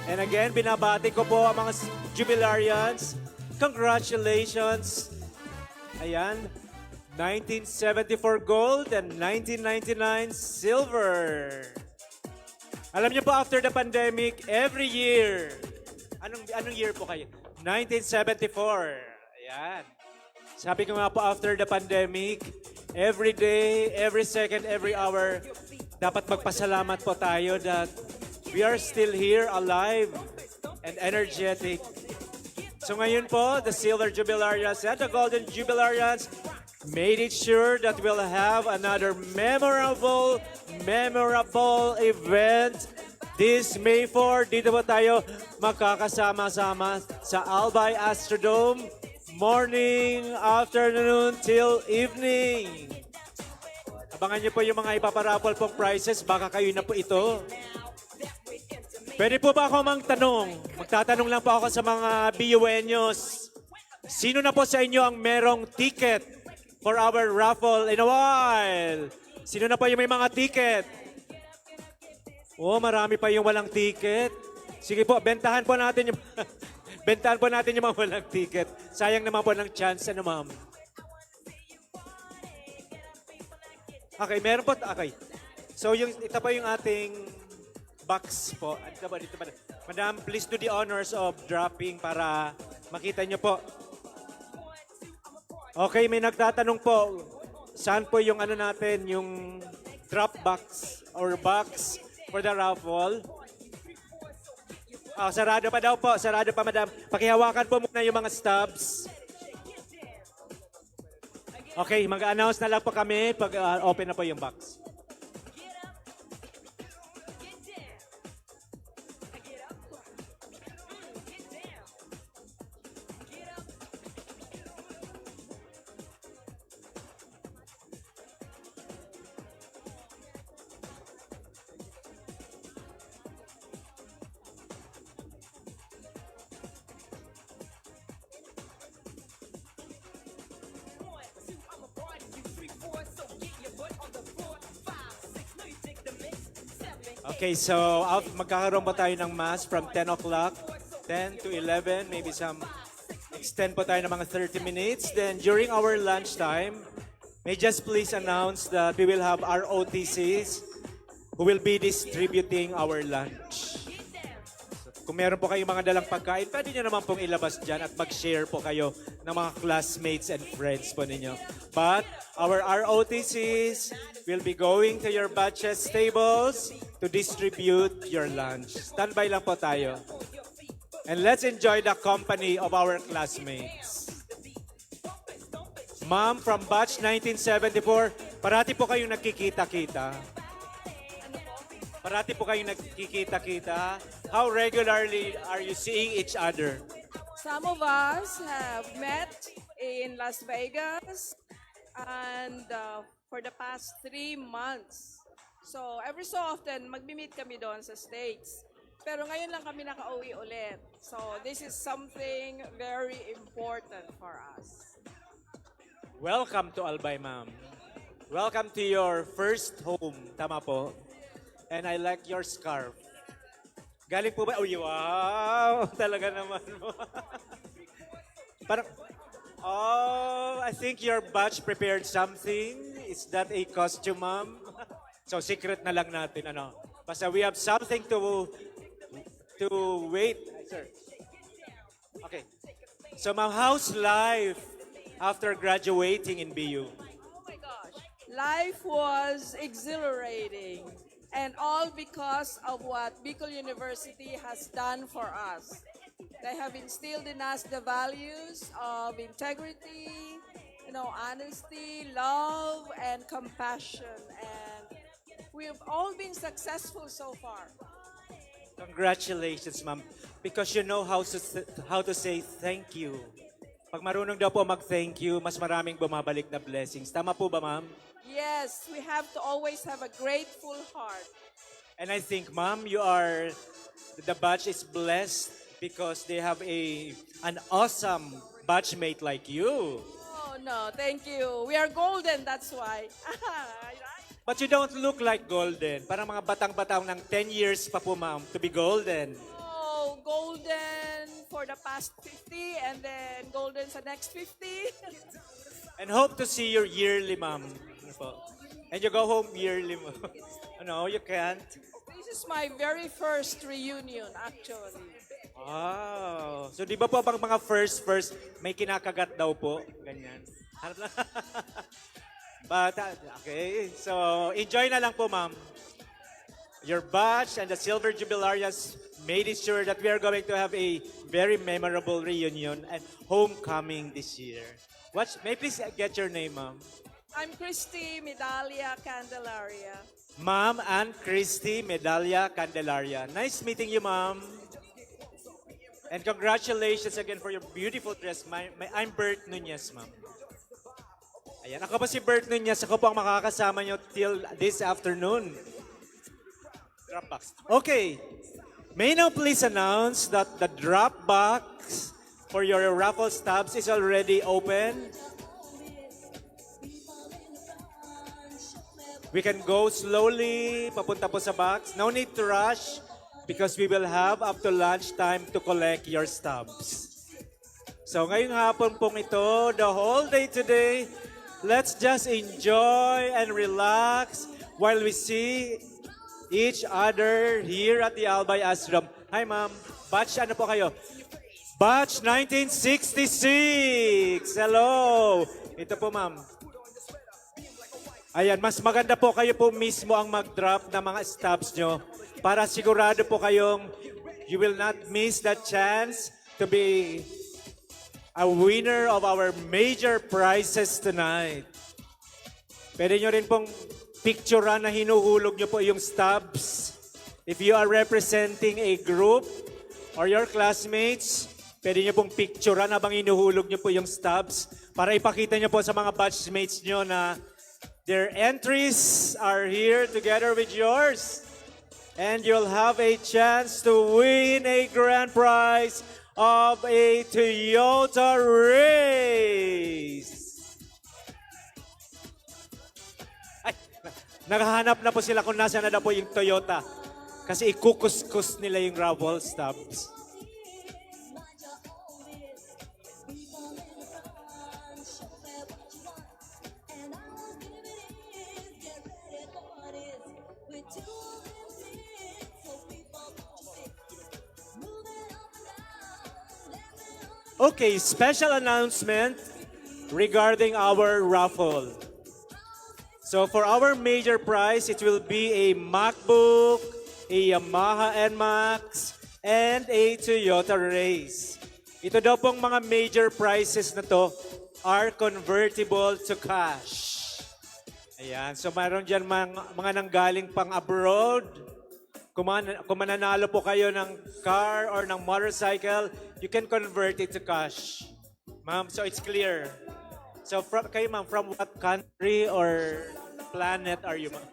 And again, binabati ko po ang mga jubilarians. Congratulations. Ayan, 1974 gold and 1999 silver. Alam niyo po, after the pandemic, every year, anong year po kayo? 1974. Ayan. Sabi ko nga po, after the pandemic, every day, every second, every hour, dapat magpasalamat po tayo that we are still here, alive, and energetic. So ngayon po, the Silver Jubilarians and the Golden Jubilarians made it sure that we'll have another memorable event this May 4. Dito po tayo magkakasama-sama sa Albay Astrodome, morning, afternoon, till evening. Abangan niyo po yung mga ipaparapol pong prizes, baka kayo na po ito. Pwede po ba ako magtanong? Magtatanong lang po ako sa mga BUNyos. Sino na po sa inyo ang merong ticket for our raffle in a while? Sino na po yung may mga ticket? Oh, marami pa yung walang ticket. Sige po, bentahan po natin yung bentahan po natin yung mga walang ticket. Sayang naman po ng chance, ano ma'am? Okay, meron po. Okay. So ito po yung ating box po. Dito ba? Madam, please do the honors of dropping para makita nyo po. Okay, may nagtatanong po. Saan po yung ano natin, yung drop box or box for the raffle? Oh, sarado pa daw po. Sarado pa, madam. Pakihawakan po muna yung mga stubs. Okay, mag-announce na lang po kami pag open na po yung box. Okay, so magkakaroon pa tayo ng mass from 10 o'clock, 10 to 11, maybe some extend pa tayo ng mga 30 minutes. Then during our lunchtime, may just please announce that we will have our OTCs who will be distributing our lunch. So, kung meron po kayong mga dalang pagkain, pwede nyo naman pong ilabas dyan at mag-share po kayo ng mga classmates and friends po ninyo. But our ROTCs will be going to your batches tables to distribute your lunch. Standby lang po tayo. And let's enjoy the company of our classmates. Ma'am, from batch 1974, parati po kayong nagkikita-kita. Parati po kayong nagkikita-kita. How regularly are you seeing each other? Some of us have met in Las Vegas and for the past 3 months. So every so often, magmi-meet kami doon sa States. Pero ngayon lang kami nakauwi ulit. So this is something very important for us. Welcome to Albay, ma'am. Welcome to your first home. Tama po. And I like your scarf. Galing po ba? Oh, wow! Talaga naman mo. Parang, oh, I think your batch prepared something. Is that a costume, ma'am? So, secret na lang natin, ano. Basta we have something to wait. Sir. Okay. So, ma'am, how's life after graduating in BU? Oh my gosh. Life was exhilarating. And all because of what Bicol University has done for us. They have instilled in us the values of integrity, honesty, love, and compassion. And we've all been successful so far. Congratulations, ma'am. Because you know how to say thank you. Pag marunong daw po mag-thank you, mas maraming bumabalik na blessings. Tama po ba, ma'am? Yes, we have to always have a grateful heart. And I think, ma'am, the batch is blessed because they have an awesome batchmate like you. Oh, no, thank you. We are golden, that's why. But you don't look like golden. Parang mga batang-batang ng 10 years pa po, ma'am, to be golden. Oh, golden for the past 50 and then golden sa next 50. And hope to see you yearly, ma'am. Ano po? And you go home yearly mo. No, you can't. This is my very first reunion actually. Wow. So di ba po bang mga first, may kinakagat daw po? Ganyan. Harap lang. But, okay. So, enjoy na lang po, ma'am. Your batch and the Silver Jubilarians made it sure that we are going to have a very memorable reunion and homecoming this year. May I please get your name, ma'am? I'm Christy Medalia Candelaria. Ma'am and Christy Medalia Candelaria. Nice meeting you, ma'am. And congratulations again for your beautiful dress. I'm Bert Nunez, ma'am. Ayan, ako pa si Bert Nunez. Ako po ang makakasama nyo till this afternoon. Dropbox. Okay. May now please announce that the Dropbox for your raffle stubs is already open. We can go slowly, papunta po sa box. No need to rush because we will have up to lunchtime to collect your stubs. So ngayong hapon pong ito, the whole day today, let's just enjoy and relax while we see each other here at the Albay Ashram. Hi ma'am, batch ano po kayo? Batch 1966! Hello! Ito po ma'am. Ayan, mas maganda po kayo po mismo ang mag-drop ng mga stubs nyo para sigurado po kayong you will not miss that chance to be a winner of our major prizes tonight. Pwede nyo rin pong picturean na hinuhulog nyo po yung stubs. If you are representing a group or your classmates, pwede nyo pong picturean habang hinuhulog nyo po yung stubs para ipakita nyo po sa mga batchmates nyo na their entries are here together with yours. And you'll have a chance to win a grand prize of a Toyota race. Ay, nakahanap na po sila kung nasa na po yung Toyota. Kasi ikukuskus nila yung raffle stubs. Okay, special announcement regarding our raffle. So for our major prize, it will be a MacBook, a Yamaha NMAX, and a Toyota Race. Ito daw pong mga major prizes na to are convertible to cash. Ayan, so mayroon dyan mga nanggaling pang abroad. Kung mananalo po kayo ng car or ng motorcycle, you can convert it to cash. Ma'am, so it's clear. So kayo ma'am, from what country or planet are you ma'am?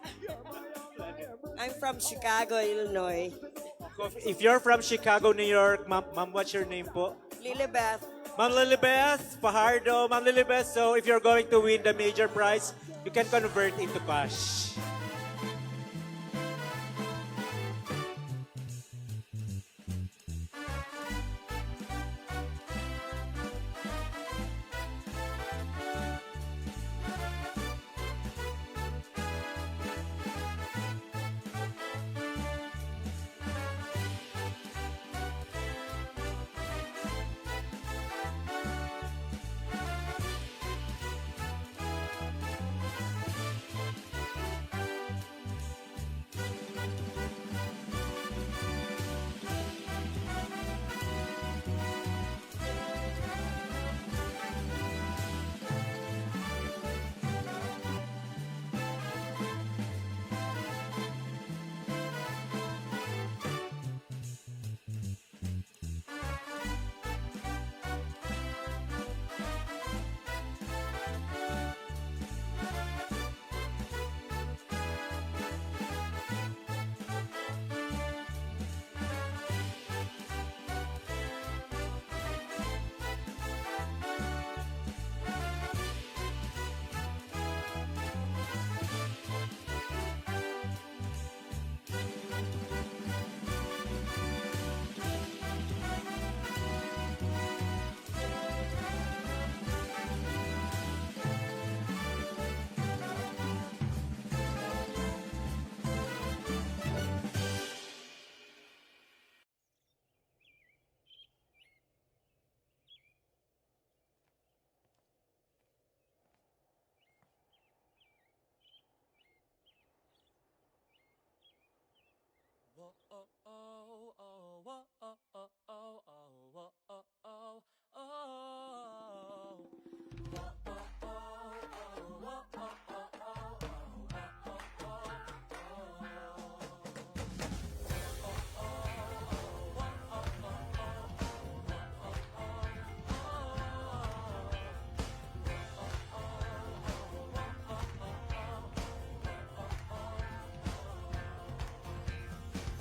I'm from Chicago, Illinois. If you're from Chicago, New York, ma'am, what's your name po? Lilibeth. Ma'am Lilibeth Fajardo, Ma'am Lilibeth, so if you're going to win the major prize, you can convert into cash.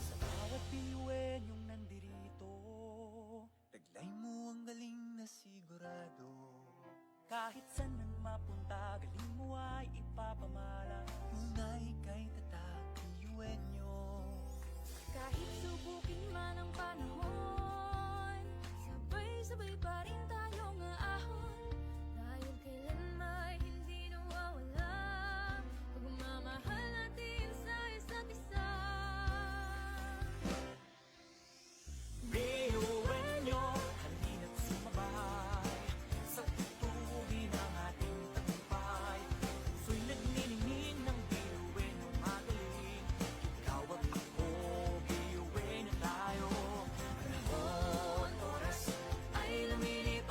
Sa bawat bituin yung nandirito, taglay mo ang galing na sigurado. Kahit saan man mapunta, galing mo ay ipapamalas. Tunay kay tatak, bituin nyo. Kahit subukin man ang panahon, sabay-sabay pa rin tayong aahon. Dahil kailanman hindi nawawala pagmamahal natin sa isa't isa. Bituin nyo, halina't sumabay sa tutugin ng ating tagumpay. Puso'y nagniningning ng bituin ng magaling. Ikaw at ako, bituin na tayo. Panahon, oras ay luminip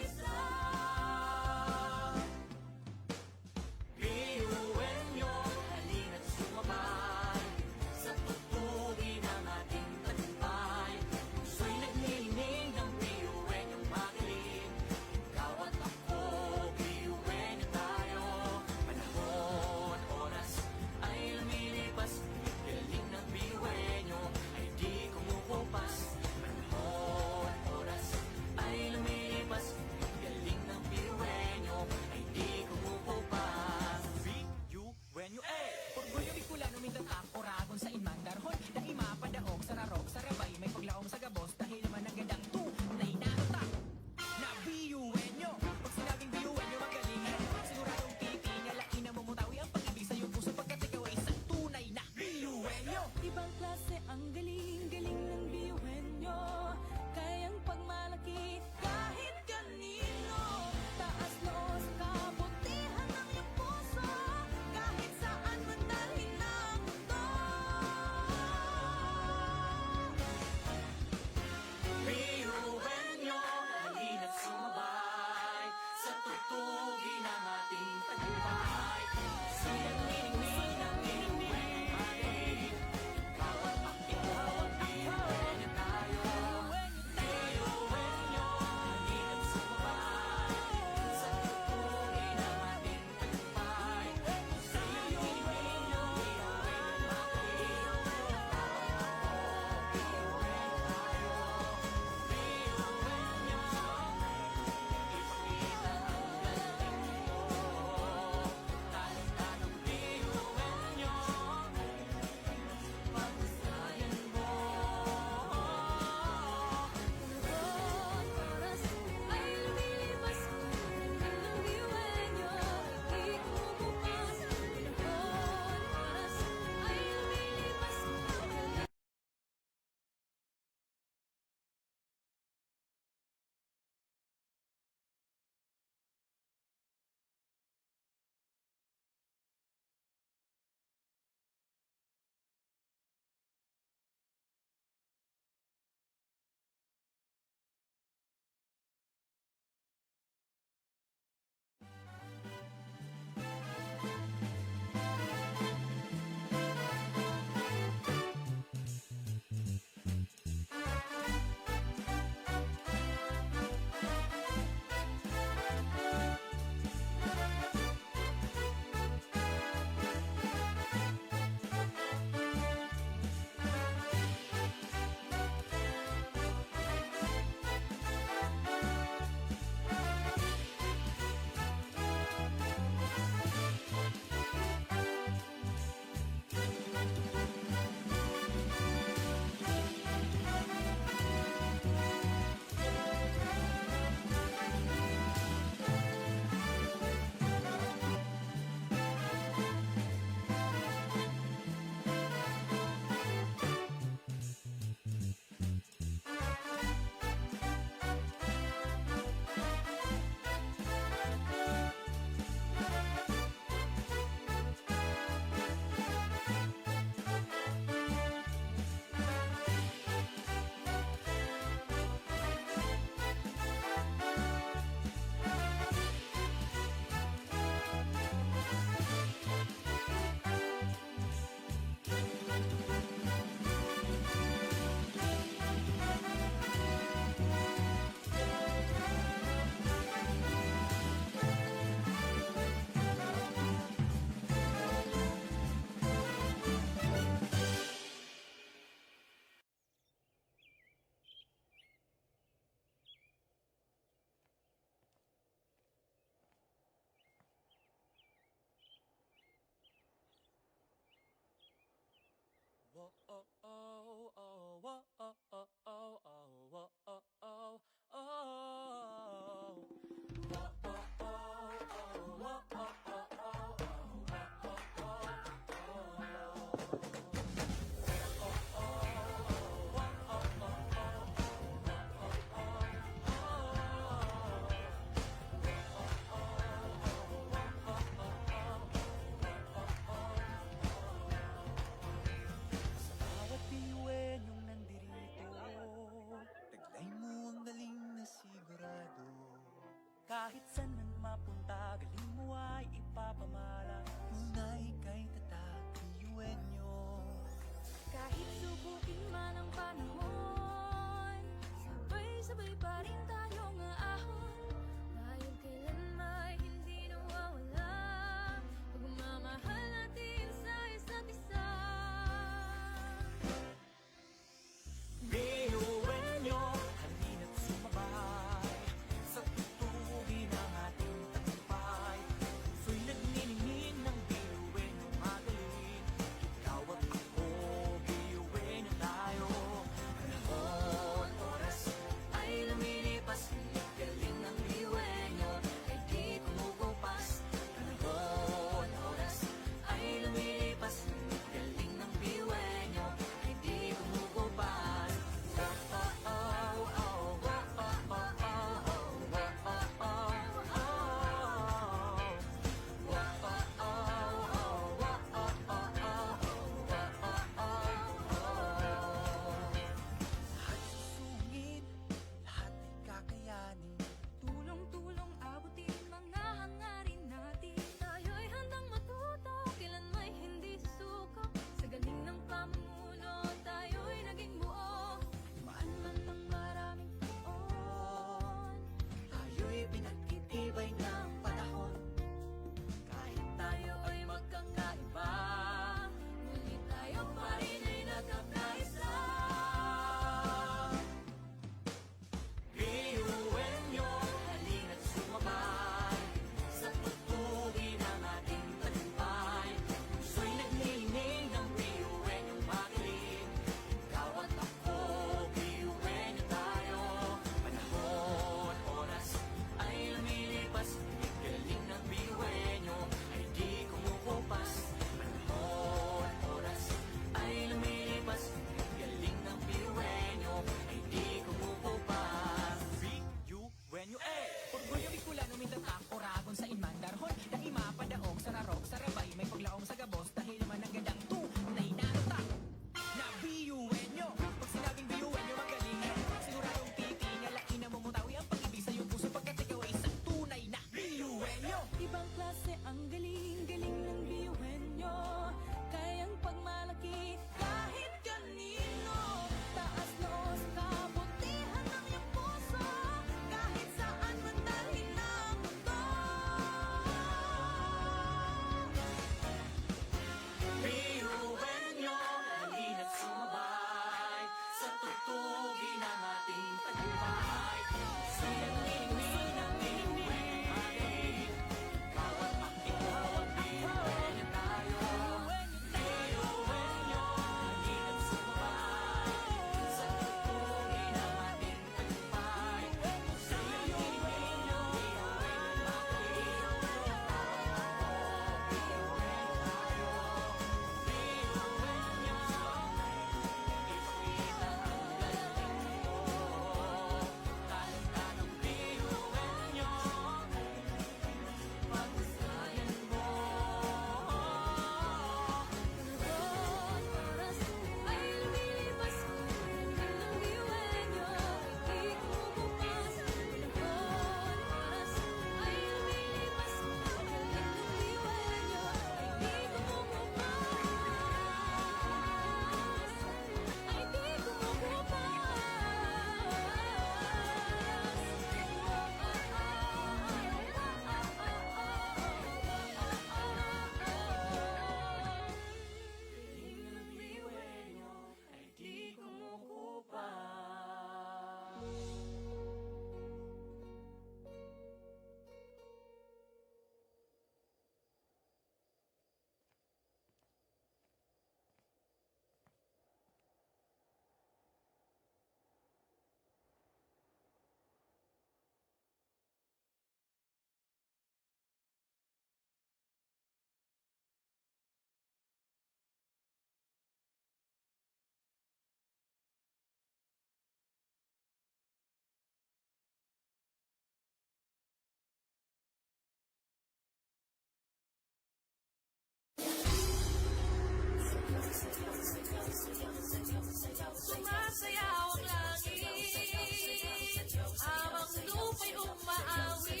umaawi.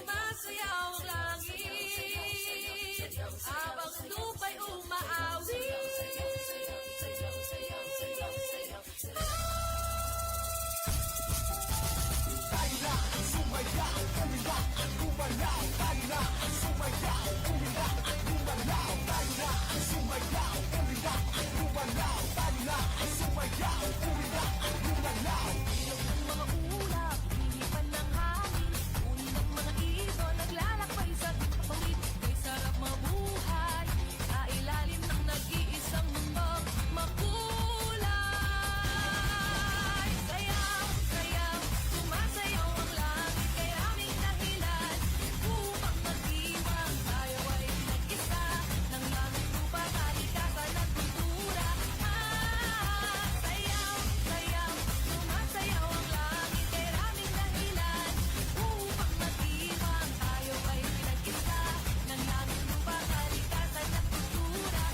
Sumasayaw ang langit habang lupa'y umaawi. Mga ulap, hinipan ng hangin, uni ng mga ibon, naglalakbay sa pawid. Kay sarap mabuhay sa ilalim ng nag-iisang mundong makulay. Sayaw, sayaw, sumasayaw ang langit, kay aming dahilan upang mag-iwang. Tayo ay nag-isa ng langit, lupa, kalikasan at kultura. Sayaw, sayaw, sumasayaw ang langit, kay aming dahilan upang mag-iwang. Tayo ay nag-isa ng langit, lupa, kalikasan at kultura.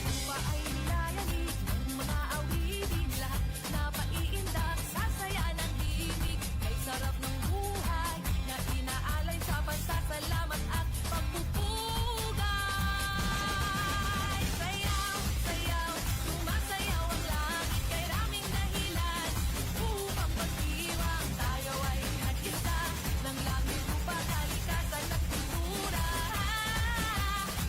Lupa ay nilayanig ng mga awitin, lahat na paiindak, sasaya ng ibig. Kay sarap ng buhay na inaalay sa pasasalamat at pagpupugay. Sayaw, sayaw, sumasayaw ang langit, kay raming dahilan upang mag-iwang. Tayo ay nag-isa ng langit, lupa, kalikasan at kultura.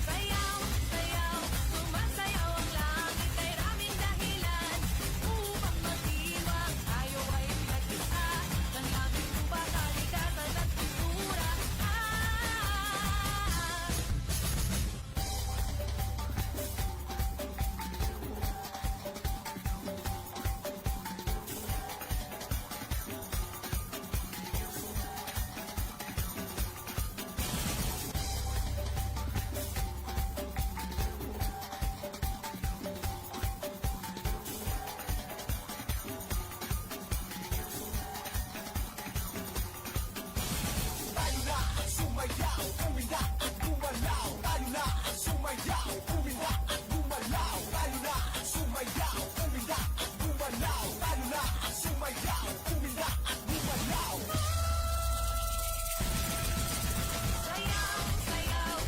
Sayaw, sayaw, sumasayaw ang langit, kay raming dahilan upang mag-iwang. Tayo ay nag-isa ng langit, lupa, kalikasan at kultura.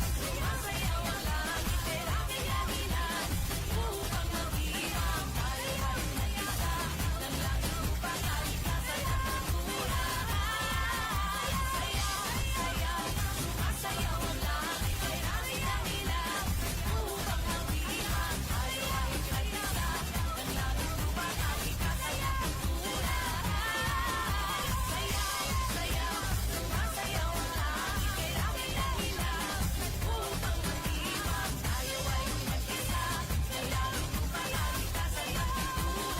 Sayaw, sayaw, sumasayaw ang langit, kay raming dahilan upang mag-iwang. Tayo ay nag-isa ng langit, lupa, kalikasan at kultura. Sayaw, sayaw, sumasayaw ang langit, kay raming dahilan upang mag-iwang. Tayo ay nag-isa ng langit, lupa, kalikasan at kultura. Sayaw, sayaw, sumasayaw ang langit, kay raming dahilan upang mag-iwang. Tayo ay nag-isa ng langit, lupa, kalikasan at kultura.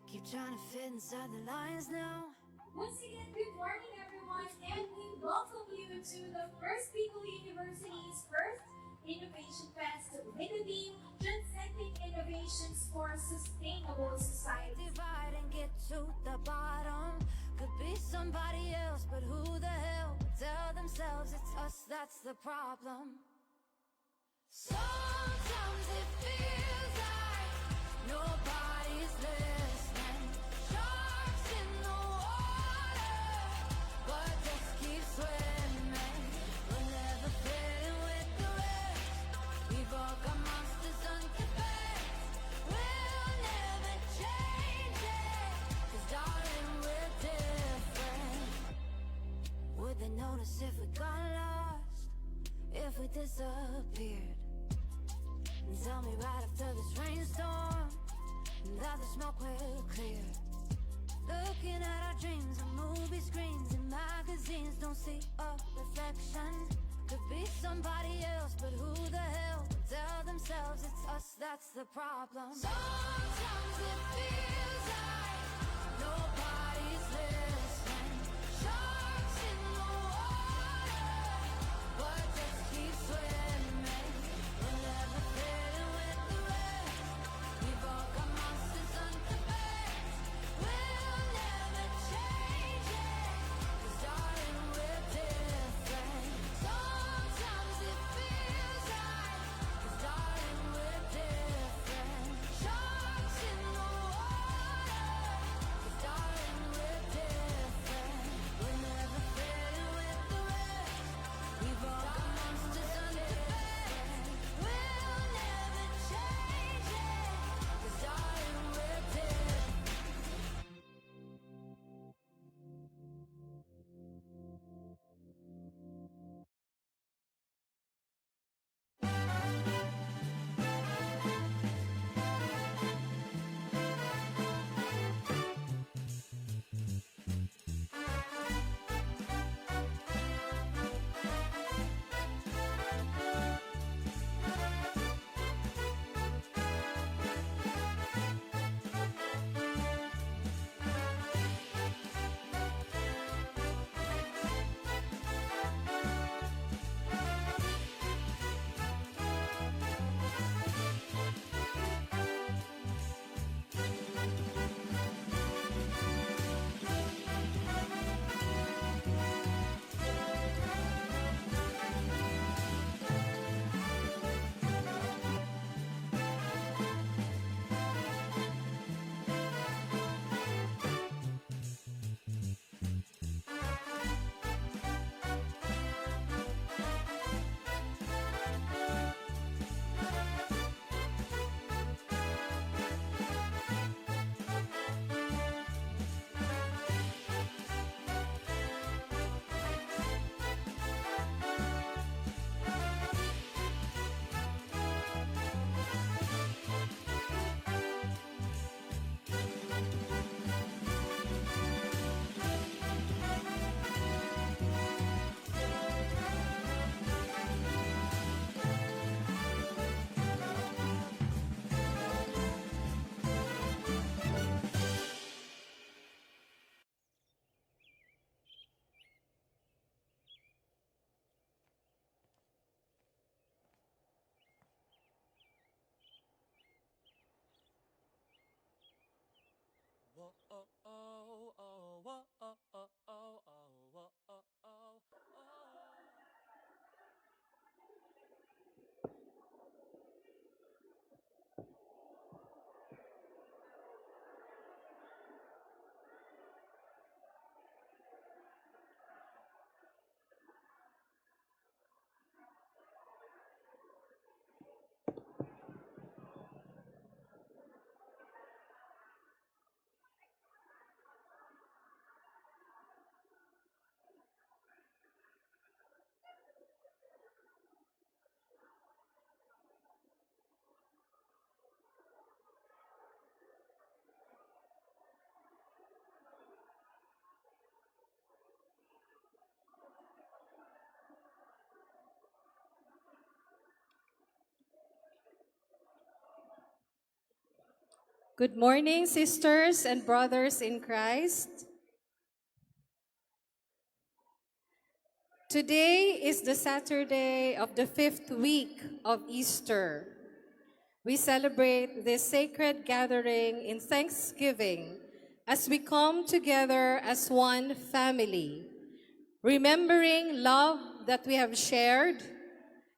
Keep trying to fit inside the lines now. Once again, good morning everyone, and we welcome you to the First Bicol University's first Innovation Fest with the theme Transcending Innovations for a Sustainable Society. Divide and get to the bottom. Could be somebody else, but who the hell would tell themselves it's us that's the problem? Sometimes it feels like nobody's listening. Sharks in the water, but just keep swimming. We'll never fit in with the rest. We've all got monsters unconfessed. We'll never change it, 'cause darling, we're different. Would they notice if we got lost? If we disappeared? And tell me right after this rainstorm that the smoke will clear. Looking at our dreams on movie screens and magazines, don't see a reflection. Could be somebody else, but who the hell would tell themselves it's us that's the problem? Sometimes it feels like nobody's listening. Sharks in the water, but just keep swimming. We'll never fit in with the rest. We've all got monsters under beds. We'll never change it, 'cause darling, we're different. Sometimes it feels like, 'cause darling, we're different. Sharks in the water, 'cause darling, we're different. We'll never fit in with the rest. We've all got monsters under beds. We'll never change it, 'cause darling, we're different. Whoa, oh, oh, oh, whoa, oh, oh, oh, oh, whoa, oh, oh, oh. Good morning, sisters and brothers in Christ. Today is the Saturday of the 5th week of Easter. We celebrate this sacred gathering in thanksgiving as we come together as one family, remembering love that we have shared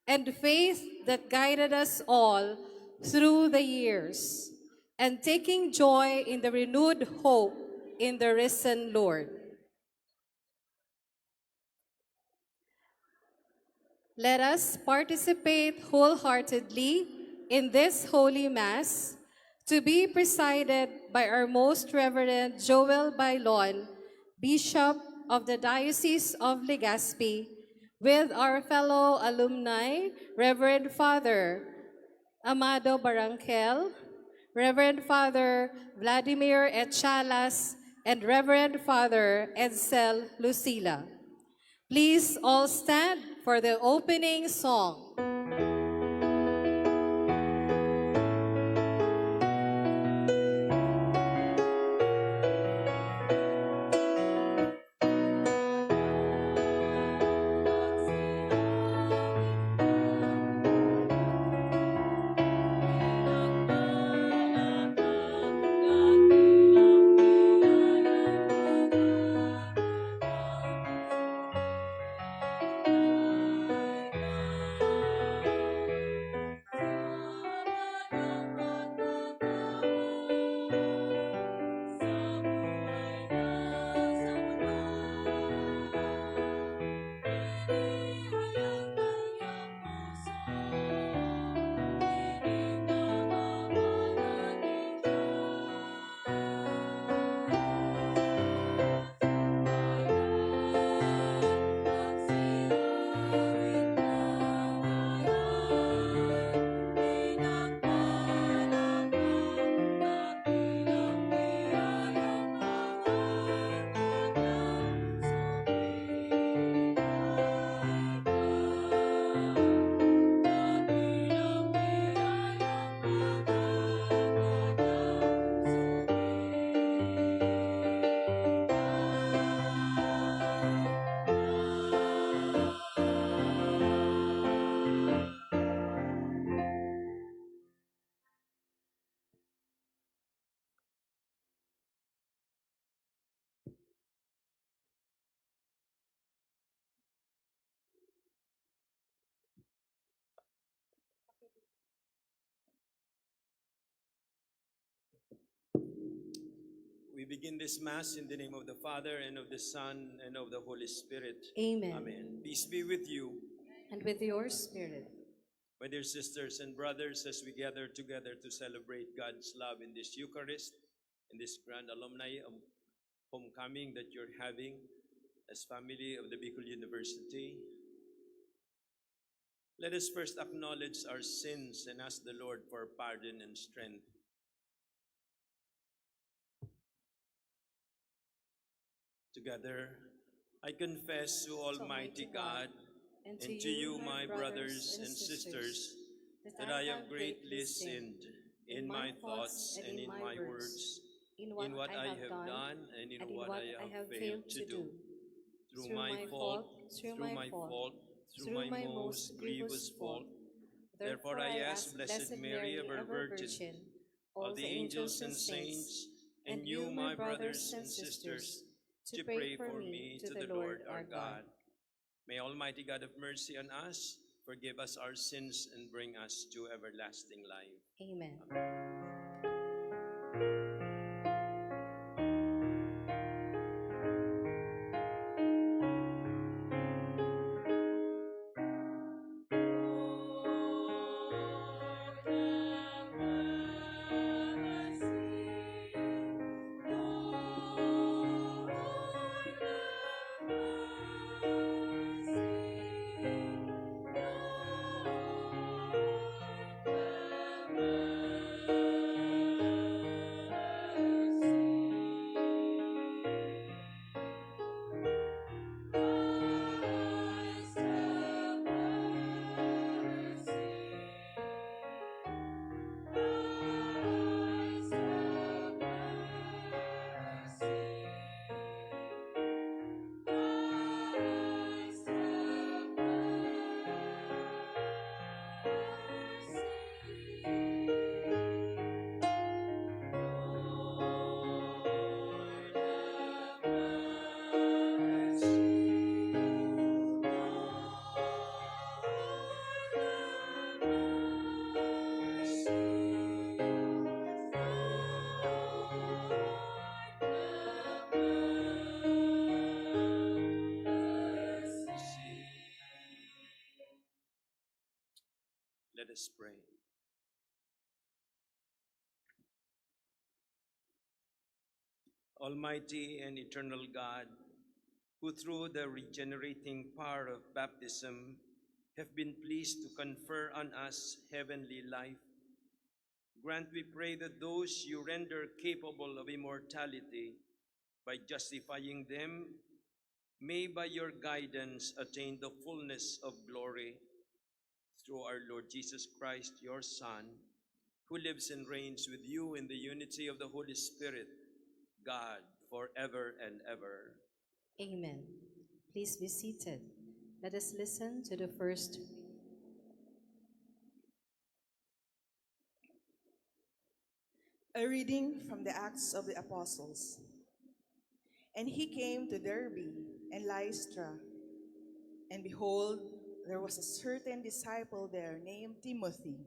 and faith that guided us all through the years, and taking joy in the renewed hope in the risen Lord. Let us participate wholeheartedly in this Holy Mass to be presided by our Most Reverend Joel Bailon, Bishop of the Diocese of Legazpi, with our fellow alumni, Reverend Father Amado Barangel, Reverend Father Vladimir Echalas, and Reverend Father Edsel Lucila. Please all stand for the opening song. We begin this Mass in the name of the Father, and of the Son, and of the Holy Spirit. Amen. Amen. Peace be with you. And with your spirit. My dear sisters and brothers, as we gather together to celebrate God's love in this Eucharist, in this grand alumni homecoming that you're having as family of the Bicol University, let us first acknowledge our sins and ask the Lord for pardon and strength. Together, I confess to Almighty God and to you, my brothers and sisters, that I have greatly sinned in my thoughts and in my words, in what I have done and in what I have failed to do. Through my fault, through my most grievous fault. Therefore I ask Blessed Mary, ever Virgin, all the angels and saints, and you, my brothers and sisters, to pray for me to the Lord our God. May Almighty God have mercy on us, forgive us our sins, and bring us to everlasting life. Amen. Let us pray. Almighty and eternal God, who through the regenerating power of baptism have been pleased to confer on us heavenly life, grant, we pray, that those you render capable of immortality by justifying them, may by your guidance attain the fullness of glory through our Lord Jesus Christ, your Son, who lives and reigns with you in the unity of the Holy Spirit, God, forever and ever. Amen. Please be seated. Let us listen to the first reading. A reading from the Acts of the Apostles. And he came to Derbe and Lystra, and behold, there was a certain disciple there named Timothy,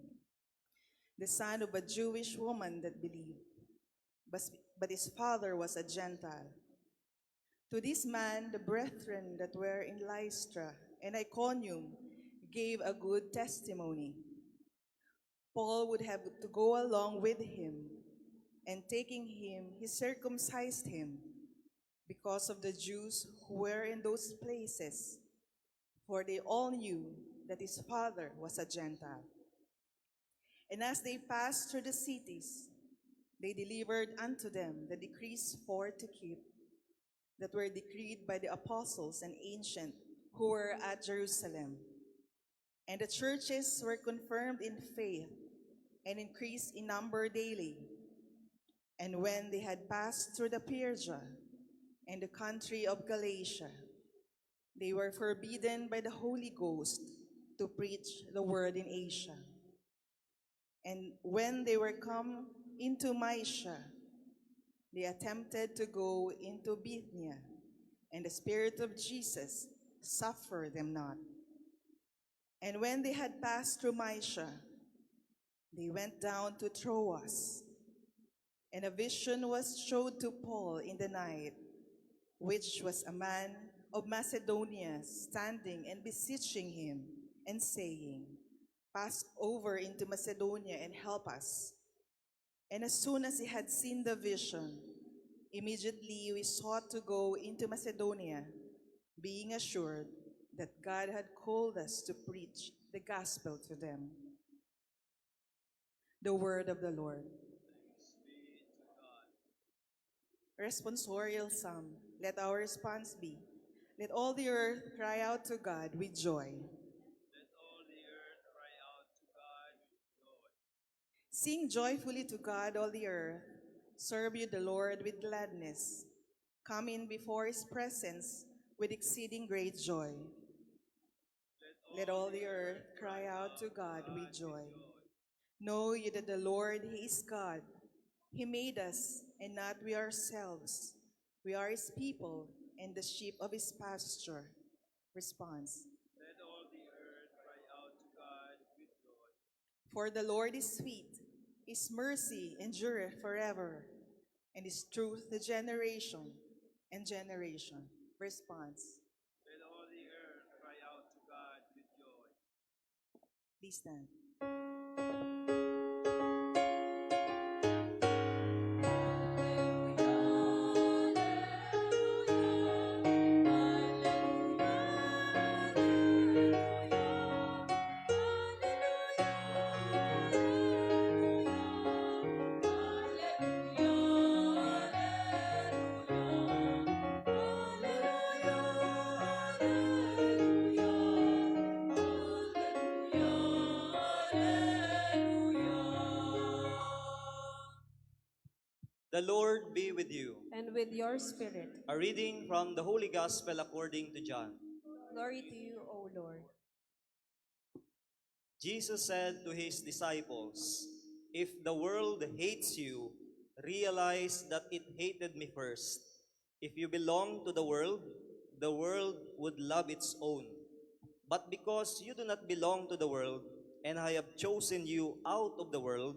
the son of a Jewish woman that believed, but his father was a Gentile. To this man the brethren that were in Lystra and Iconium gave a good testimony. Paul would have to go along with him, and taking him, he circumcised him, because of the Jews who were in those places, for they all knew that his father was a Gentile. And as they passed through the cities, they delivered unto them the decrees for to keep, that were decreed by the apostles and ancient who were at Jerusalem. And the churches were confirmed in faith and increased in number daily. And when they had passed through the Persia and the country of Galatia, they were forbidden by the Holy Ghost to preach the word in Asia. And when they were come into Mysia, they attempted to go into Bithynia, and the Spirit of Jesus suffered them not. And when they had passed through Mysia, they went down to Troas, and a vision was showed to Paul in the night, which was a man of Macedonia standing and beseeching him and saying, Pass over into Macedonia and help us. And as soon as he had seen the vision, immediately we sought to go into Macedonia, being assured that God had called us to preach the gospel to them. The word of the Lord. Responsorial Psalm. Let our response be, let all the earth cry out to God with joy. Let all the earth cry out to God with joy. Sing joyfully to God, all the earth. Serve you the Lord with gladness. Come in before his presence with exceeding great joy. Let all the earth cry out to God with joy. Know ye that the Lord, he is God. He made us, and not we ourselves. We are his people, and the sheep of his pasture. Response. Let all the earth cry out to God with joy. For the Lord is sweet, his mercy endureth forever, and his truth to generation and generation. Response. Let all the earth cry out to God with joy. Please stand. The Lord be with you. And with your spirit. A reading from the Holy Gospel according to John. Glory to you, O Lord. Jesus said to his disciples, If the world hates you, realize that it hated me first. If you belong to the world would love its own. But because you do not belong to the world, and I have chosen you out of the world,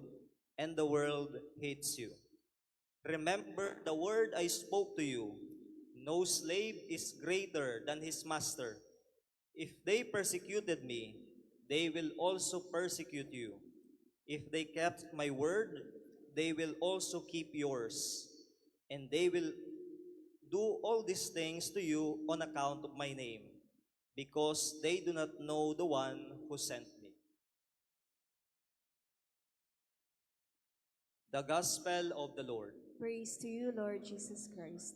and the world hates you. Remember the word I spoke to you. No slave is greater than his master. If they persecuted me, they will also persecute you. If they kept my word, they will also keep yours. And they will do all these things to you on account of my name, because they do not know the one who sent me. The Gospel of the Lord. Praise to you, Lord Jesus Christ.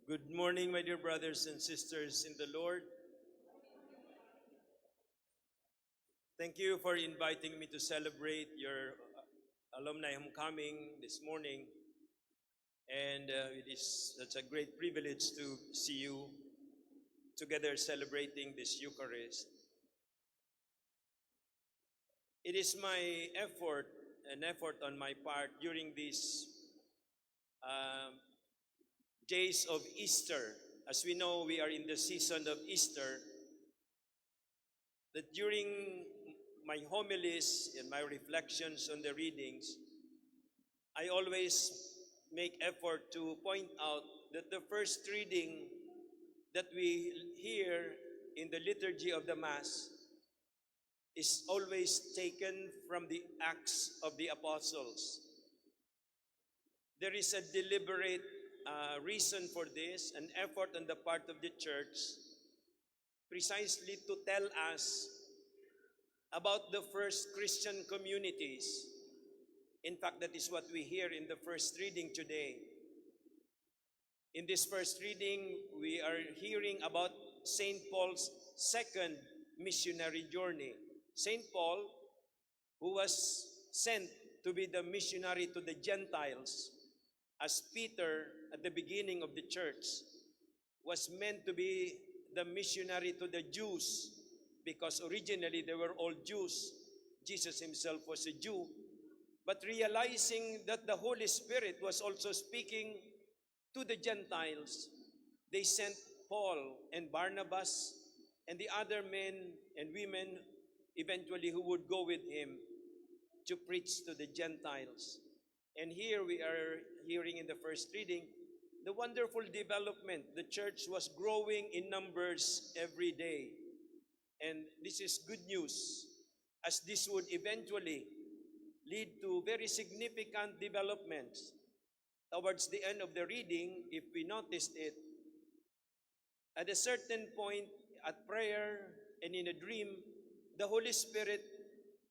Good morning, my dear brothers and sisters in the Lord. Thank you for inviting me to celebrate your alumni homecoming this morning. And it is such a great privilege to see you together celebrating this Eucharist. It is my effort, an effort on my part during these um, days of Easter. As we know, we are in the season of Easter, that during my homilies and my reflections on the readings, I always make effort to point out that the first reading that we hear in the liturgy of the Mass is always taken from the Acts of the Apostles. There is a deliberate reason for this, an effort on the part of the church, precisely to tell us about the first Christian communities. In fact, that is what we hear in the first reading today. In this first reading, we are hearing about St. Paul's second missionary journey. St. Paul, who was sent to be the missionary to the Gentiles, as Peter at the beginning of the church was meant to be the missionary to the Jews, because originally they were all Jews. Jesus himself was a Jew. But realizing that the Holy Spirit was also speaking to the Gentiles, they sent Paul and Barnabas and the other men and women eventually who would go with him to preach to the Gentiles. And here we are hearing in the first reading the wonderful development. The church was growing in numbers every day. And this is good news, as this would eventually lead to very significant developments. Towards the end of the reading, if we noticed it, at a certain point at prayer and in a dream, the Holy Spirit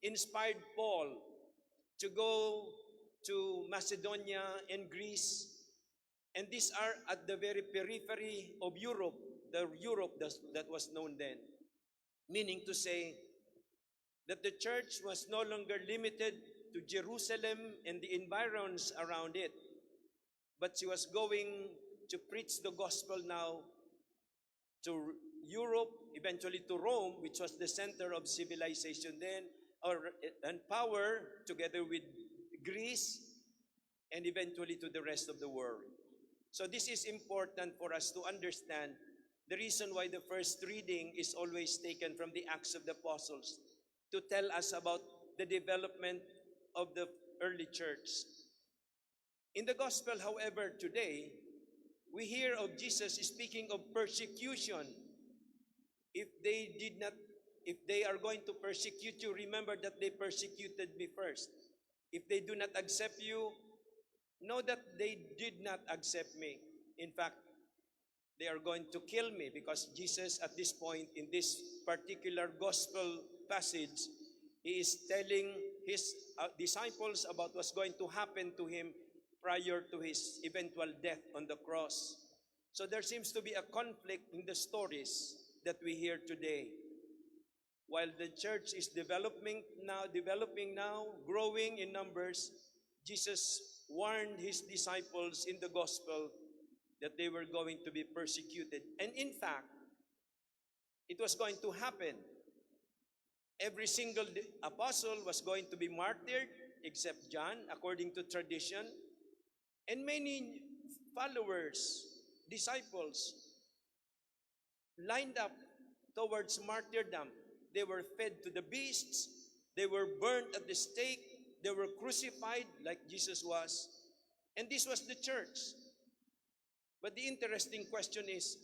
inspired Paul to go to Macedonia and Greece. And these are at the very periphery of Europe, the Europe that was known then. Meaning to say that the church was no longer limited to Jerusalem and the environs around it, but she was going to preach the gospel now to Europe, eventually to Rome, which was the center of civilization then, and power, together with Greece, and eventually to the rest of the world. So this is important for us to understand the reason why the first reading is always taken from the Acts of the Apostles, to tell us about the development of the early church. In the gospel, however, today, we hear of Jesus speaking of persecution. If they are going to persecute you, remember that they persecuted me first. If they do not accept you, know that they did not accept me. In fact, they are going to kill me, because Jesus at this point in this particular gospel passage, he is telling his disciples about what's going to happen to him prior to his eventual death on the cross. So there seems to be a conflict in the stories that we hear today. While the church is developing now, growing in numbers, Jesus warned his disciples in the gospel that they were going to be persecuted. And in fact, it was going to happen. Every single apostle was going to be martyred, except John, according to tradition. And many followers, disciples, lined up towards martyrdom. They were fed to the beasts. They were burned at the stake. They were crucified like Jesus was. And this was the church. But the interesting question is,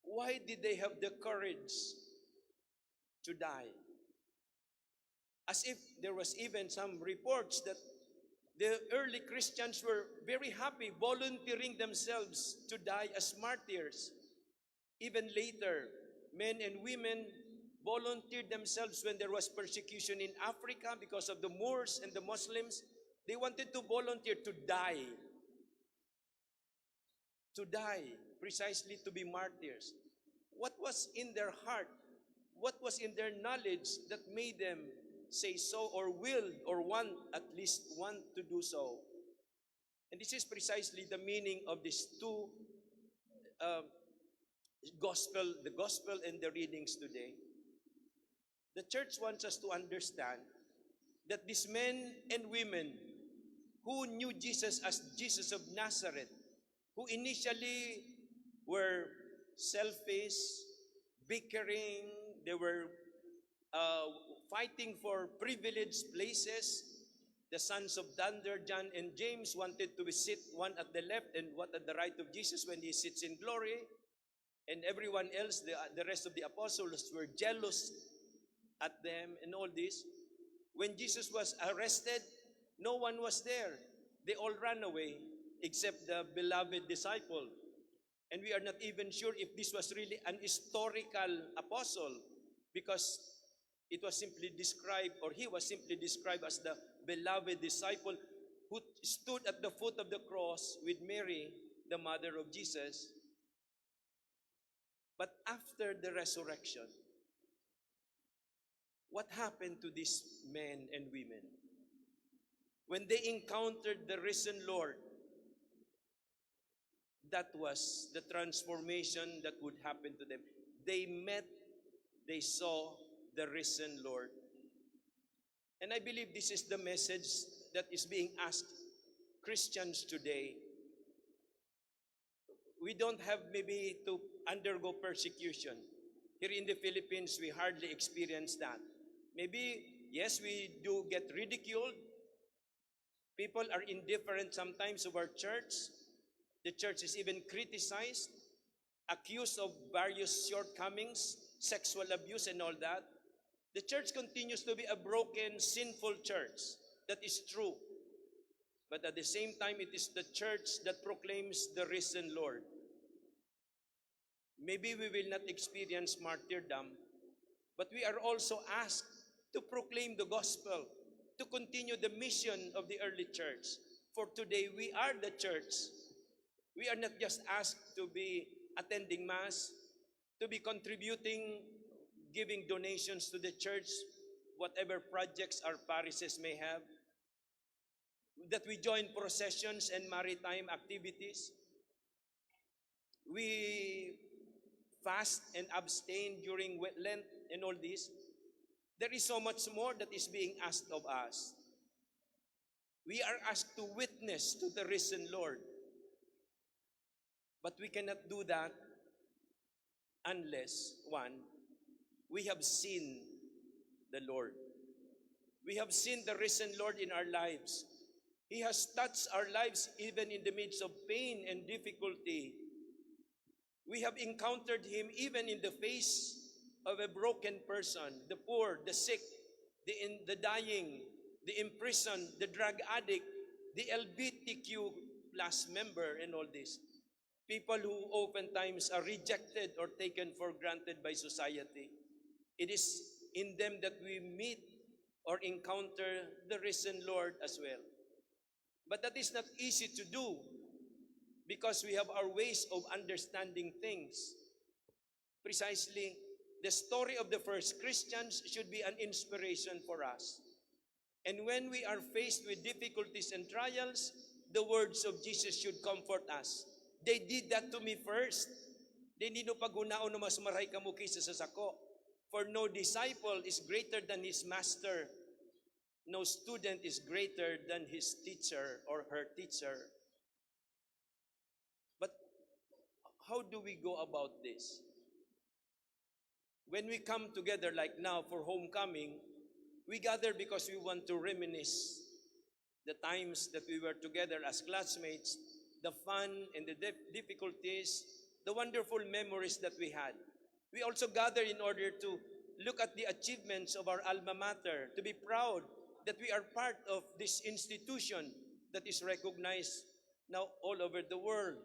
why did they have the courage to die? As if there was even some reports that the early Christians were very happy volunteering themselves to die as martyrs. Even later, men and women volunteered themselves when there was persecution in Africa because of the Moors and the Muslims. They wanted to volunteer to die to die, precisely to be martyrs? What was in their heart? What was in their knowledge that made them say so, or will, or want, at least want to do so? And this is precisely the meaning of these two uh, the gospel and the readings today. The church wants us to understand that these men and women who knew Jesus as Jesus of Nazareth, who initially were selfish, bickering, they were fighting for privileged places. The sons of Thunder, John and James, wanted to sit one at the left and one at the right of Jesus when he sits in glory. And everyone else, the rest of the apostles, were jealous at them and all this. When Jesus was arrested, no one was there. They all ran away except the beloved disciple. And we are not even sure if this was really an historical apostle, because it was simply described, or he was simply described as the beloved disciple who stood at the foot of the cross with Mary, the mother of Jesus. But after the resurrection, what happened to these men and women? When they encountered the risen Lord, that was the transformation that would happen to them. They saw the risen Lord. And I believe this is the message that is being asked Christians today. We don't have maybe to undergo persecution. Here in the Philippines, we hardly experience that. Maybe, yes, we do get ridiculed. People are indifferent sometimes of our church. The church is even criticized, accused of various shortcomings, sexual abuse and all that. The church continues to be a broken, sinful church. That is true. But at the same time, it is the church that proclaims the risen Lord. Maybe we will not experience martyrdom, but we are also asked to proclaim the gospel, to continue the mission of the early church. For today, we are the church. We are not just asked to be attending Mass, to be contributing, giving donations to the church, whatever projects our parishes may have, that we join processions and maritime activities. We fast and abstain during Lent and all this. There is so much more that is being asked of us. We are asked to witness to the risen Lord. But we cannot do that unless, one, we have seen the Lord. We have seen the risen Lord in our lives. He has touched our lives even in the midst of pain and difficulty. We have encountered Him even in the face of a broken person, the poor, the sick, the dying, the imprisoned, the drug addict, the LGBTQ plus member and all this. People who oftentimes are rejected or taken for granted by society. It is in them that we meet or encounter the risen Lord as well. But that is not easy to do because we have our ways of understanding things. Precisely, the story of the first Christians should be an inspiration for us. And when we are faced with difficulties and trials, the words of Jesus should comfort us. They did that to me first. They need no pagunaon no mas maray kamo kaysa sa sako. For no disciple is greater than his master. No student is greater than his teacher or her teacher. But how do we go about this? When we come together like now for homecoming, we gather because we want to reminisce the times that we were together as classmates, the fun and the difficulties, the wonderful memories that we had. We also gather in order to look at the achievements of our alma mater, to be proud that we are part of this institution that is recognized now all over the world.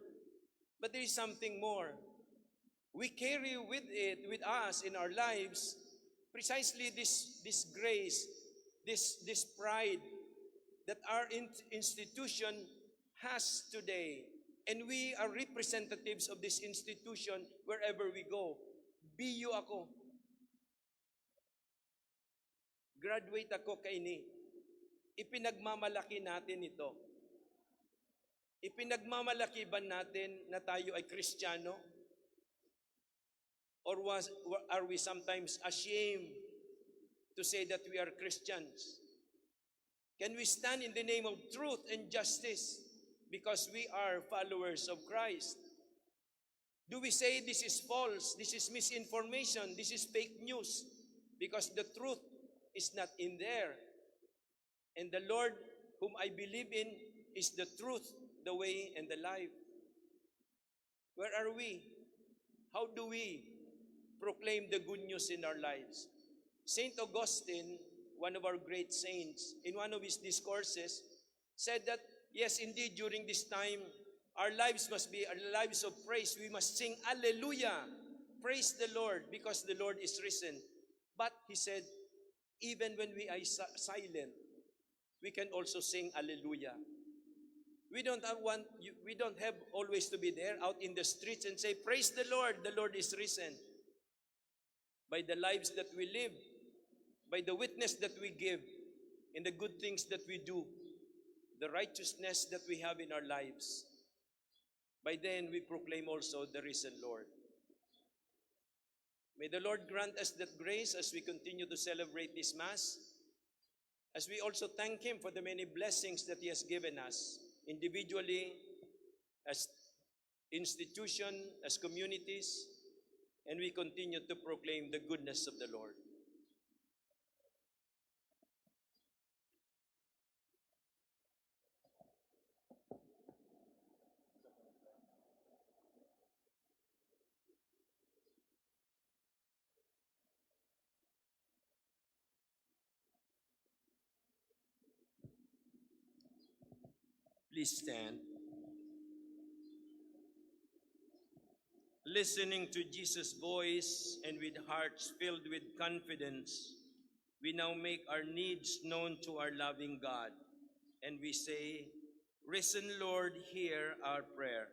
But there is something more. We carry with us in our lives precisely this grace, this pride that our institution has today. And we are representatives of this institution wherever we go. BU ako. Graduate ako kay ni. Ipinagmamalaki natin ito. Ipinagmamalaki ba natin na tayo ay Kristiyano? Or are we sometimes ashamed to say that we are Christians? Can we stand in the name of truth and justice because we are followers of Christ? Do we say this is false, this is misinformation, this is fake news because the truth is not in there? And the Lord whom I believe in is the truth, the way, and the life. Where are we? How do we proclaim the good news in our lives? Saint Augustine, one of our great saints, in one of his discourses, said that, yes, indeed, during this time, our lives must be lives of praise. We must sing Alleluia, praise the Lord, because the Lord is risen. But, he said, even when we are silent, we can also sing Alleluia. We don't have always to be there out in the streets and say, praise the Lord is risen. By the lives that we live, by the witness that we give, in the good things that we do, the righteousness that we have in our lives, by then we proclaim also the risen Lord. May the Lord grant us that grace as we continue to celebrate this Mass, as we also thank Him for the many blessings that He has given us, individually, as institution, as communities, and we continue to proclaim the goodness of the Lord. Please stand. Listening to Jesus' voice and with hearts filled with confidence, we now make our needs known to our loving God. And we say, Risen Lord, hear our prayer.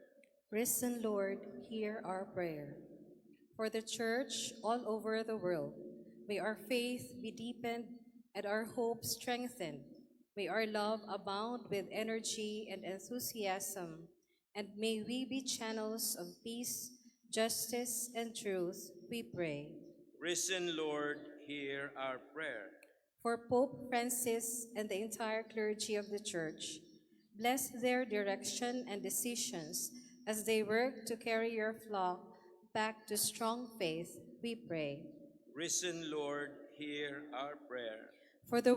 Risen Lord, hear our prayer. For the Church all over the world, may our faith be deepened and our hope strengthened. May our love abound with energy and enthusiasm, and may we be channels of peace, justice, and truth, we pray. Risen Lord, hear our prayer. For Pope Francis and the entire clergy of the Church, bless their direction and decisions as they work to carry your flock back to strong faith, we pray. Risen Lord, hear our prayer. For the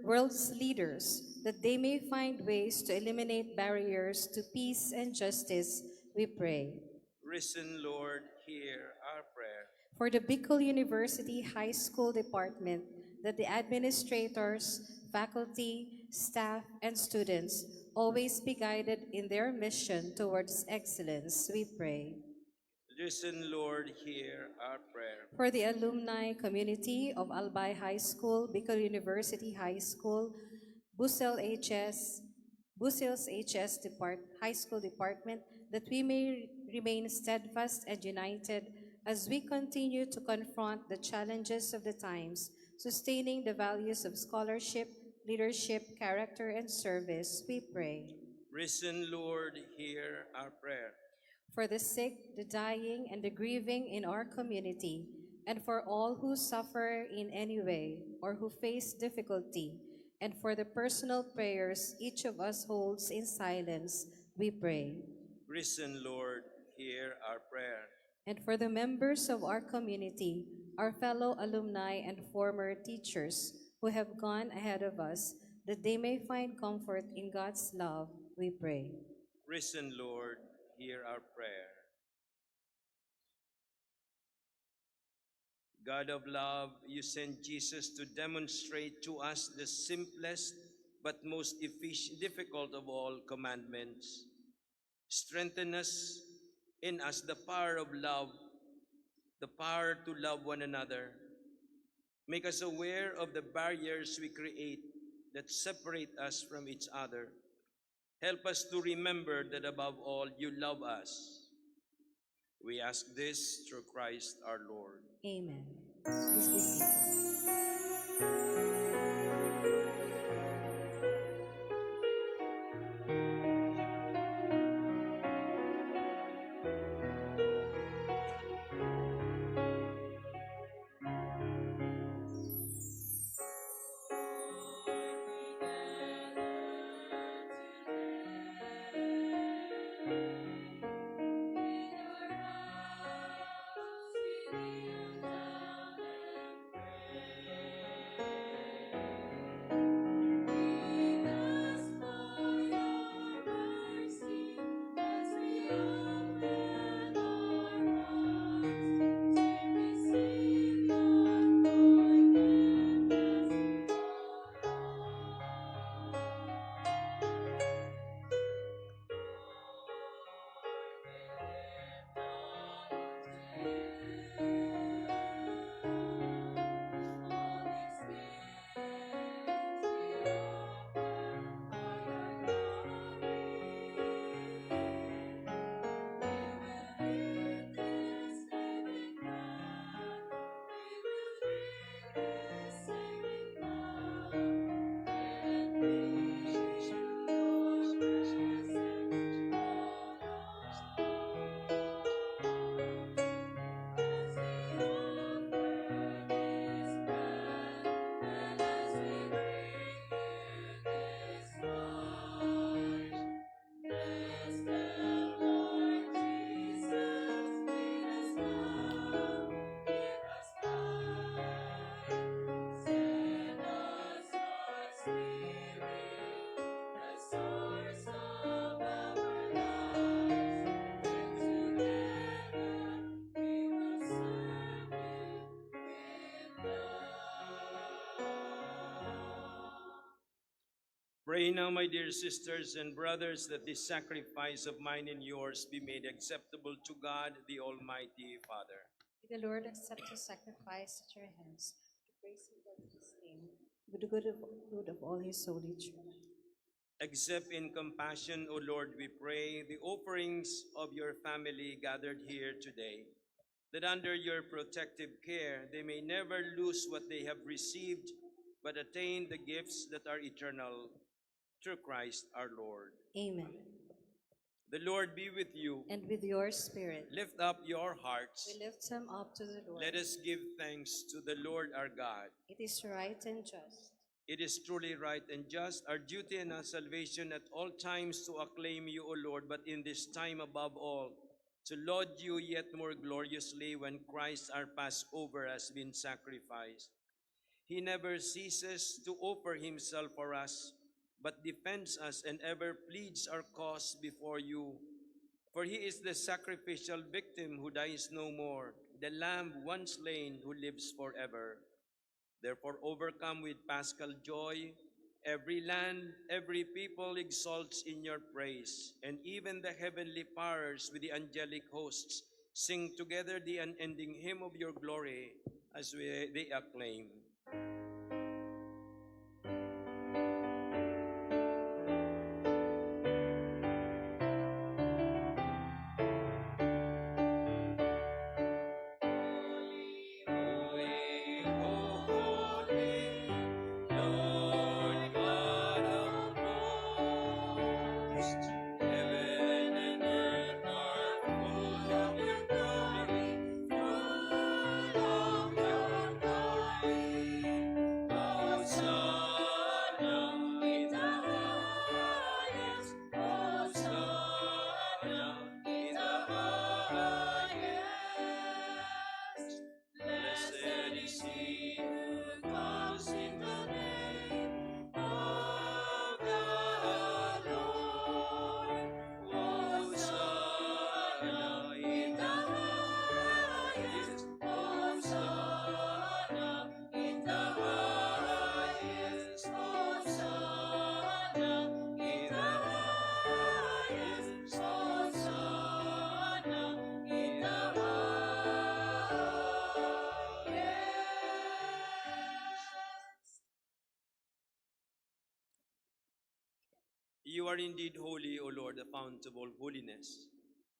world's leaders, that they may find ways to eliminate barriers to peace and justice, we pray. Risen Lord, hear our prayer. For the Bicol University High School Department, that the administrators, faculty, staff, and students always be guided in their mission towards excellence, we pray. Risen Lord, hear our prayer. For the alumni community of Albay High School, Bicol University High School, Busil's HS High School Department, that we may remain steadfast and united as we continue to confront the challenges of the times, sustaining the values of scholarship, leadership, character, and service, we pray. Risen Lord, hear our prayer. For the sick, the dying, and the grieving in our community, and for all who suffer in any way or who face difficulty, and for the personal prayers each of us holds in silence, we pray. Risen Lord, hear our prayer. And for the members of our community, our fellow alumni and former teachers who have gone ahead of us, that they may find comfort in God's love, we pray. Risen Lord, hear our prayer. God of love, you sent Jesus to demonstrate to us the simplest but most difficult of all commandments. Strengthen us in us the power of love, the power to love one another. Make us aware of the barriers we create that separate us from each other, Help us to remember that above all, you love us. We ask this through Christ our Lord. Amen. Please be seated. Pray now, my dear sisters and brothers, that this sacrifice of mine and yours be made acceptable to God, the Almighty Father. May the Lord accept the sacrifice at your hands, to praise and bless his name, for the good of all his holy church. Accept in compassion, O Lord, we pray, the offerings of your family gathered here today, that under your protective care they may never lose what they have received, but attain the gifts that are eternal, through Christ our Lord. Amen. The Lord be with you. And with your spirit, Lift up your hearts. we lift them up to the Lord. Let us give thanks to the Lord our God. It is right and just. It is truly right and just, our duty and our salvation at all times to acclaim you, O Lord, but in this time above all, to laud you yet more gloriously when Christ our Passover has been sacrificed. He never ceases to offer himself for us, but defends us and ever pleads our cause before you. For he is the sacrificial victim who dies no more, the Lamb once slain who lives forever. Therefore, overcome with paschal joy, every land, every people exalts in your praise, and even the heavenly powers with the angelic hosts sing together the unending hymn of your glory as they acclaim. are indeed holy, O Lord, the fount of all holiness.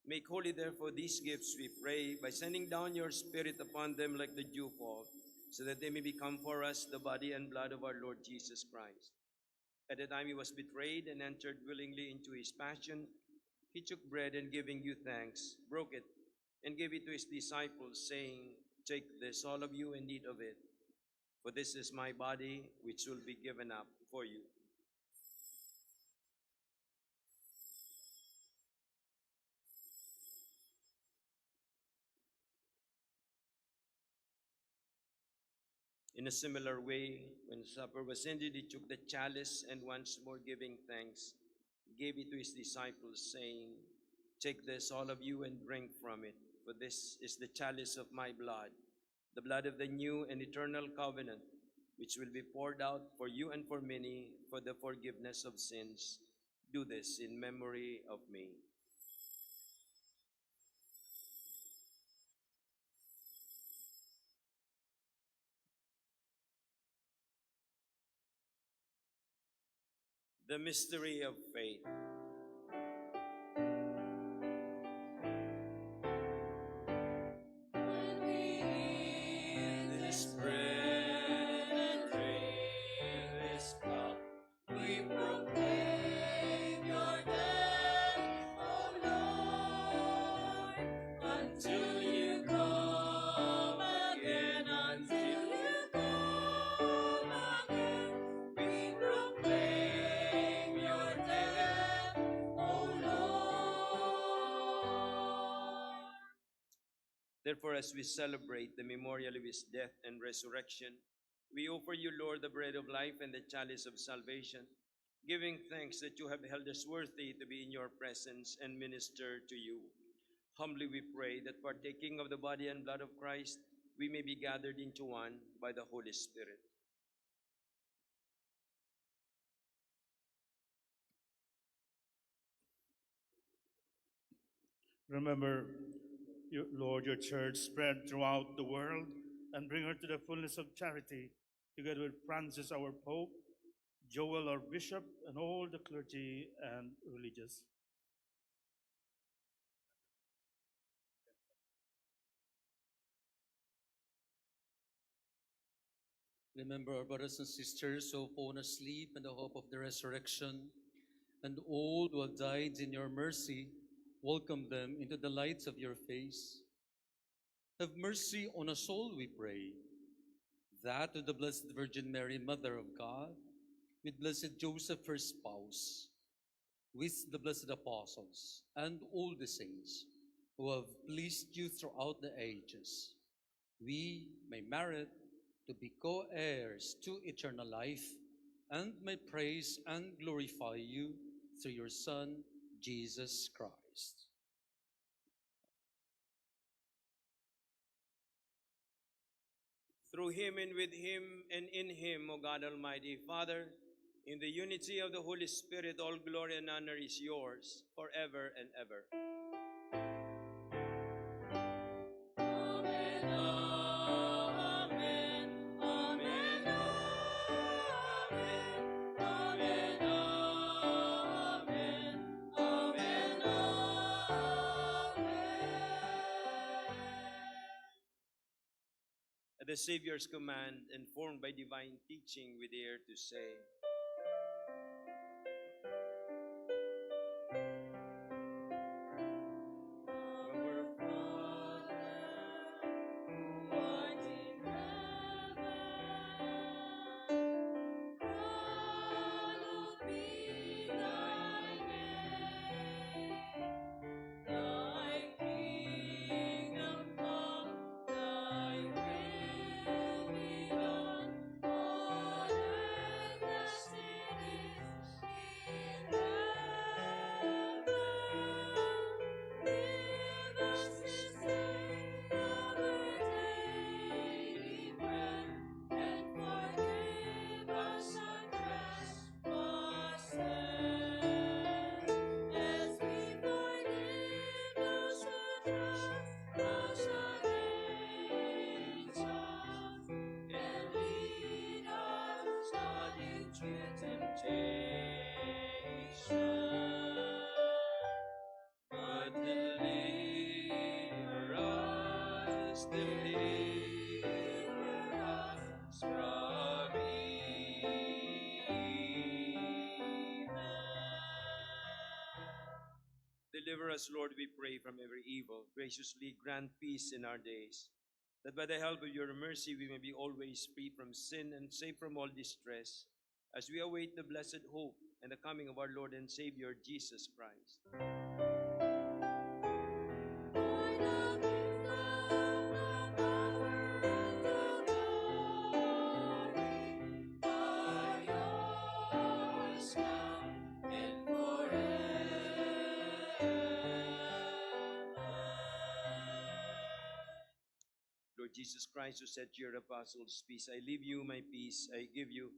Make holy, therefore, these gifts, we pray, by sending down your Spirit upon them like the dewfall, so that they may become for us the body and blood of our Lord Jesus Christ. At the time he was betrayed and entered willingly into his passion, he took bread and giving you thanks, broke it, and gave it to his disciples, saying, "Take this, all of you, and eat of it, for this is my body, which will be given up for you." In a similar way, when supper was ended, he took the chalice and once more giving thanks, gave it to his disciples, saying, "Take this, all of you, and drink from it, for this is the chalice of my blood, the blood of the new and eternal covenant, which will be poured out for you and for many for the forgiveness of sins. Do this in memory of me." The mystery of faith. When we eat this bread and drink this cup, we proclaim your death, O Lord, until you come again, until you come again. We proclaim your death, O Lord. Therefore, as we celebrate the memorial of his death and resurrection, we offer you, Lord, the bread of life and the chalice of salvation, giving thanks that you have held us worthy to be in your presence and minister to you. Humbly we pray that partaking of the body and blood of Christ, we may be gathered into one by the Holy Spirit. Remember, Lord, your church spread throughout the world and bring her to the fullness of charity, together with Francis, our Pope, Joel, our Bishop, and all the clergy and religious. Remember our brothers and sisters who have fallen asleep in the hope of the resurrection, and all who have died in your mercy. Welcome them into the light of your face. Have mercy on us all, we pray, that with the Blessed Virgin Mary, Mother of God, with Blessed Joseph, her spouse, with the blessed apostles, and all the saints who have pleased you throughout the ages, we may merit to be co-heirs to eternal life, and may praise and glorify you through your Son, Jesus Christ. Through him and with him and in him, O God Almighty, Father, in the unity of the Holy Spirit, all glory and honor is yours forever and ever. Amen, amen, amen, amen, amen, amen, amen. At the Savior's command, informed by divine teaching, we dare to say, Our Father, who art in heaven, hallowed be thy name. Thy kingdom come, thy will be done, on earth as deliver us from evil. Deliver us, Lord, we pray, from every evil. Graciously grant peace in our days, that by the help of your mercy we may be always free from sin and safe from all distress, as we await the blessed hope and the coming of our Lord and Savior, Jesus Christ. Lord Jesus Christ, who said to your apostles, "Peace I leave you, my peace I give you,"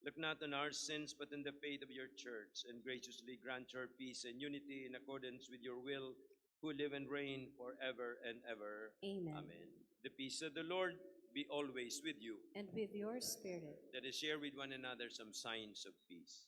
look not on our sins, but on the faith of your church, and graciously grant her peace and unity in accordance with your will, who live and reign forever and ever. Amen. Amen. The peace of the Lord be always with you. And with your spirit. Let us share with one another some signs of peace.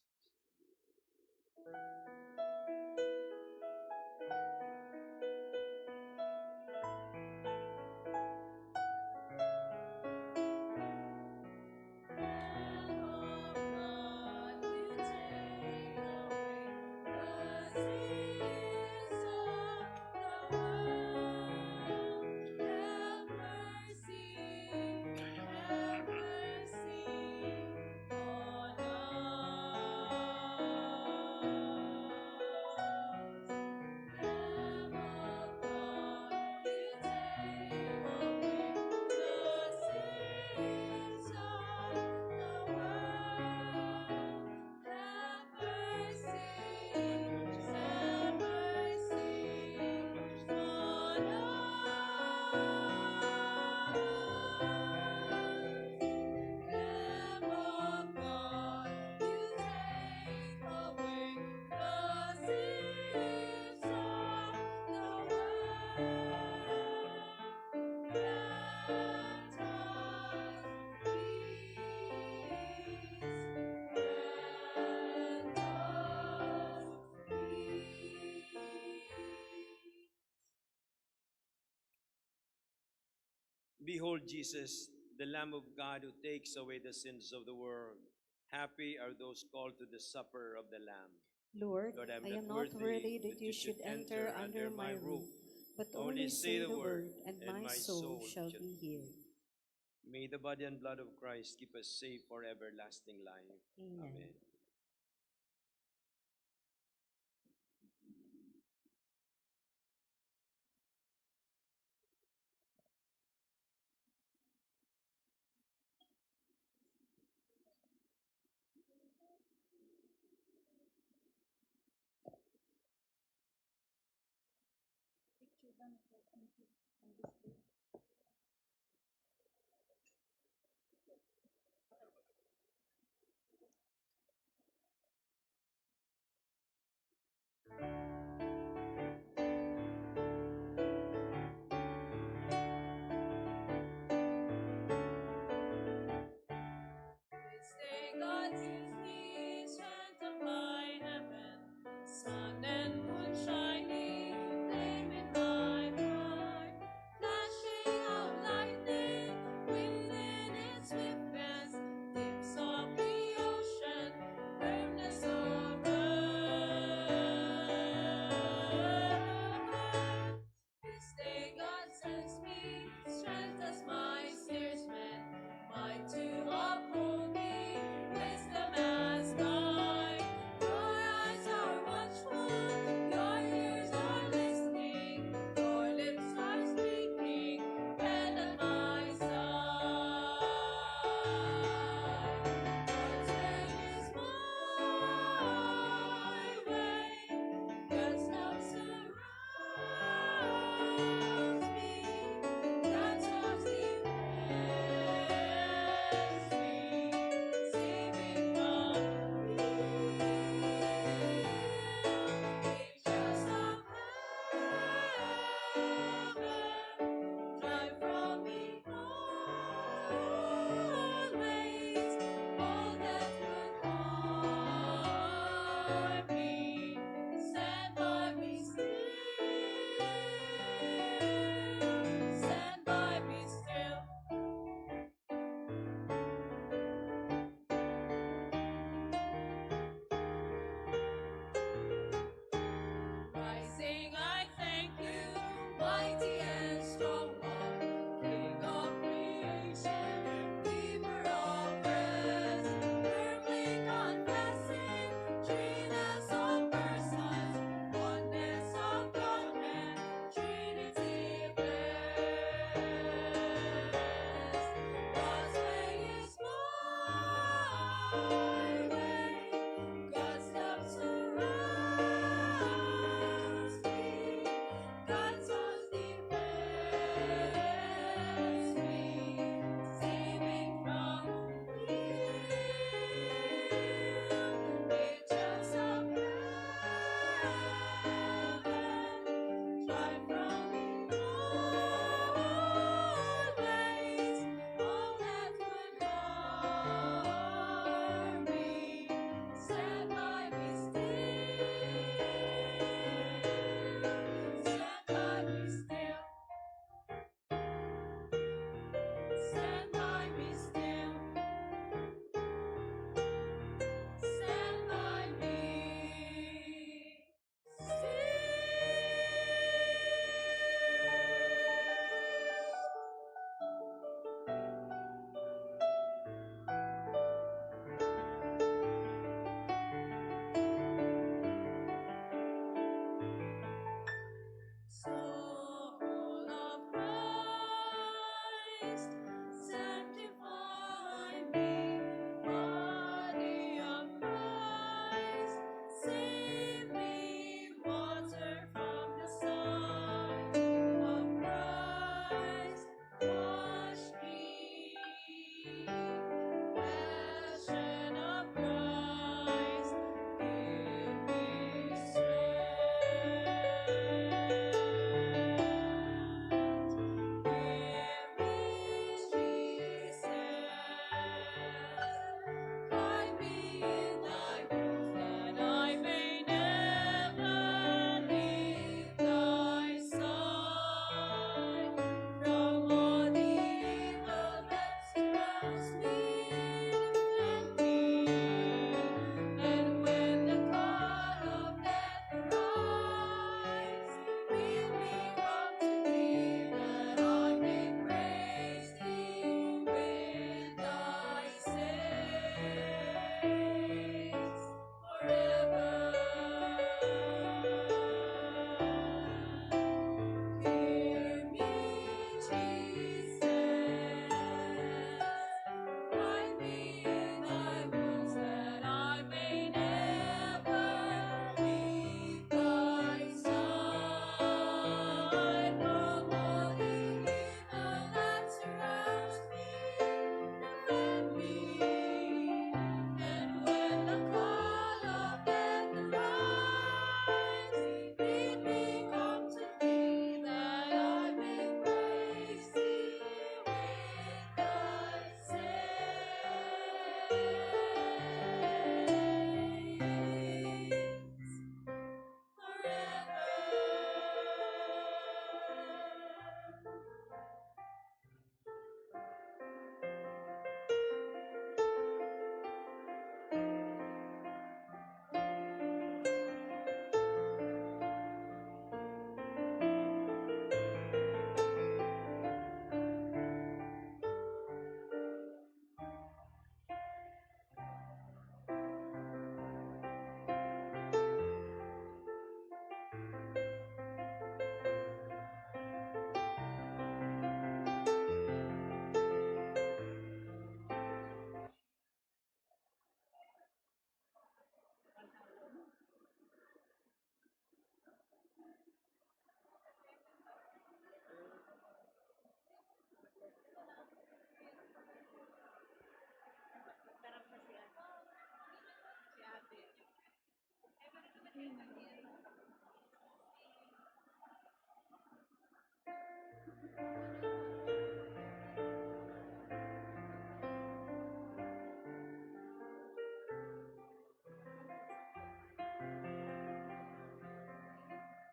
Behold Jesus, the Lamb of God who takes away the sins of the world. Happy are those called to the supper of the Lamb. Lord, I am not worthy that you should enter under my roof, but only say the word, and my soul shall be healed. May the body and blood of Christ keep us safe for everlasting life. Amen. Amen.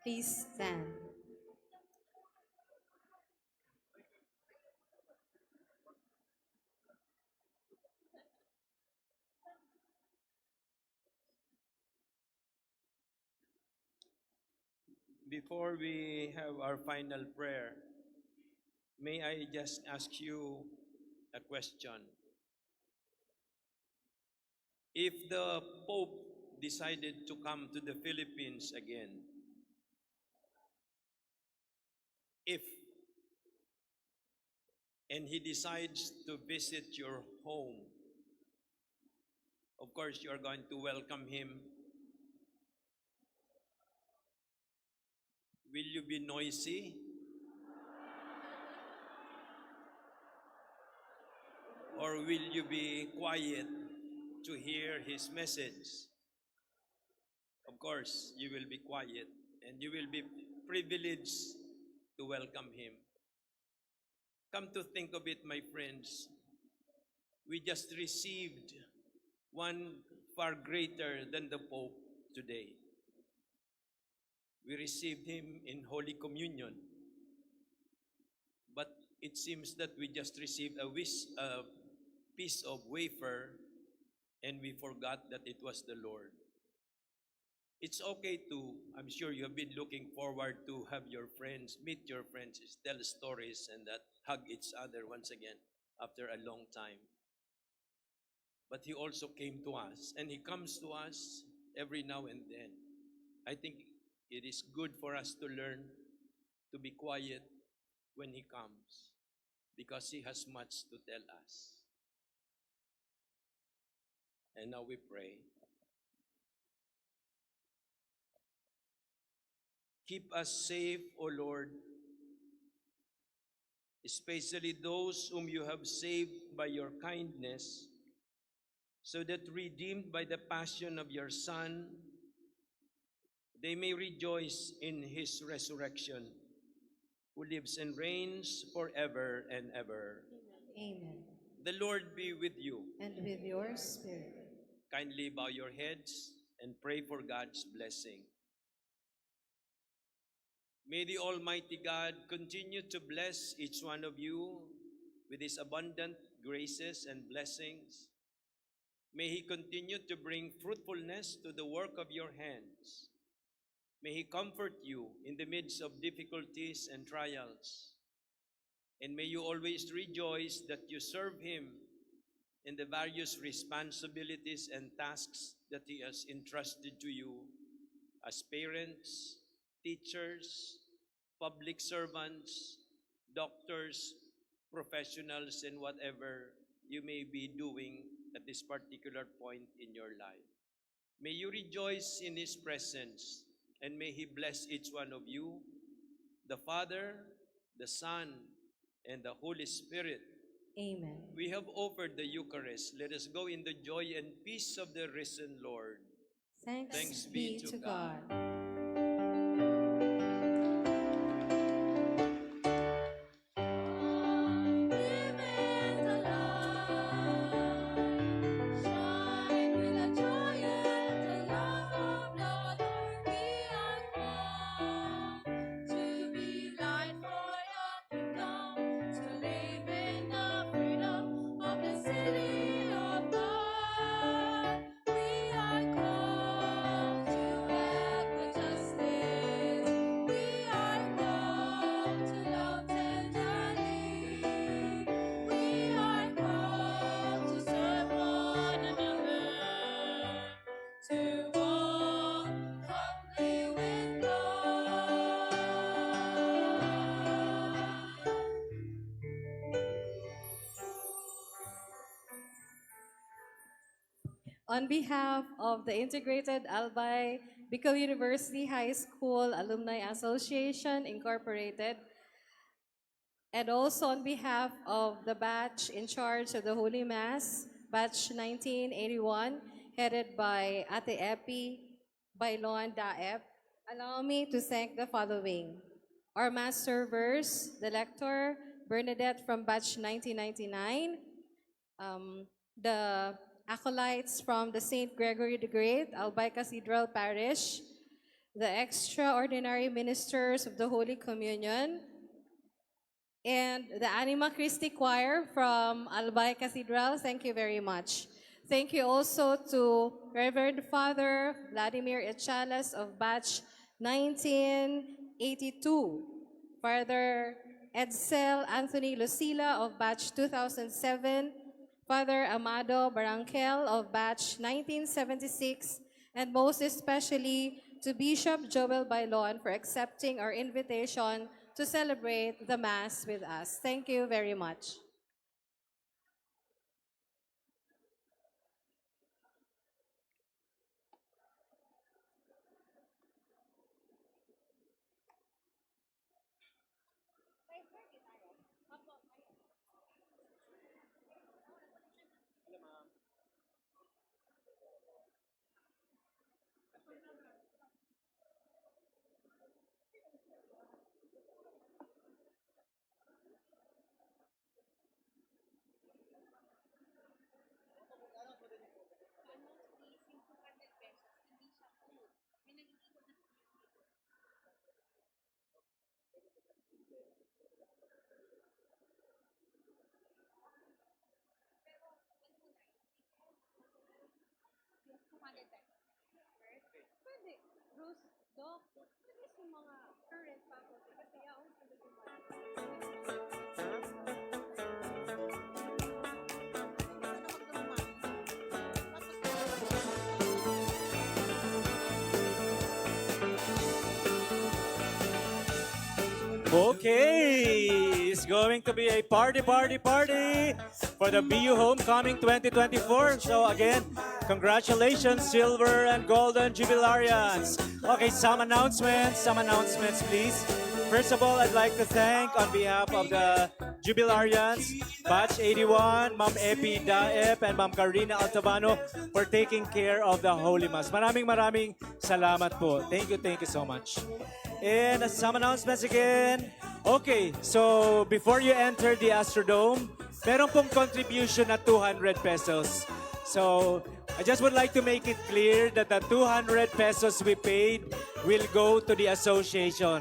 Please stand. Before we have our final prayer, may I just ask you a question? If the Pope decided to come to the Philippines again, if and he decides to visit your home, of course you are going to welcome him. Will you be noisy? Or will you be quiet to hear his message? Of course, you will be quiet and you will be privileged to welcome him. Come to think of it, my friends, we just received one far greater than the Pope today. We received him in Holy Communion. But it seems that we just received a piece of wafer and we forgot that it was the Lord. It's okay to, I'm sure you have been looking forward to have your friends, meet your friends, tell stories and that hug each other once again after a long time. But he also came to us and he comes to us every now and then. I think it is good for us to learn to be quiet when he comes because he has much to tell us. And now we pray. Keep us safe, O Lord, especially those whom you have saved by your kindness, so that redeemed by the passion of your Son, they may rejoice in his resurrection, who lives and reigns forever and ever. Amen. The Lord be with you. And with your spirit. Kindly bow your heads and pray for God's blessing. May the Almighty God continue to bless each one of you with his abundant graces and blessings. May he continue to bring fruitfulness to the work of your hands. May he comfort you in the midst of difficulties and trials. And may you always rejoice that you serve him in the various responsibilities and tasks that he has entrusted to you as parents, teachers, public servants, doctors, professionals, and whatever you may be doing at this particular point in your life. May you rejoice in his presence, and may he bless each one of you, the Father, the Son, and the Holy Spirit. Amen. We have offered the Eucharist. Let us go in the joy and peace of the risen Lord. Thanks be to God. On behalf of the Integrated Albay Bicol University High School Alumni Association Incorporated, and also on behalf of the batch in charge of the Holy Mass, batch 1981, headed by Ate Epi, Bailon Daep, allow me to thank the following. Our mass servers, the lector, Bernadette from batch 1999, the acolytes from the St. Gregory the Great, Albay Cathedral Parish, the extraordinary ministers of the Holy Communion, and the Anima Christi Choir from Albay Cathedral. Thank you very much. Thank you also to Reverend Father Vladimir Echalas of batch 1982, Father Edsel Anthony Lucila of batch 2007, Father Amado Baranquel of batch 1976, and most especially to Bishop Joel Bailon for accepting our invitation to celebrate the Mass with us. Thank you very much. Okay, it's going to be a party for the BU Homecoming 2024. So again, congratulations, silver and golden jubilarians. Okay, some announcements, please. First of all, I'd like to thank on behalf of the jubilarians, Batch 81, Ma'am Epi Daep, and Ma'am Karina Altabano for taking care of the Holy Mass. Maraming salamat po. Thank you so much. And some announcements again. Okay, so before you enter the Astrodome, meron pong contribution na 200 pesos. So I just would like to make it clear that the 200 pesos we paid will go to the association.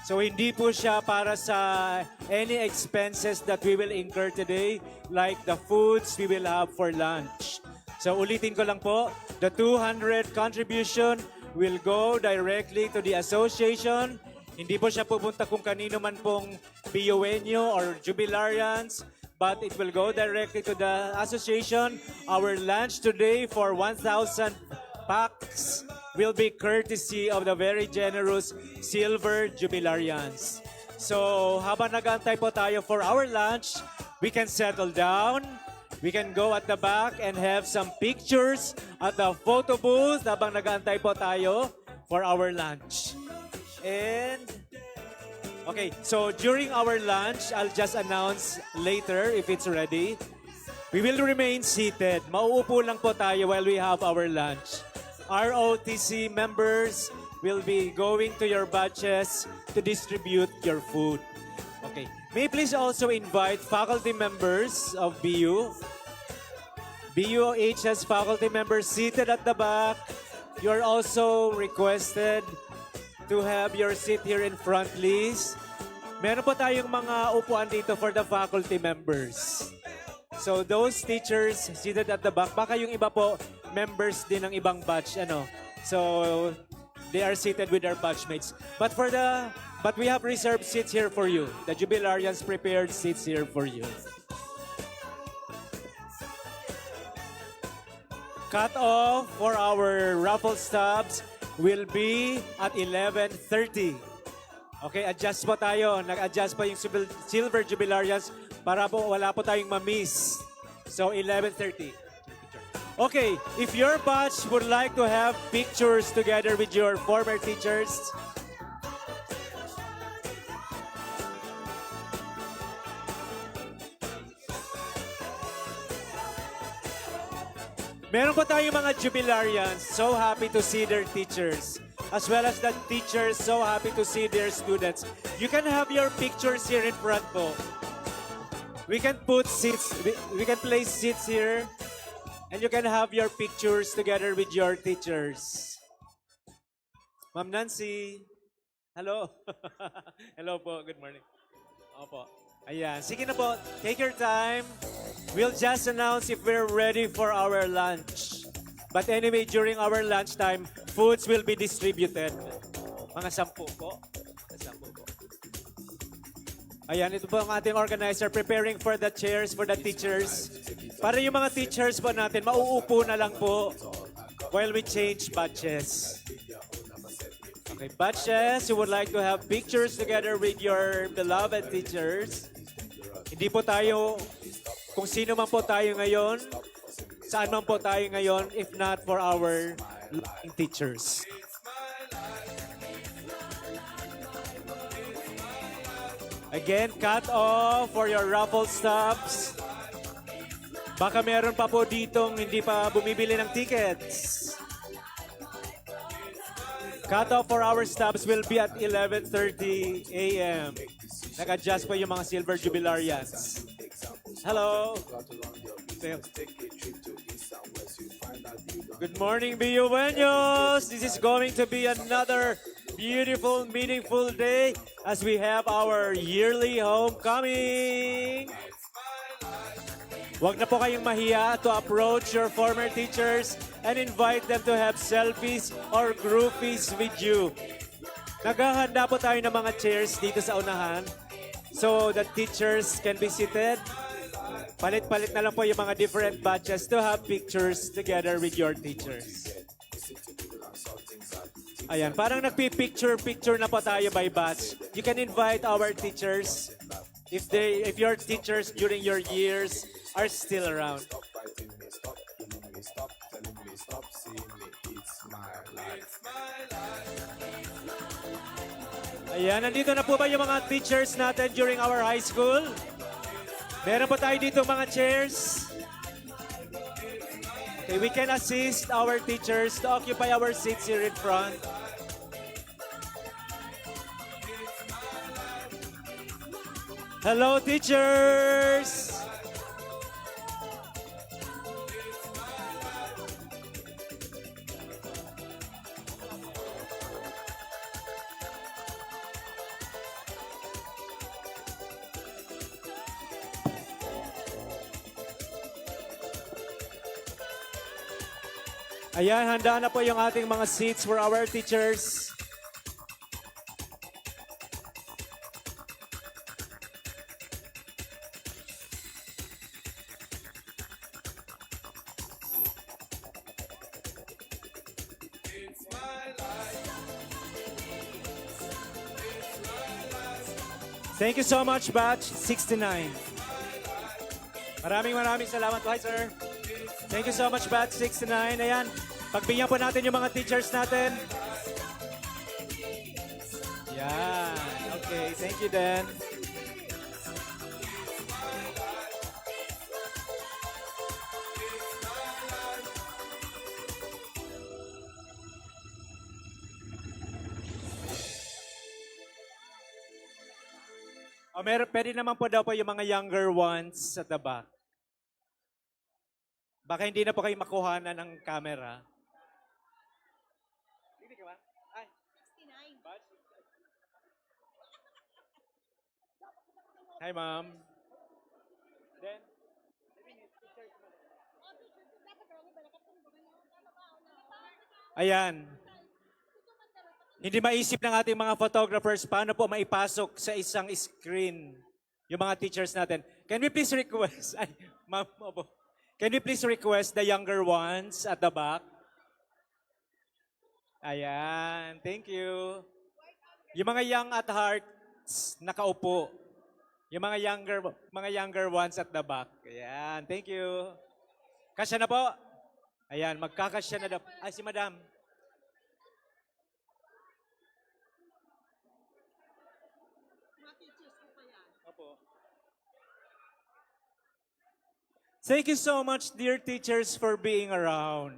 So hindi po siya para sa any expenses that we will incur today, like the foods we will have for lunch. So ulitin ko lang po, the 200 contribution will go directly to the association. Hindi po siya pupunta kung kanino man pong BUNyo or jubilarians, but it will go directly to the association. Our lunch today for 1,000 packs will be courtesy of the very generous silver jubilarians. So habang nag-aantay po tayo for our lunch, we can settle down. We can go at the back and have some pictures at the photo booth habang nag-aantay po tayo for our lunch. And, okay, so during our lunch, I'll just announce later if it's ready. We will remain seated. Mauupo lang po tayo while we have our lunch. ROTC members will be going to your batches to distribute your food. Okay. May please also invite faculty members of BU. BUHS faculty members seated at the back. You're also requested to have your seat here in front, please. Meron po tayong mga upuan dito for the faculty members. So those teachers seated at the back, baka yung iba po members din ng ibang batch, So they are seated with their batchmates. But we have reserved seats here for you. The jubilarians prepared seats here for you. Cut off for our raffle stubs will be at 11:30. Okay, adjust po tayo. Nag-adjust po yung silver jubilarians para po wala po tayong ma-miss. So 11:30. Okay, if your batch would like to have pictures together with your former teachers, Meron po tayong mga jubilarians so happy to see their teachers, as well as the teachers so happy to see their students. You can have your pictures here in front po. We can put seats, we can place seats here, and you can have your pictures together with your teachers. Ma'am Nancy, hello. Hello po, good morning. Opo. Ayan, sige na po, take your time. We'll just announce if we're ready for our lunch. But anyway, during our lunchtime, foods will be distributed. Mga 10 po. Mga 10 po. Ayan, ito po ang ating organizer preparing for the chairs for the teachers. Para yung mga teachers po natin, mauupo na lang po while we change batches. Okay, batches, you would like to have pictures together with your beloved teachers. Hindi po tayo, kung sino man po tayo ngayon, saan man po tayo ngayon, if not for our loving teachers. Again, cut off for your raffle stubs. Baka meron pa po ditong hindi pa bumibili ng tickets. Cut off for our stubs will be at 11:30 a.m. Nag-adjust po yung mga silver jubilarians. Hello. Good morning, BUeños. This is going to be another beautiful, meaningful day as we have our yearly homecoming. Huwag na po kayong mahiya to approach your former teachers and invite them to have selfies or groupies with you. Naghahanda po tayo ng mga chairs dito sa unahan so the teachers can be seated. Palit-palit na lang po yung mga different batches to have pictures together with your teachers. Ayan, parang nagpi-picture-picture na po tayo by batch. You can invite our teachers if your teachers during your years are still around. Ayan, nandito na po ba yung mga teachers natin during our high school? Meron po tayo dito mga chairs. Okay, we can assist our teachers to occupy our seats here in front. Hello, teachers! Ayan, handa na po yung ating mga seats for our teachers. Thank you so much, Batch 69. Maraming salamat po. Hi, sir. Thank you so much, Batch 69. Ayan, pagbigyan po natin yung mga teachers natin. Yan. Okay, thank you, Dan. Pwede naman po daw po yung mga younger ones at the back. Baka hindi na po kayo makuhanan ng camera. Hi, ma'am. Then, ayan. Hindi maisip ng ating mga photographers paano po maipasok sa isang screen yung mga teachers natin. Can we please request, ay, ma'am, opo. Can we please request the younger ones at the back? Ayan, thank you. Yung mga young at heart, nakaupo. Yung mga younger ones at the back. Ayan, thank you. Kasya na po. Ayan, magkakasya na daw. Ay, si Madam. Thank you so much, dear teachers, for being around.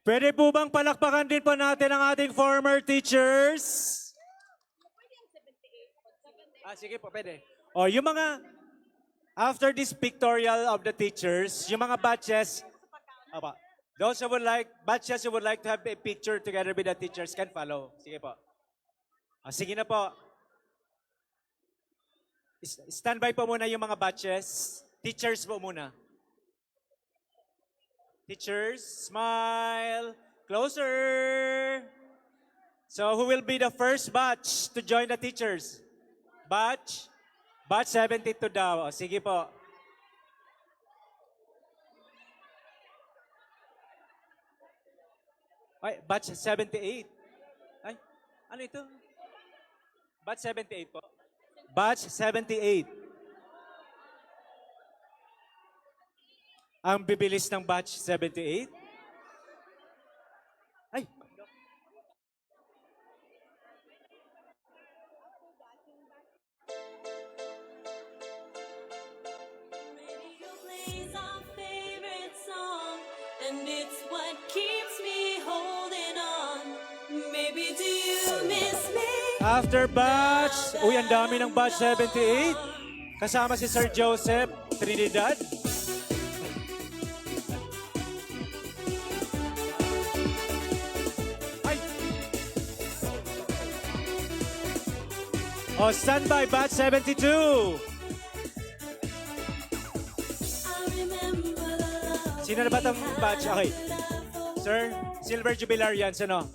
Pwede po bang palakpakan din po natin ang ating former teachers? Sige po, pwede. O, yung mga, after this pictorial of the teachers, yung mga batches, those who would like, batches who would like to have a picture together with the teachers can follow. Sige po. Sige na po. Standby po muna yung mga batches. Teachers po muna. Teachers, smile. Closer. So, who will be the first batch to join the teachers? Batch 72 daw. Sige po. Ay, batch 78. Ay, ano ito? Batch 78 po. Batch 78. Ang bibilis ng batch 78? Ay, Radio plays our favorite song, and it's what keeps me holding on. Maybe do you miss me? after batch, uy, ang dami ng batch 78. Kasama si Sir Joseph Trinidad. Ay! Oh, standby, batch 72. I remember the love Sino na ba itong batch? Okay. Sir, Silver Jubilarians, ano?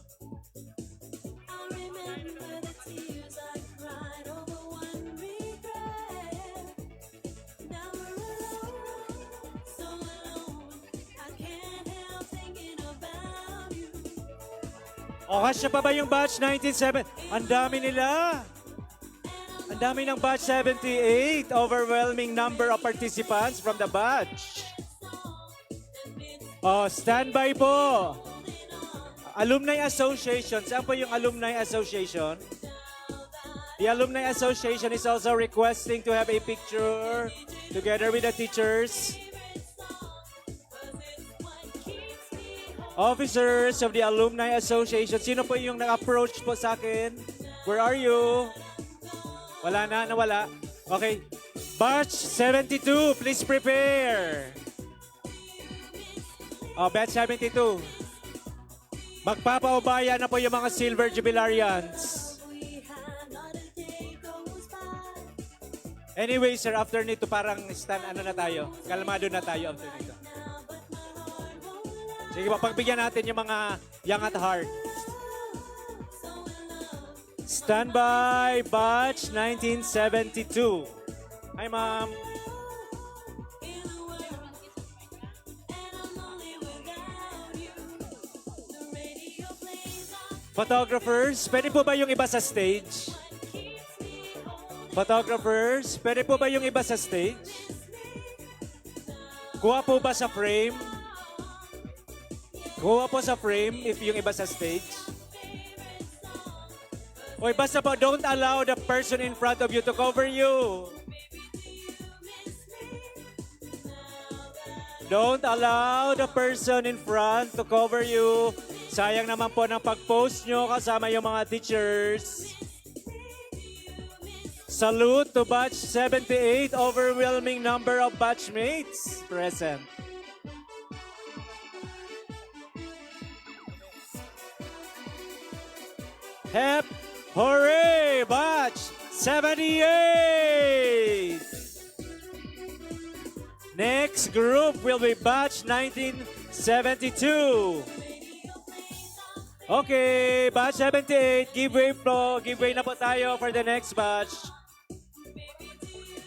I remember the tears I cried over one regret. Now we're alone, so alone. I can't help thinking about you. O, kasya pa ba yung batch 1970? Ang dami nila. Ang dami ng batch 78. Overwhelming number of participants from the batch. Oh, standby po. Alumni Association. Saan po yung Alumni Association? The Alumni Association is also requesting to have a picture together with the teachers. Officers of the Alumni Association. Sino po yung nag-approach po sa akin? Where are you? Wala na, nawala. Okay. Batch 72, please prepare. Oh, batch 72. Magpapaubaya na po yung mga Silver Jubilarians. Anyway, sir, after nito parang ano na tayo. Kalmado na tayo after nito. Sige po, pagbigyan natin yung mga young at heart. Standby, batch 1972. Hi, ma'am. Photographers, pwede po ba yung iba sa stage? Photographers, pwede po ba yung iba sa stage? Kuha po ba sa frame? Kuha po sa frame if yung iba sa stage. Oy, basta po, don't allow the person in front of you to cover you. Don't allow the person in front to cover you. Sayang naman po ng pag-post nyo kasama yung mga teachers. Salute to batch 78, overwhelming number of batchmates present. Hep, hooray, batch 78! Next group will be batch 1972. Okay, batch 78, give way po. Give way na po tayo for the next batch.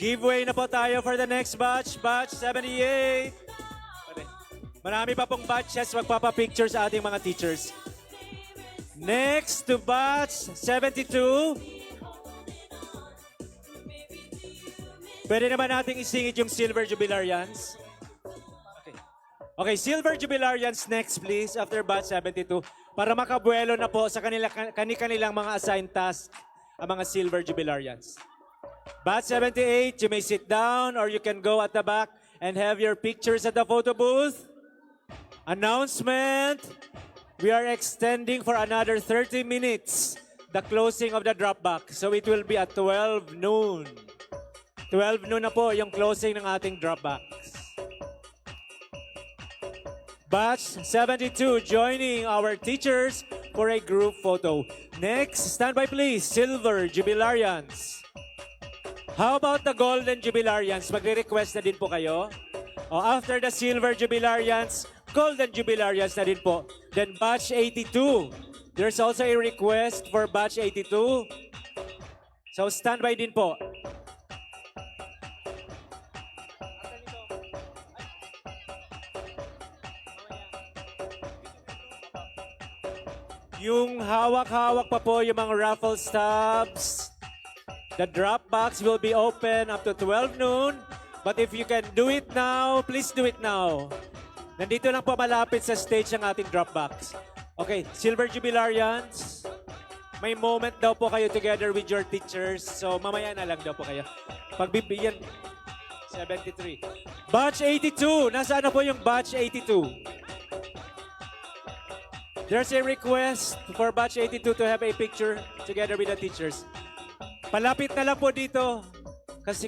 Give way na po tayo for the next batch, batch 78. Marami pa pong batches magpapapicture sa ating mga teachers. Next to batch 72. Pwede naman nating isingit yung Silver Jubilarians. Okay, Silver Jubilarians next please after batch 72 para makabuelo na po sa kanilang mga assigned task ang mga Silver Jubilarians. Batch 78, you may sit down or you can go at the back and have your pictures at the photo booth. Announcement. We are extending for another 30 minutes the closing of the drop box. So it will be at 12 noon. 12 noon na po yung closing ng ating drop box. Batch 72 joining our teachers for a group photo. Next, stand by please, Silver Jubilarians. How about the Golden Jubilarians? Magre-request na din po kayo. O after the Silver Jubilarians, Golden Jubilarians na din po. Then Batch 82. There's also a request for Batch 82. So stand by din po. Yung hawak-hawak pa po yung mga raffle stubs. The drop box will be open up to 12 noon. But if you can do it now, please do it now. Nandito lang po malapit sa stage ng ating drop box. Okay, Silver Jubilarians. May moment daw po kayo together with your teachers. So mamaya na lang daw po kayo. Pagbibigyan, 73. Batch 82. Nasaan na po yung Batch 82? There's a request for Batch 82 to have a picture together with the teachers. Palapit na lang po dito. Kasi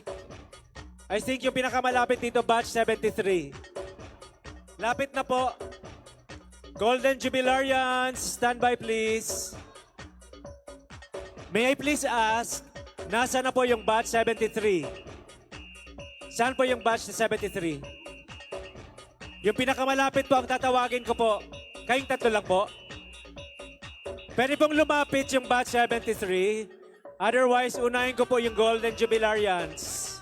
I think yung pinakamalapit dito, Batch 73. Lapit na po. Golden Jubilarians, stand by please. May I please ask, nasa na po yung Batch 73? Saan po yung Batch 73? Yung pinakamalapit po ang tatawagin ko po. Kayong tatlo lang po. Pwede pong lumapit yung Batch 73. Otherwise, unahin ko po yung Golden Jubilarians.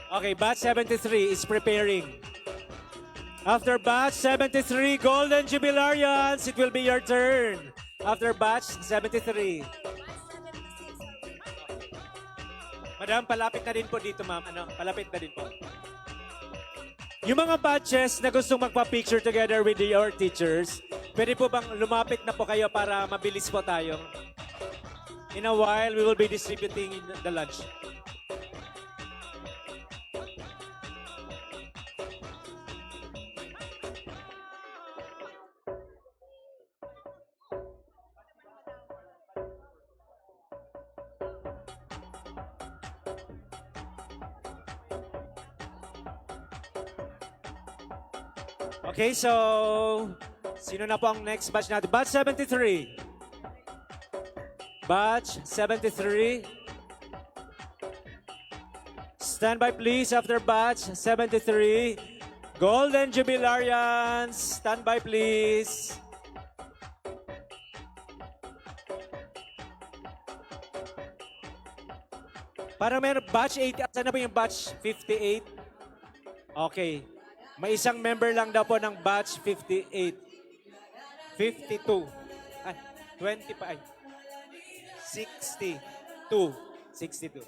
Okay, Batch 73 is preparing. After Batch 73, Golden Jubilarians, it will be your turn. After Batch 73. Madam, palapit na din po dito, ma'am. Palapit na din po. Yung mga batches na gustong magpa-picture together with your teachers, pwede po bang lumapit na po kayo para mabilis po tayo? In a while, we will be distributing the lunch. Okay, so sino na po ang next batch natin? Batch 73. Batch 73. Stand by please after Batch 73. Golden Jubilarians, stand by please. Parang meron Batch 80. Saan na ba yung Batch 58? Okay. May isang member lang daw po ng Batch 58. 52. Ay, 20 pa. Ay. 62. 62.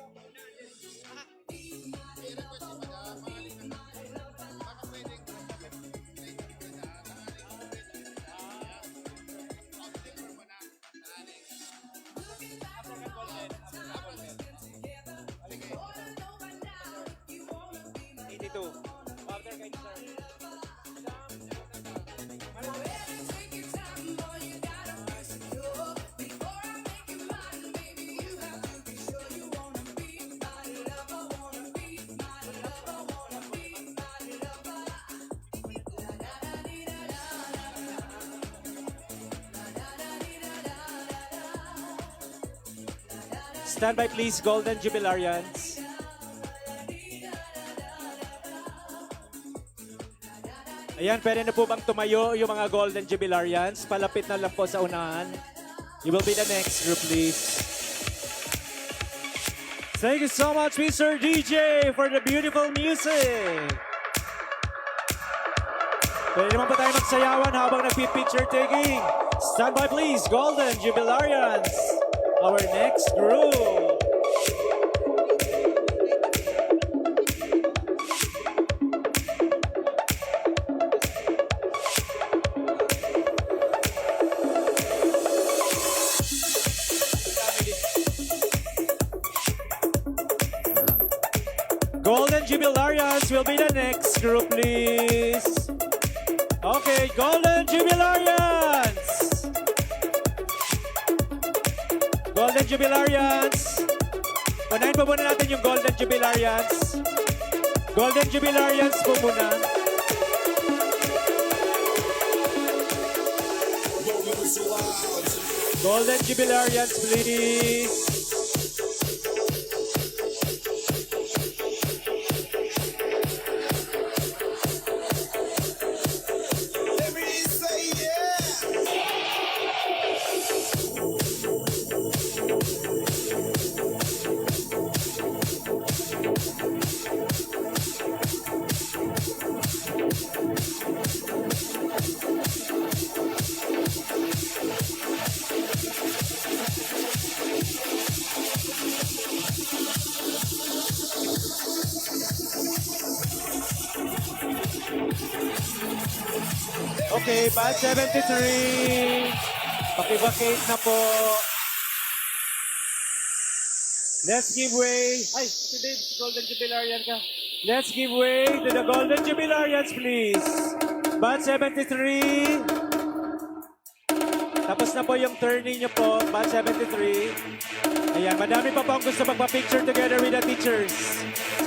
Stand by please, Golden Jubilarians. Ayan, pwede na po bang tumayo yung mga Golden Jubilarians? Palapit na lang po sa unahan. You will be the next group, please. Thank you so much, Mr. DJ, for the beautiful music. Pwede naman po tayo magsayawan habang nagpipicture taking. Stand by please, Golden Jubilarians. Our next group. Jubilarians will be the next group, please. Okay, Golden Jubilarians. Golden Jubilarians. Unahin po muna natin yung Golden Jubilarians. Golden Jubilarians po muna. Golden Jubilarians, please. Okay, batch 73. Pakivacate na po. Let's give way. Ay, today, Golden Jubilarian ka. Let's give way to the Golden Jubilarians, please. Batch 73. Tapos na po yung turning nyo po, batch 73. Ayan, madami pa po ang gusto magpa-picture together with the teachers.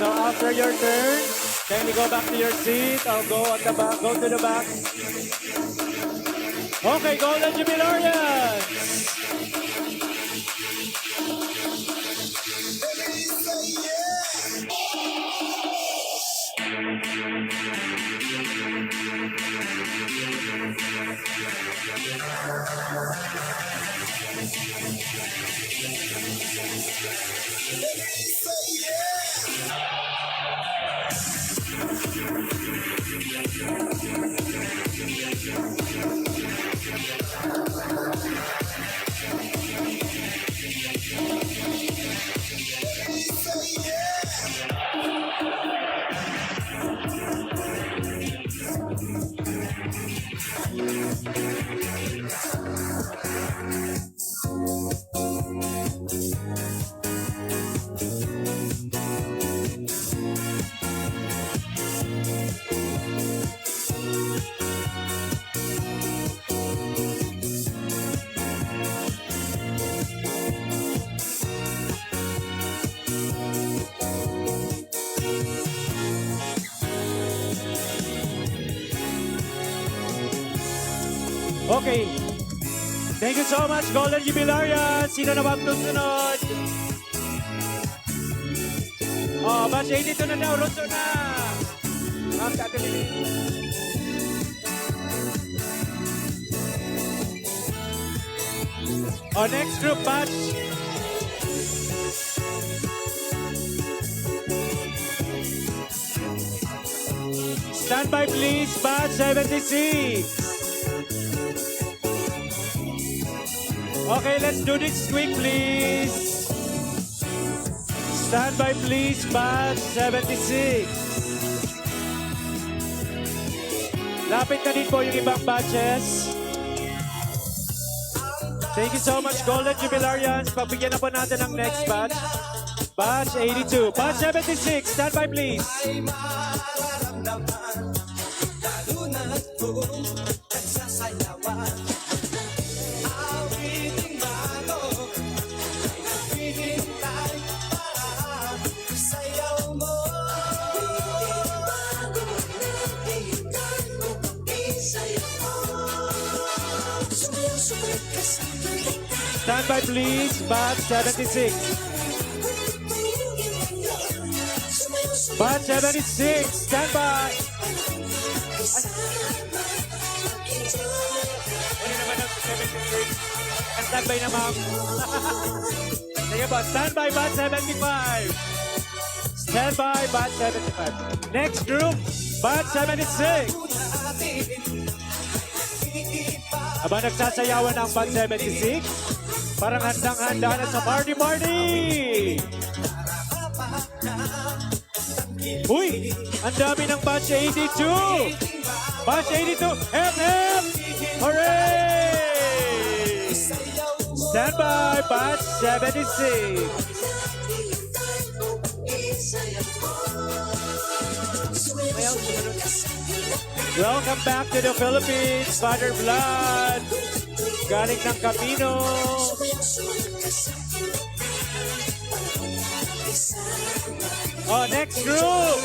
So after your turn, kindly go back to your seat. I'll go at the back, go to the back. Okay, Golden Jubilarians. Okay. Thank you so much, Golden Jubilarians. Sino na ba ang susunod? Oh, batch 82 na daw. Ruso na. Ma'am, Ate Lily. Oh, next group, batch. Stand by, please, batch 76. Okay, let's do this quick, please. Stand by, please, batch 76. Lapit na din po yung ibang batches. Thank you so much, Golden Jubilarians. Pagbigyan na po natin ang next batch. Batch 82. Batch 76, stand by, please. Stand by, please, batch 76. Batch 76, stand by. Ano naman ang 76? Stand by na, ma'am. Sige po, stand by, batch 75. Stand by, batch 75. Next group, batch 76. Aba nagsasayawan ang batch 76? Parang handang-handa na sa party-party! Uy! Ang dami ng batch 82! Batch 82! MM! Hooray! Stand by, batch 76! Welcome back to the Philippines, Father Blood. Galing ng Camino. Oh, next group.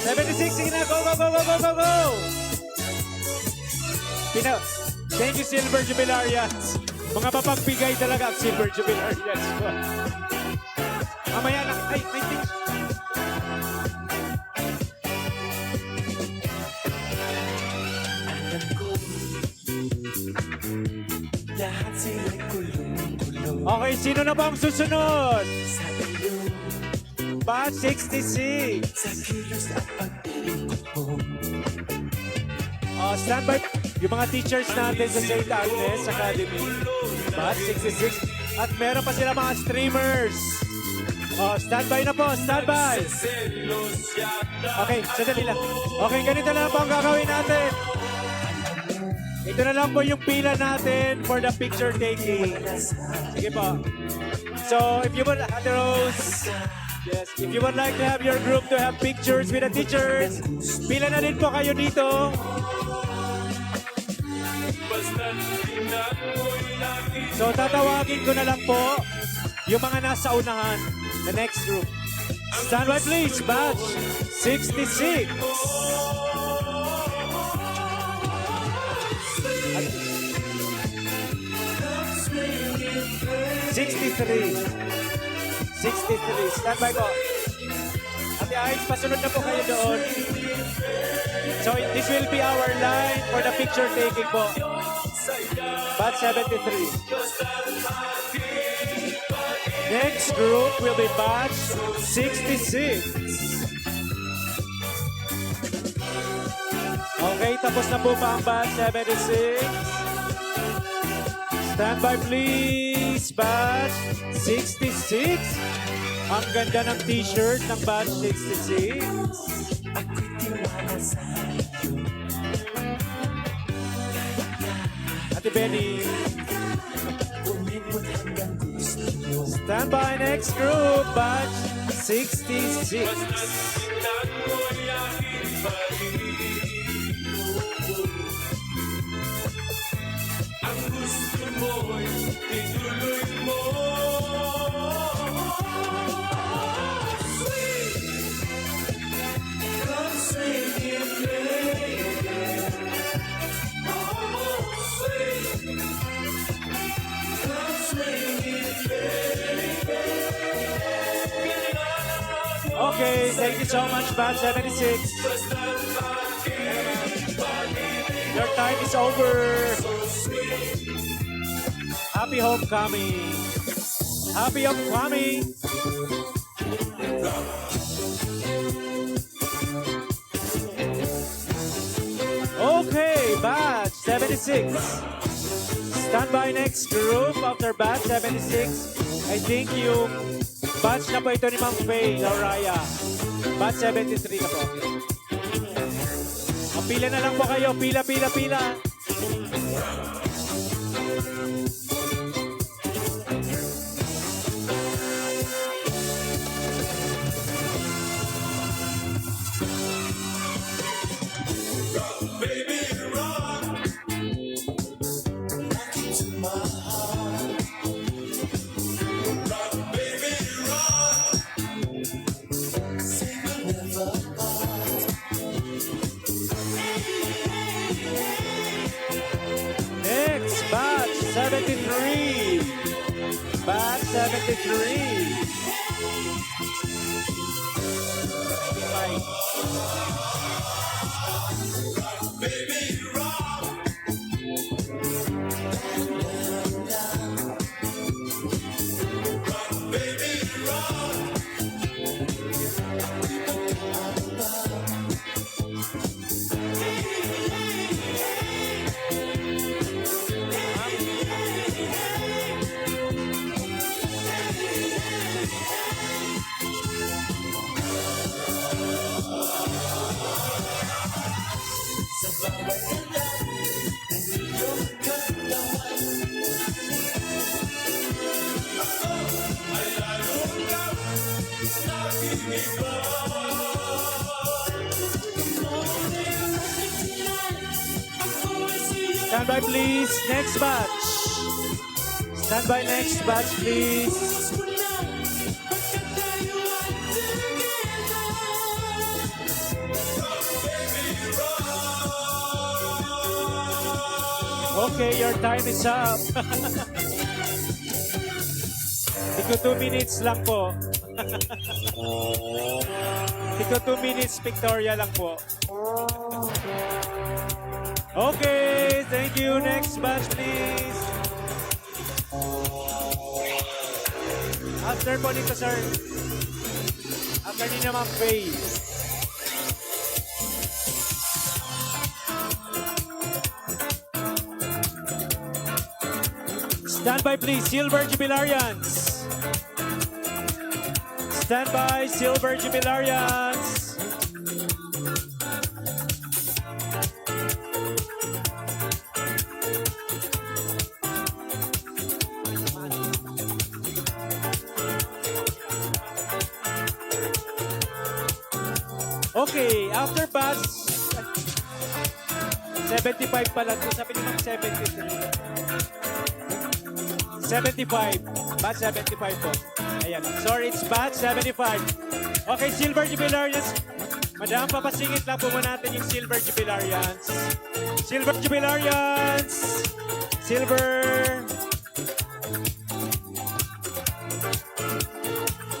76, sige na. Go, go, go, go, go, go, go. Thank you, Silver Jubilarians. Mga papagbigay talaga ang Silver Jubilarians. Mamaya lang. Ay, may things. Okay, sino na ba ang susunod? Batch 66. Standby yung mga teachers natin sa St. Agnes Academy. Batch 66. At meron pa sila mga streamers. Standby na po, standby. Okay, sandali lang. Okay, ganito na lang po ang gagawin natin. Ito na lang po yung pila natin for the picture taking. Sige po. So, if you would, Ate Rose, yes, if you would like to have your group to have pictures with the teachers, pila na din po kayo dito. So, tatawagin ko na lang po yung mga nasa unahan, the next group. Stand by please, batch 66. 63. Stand by po. Ate Ayes, pasunod na po kayo doon. So, this will be our line for the picture taking po. Batch 73. Next group will be batch 66. Okay, tapos na po ba ang batch 76? Stand by please, batch 66. Ang ganda ng t-shirt ng batch 66. Ate Benny. Stand by next group, batch 66. Okay, thank you so much, batch 76. Your time is over. Happy homecoming. Happy homecoming. Okay, batch 76. Stand by next group after batch 76. I think yung batch na po ito ni Ma'am Faye, Lauraya. Batch 73 na po. Pila na lang po kayo. Pila, pila, pila. Next, batch 73. Batch 73. Stand by, please. Next batch. Stand by, next batch, please. Okay, your time is up. Iko 2 minutes lang po. Iko 2 minutes, Victoria lang po. Okay, thank you. Next batch, please. After po nito, sir. After ni naman, Faye. Stand by, please. Silver Jubilarians. Stand by, Silver Jubilarians. Okay, after batch 75 pala to. Sabi ni Ma'am 75. Batch 75 po. Ayan. Sorry, it's batch 75. Okay, Silver Jubilarians. Madam, papasingit lang po muna natin yung Silver Jubilarians. Silver Jubilarians! Silver!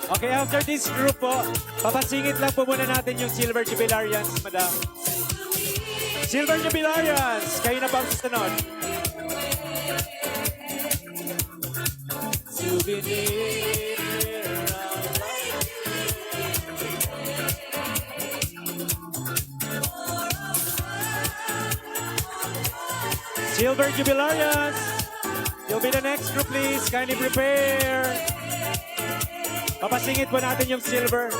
Okay, after this group po, papasingit lang po muna natin yung Silver Jubilarians, madam. Silver Jubilarians, kayo na ba ang susunod? Souvenir of life. Silver Jubilarians, you'll be the next group, please. Kindly prepare. Papasingit po natin yung silver.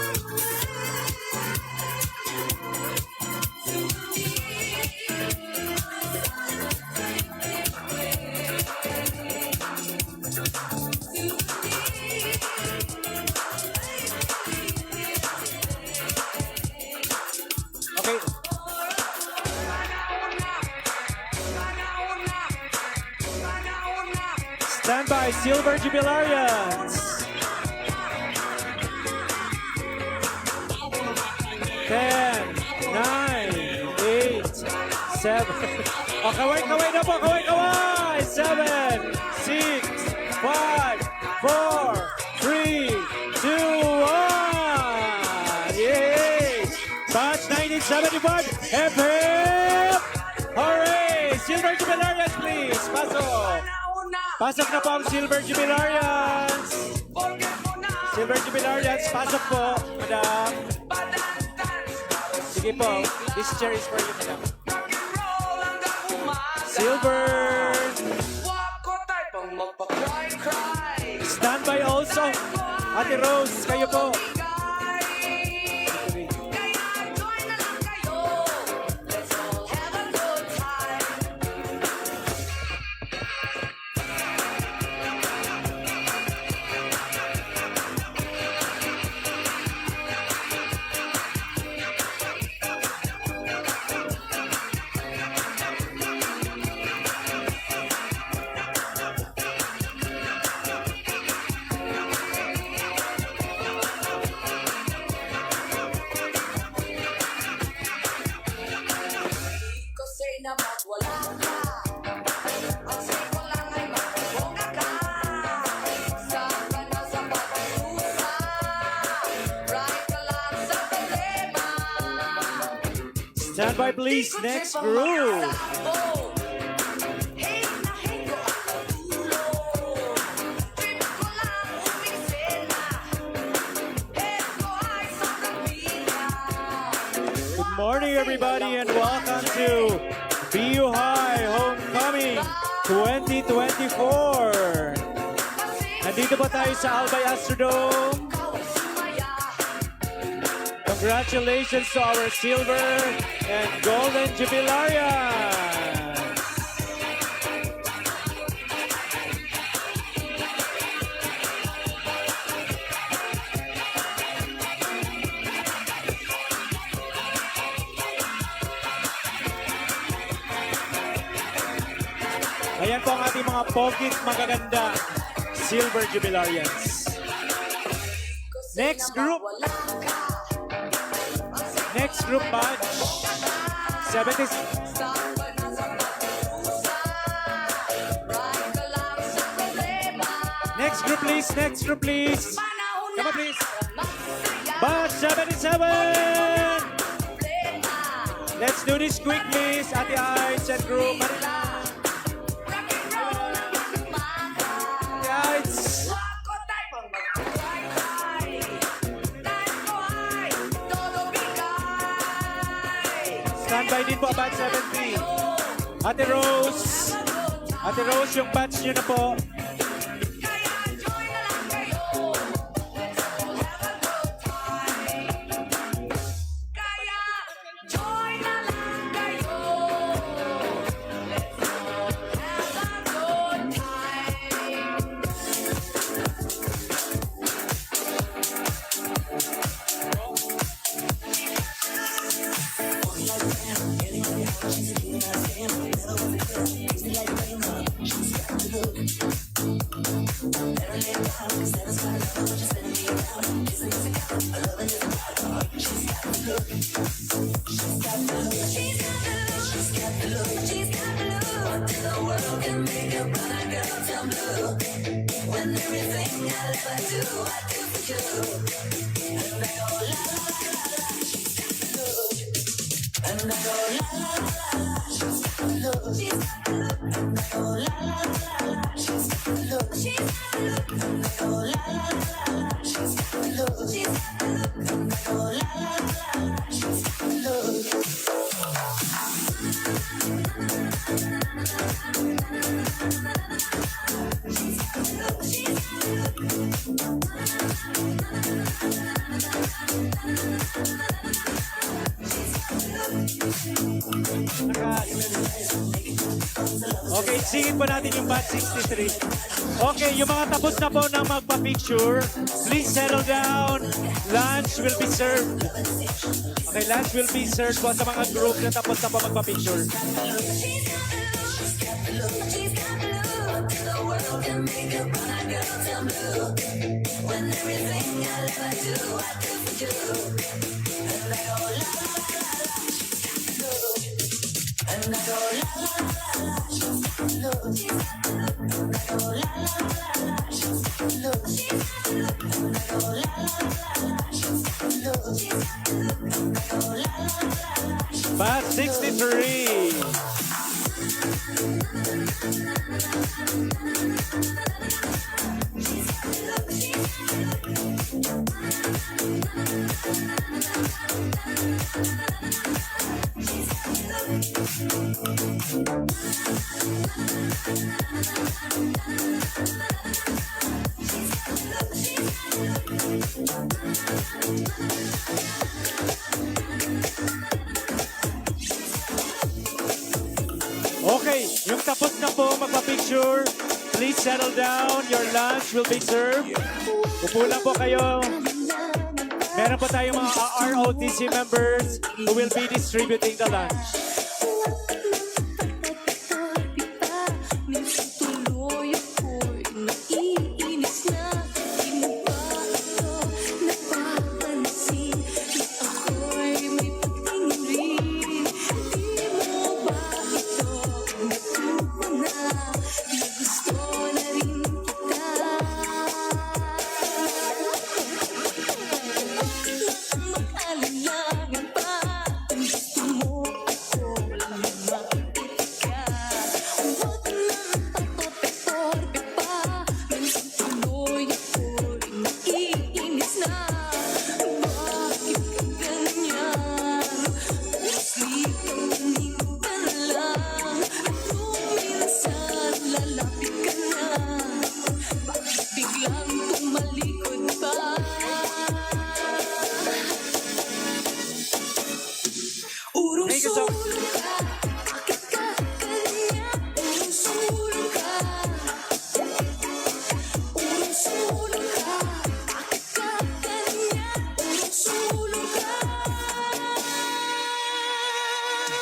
Okay. Stand by, Silver Jubilarians. 10, 9, 8, 7. Oh, kaway na po, kaway! 7, 6, 5, 4, 3, 2, 1. Yay! Batch 1975, hip hip! Hooray! Silver Jubilarians, please! Pasok! Pasok na po ang Silver Jubilarians! Silver Jubilarians, pasok po, madam! Sige po, this chair is for you, madam. Silver! Stand by also. Ate Rose, kayo po. Stand by, please. Next group. Good morning, everybody, and welcome to BU High Homecoming 2024. Nandito po tayo sa Albay Astrodome. Congratulations to our silver and golden Jubilarians. Ayan po ang ating mga pogit magaganda Silver Jubilarians. Next group. Next group batch. 70s. Next group please. Next group please. Come on please. Batch 77. Let's do this quick please. Ate Arts and group. Ate Arts. Standby din po batch 70. Ate Rose. Ate Rose, yung batch nyo na po. Okay, singin po natin yung batch 63. Okay, yung mga tapos na po ng magpa-picture, please settle down. Lunch will be served. Okay, lunch will be served po sa mga group na tapos na po magpa-picture. Batch 63. Okay, yung tapos na po magpa-picture, please settle down. Your lunch will be served. Upo lang po kayo. Meron po tayong mga ROTC members who will be distributing the lunch.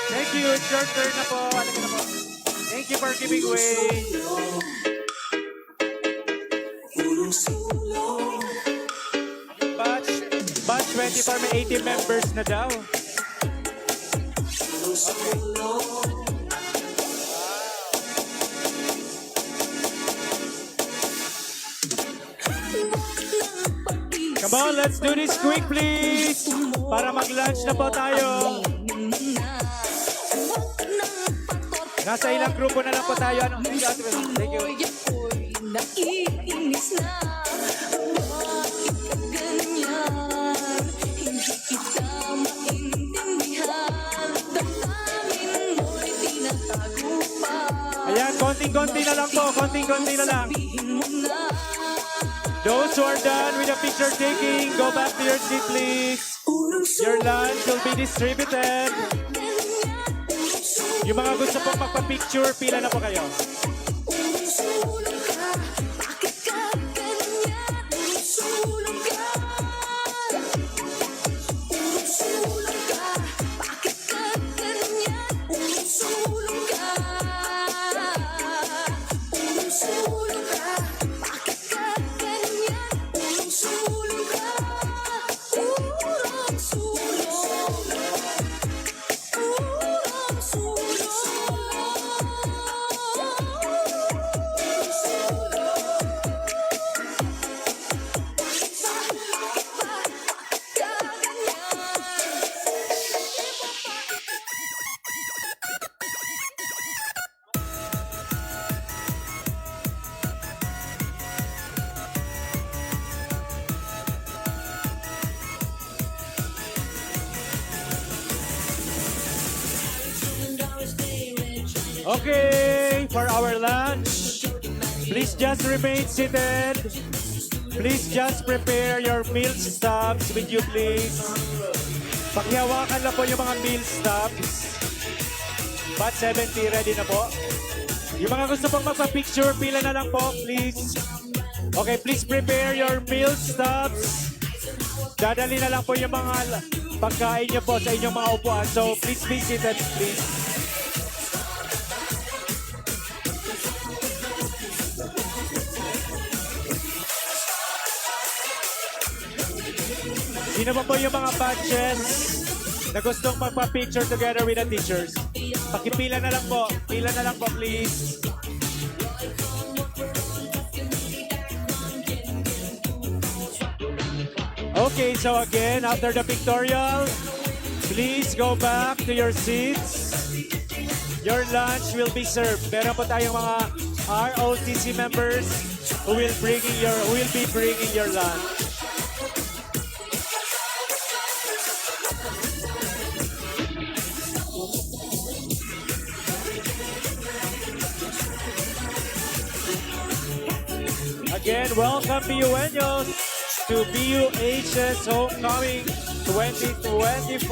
Thank you. It's your turn na po. Halika na po. Thank you for giving way. Batch, batch 24, may 80 members na daw. Come on, let's do this quick, please. Para mag-lunch na po tayo. Nasa ilang grupo na lang po tayo. Ano? Thank you, Ate Bel. Thank you. Naiinis na. Bakit ka ganyan? Hindi kita maintindihan. Damdamin mo'y tinatago pa. Ayan, konting-konti na lang po. Konting-konti na lang. Sabihin mo na. Those who are done with the picture taking, go back to your seat, please. Your lunch will be distributed. Yung mga gusto pong magpa-picture, pila na po kayo. Sulong ka, bakit ka ganyan? Sulong ka. Sulong ka, bakit ka ganyan? Sulong ka. Sulong ka, bakit ka ganyan? Sulong ka. Urong sulong. Urong sulong. Okay, for our lunch, please just remain seated. Please just prepare your meal stubs with you, please. Pakihawakan lang po yung mga meal stubs. Bat 70, ready na po? Yung mga gusto pong magpa-picture, pila na lang po, please. Okay, please prepare your meal stubs. Dadali na lang po yung mga pagkain nyo po sa inyong mga upuan. So, please be seated, please. Sino pa po yung mga batches na gustong magpa-picture together with the teachers? Pakipila na lang po. Pila na lang po, please. Okay, so again, after the pictorial, please go back to your seats. Your lunch will be served. Meron po tayong mga ROTC members who will be bringing your lunch. Again, welcome BUeños to BUH's Homecoming 2024.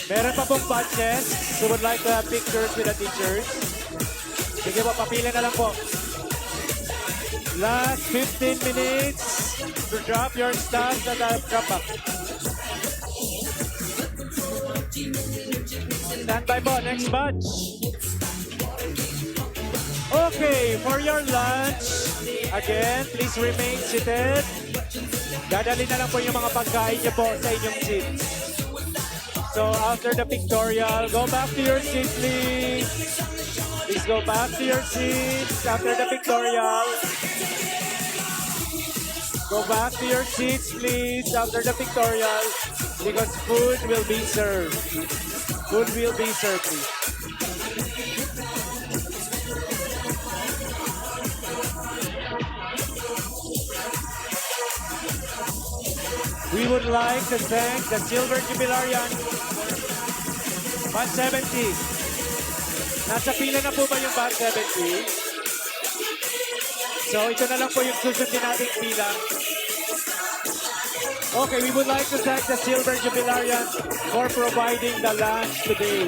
Meron pa pong batches who would like to have pictures with the teachers. Sige po, papila na lang po. Last 15 minutes to drop your stuff at the drop box. Stand by po, next batch. Okay, for your lunch, again, please remain seated. Dadali na lang po yung mga pagkain niyo po sa inyong seats. So after the pictorial, go back to your seat, please. Please go back to your seats after the pictorial. Go back to your seats, please, after the pictorial, because food will be served. Food will be served, please. We would like to thank the Silver Jubilarian 170. Nasa pila na po ba yung 170? So ito na lang po yung susundin nating pila. Okay, we would like to thank the Silver Jubilarian for providing the lunch today.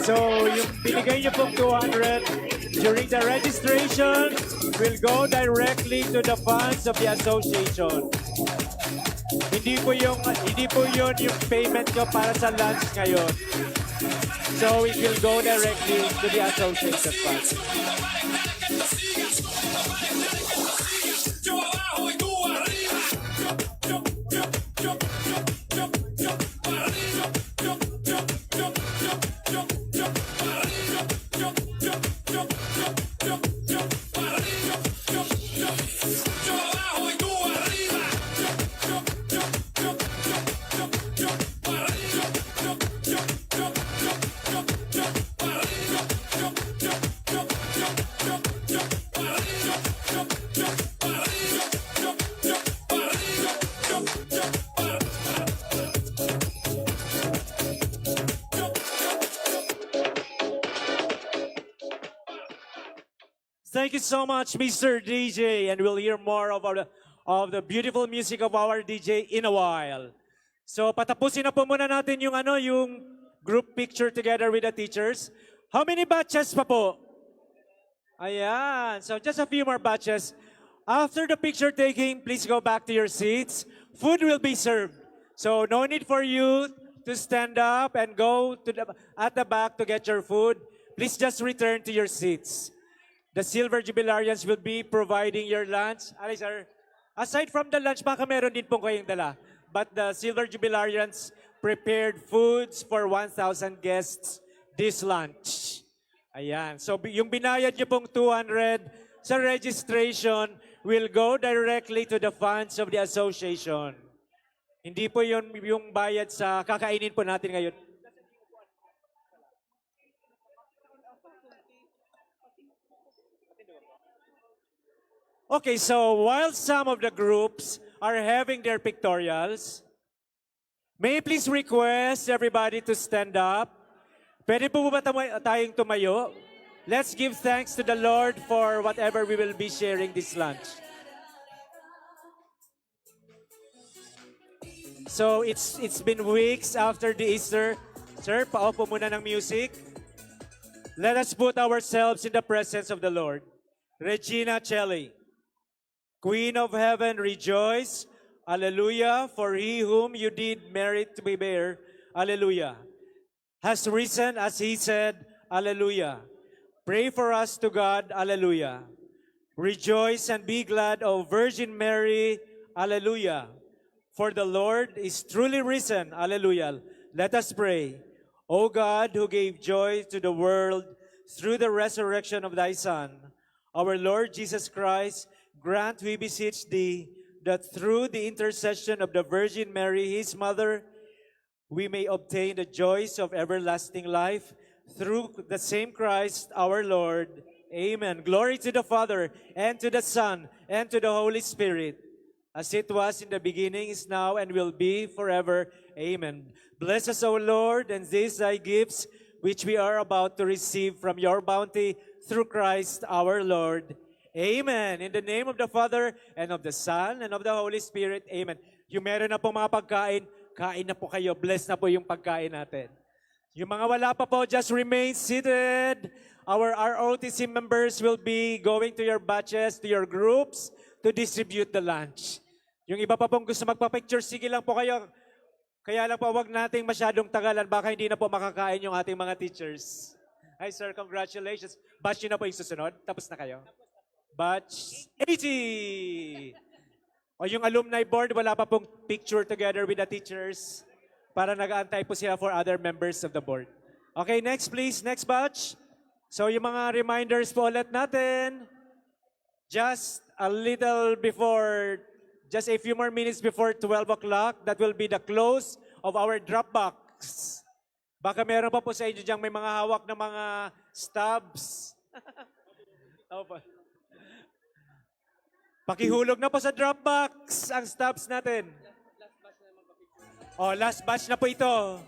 So yung binigay niyo pong 200 during the registration will go directly to the funds of the association. Hindi po yun yung payment ko para sa lunch ngayon. So it will go directly to the association fund. Thank you so much, Mr. DJ, and we'll hear more of the beautiful music of our DJ in a while. So patapusin na po muna natin yung group picture together with the teachers. How many batches pa po? Ayan, so just a few more batches. After the picture taking, please go back to your seats. Food will be served. So no need for you to stand up and go at the back to get your food. Please just return to your seats. The Silver Jubilarians will be providing your lunch. Ali, sir, aside from the lunch, baka meron din pong kayong dala. But the Silver Jubilarians prepared foods for 1,000 guests this lunch. Ayan. So yung binayad niyo pong 200 sa registration will go directly to the funds of the association. Hindi po yun yung bayad sa kakainin po natin ngayon. Okay, so while some of the groups are having their pictorials, may I please request everybody to stand up? Pwede po ba tayong tumayo? Let's give thanks to the Lord for whatever we will be sharing this lunch. So it's been weeks after the Easter. Sir, paupo muna ng music. Let us put ourselves in the presence of the Lord. Regina Celli. Queen of heaven, rejoice. Alleluia. For he whom you did merit to be bare, alleluia, has risen as he said, alleluia. Pray for us to God, alleluia. Rejoice and be glad, O Virgin Mary, alleluia. For the Lord is truly risen, alleluia. Let us pray. O God, who gave joy to the world through the resurrection of thy Son, our Lord Jesus Christ, grant, we beseech thee, that through the intercession of the Virgin Mary, his mother, we may obtain the joys of everlasting life through the same Christ our Lord. Amen. Glory to the Father, and to the Son, and to the Holy Spirit, as it was in the beginning, is now, and will be forever. Amen. Bless us, O Lord, and these thy gifts, which we are about to receive from your bounty, through Christ our Lord. Amen. In the name of the Father, and of the Son, and of the Holy Spirit. Amen. Yung meron na po mga pagkain, kain na po kayo. Bless na po yung pagkain natin. Yung mga wala pa po, just remain seated. Our ROTC members will be going to your batches, to your groups, to distribute the lunch. Yung iba pa pong gusto magpa-picture, sige lang po kayo. Kaya lang po, wag nating masyadong tagalan. Baka hindi na po makakain yung ating mga teachers. Hi sir, congratulations. Batch nyo na po yung susunod. Tapos na kayo. Batch 80! O yung alumni board, wala pa pong picture together with the teachers para nag-aantay po sila for other members of the board. Okay, next please, next batch. So yung mga reminders po ulit natin. Just a little before, just a few more minutes before 12 o'clock, that will be the close of our drop box. Baka meron pa po sa inyo diyang may mga hawak na mga stubs. Opo. Pakihulog na po sa Dropbox ang stubs natin. Oh, last batch na po ito.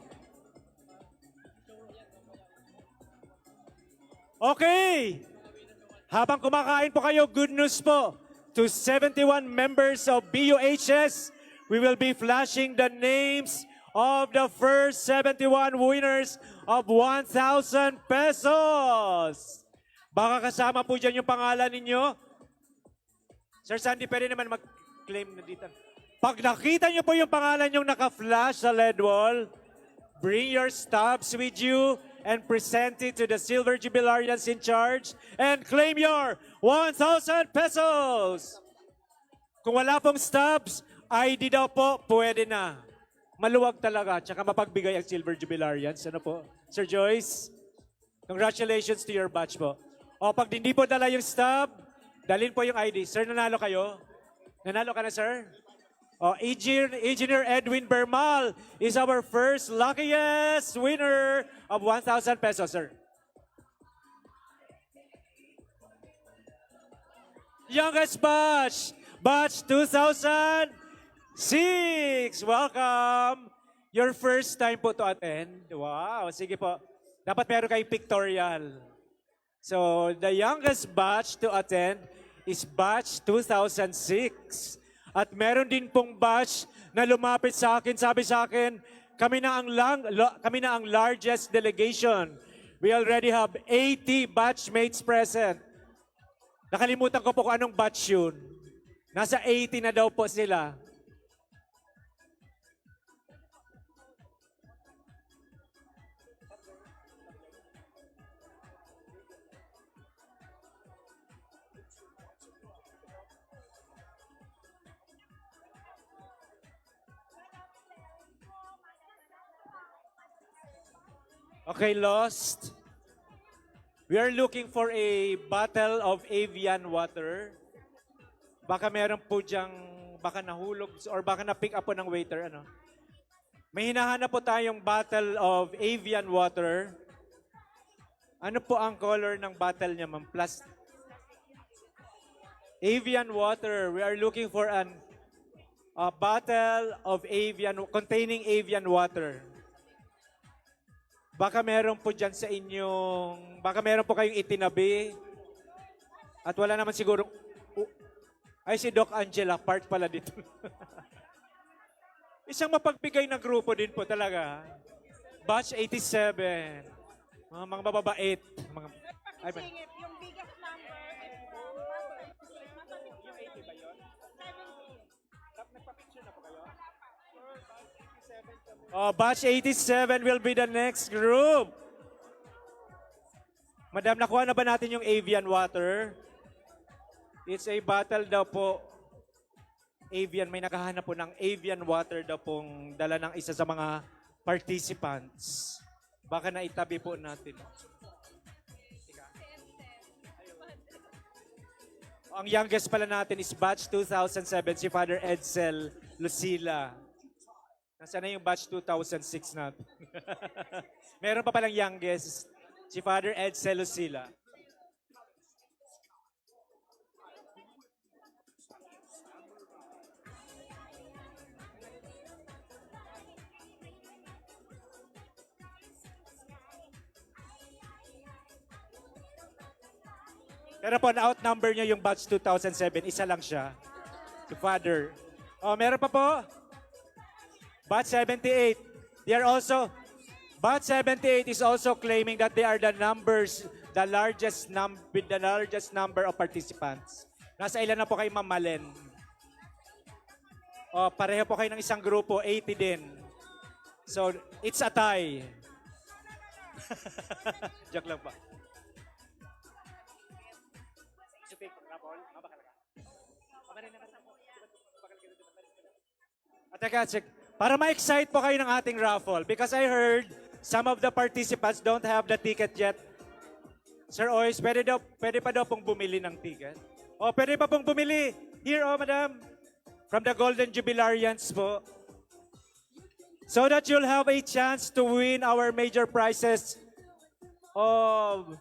Okay. Habang kumakain po kayo, good news po. To 71 members of BUHS, we will be flashing the names of the first 71 winners of 1,000 pesos. Baka kasama po dyan yung pangalan ninyo. Sir Sandy, pwede naman mag-claim na dito. Pag nakita nyo po yung pangalan yung naka-flash sa LED wall, bring your stubs with you and present it to the Silver Jubilarians in charge and claim your 1,000 pesos. Kung wala pong stubs, ID daw po, pwede na. Maluwag talaga, tsaka mapagbigay ang Silver Jubilarians. Ano po? Sir Joyce, congratulations to your batch po. O pag hindi po dala yung stub, dalhin po yung ID. Sir, nanalo kayo? Nanalo ka na, sir? O, Engineer Edwin Bermal is our first luckiest winner of 1,000 pesos, sir. Youngest batch, batch 2006. Welcome. Your first time po to attend. Wow, sige po. Dapat meron kayong pictorial. So, the youngest batch to attend is batch 2006. At meron din pong batch na lumapit sa akin, sabi sa akin, kami na ang largest delegation. We already have 80 batchmates present. Nakalimutan ko po kung anong batch yun. Nasa 80 na daw po sila. Okay, Lost. We are looking for a bottle of avian water. Baka meron po diyang, baka nahulog or baka na-pick up po ng waiter. Ano? May hinahanap po tayong bottle of avian water. Ano po ang color ng bottle niya, ma'am? Avian water. We are looking for a bottle of containing avian water. Baka meron po dyan sa inyong, baka meron po kayong itinabi. At wala naman siguro, ay si Doc Angela, part pala dito. Isang mapagbigay na grupo din po talaga. Batch 87. Mga mababait. Mga, ay, Yung biggest number is yung 80 ba yun? 70. Nagpa-picture na po kayo? Oh, batch 87 will be the next group. Madam, nakuha na ba natin yung avian water? It's a bottle daw po. Avian, may nakahanap po ng avian water daw pong dala ng isa sa mga participants. Baka naitabi po natin. Ang youngest pala natin is batch 2007, si Father Edsel Lucila. Nasaan na yung batch 2006 natin? Meron pa palang youngest, si Father Edsel Lucila. Pero po, na-outnumber niya yung batch 2007. Isa lang siya. Si Father. Oh, meron pa po. Batch 78. They are also, batch 78 is also claiming that they are the largest number of participants. Nasa ilan na po kayo, Ma'am Malen? Oh, pareho po kayo ng isang grupo, 80 din. So, it's a tie. Joke lang pa. At teka, check. Para ma-excite po kayo ng ating raffle, because I heard some of the participants don't have the ticket yet. Sir Oys, pwede pa daw pong bumili ng ticket? O, pwede pa pong bumili. Here, madam. From the Golden Jubilarians po. so that you'll have a chance to win our major prizes of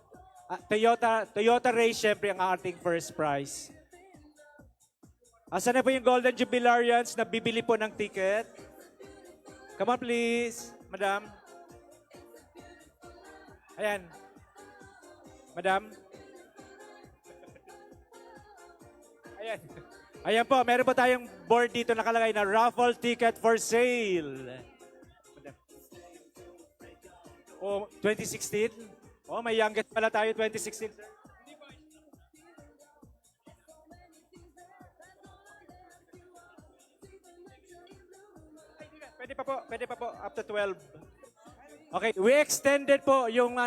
Toyota Race, syempre ang ating first prize. Asan na po yung Golden Jubilarians na bibili po ng ticket? Come on please, madam. Ayan. Madam. Ayan. Ayan po, meron po tayong board dito nakalagay na raffle ticket for sale. Oh, 2016? Oh, may youngest pala tayo, 2016. Pwede pa po, up to 12. Okay, we extended po yung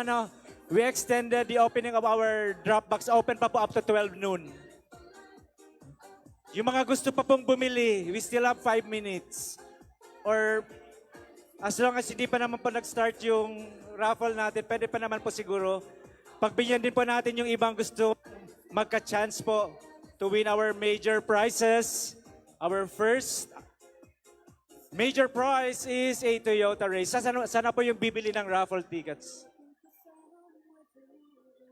we extended the opening of our Dropbox. Open pa po up to 12 noon. Yung mga gusto pa pong bumili, we still have 5 minutes. Or as long as hindi pa naman po nag-start yung raffle natin, pwede pa naman po siguro. Pagbigyan din po natin yung ibang gusto magka-chance po to win our major prizes. Our first major prize is a Toyota Race. Sana po yung bibili ng raffle tickets.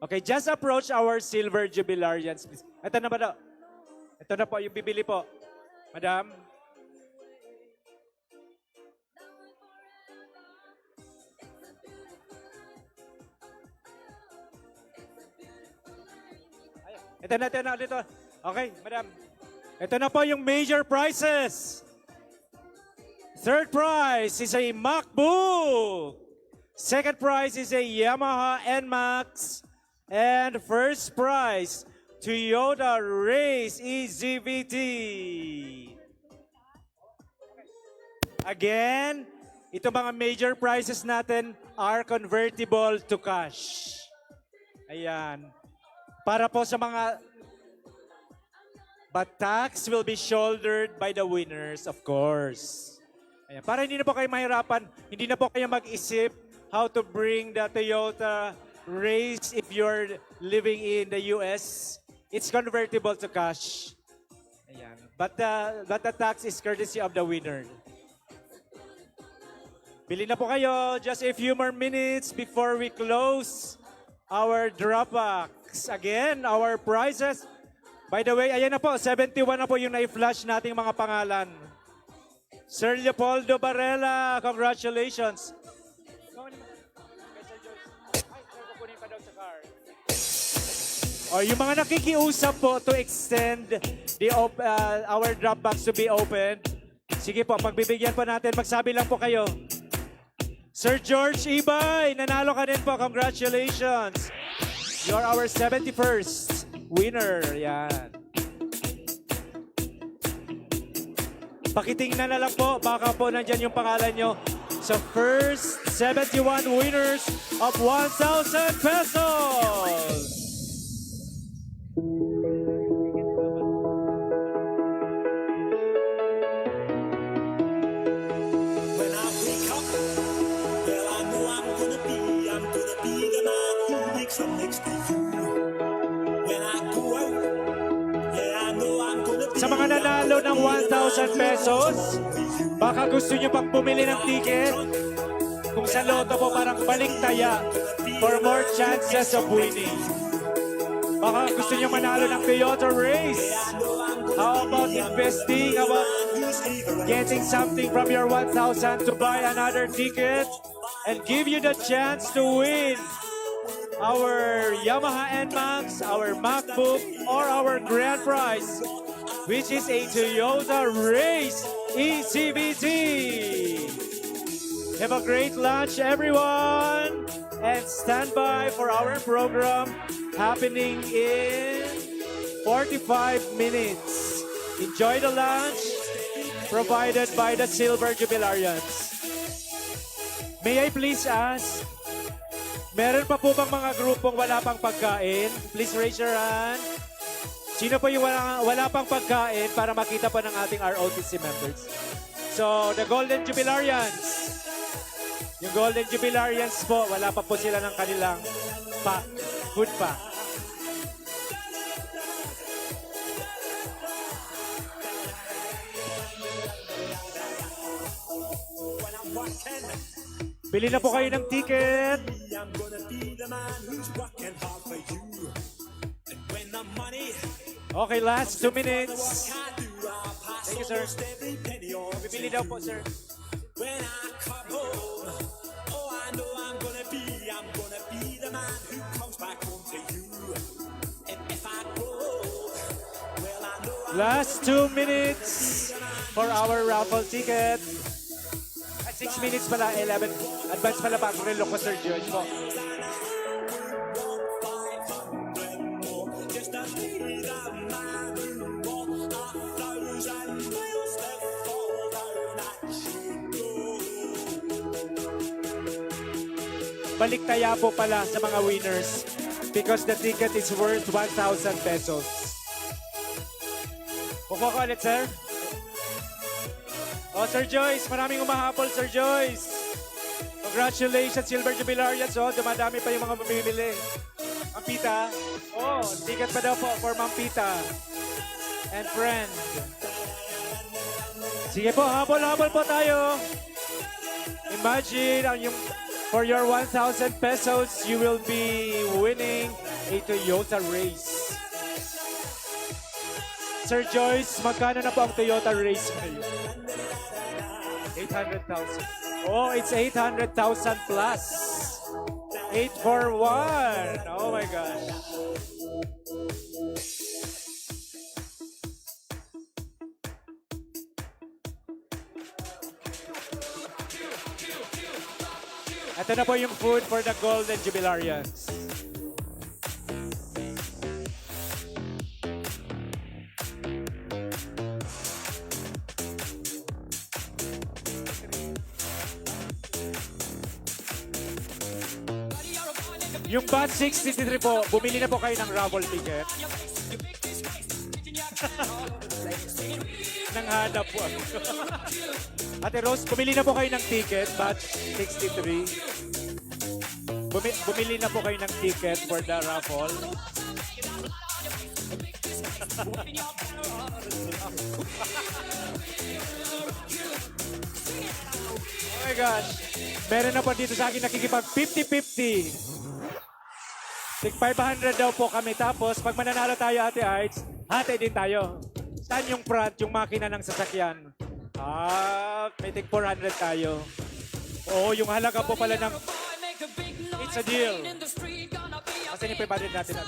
Okay, just approach our silver jubilarians. Please. Ito na ba daw? Ito na po yung bibili po. Madam. Ito na dito. Okay, madam. Ito na po yung major prizes. Third prize is a MacBook. Second prize is a Yamaha NMAX. And first prize, Toyota Race EZVT. Again, ito mga major prizes natin are convertible to cash. Ayan. Para po sa mga... But tax will be shouldered by the winners, of course. Ayan. Para hindi na po kayo mahirapan, hindi na po kayo mag-isip how to bring the Toyota Race if you're living in the US. It's convertible to cash. Ayan. But the tax is courtesy of the winner. Bili na po kayo. Just a few more minutes before we close our Dropbox. Again, our prizes. By the way, ayan na po, 71 na po yung na-flash nating mga pangalan. Sir Leopoldo Barrela, congratulations. O yung mga nakikiusap po to extend our Dropbox to be open. Sige po, pagbibigyan po natin, magsabi lang po kayo. Sir George Ibay, nanalo ka din po. Congratulations. You're our 71st winner. Yan. Pakitingnan na lang po. Baka po nandyan yung pangalan nyo. So first 71 winners of 1,000 pesos. Sa mga nanalo ng 1,000 pesos, baka gusto nyo pang bumili ng ticket. Kung sa loto po parang baliktaya for more chances of winning. Baka gusto nyo manalo ng Toyota Race. How about investing? How about getting something from your 1,000 to buy another ticket and give you the chance to win our Yamaha NMAX, our MacBook, or our grand prize, which is a Toyota Race ECVT. Have a great lunch, everyone, and stand by for our program happening in 45 minutes. Enjoy the lunch provided by the Silver Jubilarians. May I please ask, meron pa po bang mga grupong wala pang pagkain? Please raise your hand. Sino po yung wala pang pagkain para makita po ng ating ROTC members? So, the Golden Jubilarians. Yung Golden Jubilarians po, wala pa po sila ng kanilang food pa. Bili na po kayo ng ticket. Okay, last 2 minutes. Thank you, sir. Bibili daw po, sir. Last 2 minutes for our raffle ticket. At 6 minutes pala, 11. Advance pala bago rin ko, Sir George po. Balik kaya po pala sa mga winners because the ticket is worth 1,000 pesos. Kukuha ko ulit, sir. Oh, Sir Joyce, maraming umahabol, Sir Joyce. Congratulations, Silver Jubilarians. Oh, dumadami pa yung mga mamimili. Mampita. Oh, ticket pa daw po for Mampita. And friend. Sige po, habol-habol po tayo. Imagine, for your 1,000 pesos, you will be winning a Toyota race. Sir Joyce, magkano na po ang Toyota race ngayon? 800,000. Oh, it's 800,000 plus. 841. Oh my gosh. Ito na po yung food for the Golden Jubilarians. Yung batch 63 po, bumili na po kayo ng raffle ticket. Nanghanap po ako. Ate Rose, bumili na po kayo ng ticket, batch 63. Bumili na po kayo ng ticket for the raffle. Oh my gosh. Meron na po dito sa akin nakikipag 50-50. Tig 500 daw po kami. Tapos, pag mananalo tayo, Ate Heights, hati din tayo. Saan yung front, yung makina ng sasakyan? May tig 400 tayo. Oo, yung halaga po pala ng... It's a deal. Kasi yung 500 natin.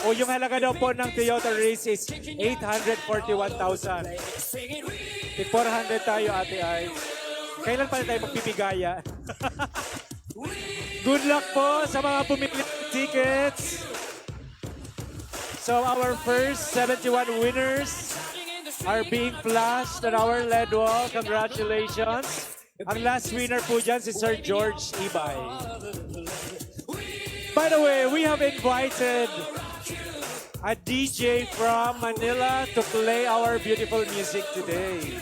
O yung halaga daw po ng Toyota Race is 841,000. Tig 400 tayo, Ate Heights. Kailan pala tayo magbibigaya? Good luck po sa mga pumili ng tickets. So our first 71 winners are being flashed on our LED wall. Congratulations. Ang last winner po dyan si Sir George Ibay. By the way, we have invited a DJ from Manila to play our beautiful music today.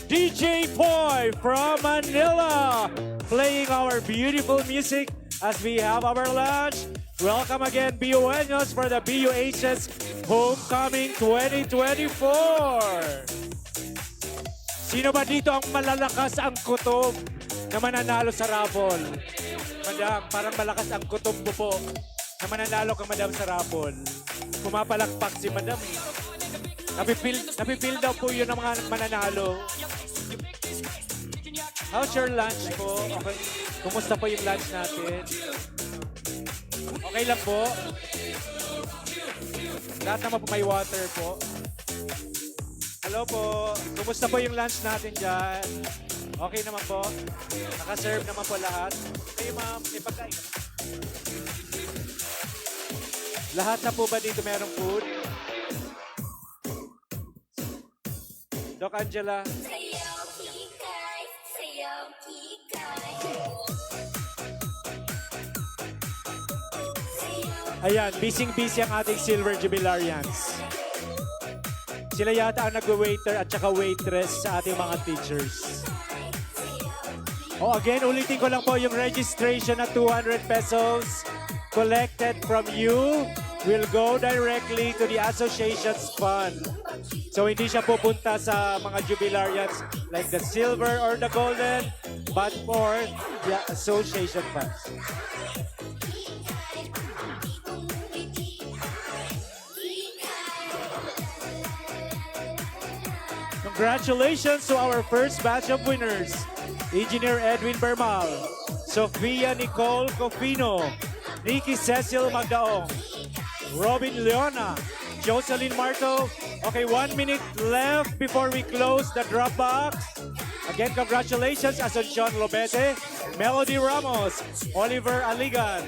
DJ Boy from Manila, playing our beautiful music as we have our lunch. Welcome again, BUNos, for the BUHS Homecoming 2024. Sino ba dito ang malalakas ang kutob na mananalo sa raffle? Madam, parang malakas ang kutob mo po na mananalo ka, madam, sa raffle. Pumapalakpak si madam. Napipil daw po yun ng mga mananalo. How's your lunch po? Okay. Kumusta po yung lunch natin? Okay lang po? Lahat naman po may water po. Hello po. Kumusta po yung lunch natin dyan? Okay naman po? Nakaserve naman po lahat? Kayo ma'am, may pagkain. Lahat na po ba dito merong food? Doc Angela. Ayan, busy-busy ang ating Silver Jubilarians. Sila yata ang nag-waiter at saka waitress sa ating mga teachers. Oh, again, ulitin ko lang po yung registration at 200 pesos collected from you will go directly to the association's fund. So hindi siya pupunta sa mga jubilarians like the silver or the golden, but for the association funds. Congratulations to our first batch of winners. Engineer Edwin Bermal, Sofia Nicole Cofino, Nikki Cecil Magdaong, Robin Leona, Jocelyn Marto. Okay, 1 minute left before we close the drop box. Again, congratulations, Asuncion Lobete, Melody Ramos, Oliver Aligan.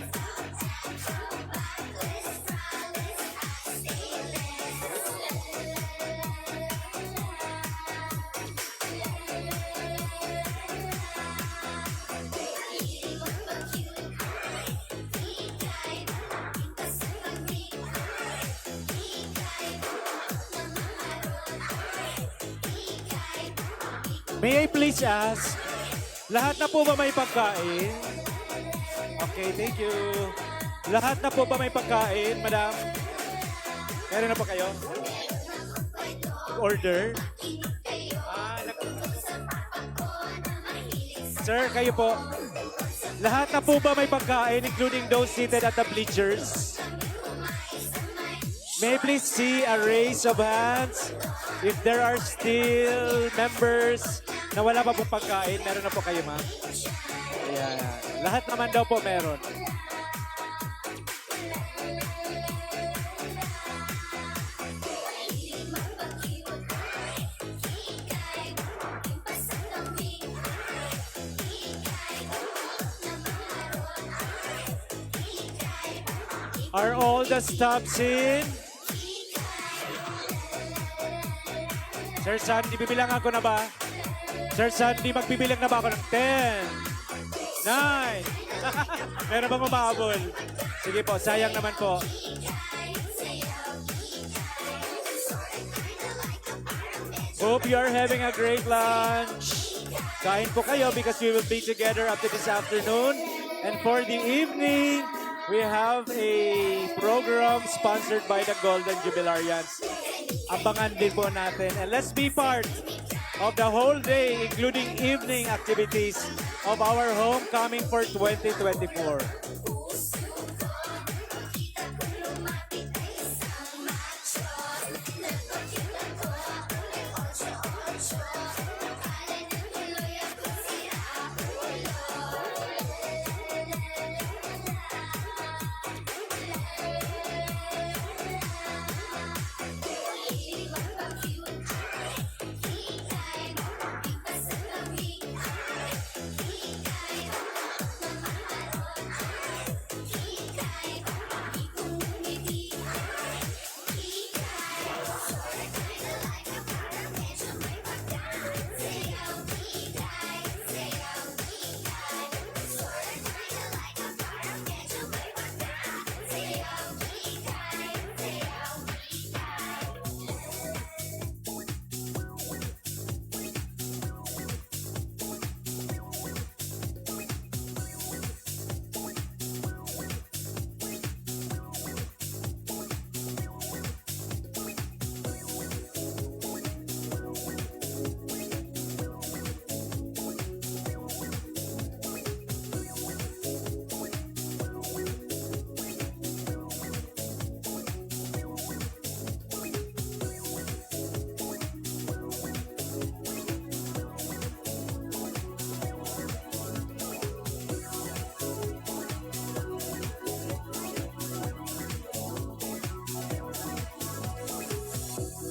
May I please ask, lahat na po ba may pagkain? Okay, thank you. Lahat na po ba may pagkain, madam? Meron na po kayo? Order? Sir, kayo po. Lahat na po ba may pagkain, including those seated at the bleachers? May I please see a raise of hands? If there are still members na wala pa pong pagkain, meron na po kayo, ma'am? Ayan. Lahat naman daw po meron. Are all the stops in? Sir Sandy, bibilangan ko na ba? Sir Sandy, magbibilang na ba ako ng 10, 9? Meron bang umabol? Sige po, sayang naman po. Hope you are having a great lunch. Kain po kayo because we will be together up to this afternoon. And for the evening, we have a program sponsored by the Golden Jubilarians. Abangan din po natin. And let's be part of the whole day, including evening activities of our homecoming for 2024.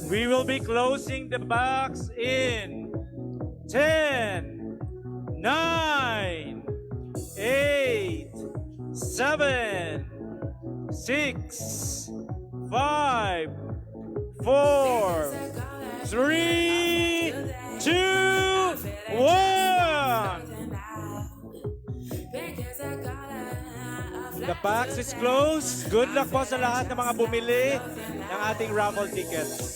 We will be closing the box in 10, 9, 8, 7, 6, 5, 4, 3, 2, 1. The box is closed. Good luck po sa lahat ng mga bumili ng ating raffle tickets.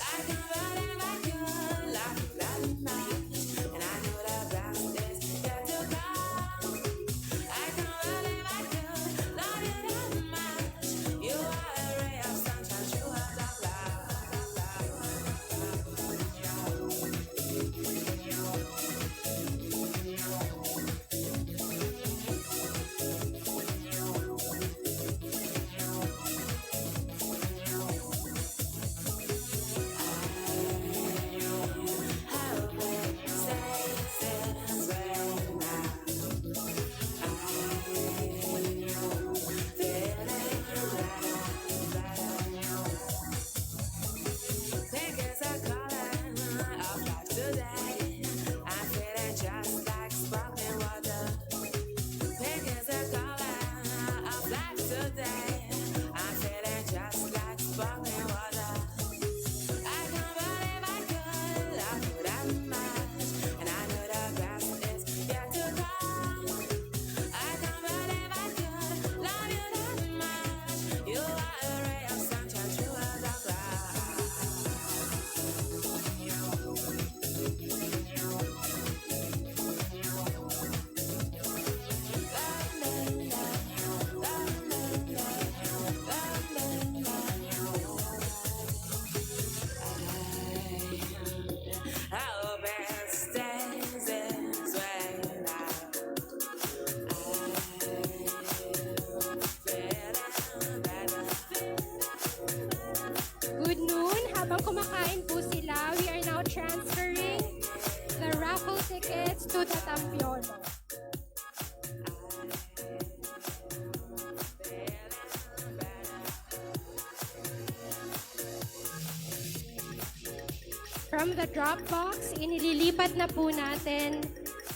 From the drop box, inililipat na po natin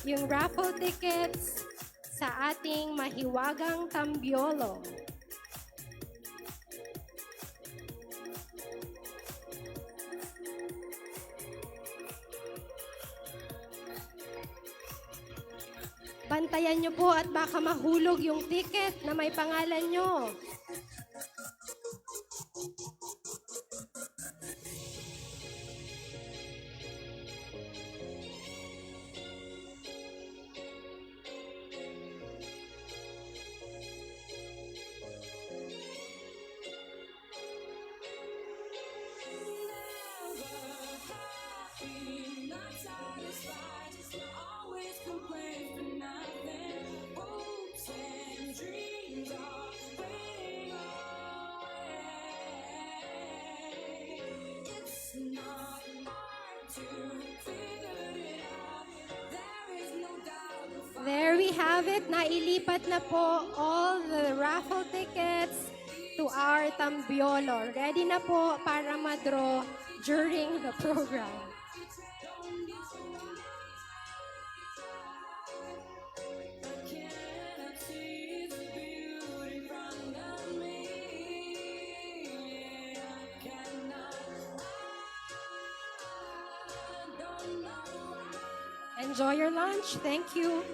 yung raffle tickets sa ating mahiwagang tambiolo. Bantayan nyo po at baka mahulog yung ticket na may pangalan nyo. There we have it. Nailipat na po all the raffle tickets to our tambiolo. Ready na po para ma-draw during the program. Enjoy your lunch. Thank you.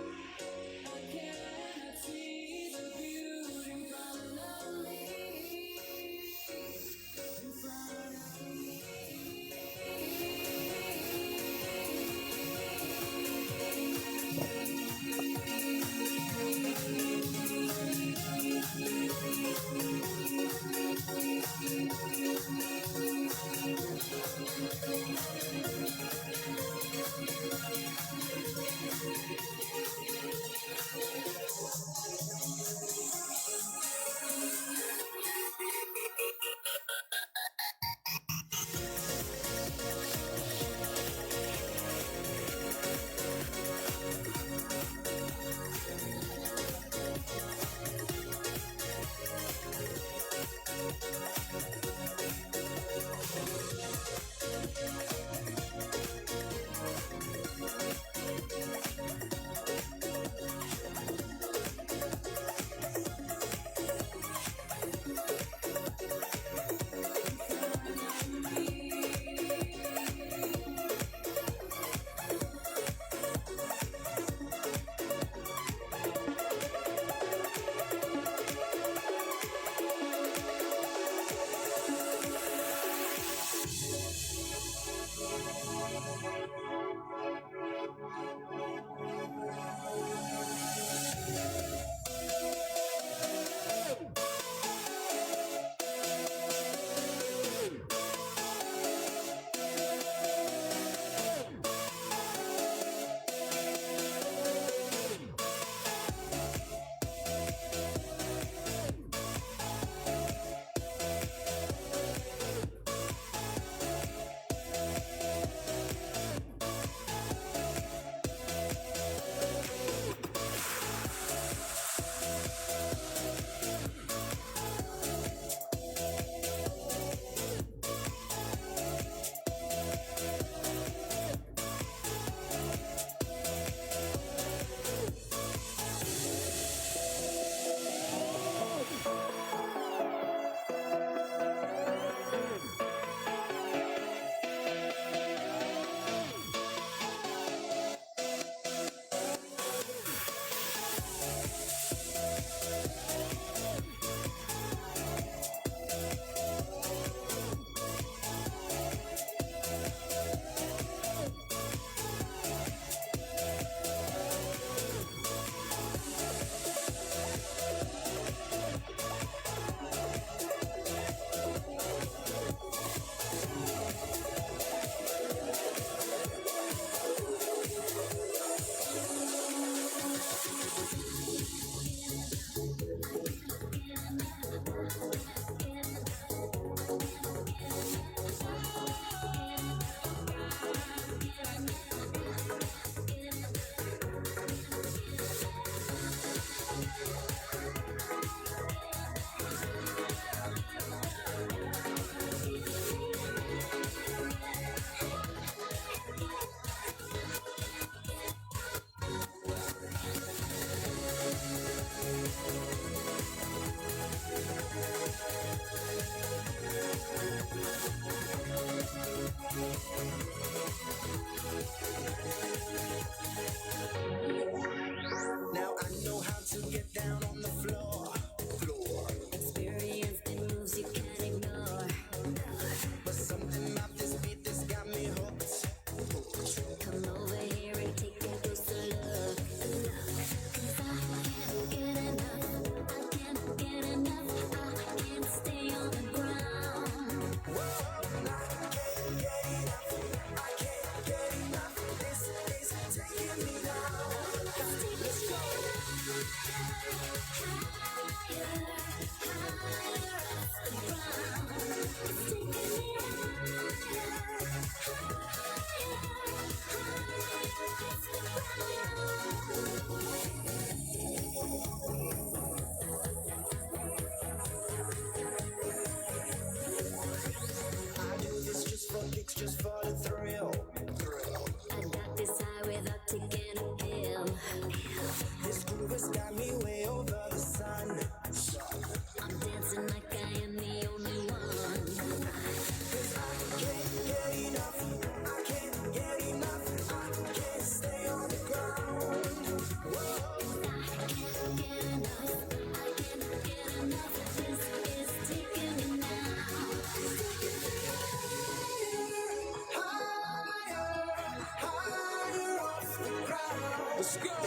I got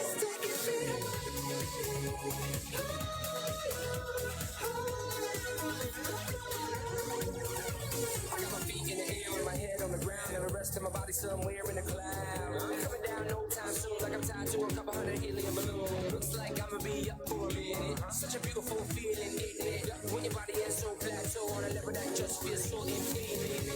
my feet in the air with my head on the ground and the rest of my body somewhere in the cloud. I'm coming down no time soon, like I'm tied to a couple hundred helium balloons. Looks like I'ma be up for a minute. Such a beautiful feeling, isn't it? When your body is so plateau on a level that just feels so infinite.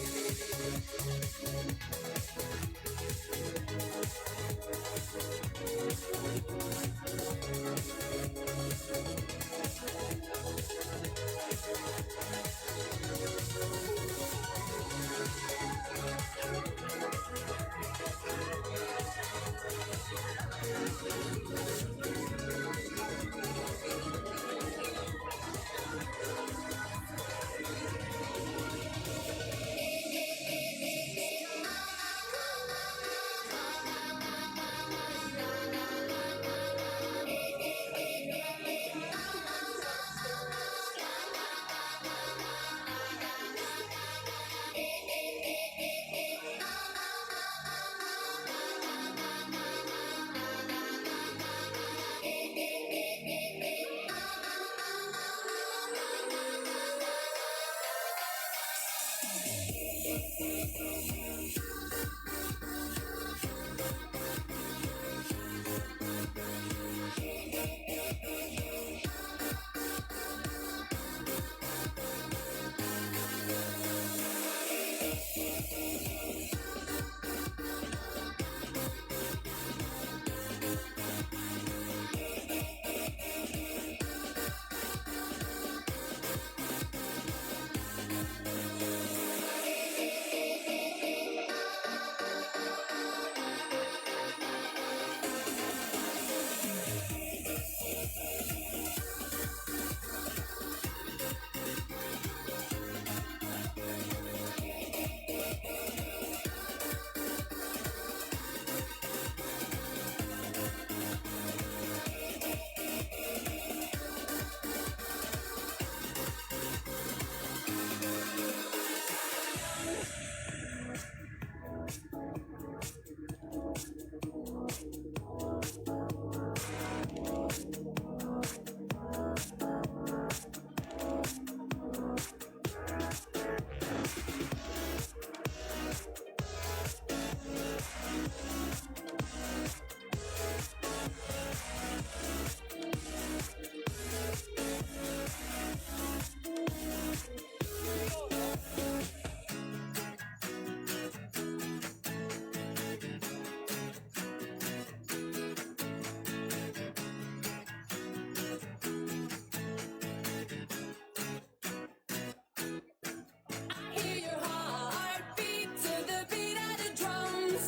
Hear your heartbeat to the beat of the drums.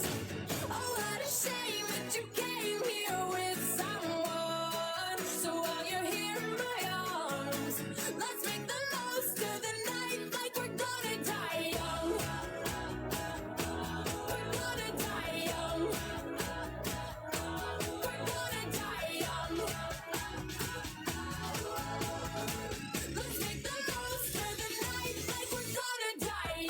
Oh, what a shame that you came here with someone. So while you're here in my arms, let's make the most of the night like we're gonna die young. We're gonna die young. We're gonna die young. Let's make the most of the night like we're gonna die.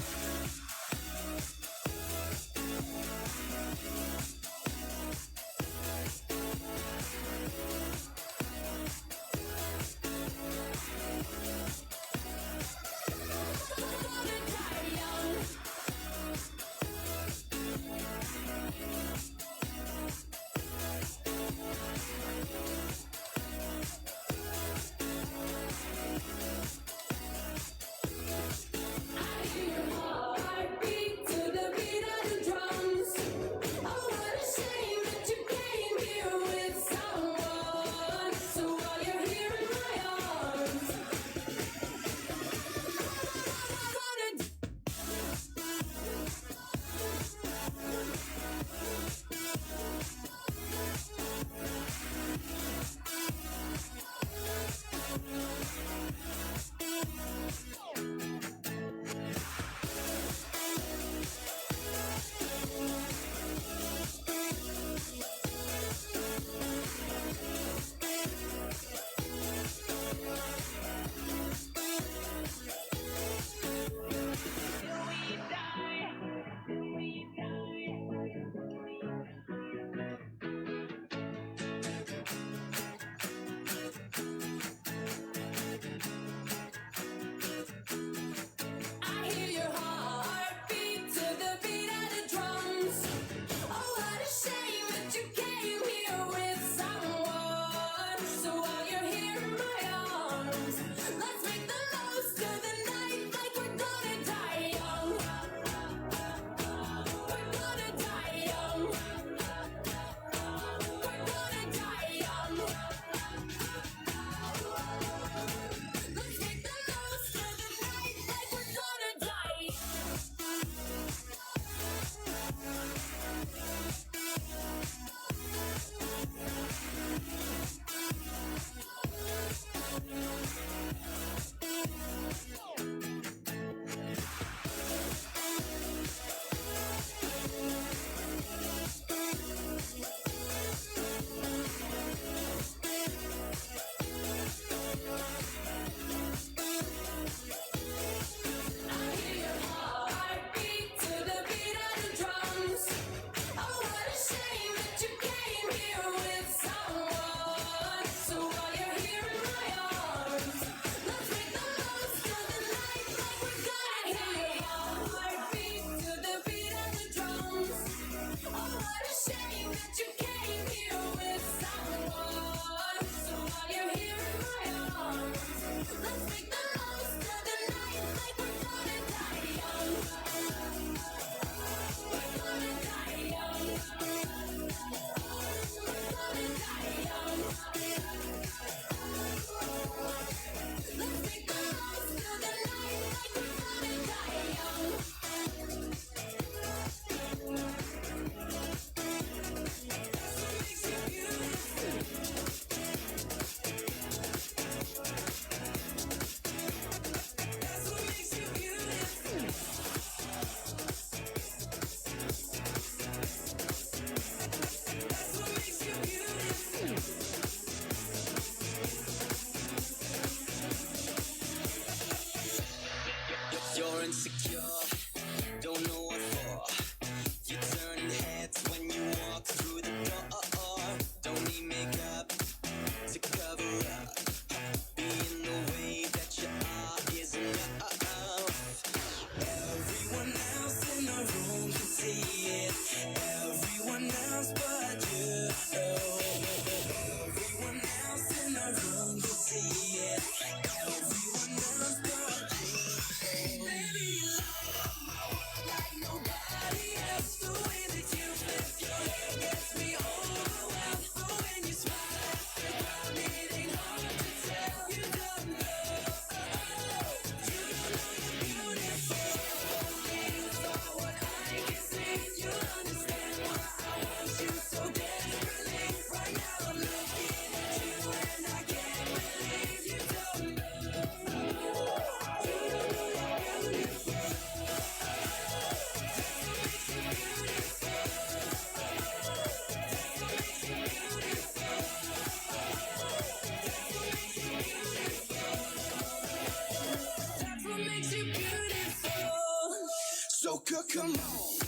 come on,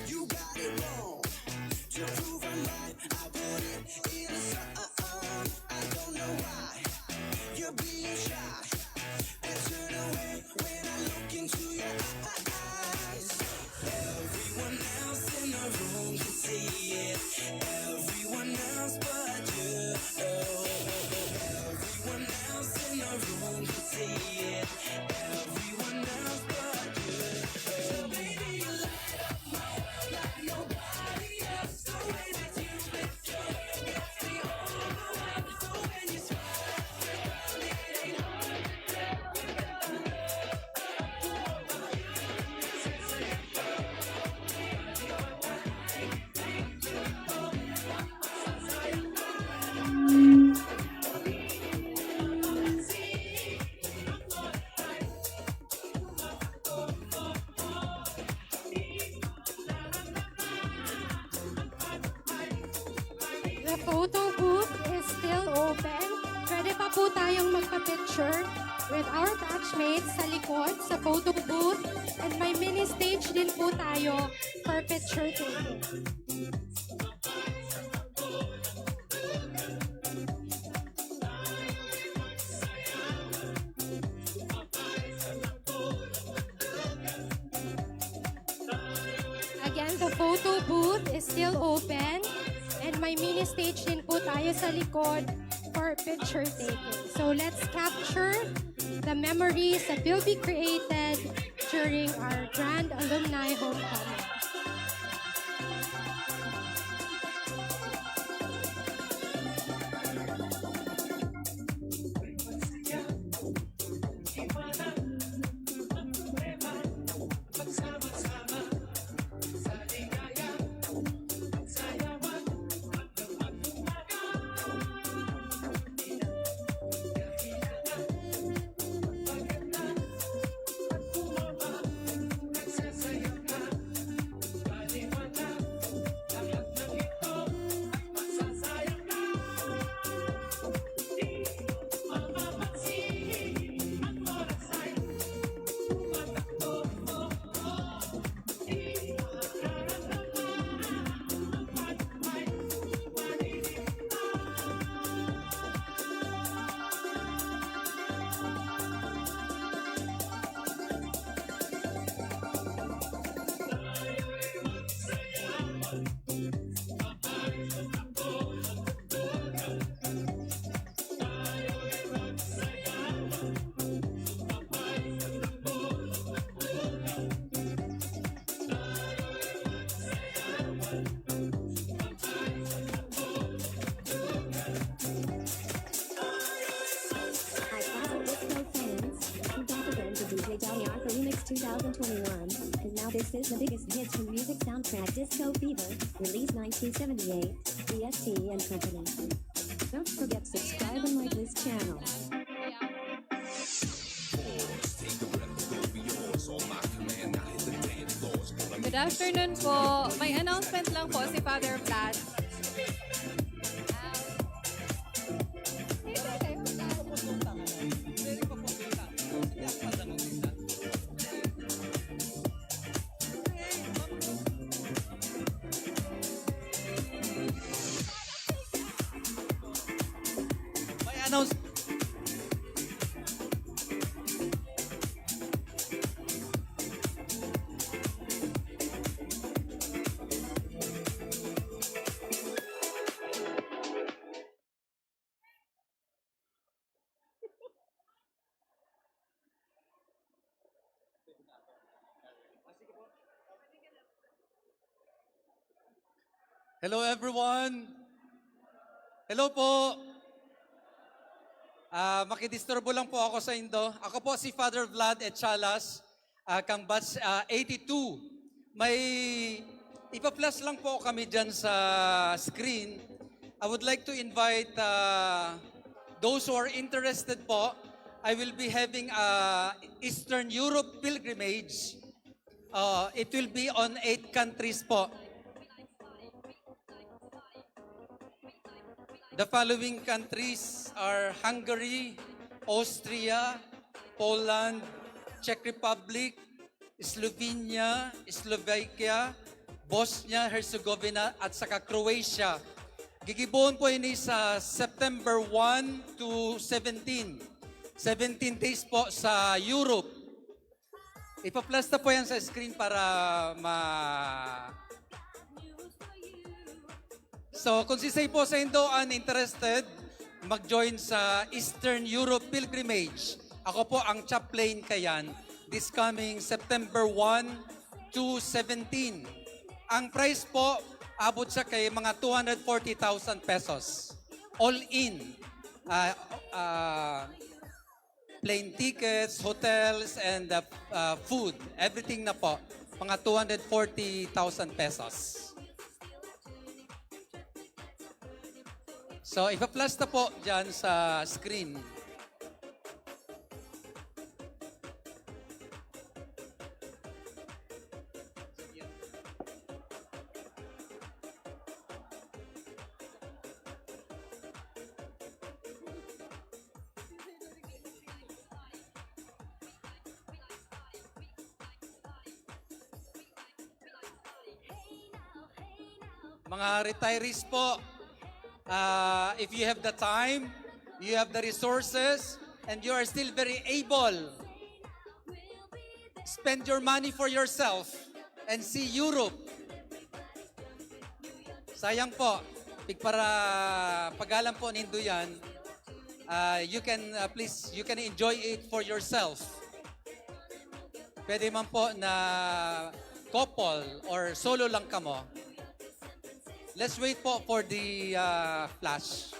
you got it wrong. To prove I'm right, I put it in a song. I don't know why you're being shy and turn away when I look into your eyes. Everyone else in the room can see it. Everyone else but you. Everyone else in the room can see it. Everyone else but you. Baby, you light up my world like nobody else. The way that you lift your head gets me overwhelmed. So when you smile, it ain't hard to tell. The photo booth is still open. Pwede pa po tayong magpa-picture with our batchmates sa likod sa photo booth. And may mini stage din po tayo for picture taking. Again, the photo booth is still open. And may mini stage din po tayo sa likod for picture taking. So let's capture the memories that will be created during our grand alumni homecoming. Remix 2021, because now this is the biggest hits from music soundtrack Disco Fever, released 1978, DST and Company. Don't forget to subscribe and like this channel. Good afternoon po. May announcement lang po si Father Vlad. May announce. Hello everyone. Hello po. Makidisturbo lang po ako sa indo. Ako po si Father Vlad Echalas, kang batch 82. May ipa-plus lang po kami dyan sa screen. I would like to invite those who are interested po. I will be having a Eastern Europe pilgrimage. It will be on 8 countries po. The following countries are Hungary, Austria, Poland, Czech Republic, Slovenia, Slovakia, Bosnia, Herzegovina, at saka Croatia. Gigibuon po ini sa September 1 to 17. 17 days po sa Europe. Ipa-plus na po yan sa screen para So, kung si Say po sa Indoan interested, mag-join sa Eastern Europe Pilgrimage. Ako po ang chaplain kayan this coming September 1 to 17. Ang price po, abot siya kay mga 240,000 pesos. All in. Plane tickets, hotels, and food. Everything na po. Mga 240,000 pesos. So, ipa-plus na po dyan sa screen. Mga retirees po, if you have the time, you have the resources, and you are still very able, spend your money for yourself and see Europe. Sayang po, para pagalan po nindo yan, you can please, you can enjoy it for yourself. Pwede man po na couple or solo lang kamo. Let's wait po for the flash.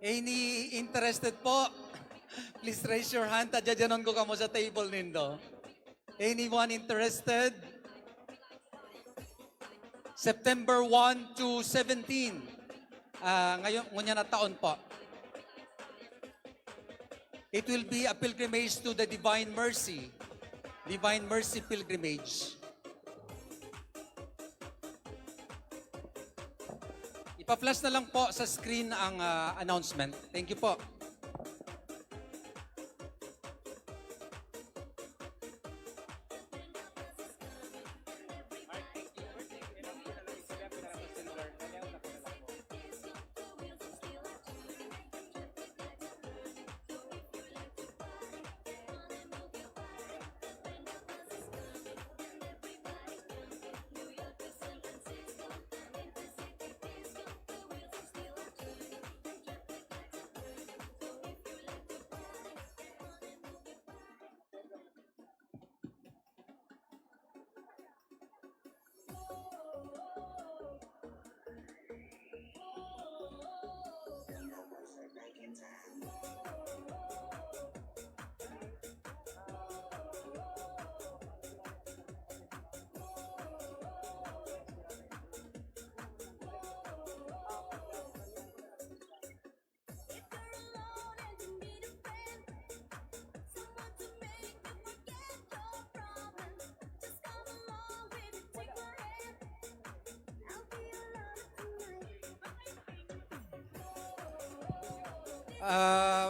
Any interested po? Please raise your hand. Tadyajanon ko kamo sa table nindo. Anyone interested? September 1 to 17. Ngayon na taon po. It will be a pilgrimage to the Divine Mercy. Divine Mercy Pilgrimage. Ipa-flash na lang po sa screen ang announcement. Thank you po.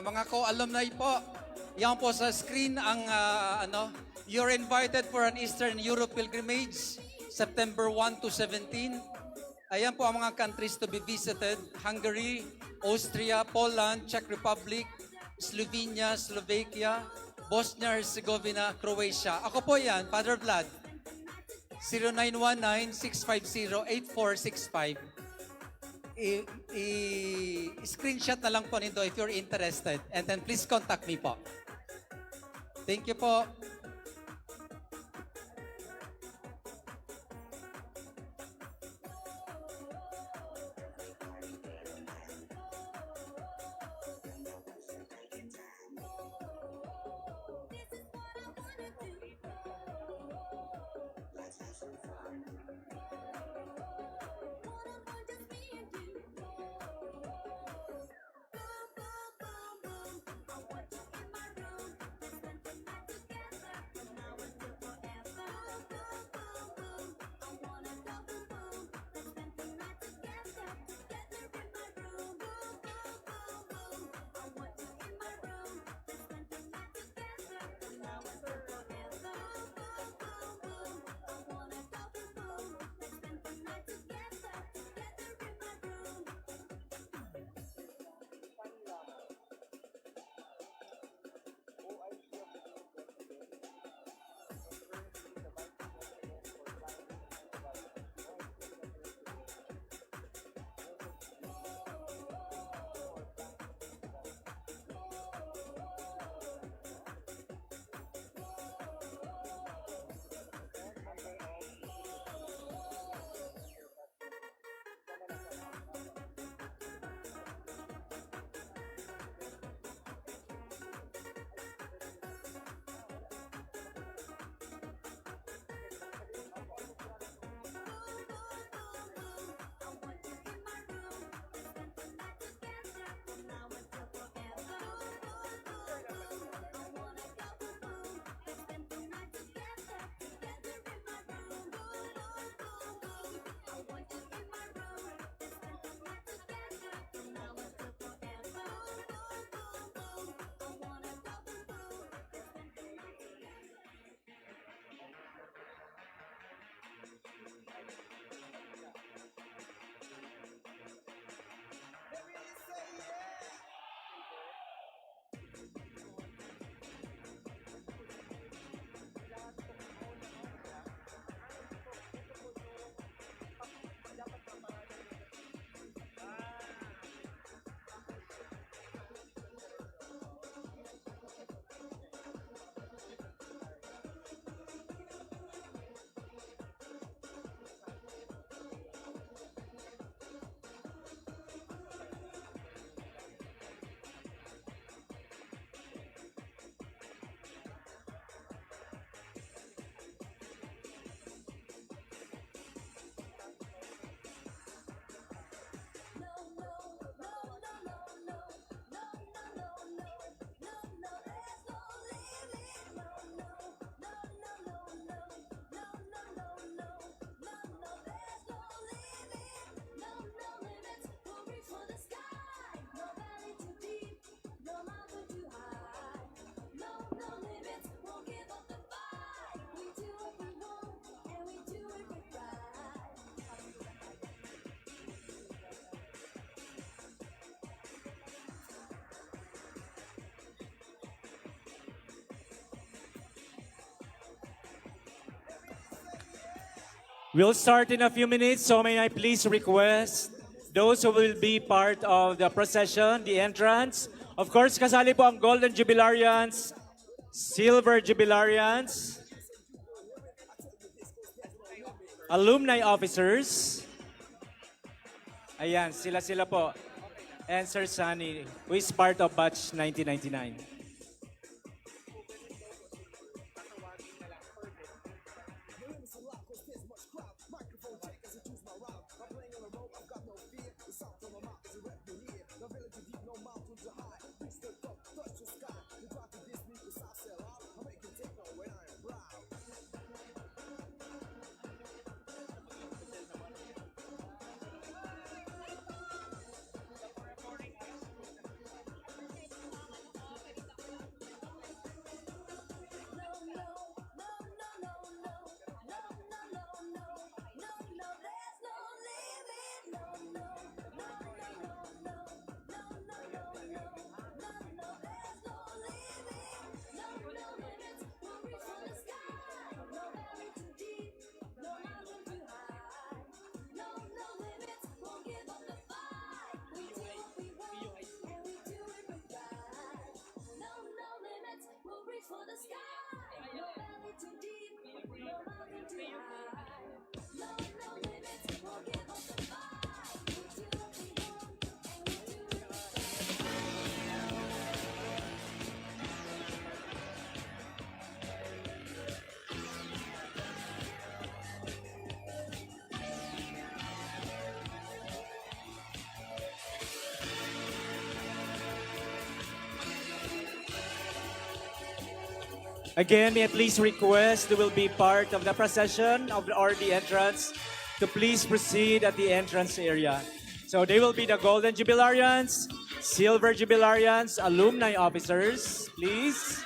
Mga co-alumni po, yan po sa screen ang you're invited for an Eastern Europe pilgrimage, September 1 to 17. Ayan po ang mga countries to be visited: Hungary, Austria, Poland, Czech Republic, Slovenia, Slovakia, Bosnia, Herzegovina, Croatia. Ako po yan, Father Vlad, 0919-650-8465. I-screenshot na lang po nito if you're interested. And then please contact me po. Thank you po. We'll start in a few minutes, so may I please request those who will be part of the procession, the entrance. Of course, kasali po ang Golden Jubilarians, Silver Jubilarians, Alumni Officers. Ayan, sila po. And Sir Sunny, who is part of batch 1999. Again, may I please request who will be part of the procession or the entrance to please proceed at the entrance area. So they will be the Golden Jubilarians, Silver Jubilarians, Alumni Officers, please.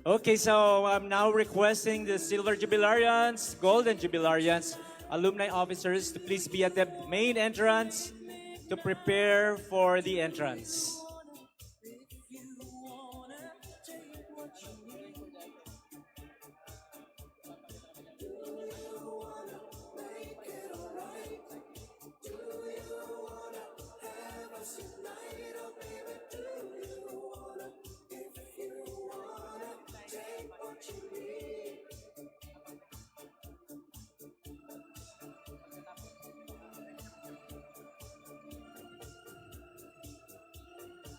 Okay, so I'm now requesting the Silver Jubilarians, Golden Jubilarians, Alumni Officers to please be at the main entrance to prepare for the entrance.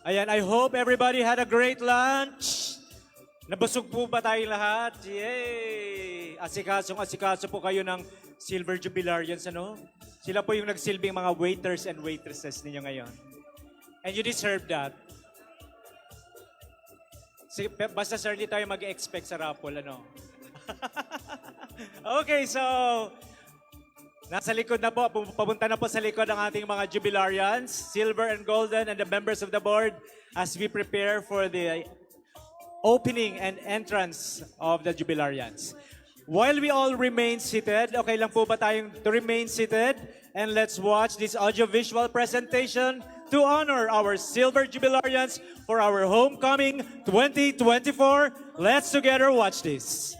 Ayan, I hope everybody had a great lunch. Nabusog po ba tayong lahat? Yay! Asikasong-asikaso po kayo ng Silver Jubilarians, ano? Sila po yung nagsilbing mga waiters and waitresses ninyo ngayon. And you deserve that. Basta sir, di tayo mag-expect sa raffle, ano? Okay, so nasa likod na po, papunta na po sa likod ang ating mga Jubilarians, Silver and Golden, and the members of the board as we prepare for the opening and entrance of the Jubilarians. While we all remain seated, okay lang po ba tayong to remain seated? And let's watch this audiovisual presentation to honor our Silver Jubilarians for our Homecoming 2024. Let's together watch this.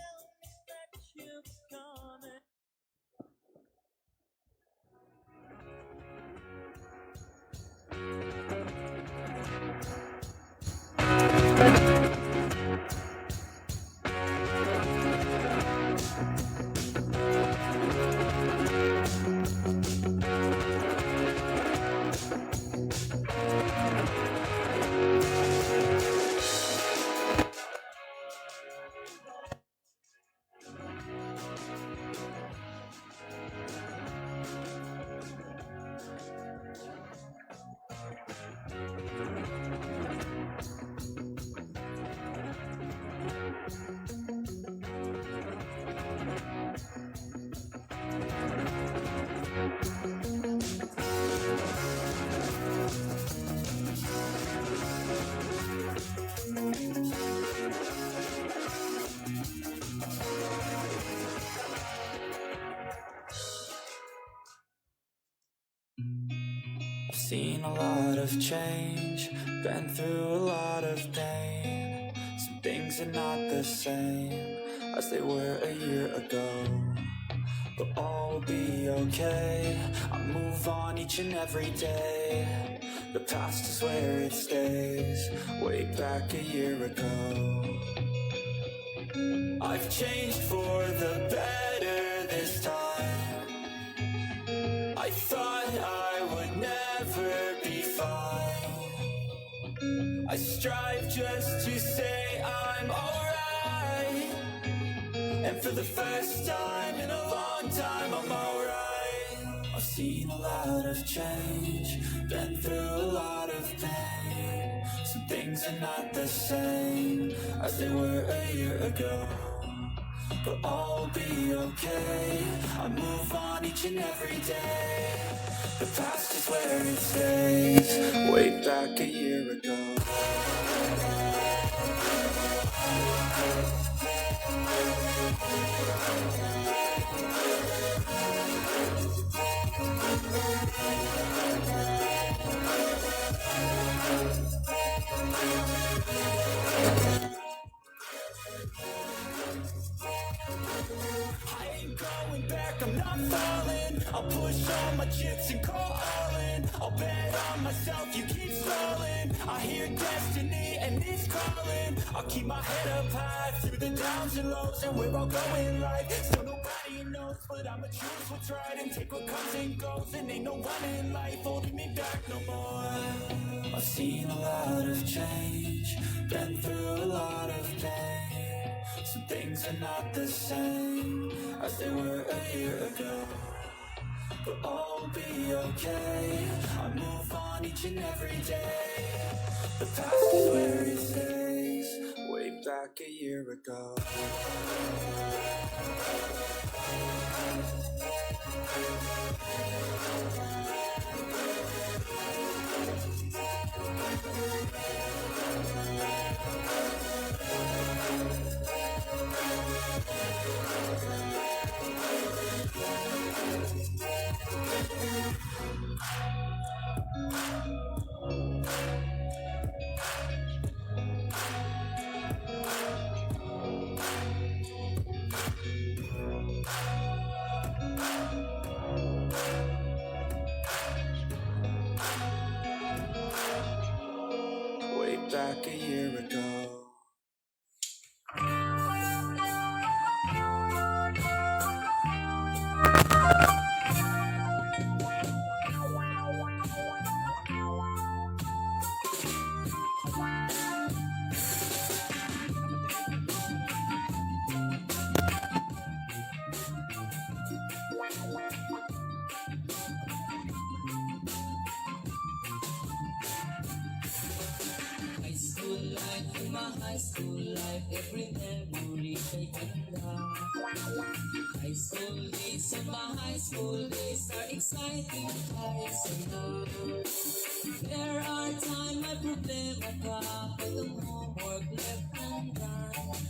I've seen a lot of change, been through a lot of pain. Some things are not the same as they were a year ago, but all will be okay. I move on each and every day. The past is where it stays, way back a year ago. I've changed for the better this time. I thought I would never be fine. I strive just to say I'm alright, and for the first time in a long time I'm alright. I've seen a lot of change, been through a lot of pain. Some things are not the same as they were a year ago, but all will be okay. I move on each and every day. The past is where it stays, way back a year ago. I ain't going back, I'm not falling. I'll push all my chips and call all in. I'll bet on myself, you keep stalling. I hear destiny and it's calling. I'll keep my head up high through the downs and lows, and we're all going live. Still nobody knows, but I'ma choose what's right and take what comes and goes. And ain't no one in life holding me back no more. I've seen a lot of change, been through a lot of pain. Some things are not the same as they were a year ago, but all will be okay. I move on each and every day. The past is where it stays, way back a year ago. Way back a year ago. High school life, in my high school life, every memory kay ganda. High school days and my high school days are exciting kahit saya. There are times may problema ka, but the homework left undone.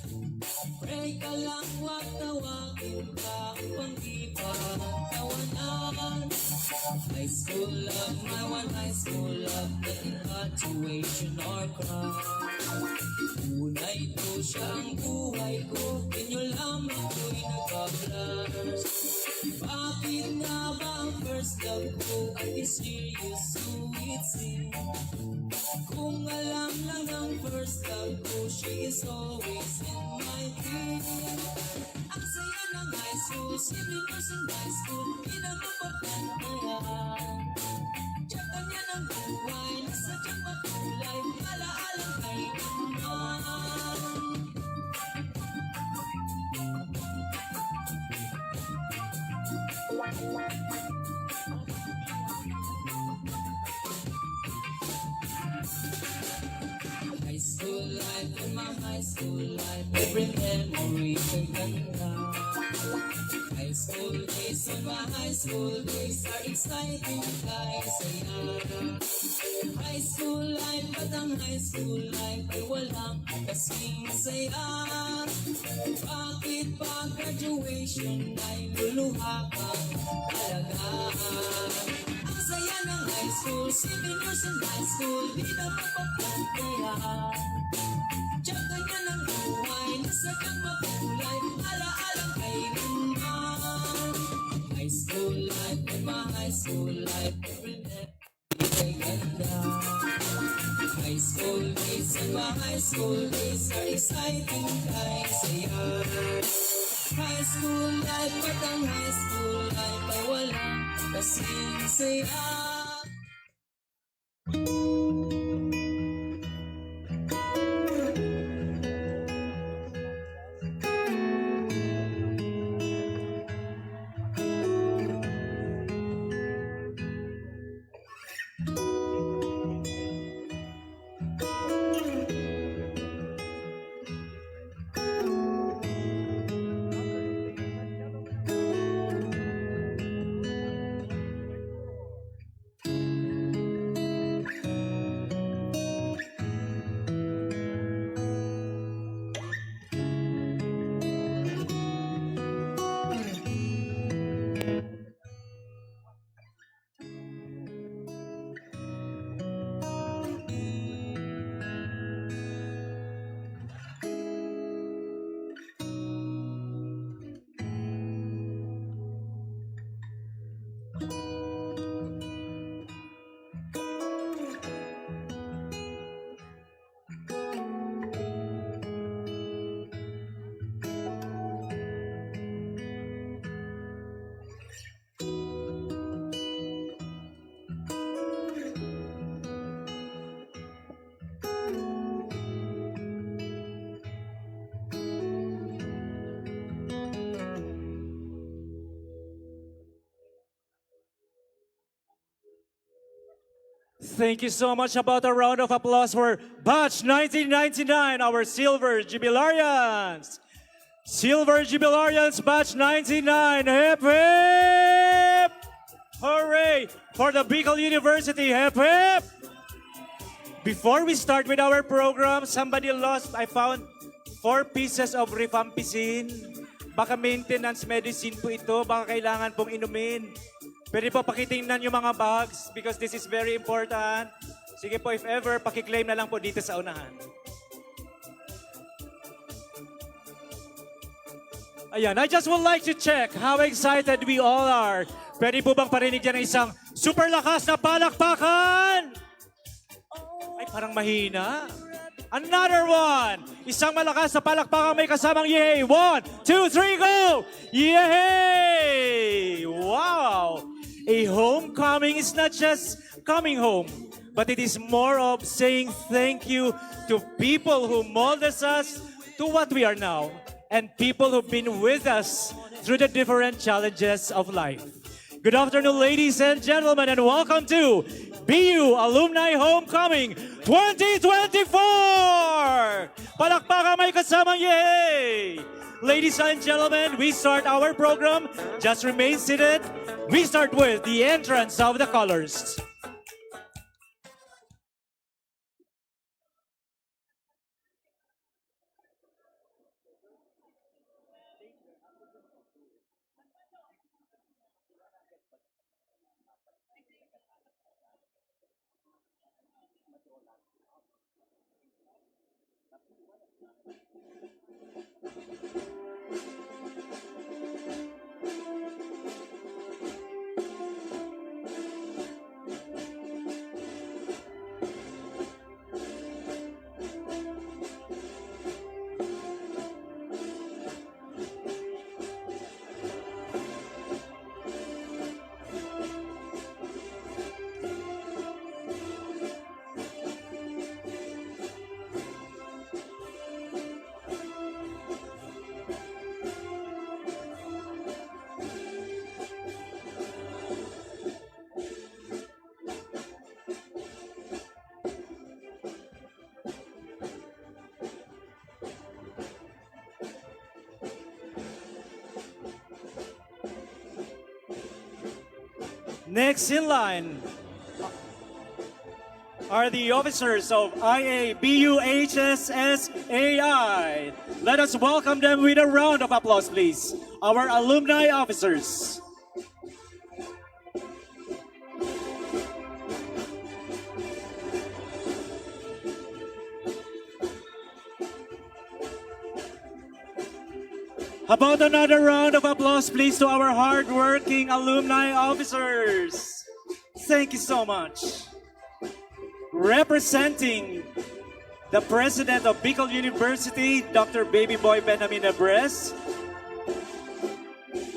Pray ka lang, wag tawagin ka upang di pa tawanan. High school love, my one high school love, the infatuation or crush. Tunay to siya ang buhay ko, inyo lamang ko'y nagka-flash. Bakit nga ba ang first love ko ay di serious sweet sin? Kung alam lang ang first love ko, she is always in my dream. Ang saya ng high school, simple person high school, di naman pagkantayan. Tsaka niya ng buhay, nasadyang makulay, alaalang kay naman. High school life, in my high school life, every memory kay ganda. High school days and my high school days are exciting kahit saya. High school life, but ang high school life ay walang kasing saya. Bakit pag graduation ay luluha ka talaga? Ang saya ng high school, 7 years in high school, di na mapapagkaya. Tiyaga niya ng buhay, nasadyang makulay, alaalang kailanman. High school life, and my high school life, every day ay ganda. High school days and my high school days are exciting kay saya. High school life, at ang high school life ay walang kasing saya. Thank you so much. About a round of applause for Batch 1999, our Silver Jubilarians. Silver Jubilarians, Batch 99. Hip, hip! Hooray for the Bicol University. Hip, hip! Before we start with our program, somebody lost, I found 4 pieces of rifampicin. Baka maintenance medicine po ito. Baka kailangan pong inumin. Pwede po pakitingnan yung mga bags because this is very important. Sige po, if ever, pakiklaim na lang po dito sa unahan. Ayan, I just would like to check how excited we all are. Pwede po bang parinig yan ng isang super lakas na palakpakan? Ay, parang mahina. Another one. Isang malakas na palakpakan may kasamang yay. 1, 2, 3, go! Yay! Wow! A homecoming is not just coming home, but it is more of saying thank you to people who molded us to what we are now, and people who've been with us through the different challenges of life. Good afternoon, ladies and gentlemen, and welcome to BU Alumni Homecoming 2024! Palakpakan may kasamang yay! Ladies and gentlemen, we start our program. Just remain seated. We start with the entrance of the colors. Next in line are the officers of IABUHSSAI. Let us welcome them with a round of applause, please. Our alumni officers. About another round of applause, please, to our hardworking alumni officers. Thank you so much. Representing the President of Bicol University, Dr. Baby Boy Benjamin Abres,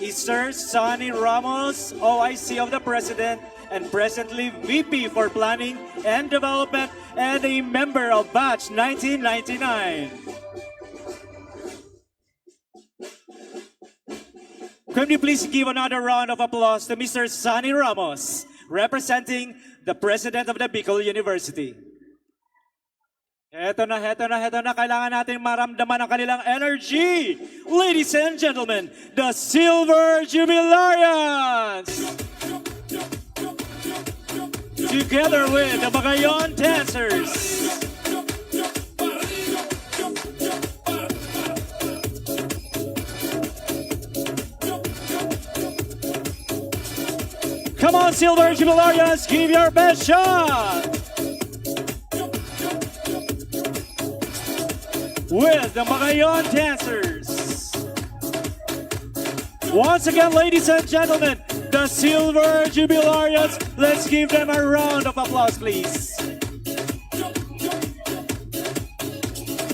is Sir Sonny Ramos, OIC of the President, and presently VP for Planning and Development and a member of Batch 1999. Can you please give another round of applause to Mr. Sonny Ramos, representing the President of the Bicol University. Heto na. Kailangan natin maramdaman ang kanilang energy. Ladies and gentlemen, the Silver Jubilarians! Together with the Bagayon Dancers. Come on, Silver Jubilarians, give your best shot! With the Bagayon Dancers. Once again, ladies and gentlemen, the Silver Jubilarians. Let's give them a round of applause, please.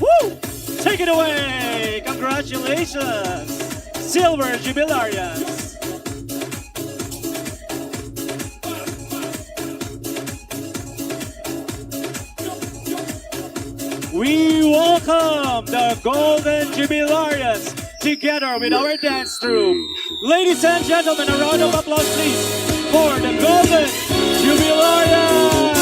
Woo! Take it away! Congratulations, Silver Jubilarians. We welcome the Golden Jubilarians together with our dance troupe. Ladies and gentlemen, a round of applause please for the Golden Jubilarians!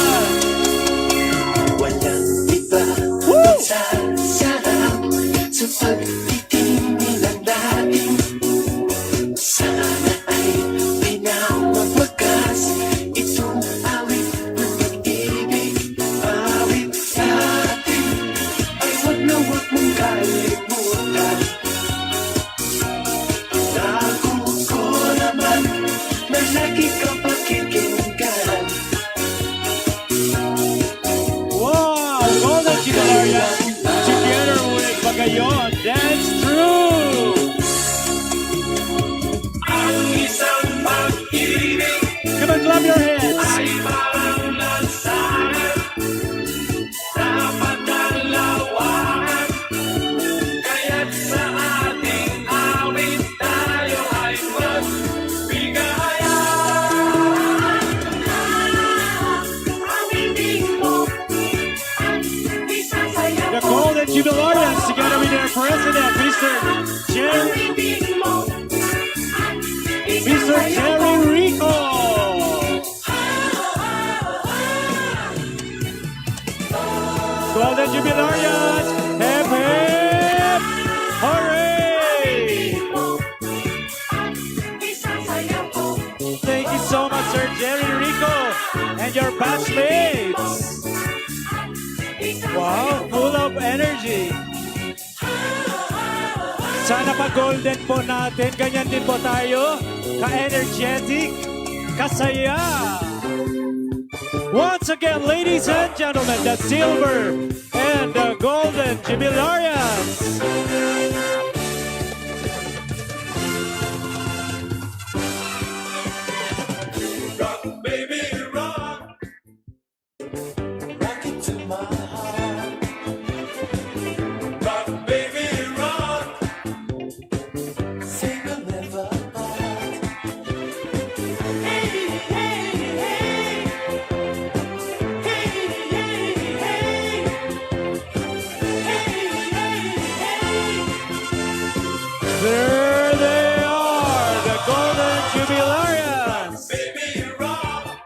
Walang iba magsasarap sa pagtiting nilang dating. Sana ay pinamawakas itong awit ng pag-ibig. Awit natin ay wag na wag mong kalimutan. Nakuko naman na lagi kang pakikinggan. Wow! Golden Jubilarians together with Bagayon Dance Troupe! Ang isang pag-ibig Come on, clap your hands! ay parang lansangan sa pagdalawahan. Kaya't sa ating awit tayo ay magbigayan. Ang ibig mo at isasayaw The ko. Golden Jubilarians together with their president, Mr. Ang ibig mo at Mr. isasayaw ko. Jerry Rico! Golden Jubilarians, hip hip! Hooray! Thank you so much, Sir Jerry Rico and your batchmates. Wow, full of energy. Sana pa golden po natin, ganyan din po tayo, ka-energetic, kasaya. Once again, ladies and gentlemen, the Silver and the Golden Jubilarians. Rock, baby, rock. Rock it to my heart. Rock, baby, rock. Sing a never part. Hey, hey, hey. Hey, hey, hey. Hey, hey, hey. There they are, the Golden Jubilarians. Baby, rock.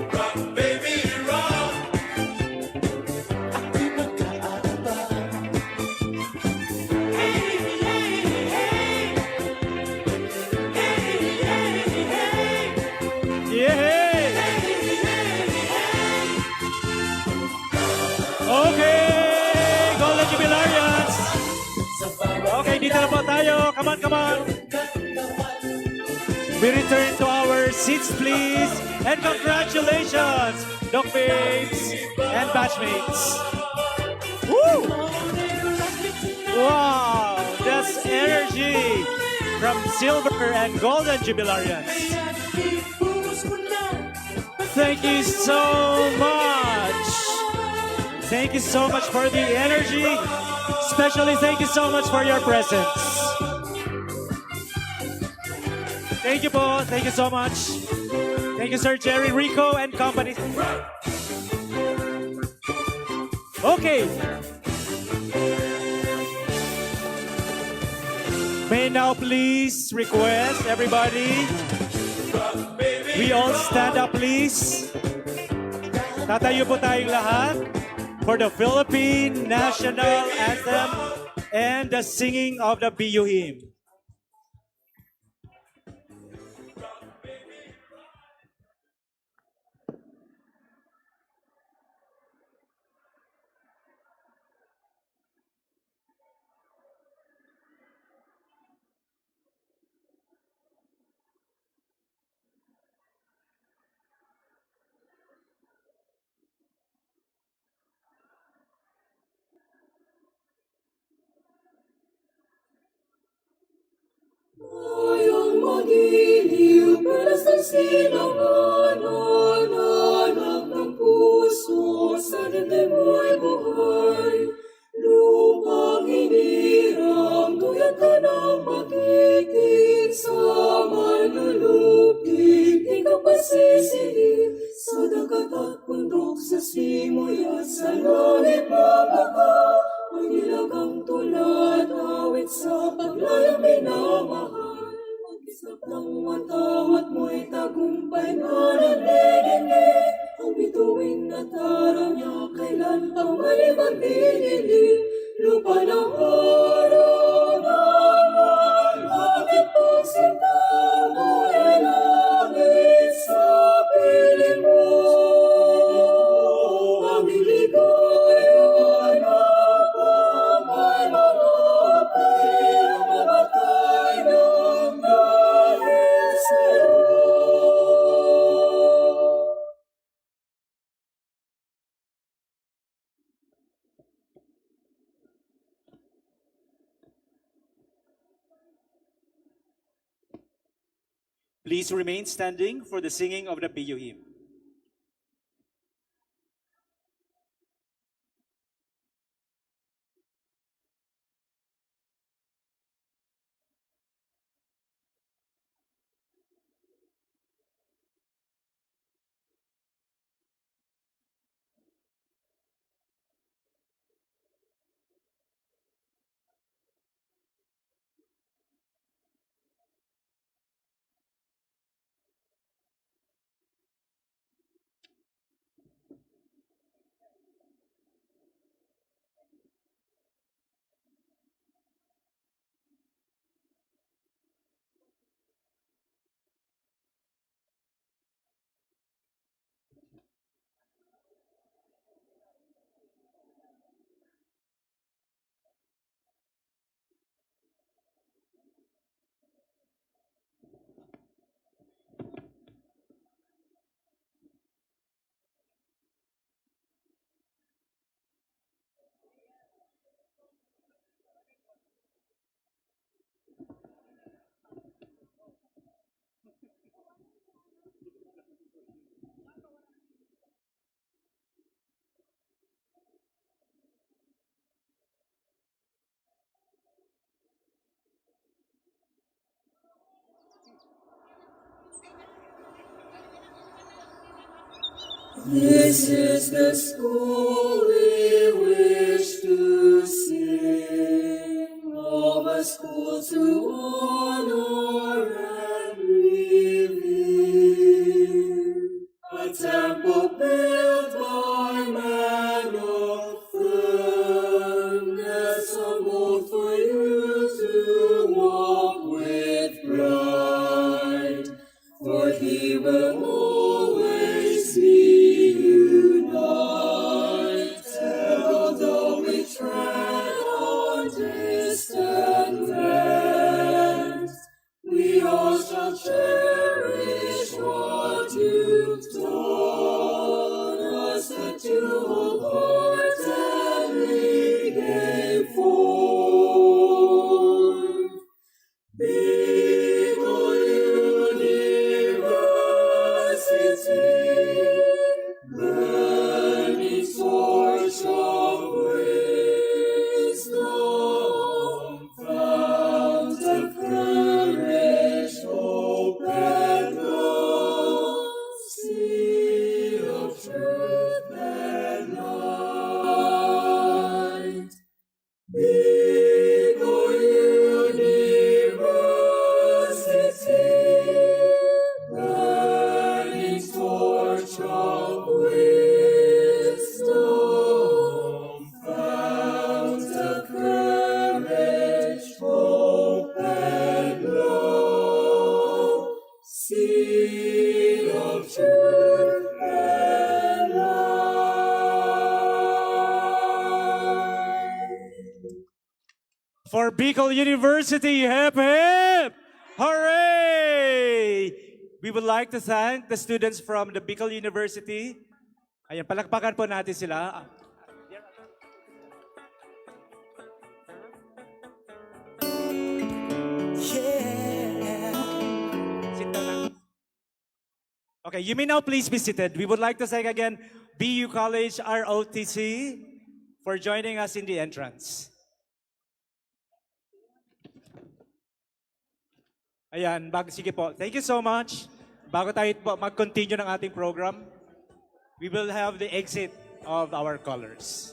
Rock, baby, rock. Ako'y magkaabang. Hey, hey, hey. Hey, hey, hey. Yay! Okay, Golden Jubilarians. Okay, dito na po tayo. Come on, come on. We return to our seats, please. And congratulations, Doc Babes and batchmates. Wow, that's energy from silver and golden jubilarians. Thank you so much. Thank you so much for the energy. Especially thank you so much for your presence. Thank you po. Thank you so much. Thank you, Sir Jerry Rico and company. Okay. May now please request everybody. We all stand up please. Tatayo po tayong lahat for the Philippine National Anthem and the singing of the BU hymn. Tayong magiliw, peras ng silanganan, anak ng puso, sa dibdib mo'y buhay. Lupang hinirang, tuyat ka ng magiging, sa manlulupig, di ka pasisihir. Sa dagat at bundok, sa simoy at sa langit mabaga, may nilagang tulad, awit sa paglayang minamahal. Mag-isap ng matawat mo'y tagumpay na nanlililig. Ang bituin at araw niya kailan pang mali magdidilim. Lupa ng araw naman, bakit pagsinta mo'y langit sa piling mo? Ang iligaya na pamay malapit, ang mamatay ng dahil sa'yo. Please remain standing for the singing of the BU hymn. This is the school we wish to sing, of a school to honor and revere, a temple built by man of firmness, a mold for you to walk with pride, for he will always be united, although we tread on distant lands. We all shall cherish what you've taught us, that you wholeheartedly for Bicol University. Hip hip! Hooray! We would like to thank the students from the Bicol University. Ayan, palakpakan po natin sila. Sit down lang. Okay, you may now please be seated. We would like to thank again BU College ROTC for joining us in the entrance. Ayan, sige po. Thank you so much. Bago tayo po mag-continue ng ating program, we will have the exit of our colors.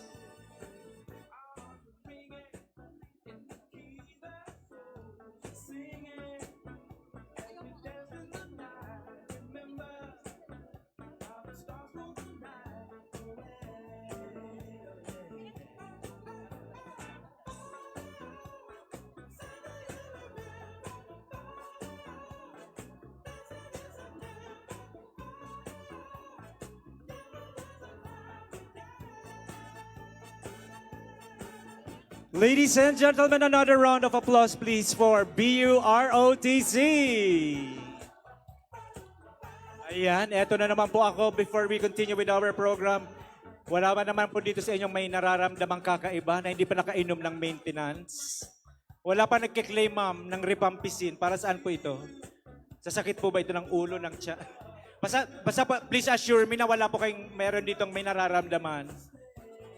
Ladies and gentlemen, another round of applause please for BUROTC. Ayan, eto na naman po ako before we continue with our program. Wala ba naman po dito sa inyong may nararamdamang kakaiba na hindi pa nakainom ng maintenance? Wala pa nagkiklaim ma'am ng rifampicin. Para saan po ito? Sasakit po ba ito ng ulo, ng tiyan? Basta po, please assure me na wala po kayong meron ditong may nararamdaman.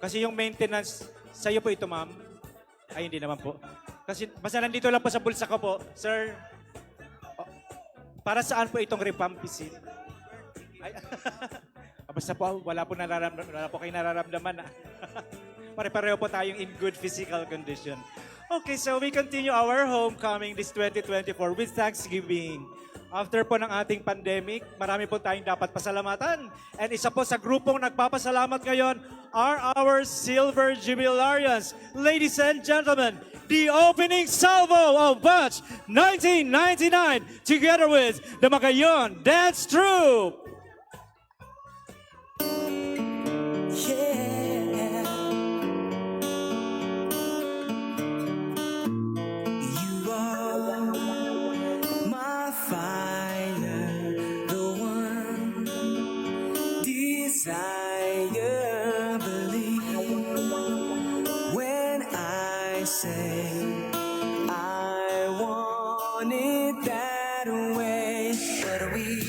Kasi yung maintenance, sa'yo po ito ma'am. Ay, hindi naman po. Kasi basta nandito lang po sa bulsa ko po. Sir, para saan po itong rifampicin? Ay, basta po, wala po kayong nararamdaman. Pare-pareho po tayong in good physical condition. Okay, so we continue our homecoming this 2024 with Thanksgiving. After po ng ating pandemic, marami po tayong dapat pasalamatan. And isa po sa grupong nagpapasalamat ngayon are our Silver Jubilarians. Ladies and gentlemen, the opening salvo of Batch 1999 together with the Magayon Dance Troupe. Desire, believe when I say I want it that way. But we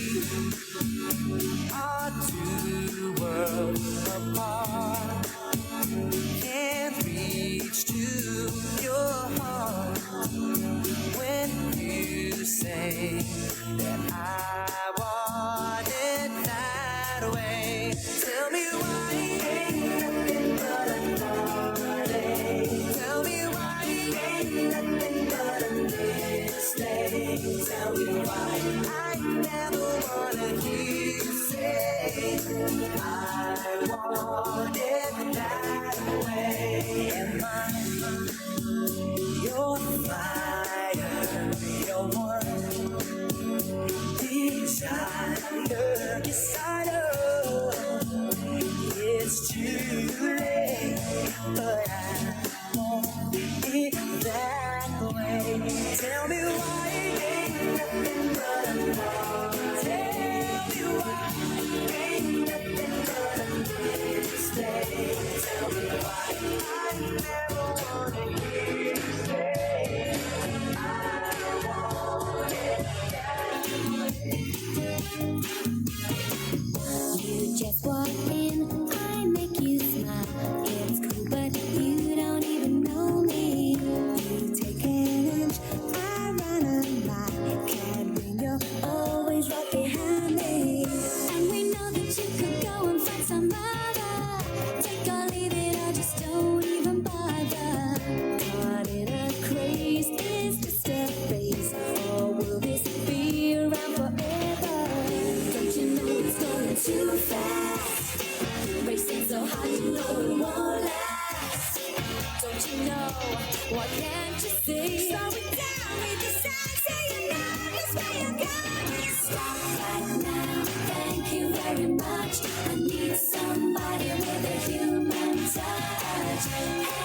are two worlds apart. Can't reach to your heart when you say that I want it that way. Tell me why ain't nothing but a heartache. Tell me why ain't nothing but a mistake. Tell me why I never wanna hear you say I want it that way. Am I your fire, your one desire? Yes, I know it's too late, but I want it that way. Tell me why ain't nothing but a heart. Tell me why ain't nothing but a mistake. Tell me why I never wanna hear you say I want it that way. You just walk in, I make you smile. It's cool, but you don't even know me. You take an inch, I run a mile. Can't win, you're always right behind me. And we know that you could go and find some other. Take or leave it, I just don't even bother. Caught in a craze, is just a phase, or will this be around forever? Don't you know it's going too fast? Racing so hard, you know it won't last. Don't you know? Why can't you see? Slow it down, make a sign, say you're not this way you're going. Stop right now, thank you very much. I need somebody with a human touch.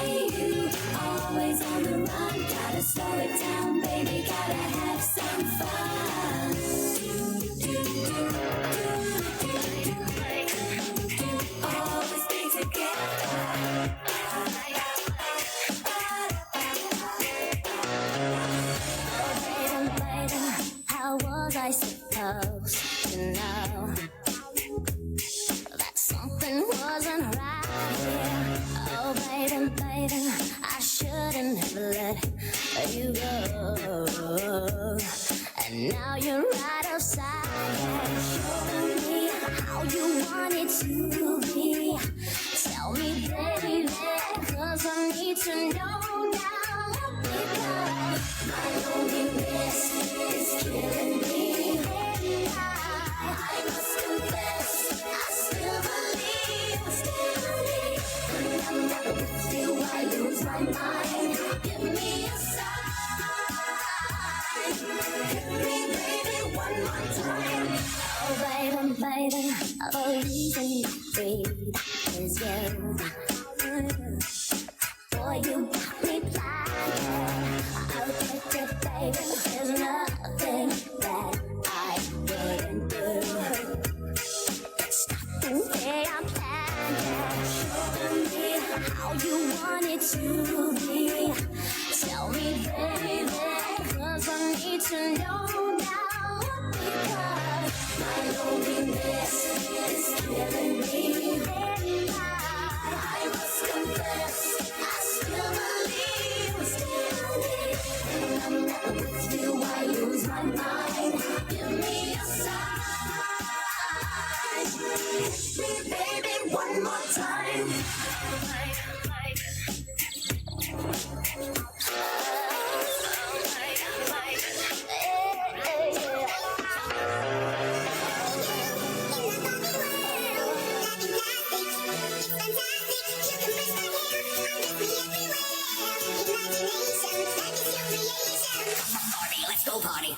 Hey, you, always on the run. How was I supposed to know that something wasn't right here? Oh, baby, baby, I shouldn't have let you go. And now you're right outside and showing me how you want it to be. Tell me, baby, 'cause I need to know now. Because my loneliness is killing me. I must confess, I still believe. When I'm not with you, I lose my mind. Give me a sign. Hit me, baby, one more time. Oh, baby, baby, the reason I breathe is you. Boy, you got me blinded. I'll take it, baby. There's nothing that I wouldn't do. Stop the way I'm planning. Show me how you want it to be. Tell me, baby, 'cause I need to know now. Because my loneliness is killing me. I must confess, I still believe. When I'm not with you, I lose my mind. Give me a sign. Hit me, baby, one more time. Let's go party.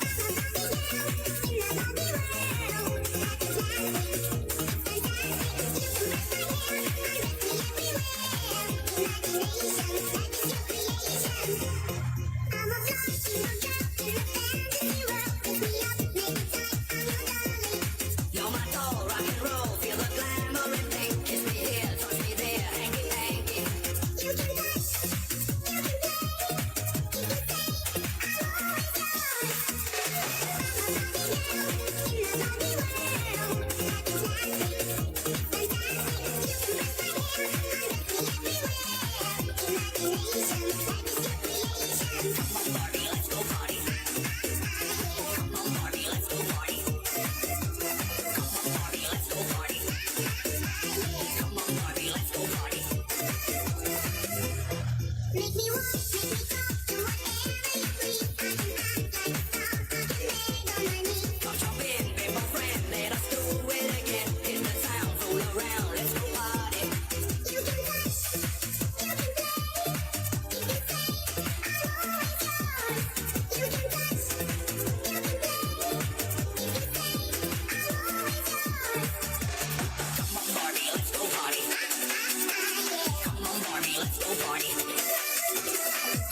You're my doll, rock and roll, feel the glamour and pink. Kiss me here, touch me there, hanky panky. You can dance, you can play, you can say, make me want, make me talk, do whatever you please. I can act like a star, I can beg on my knees. Come jump in, be my friend, let us do it again. In the town, fool around, let's go party. You can dance, you can play, you can say, I'm always yours. You can dance, you can play, you can say, I'm always yours. Come on, Barbie, let's go party. Come on, Barbie, let's go party.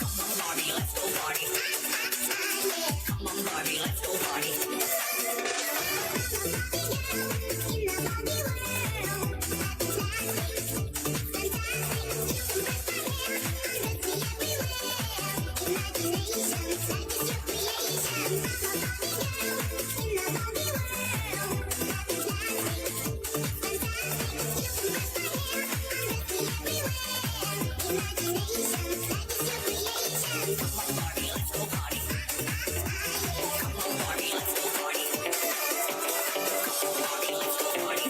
Come on, Barbie, let's go party. Come on, Barbie, let's go party. In the Barbie world, fantastic, fantastic. You can brush my hair, undress me everywhere. Imagination, life is your creation. I'm a Barbie girl in the Barbie world. Fantastic, fantastic. You can brush my hair, undress me everywhere. Imagination, life is your creation. Come on, Barbie, let's go party. Come on, Barbie, let's go party. Come on, Barbie, let's go party.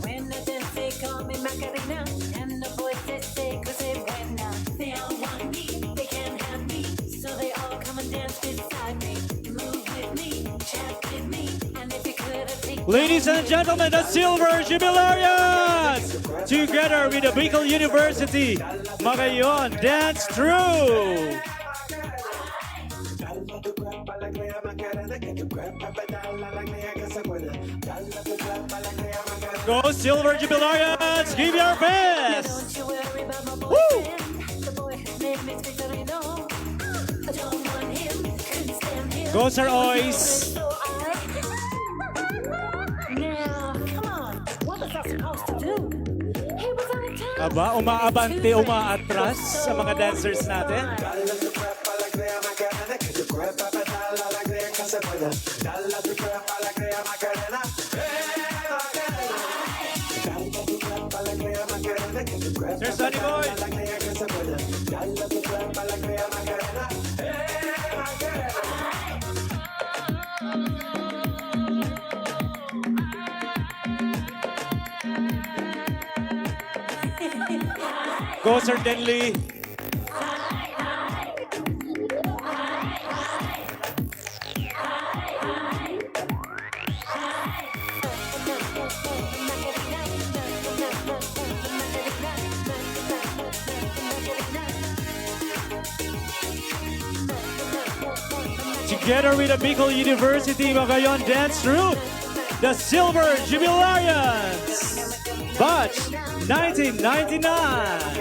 When the dance they call me Macarena, and the voices say cos'è buena. They all want me, they can't have me, so they all come and dance beside me. Move with me, chat with me, and if you could have taken Ladies and gentlemen, the Silver Jubilarians! Together with the Bicol University, Magayon Dance Through! Go Silver Jubilarians! Give your best! Don't you worry about my Woo! boyfriend. The boy has made promised victory, no. I don't want him, couldn't stand him. Go, Sir Ois. Now, come on, what was I supposed to do? He was on a time. Aba, umaabante, umaatras sa mga dancers natin. Sir Sonny Boy. Go, Sir Denley. Together with the Bicol University Magayon Dance Troupe, the Silver Jubilarians, Batch 1999.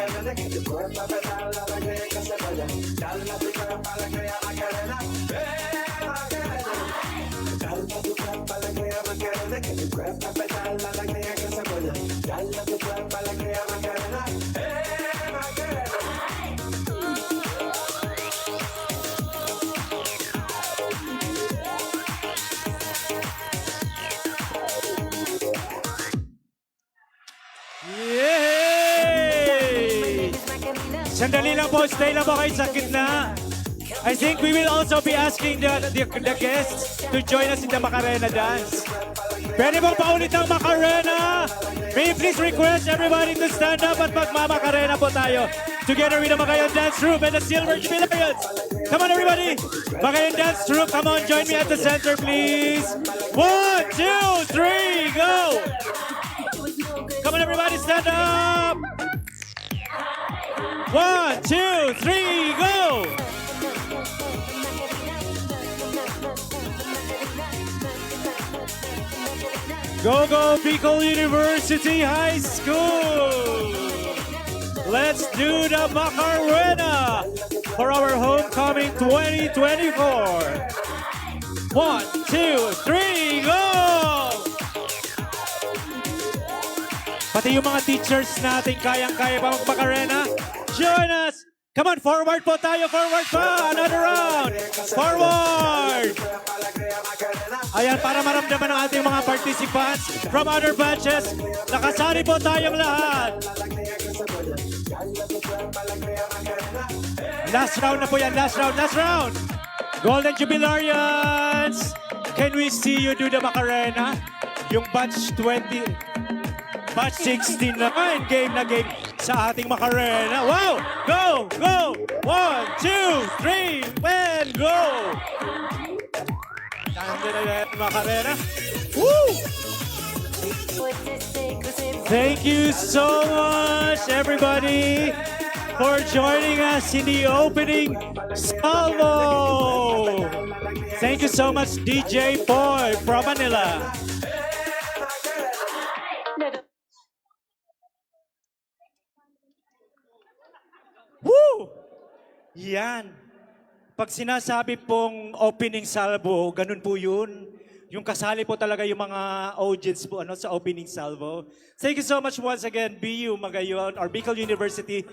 Yay! Sandali lang po, stay lang po kayo sa gitna. I think we will also be asking the guests to join us in the Macarena dance. Pwede bang paulit ang Macarena? May you please request everybody to stand up at magmamacarena po tayo. Together with the Magayon Dance Troupe and the Silver Jubilarians. Come on everybody! Magayon Dance Troupe, come on, join me at the center please. 1, 2, 3, go! Come on everybody, stand up! 1, 2, 3, go! Go, go, Bicol University High School! Let's do the Macarena for our homecoming 2024. 1, 2, 3, go! Pati yung mga teachers natin, kayang-kaya pa mag-Macarena. Join us! Come on, forward po tayo, forward pa! Another round! Forward! Ayan, para maramdaman ng ating mga participants from other batches, nakasali po tayong lahat. Last round na po yan, last round, last round! Golden Jubilarians! Can we see you do the Macarena? Yung batch 20... Batch 69, game na game sa ating Macarena. Wow! Go! Go! 1, 2, 3, and go! Macarena. Woo! Thank you so much, everybody, for joining us in the opening salvo. Thank you so much, DJ Boy from Manila. Woo! Yan. Pag sinasabi pong opening salvo, ganun po yun. Yung kasali po talaga yung mga audience po sa opening salvo. Thank you so much once again, BU Magayon, or Bicol University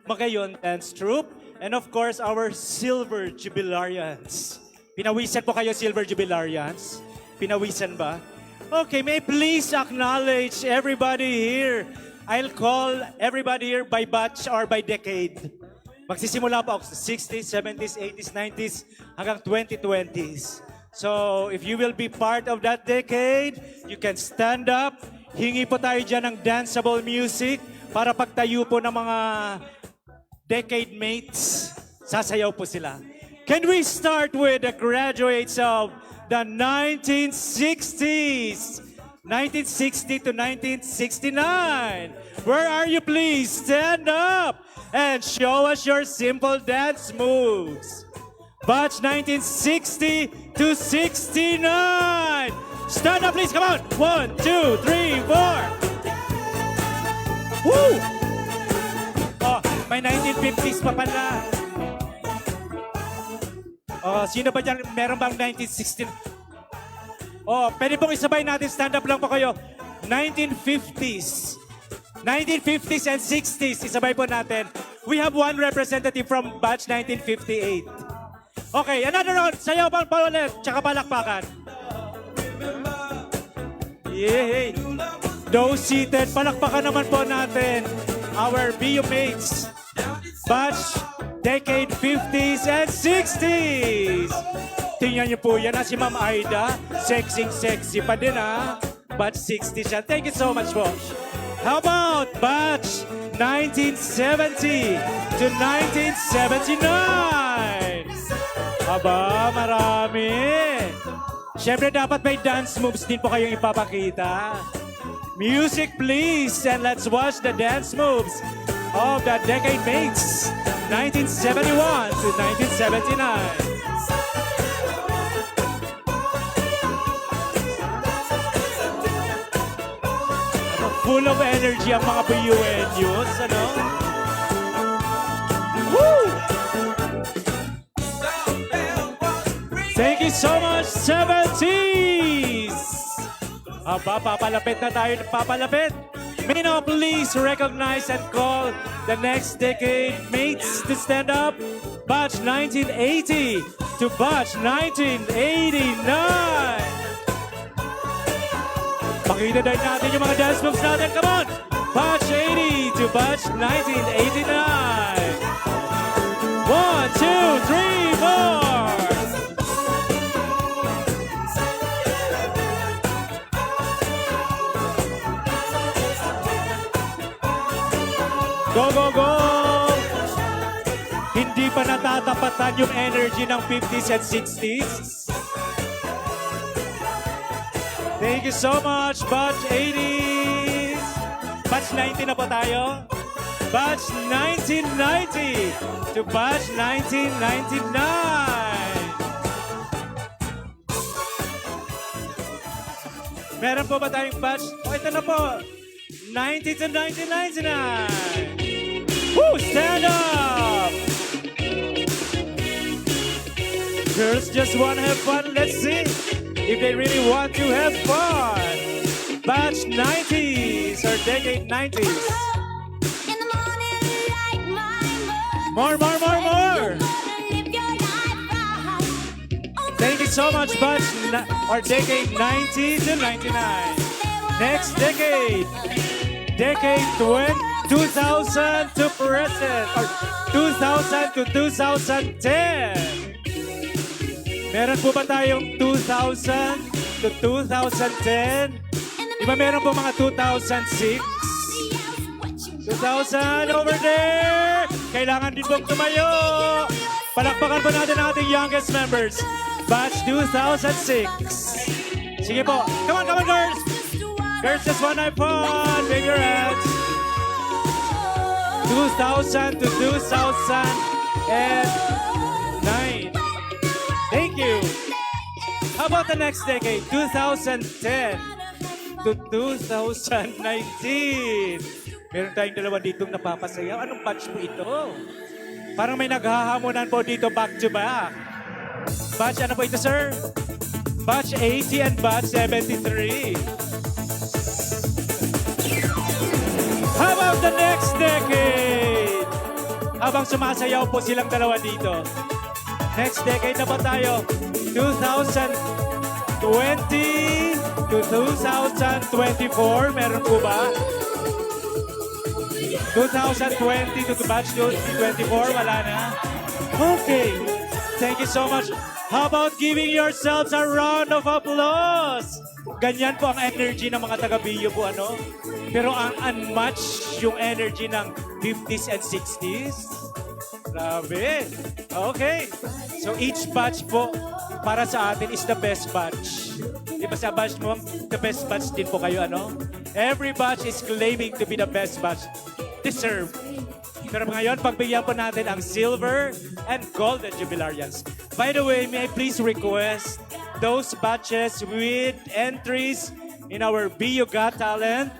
Magayon Dance Troupe. And of course, our Silver Jubilarians. Pinawisan po kayo, Silver Jubilarians? Pinawisan ba? Okay, may I please acknowledge everybody here. I'll call everybody here by batch or by decade. Magsisimula po ako sa 60s, 70s, 80s, 90s, hanggang 2020s. So, if you will be part of that decade, you can stand up. Hingi po tayo dyan ng danceable music para pagtayo po ng mga decade mates, sasayaw po sila. Can we start with the graduates of the 1960s? 1960 to 1969. Where are you, please? Stand up and show us your simple dance moves. Batch 1960 to 69. Stand up, please. Come on. 1, 2, 3, 4. Woo! Oh, may 1950s pa pala. Sino ba dyan? Meron bang 1916? Oh, pwede pong isabay natin. Stand up lang po kayo. 1950s. 1950s and 60s. Isabay po natin. We have one representative from batch 1958. Okay, another round. Sayaw pa ulit. Tsaka palakpakan. Yay! Those seated, palakpakan naman po natin our BU mates. Batch decade 50s and 60s. Tingnan niyo po yan si Ma'am Aida. Sexy pa din Batch 60 siya. Thank you so much po. How about batch 1970 to 1979? Aba, marami. Siyempre dapat may dance moves din po kayong ipapakita. Music please, and let's watch the dance moves of the decade mates, 1971 to 1979. Full of energy ang mga BUNUs, ano? Woo! Thank you so much, 70s! Aba, papalapit na tayo, papalapit. May now please recognize and call the next decade mates to stand up. Batch 1980 to batch 1989. Pakita din natin yung mga dance moves natin. Come on! Batch 80 to batch 1989. 1, 2, 3, 4. Go, go, go! Hindi pa natatapatan yung energy ng 50s and 60s. Thank you so much, Batch 80s. Batch 90 na po tayo. Batch 1990 to Batch 1999. Meron po ba tayong batch? Oh, ito na po. 90 to 1999. Woo! Stand up! Girls just want to have fun. Let's see if they really want to have fun. Batch 90s or decade 90s. More. Thank you so much, Batch or decade 90 to 99. Next decade. Decade 2000 to present or 2000 to 2010. Meron po ba tayong 2000 to 2010? Di ba meron po mga 2006? 2000 over there! Kailangan din pong tumayo! Palakpakan po natin ang ating youngest members. Batch 2006. Sige po. Come on, girls! Girls, just one night fun! Wave your hands. 2000 to 2009. Thank you. How about the next decade? 2010 to 2019. Meron tayong dalawa ditong napapasayaw. Anong batch po ito? Parang may naghahamonan po dito back to back. Batch ano po ito, sir? Batch 80 and batch 73. How about the next decade? Habang sumasayaw po silang dalawa dito. Next decade na ba tayo? 2020 to 2024. Meron po ba? 2020 to batch 2024. Wala na? Okay. Thank you so much. How about giving yourselves a round of applause? Ganyan po ang energy ng mga taga-Bio po, ano? Pero ang unmatched yung energy ng 50s and 60s. Grabe. Okay. So each batch po para sa atin is the best batch. Di ba sa batch mo, the best batch din po kayo, ano? Every batch is claiming to be the best batch. Deserve. Pero ngayon, pagbigyan po natin ang silver and golden jubilarians. By the way, may I please request those batches with entries in our BU Got Talent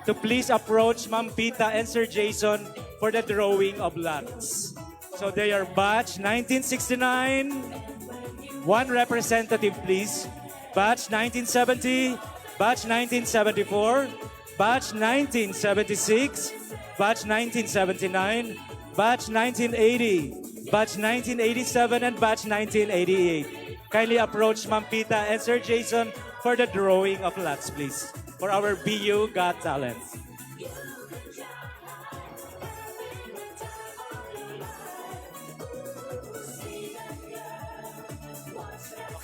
to please approach Ma'am Pita and Sir Jason for the drawing of lots. So they are batch 1969 One representative, please. Batch 1970, batch 1974, batch 1976, batch 1979, batch 1980, batch 1987, and batch 1988. Kindly approach Ma'am Pita and Sir Jason for the drawing of lots, please, for our BU Got Talent.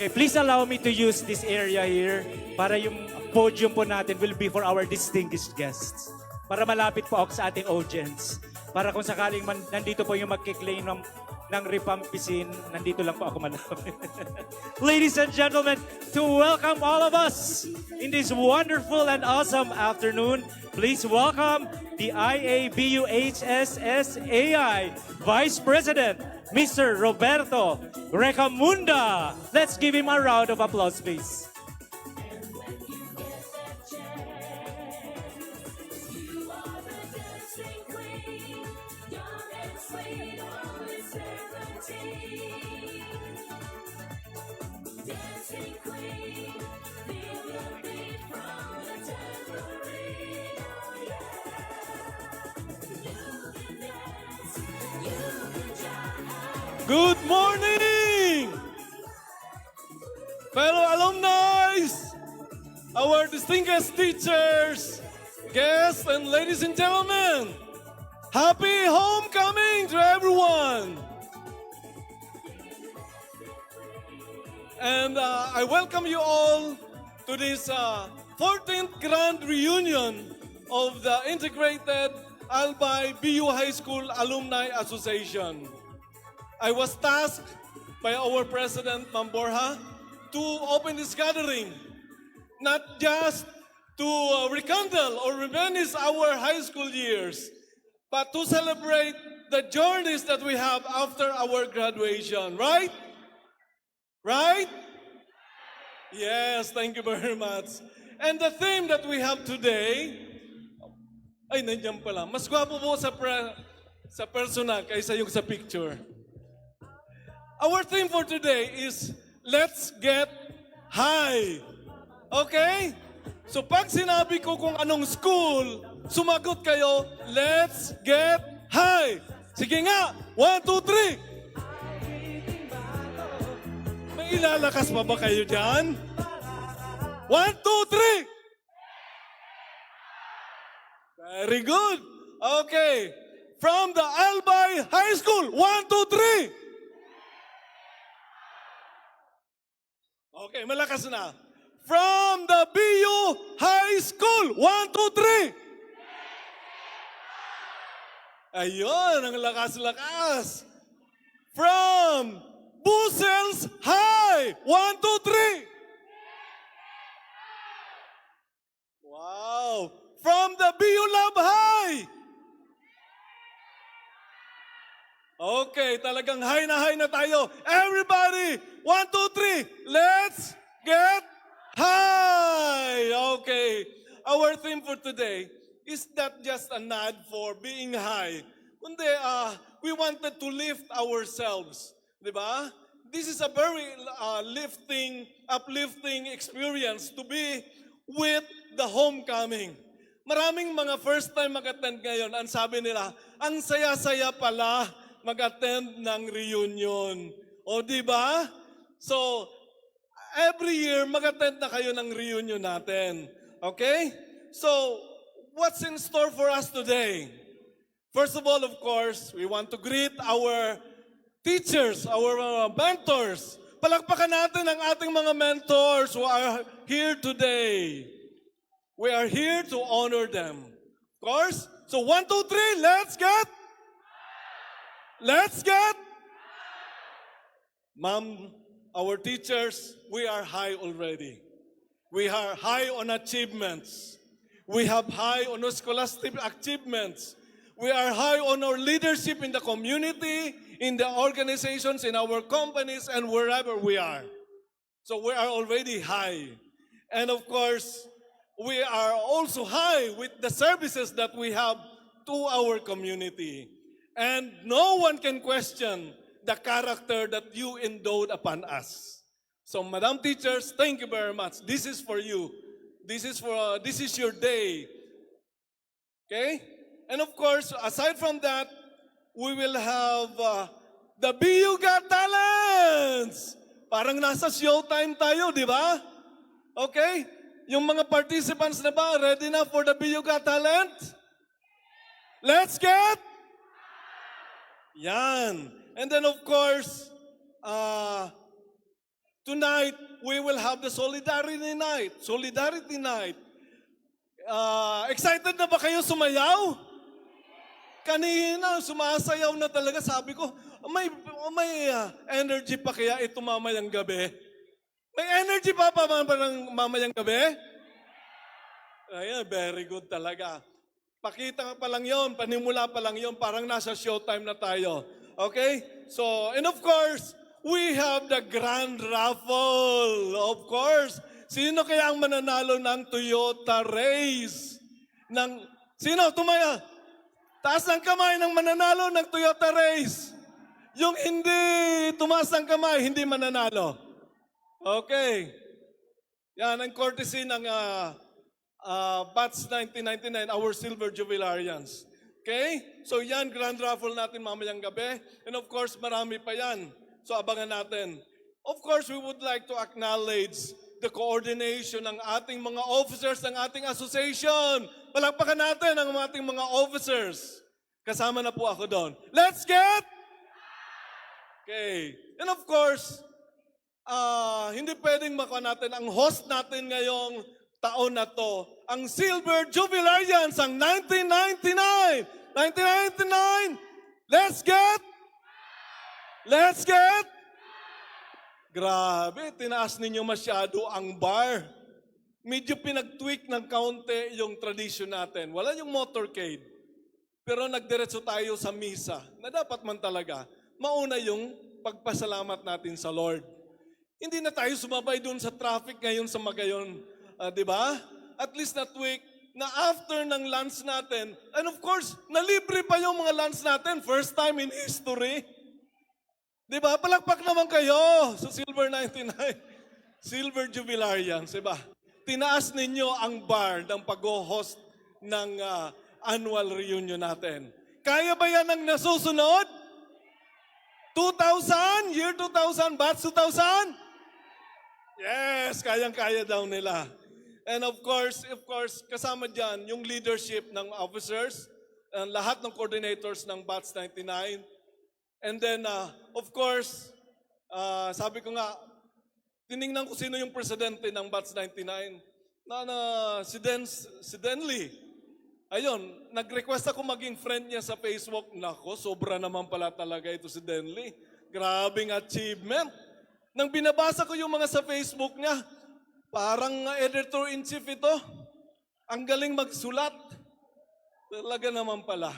Okay, please allow me to use this area here para yung podium po natin will be for our distinguished guests. Para malapit po ako sa ating audience. Para kung sakaling nandito po yung magkiklaim ng ripampisin, nandito lang po ako malapit. Ladies and gentlemen, to welcome all of us in this wonderful and awesome afternoon, please welcome the IABUHSSAI Vice President, Mr. Roberto Recamunda. Let's give him a round of applause, please. Good morning, fellow alumni, our distinguished teachers, guests, and ladies and gentlemen. Happy homecoming to everyone. And I welcome you all to this 14th grand reunion of the Integrated Albay BU High School Alumni Association. I was tasked by our President, Ma'am Borja, to open this gathering, not just to rekindle or reminisce our high school years, but to celebrate the journeys that we have after our graduation, right? Right? Yes, thank you very much. And the theme that we have today, ay nandiyan pala, mas gwapo po sa personal kaysa yung sa picture. Our theme for today is, let's get high. Okay? So pag sinabi ko kung anong school, sumagot kayo, let's get high. Sige nga, 1, 2, 3. May ilalakas pa ba kayo dyan? 1, 2, 3. Very good. Okay. From the Albay High School, 1, 2, 3. Okay, malakas na. From the BU High School, 1, 2, 3. Ayun, ang lakas-lakas. From Busels High, 1, 2, 3. Wow. From the BU Lab High. Okay, talagang high na tayo. Everybody, 1, 2, 3. Let's get high. Okay. Our theme for today is not just a nod for being high. Kundi, we wanted to lift ourselves. Diba? This is a very uplifting experience to be with the homecoming. Maraming mga first time mag-attend ngayon, ang sabi nila, ang saya-saya pala mag-attend ng reunion. O di ba? So, every year mag-attend na kayo ng reunion natin. Okay? So, what's in store for us today? First of all, of course, we want to greet our teachers, our mentors. Palakpakan natin ang ating mga mentors who are here today. We are here to honor them. Of course. So 1, 2, 3, let's get. Ma'am, our teachers, we are high already. We are high on achievements. We have high on our scholastic achievements. We are high on our leadership in the community, in the organizations, in our companies, and wherever we are. So we are already high. And of course, we are also high with the services that we have to our community. And no one can question the character that you endowed upon us. So, Madam Teachers, thank you very much. This is for you. This is your day. Okay? And of course, aside from that, we will have the BU Got Talents! Parang nasa showtime tayo, di ba? Okay? Yung mga participants na ba, ready na for the BU Got Talent? Let's get! Yan. And then of course, tonight, we will have the Solidarity Night. Solidarity Night. Excited na ba kayo sumayaw? Kanina, sumasayaw na talaga. Sabi ko, may energy pa kaya ito mamayang gabi? May energy pa mamayang gabi? Ayan, very good talaga. Pakita pa lang yon, panimula pa lang yon, parang nasa showtime na tayo. Okay? So, and of course, we have the grand raffle. Of course, sino kaya ang mananalo ng Toyota Race? Sino? Tumaya. Taas ang kamay ng mananalo ng Toyota Race. Yung hindi tumaas ang kamay, hindi mananalo. Okay. Yan ang courtesy ng Batch 1999, our Silver Jubilarians. Okay? So yan, grand raffle natin mamayang gabi. And of course, marami pa yan. So abangan natin. Of course, we would like to acknowledge the coordination ng ating mga officers ng ating association. Palakpakan natin ang ating mga officers. Kasama na po ako doon. Let's get! Okay. And of course, hindi pwedeng makuha natin ang host natin ngayong taon na to, ang Silver Jubilarians, ang 1999! 1999! Let's get! Let's get! Grabe, tinaas ninyo masyado ang bar. Medyo pinag-tweak ng kaunti yung tradition natin. Wala yung motorcade. Pero nagdiretso tayo sa misa na dapat man talaga mauna yung pagpasalamat natin sa Lord. Hindi na tayo sumabay doon sa traffic ngayon sa Magayon. Di ba? At least na-tweak na after ng lunch natin, and of course, nalibre pa yung mga lunch natin. First time in history. Di ba? Palakpak naman kayo sa Silver 99. Silver Jubilarians, di ba? Tinaas ninyo ang bar ng pag-host ng annual reunion natin. Kaya ba yan ang nasusunod? 2000? Year 2000? Batch 2000? Yes, kayang-kaya daw nila. And of course, kasama dyan yung leadership ng officers, lahat ng coordinators ng Batch 99. And then, of course, sabi ko nga, tiningnan ko sino yung presidente ng Batch 99. Si Denley. Ayun, nag-request ako maging friend niya sa Facebook. Nako, sobra naman pala talaga ito si Denley. Grabing achievement. Nang binabasa ko yung mga sa Facebook niya, parang editor-in-chief ito. Ang galing magsulat. Talaga naman pala.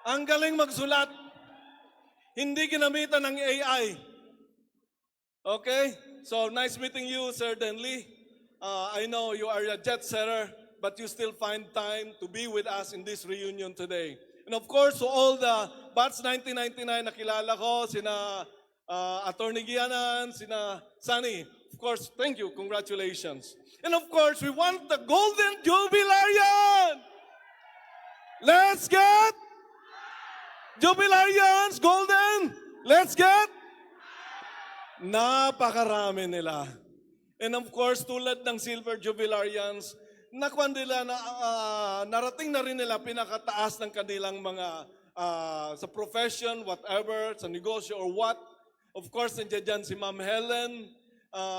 Ang galing magsulat. Hindi ginamitan ng AI. Okay? So, nice meeting you, Sir Denley. I know you are a jet setter, but you still find time to be with us in this reunion today. And of course, to all the Batch 1999 na kilala ko, sina Attorney Gianan, sina Sunny. Of course, thank you. Congratulations. And of course, we want the Golden Jubilarian! Let's get Jubilarians, Golden! Let's get napakarami nila. And of course, tulad ng Silver Jubilarians, nakuha nila na narating na rin nila pinakataas ng kanilang mga sa profession, whatever, sa negosyo or what. Of course, nandiyan dyan si Ma'am Helen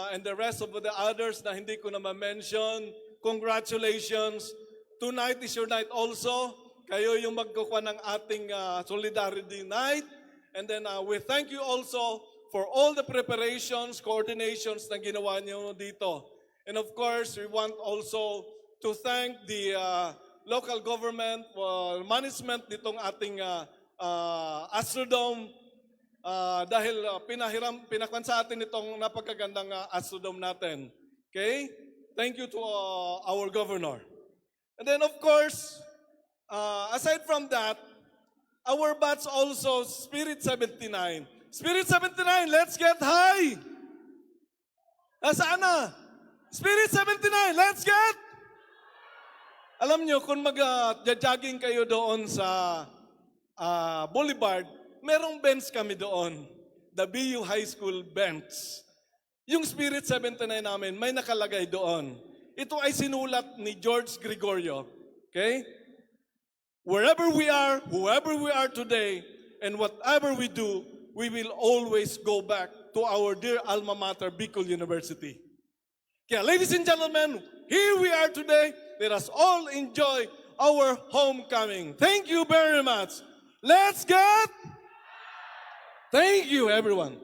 and the rest of the others na hindi ko na ma-mention. Congratulations. Tonight is your night also. Kayo yung magkukuha ng ating Solidarity Night. And then we thank you also for all the preparations, coordinations na ginawa niyo dito. And of course, we want also to thank the local government, management nitong ating Astrodome dahil pinakwan sa atin itong napagagandang Astrodome natin. Okay? Thank you to our governor. And then of course, aside from that, our batch also, Spirit 79. Spirit 79, let's get high! Nasaan na? Spirit 79, let's get! Alam nyo, kung mag-jogging kayo doon sa Boulevard, merong bench kami doon. The BU High School bench. Yung Spirit 79 namin, may nakalagay doon. Ito ay sinulat ni George Gregorio. Okay? Wherever we are, whoever we are today, and whatever we do, we will always go back to our dear alma mater, Bicol University. Kaya ladies and gentlemen, here we are today. Let us all enjoy our homecoming. Thank you very much. Let's get... Thank you, everyone.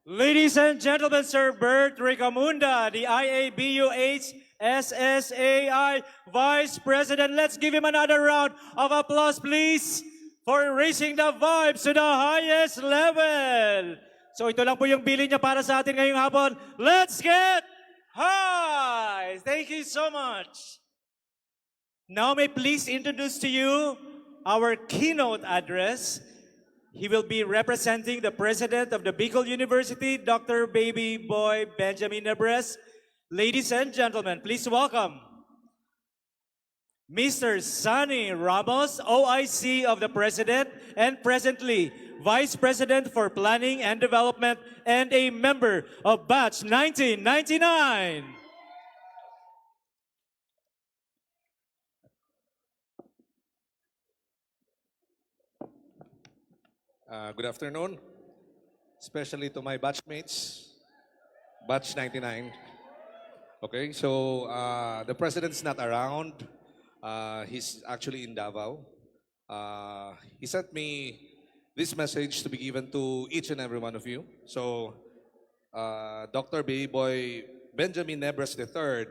Ladies and gentlemen, Sir Bert Ricamunda, the IABUH SSAI Vice President. Let's give him another round of applause, please, for raising the vibes to the highest level. So ito lang po yung bili niya para sa atin ngayong hapon. Let's get high! Thank you so much. Now may please introduce to you our keynote address. He will be representing the President of the Bicol University, Dr. Baby Boy Benjamin Nebres. Ladies and gentlemen, please welcome Mr. Sonny Ramos, OIC of the President and presently Vice President for Planning and Development and a member of Batch 1999. Good afternoon, especially to my batchmates, Batch 99. Okay, so the president's not around. He's actually in Davao. He sent me this message to be given to each and every one of you. So, Dr. Baby Boy Benjamin Nebres III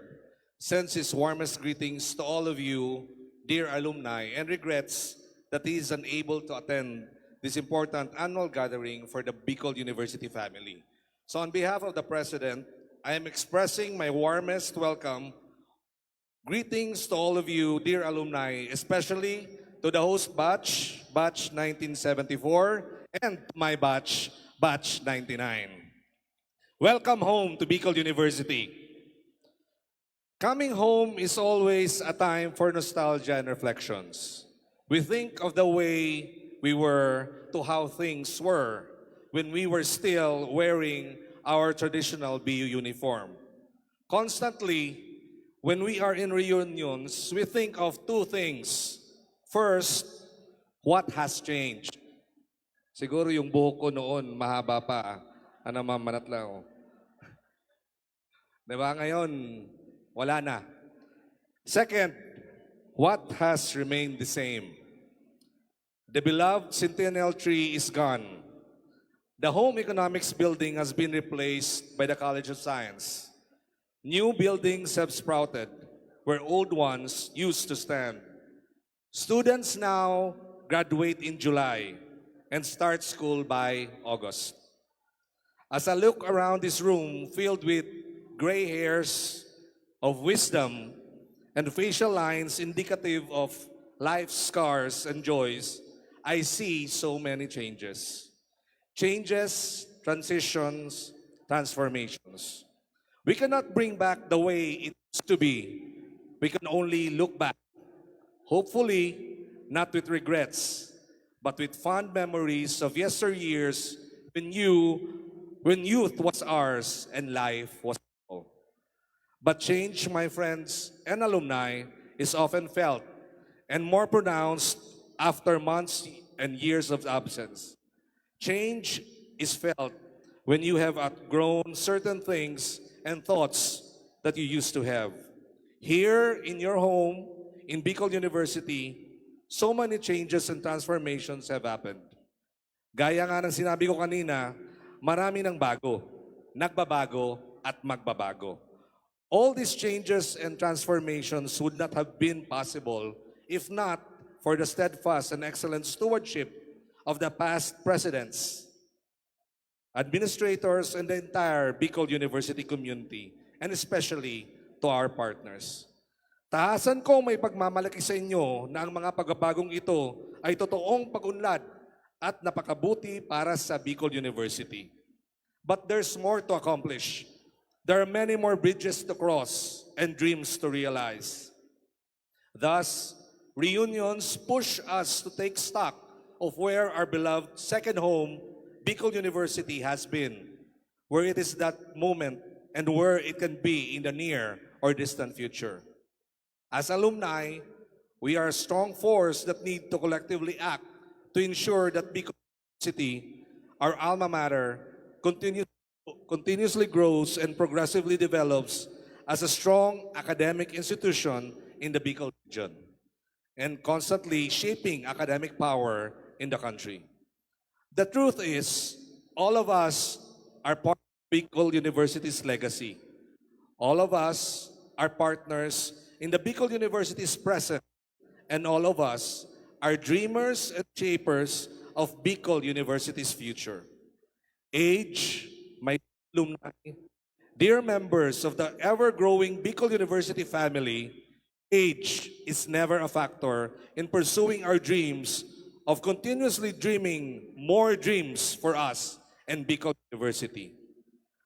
sends his warmest greetings to all of you, dear alumni, and regrets that he is unable to attend this important annual gathering for the Bicol University family. So on behalf of the President, I am expressing my warmest welcome, greetings to all of you, dear alumni, especially to the host batch, Batch 1974, and my batch, Batch 99. Welcome home to Bicol University. Coming home is always a time for nostalgia and reflections. We think of the way we were to how things were when we were still wearing our traditional BU uniform. Constantly, when we are in reunions, we think of two things. First, what has changed? Siguro yung buhok ko noon, mahaba pa. Ano, mamanat lang. Diba? Ngayon, wala na. Second, what has remained the same? The beloved Centennial Tree is gone. The Home Economics building has been replaced by the College of Science. New buildings have sprouted where old ones used to stand. Students now graduate in July and start school by August. As I look around this room filled with gray hairs of wisdom and facial lines indicative of life's scars and joys, I see so many changes. Changes, transitions, transformations. We cannot bring back the way it used to be. We can only look back. Hopefully, not with regrets, but with fond memories of yesteryears when youth was ours and life was all. But change, my friends and alumni, is often felt and more pronounced after months and years of absence. Change is felt when you have outgrown certain things and thoughts that you used to have. Here in your home, in Bicol University, so many changes and transformations have happened. Gaya nga ng sinabi ko kanina, marami ng bago, nagbabago at magbabago. All these changes and transformations would not have been possible if not for the steadfast and excellent stewardship of the past presidents, administrators, and the entire Bicol University community, and especially to our partners. Tahasan ko may pagmamalaki sa inyo na ang mga pagbabagong ito ay totoong pag-unlad at napakabuti para sa Bicol University. But there's more to accomplish. There are many more bridges to cross and dreams to realize. Thus, reunions push us to take stock of where our beloved second home, Bicol University, has been, where it is that moment, and where it can be in the near or distant future. As alumni, we are a strong force that need to collectively act to ensure that Bicol University, our alma mater, continuously grows and progressively develops as a strong academic institution in the Bicol region and constantly shaping academic power in the country. The truth is, all of us are part of Bicol University's legacy. All of us are partners in the Bicol University's present, and all of us are dreamers and shapers of Bicol University's future. Age, my alumni, dear members of the ever-growing Bicol University family, age is never a factor in pursuing our dreams of continuously dreaming more dreams for us and Bicol University.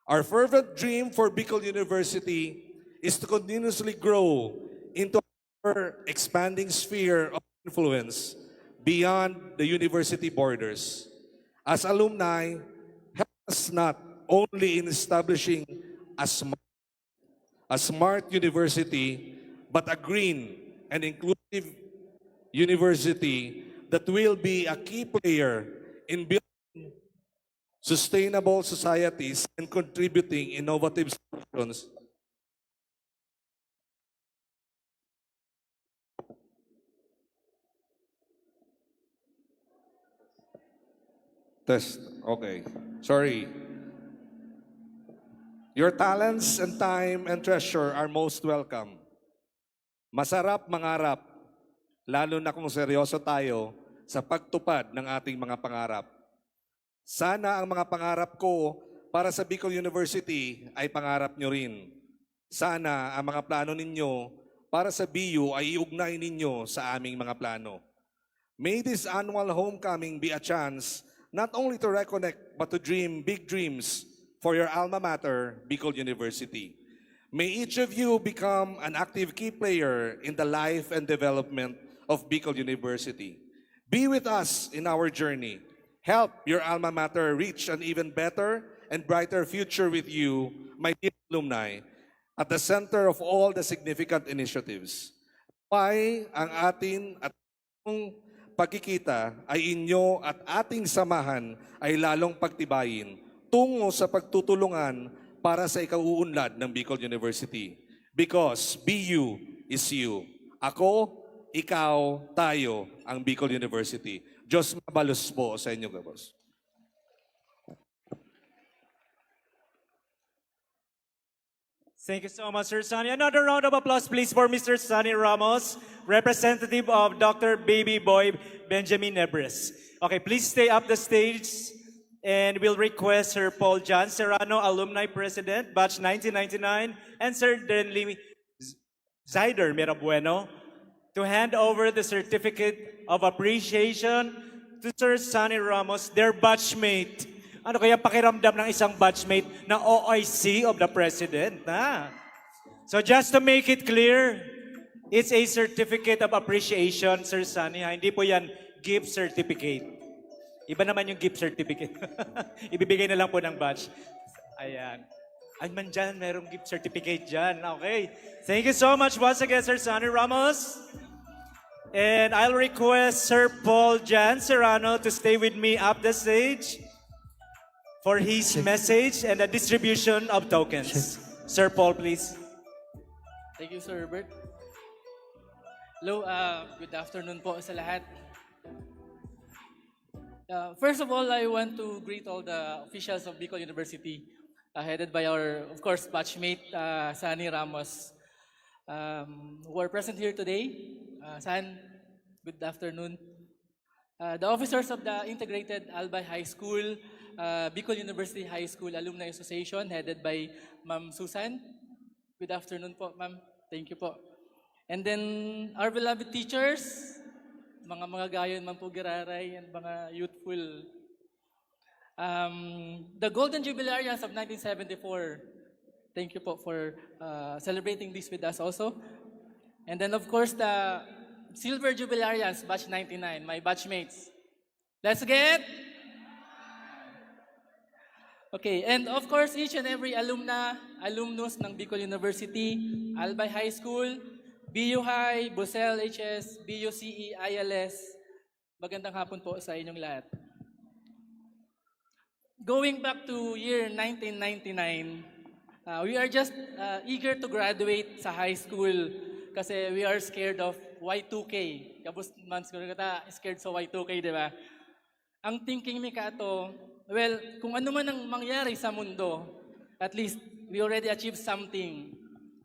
Our fervent dream for Bicol University is to continuously grow into our expanding sphere of influence beyond the university borders. As alumni, help us not only in establishing a smart university, but a green and inclusive university that will be a key player in building sustainable societies and contributing innovative solutions. Test. Okay. Sorry. Your talents and time and treasure are most welcome. Masarap mangarap, lalo na kung seryoso tayo sa pagtupad ng ating mga pangarap. Sana ang mga pangarap ko para sa Bicol University ay pangarap nyo rin. Sana ang mga plano ninyo para sa BU ay iugnay ninyo sa aming mga plano. May this annual homecoming be a chance not only to reconnect but to dream big dreams for your alma mater, Bicol University. May each of you become an active key player in the life and development of Bicol University. Be with us in our journey. Help your alma mater reach an even better and brighter future with you, my dear alumni, at the center of all the significant initiatives. Why ang atin at ang pagkikita ay inyo at ating samahan ay lalong pagtibayin tungo sa pagtutulungan para sa ikauunlad ng Bicol University. Because BU is you. Ako, ikaw, tayo, ang Bicol University. Diyos mabalos po sa inyo, Gabos. Thank you so much, Sir Sonny. Another round of applause, please, for Mr. Sonny Ramos, representative of Dr. Baby Boy Benjamin Nebres. Okay, please stay up the stage, and we'll request Sir Paul John Serrano, Alumni President, Batch 1999, and Sir Denley Zyder Mirabueno, to hand over the certificate of appreciation to Sir Sonny Ramos, their batchmate. Ano kaya pakiramdam ng isang batchmate na OIC of the President? Ha? So just to make it clear, it's a certificate of appreciation, Sir Sonny. Ha? Hindi po yan gift certificate. Iba naman yung gift certificate. Ibibigay na lang po ng batch. Ayan. Ay man dyan, merong gift certificate dyan. Okay. Thank you so much once again, Sir Sonny Ramos. And I'll request Sir Paul Jan Serrano to stay with me up the stage for his message and the distribution of tokens. Sir Paul, please. Thank you, Sir Herbert. Hello, good afternoon po sa lahat. First of all, I want to greet all the officials of Bicol University, headed by our, of course, batchmate, Sonny Ramos, who are present here today. San, good afternoon. The officers of the Integrated Albay High School, Bicol University High School Alumni Association, headed by Ma'am Susan. Good afternoon po, ma'am. Thank you po. And then, our beloved teachers, mga gayon man po giraray, and mga youthful The Golden Jubilarians of 1974, thank you po for celebrating this with us also. And then of course the Silver Jubilarians, batch 99, my batchmates. Let's get... Okay, and of course each and every alumnus ng Bicol University, Albay High School, BU High, Busel HS, BUCE, ILS, magandang hapon po sa inyong lahat. Going back to year 1999, we are just eager to graduate sa high school kasi we are scared of Y2K. Kabus man siguro kata scared sa Y2K, di ba? Ang thinking mi kato, well, kung ano man ang mangyari sa mundo, at least we already achieved something,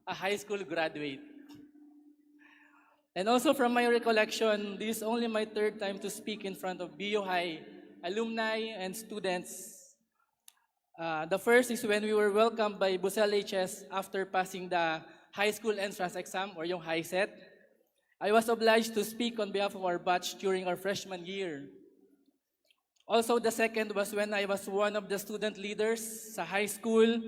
a high school graduate. And also from my recollection, this is only my third time to speak in front of BU High alumni and students. The first is when we were welcomed by Busel HS after passing the high school entrance exam or yung HiSET. I was obliged to speak on behalf of our batch during our freshman year. Also, the second was when I was one of the student leaders sa high school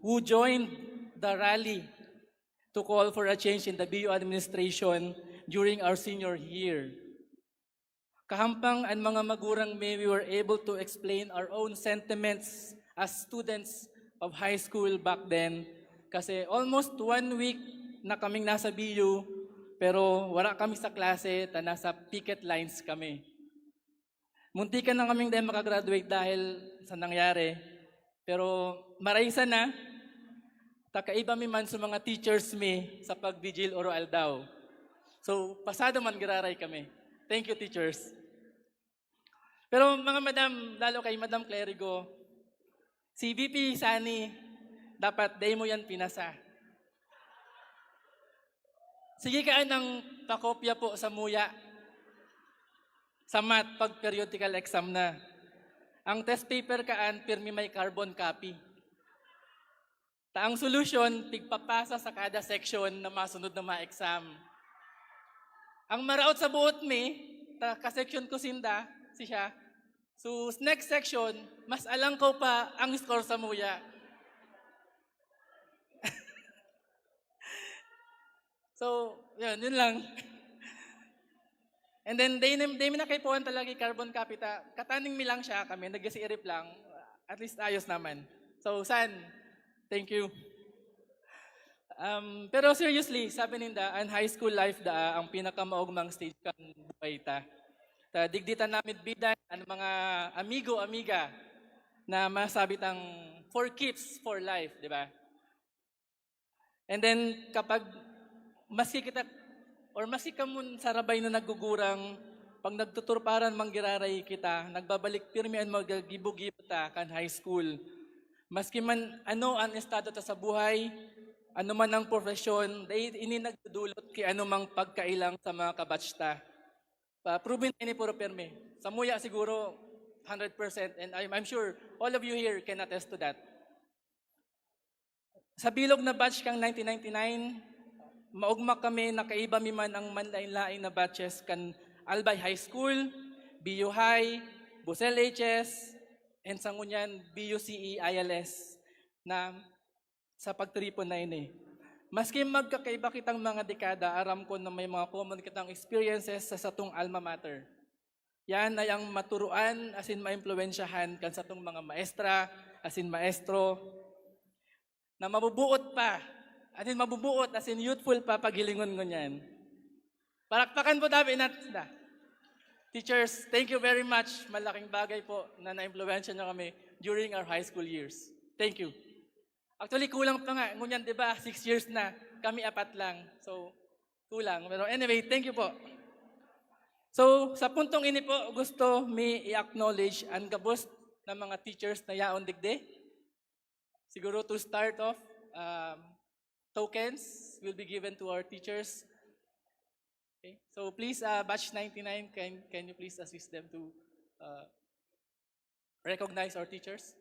who joined the rally to call for a change in the BU administration during our senior year. Kahampang and mga magurang may we were able to explain our own sentiments as students of high school back then. Kasi almost 1 week na kaming nasa BU, pero wala kami sa klase, ta nasa picket lines kami. Muntikan na kaming din makagraduate dahil sa nangyari. Pero maraysa na, takaiba mi man sa mga teachers mi sa pag-vigil oral daw. So, pasado man giraray kami. Thank you, teachers. Pero mga madam, lalo kay Madam Clerigo, si VP Sani, dapat day mo yan pinasa. Sige kaan ng pakopya po sa muya. Sa math, pag periodical exam na. Ang test paper kaan, pirmi may carbon copy. Taang solution, tigpapasa sa kada section na masunod na ma-exam. Ang maraot sa buot mi, ka-section ko sinda, siya. So, next section, mas alang ko pa ang score sa muya. So, yun lang. And then, day mi na kay Puan talaga carbon copy ta. Kataning mi lang siya kami, nag-siirip lang. At least ayos naman. So, San, thank you. Pero seriously, sabi ninda, ang high school life ang pinakamaugmang stage kan buhay ta. Digditan namin bidan ang mga amigo-amiga na masabit ang for keeps for life, di ba? And then kapag maski kita or maski kamun sarabay na naggugurang, pag nagtuturparan manggiraray kita, nagbabalik pirmi ang magagibo-gibo ta kan high school. Maski man ano ang estado ta sa buhay, ano man ang profesyon, dahil ini nagdudulot kay anumang pagkailang sa mga kabatch ta. Proven ini puro perme. Sa muya siguro 100% and I'm sure all of you here can attest to that. Sa bilog na batch kang 1999, maugma kami nakaiba mi man ang manlain-lain na batches kan Albay High School, BU High, Busel HS, and sa ngunyan BUCE ILS na sa pagtripon na ini. Maski magkakaiba kitang mga dekada, aram ko na may mga common kitang experiences sa satong alma mater. Yan ay ang maturuan, as in maimpluwensyahan kan satong mga maestra, as in maestro, na mabubuot pa, as in youthful pa pagilingon ngunyan. Palakpakan po dami na. Teachers, thank you very much. Malaking bagay po na naimpluwensya nyo kami during our high school years. Thank you. Actually, kulang pa nga. Ngunyan, di ba? 6 years na. Kami 4 lang. So, kulang. Pero anyway, thank you po. So, sa puntong ini po, gusto mi i-acknowledge ang gabos ng mga teachers na yaon digde. Siguro to start off, tokens will be given to our teachers. Okay. So, please, batch 99, can you please assist them to recognize our teachers?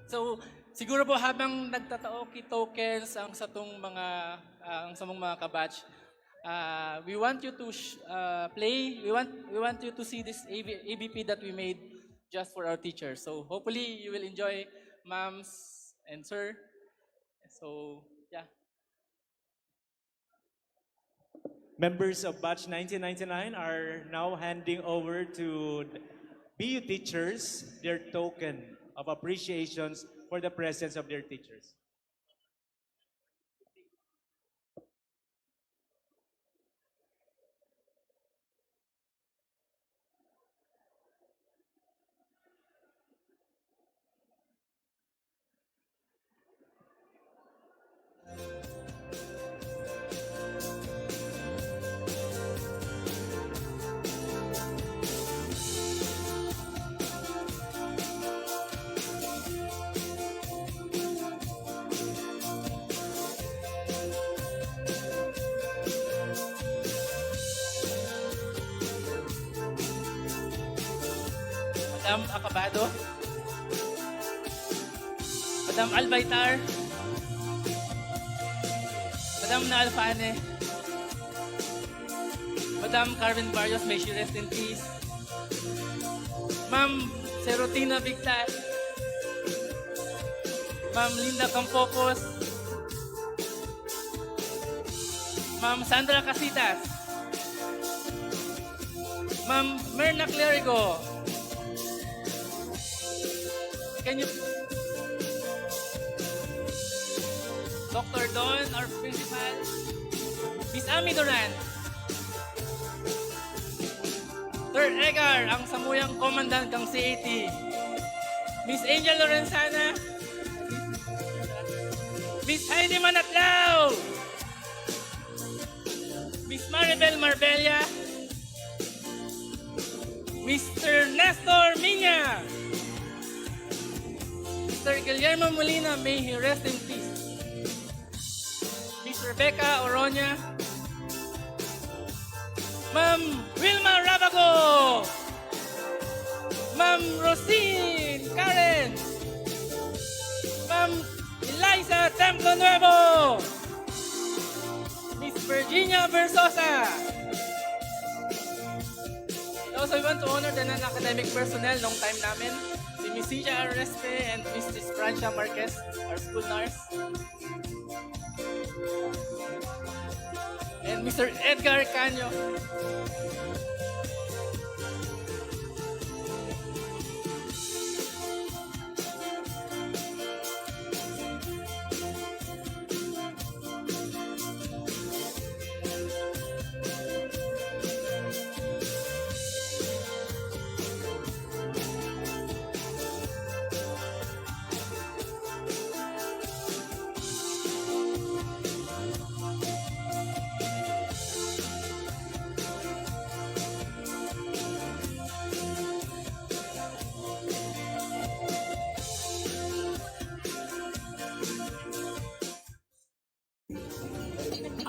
So, siguro po habang nagtataoki tokens ang satong mga kabatch, we want you to play. We want you to see this ABP that we made just for our teachers. So hopefully you will enjoy, ma'ams and sir. So yeah. Members of Batch 1999 are now handing over to BU teachers their token of appreciations for the presence of their teachers. Madam Acabado, Madam Albaitar, Madam Naalfane, Madam Carmen Barrios, may she rest in peace, Ma'am Serotina Bigtat, Ma'am Linda Campopos, Ma'am Sandra Casitas, Ma'am Merna Clerigo. Can you, Dr. Don, our principal, Miss Ami Duran, Sir Edgar, ang samuyang commandant ng CAT, Miss Angel Lorenzana, Miss Heidi Manatlao, Miss Maribel Marbella, Mr. Nestor Minya, Mr. Guillermo Molina, may he rest in peace. Miss Rebecca Oroña, Ma'am Wilma Rabago, Ma'am Rosine Karen, Ma'am Eliza Templo Nuevo, Miss Virginia Versosa. Also, we want to honor the non-academic personnel nung time namin. Si Miss Cia Areste and Mrs. Francia Marquez, our school nurse. And Mr. Edgar Canyo.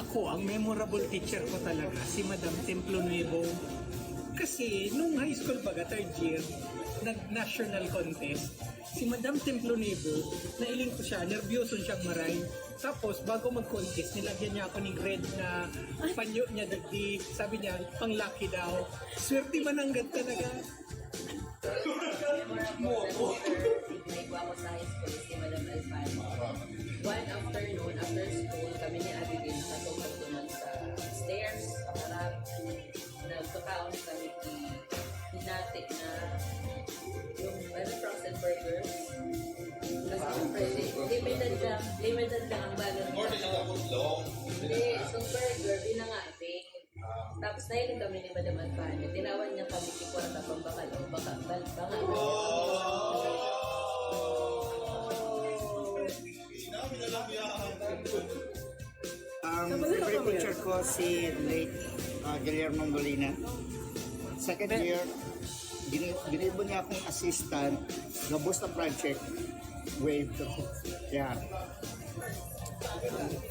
Ako, ang memorable teacher ko talaga, si Madam Templo Nuevo. Kasi nung high school baga, third year, nag-national contest, si Madam Templo Nuevo, nailing ko siya, nervyoso siyang maray. Tapos, bago mag-contest, nilagyan niya ako ng red na panyo niya dagdi. Sabi niya, pang lucky daw. Swerte mananggat talaga. Ako sa high school, si Madam Alfano. One afternoon, after school, kami ni Abigail sa tuman sa stairs, sa harap. Nagkakaon kami hinati na yung frozen burgers. Kasi syempre, limited lang ang balon. Hindi, so burger, binangating. Tapos nahiling kami ni Madam Alfano. Tinawan niya kami kikwarta pang bakal. Favorite teacher ko si late Guillermo Molina. Second year, binibo niya akong assistant na Busta Project Wave 2. Yeah.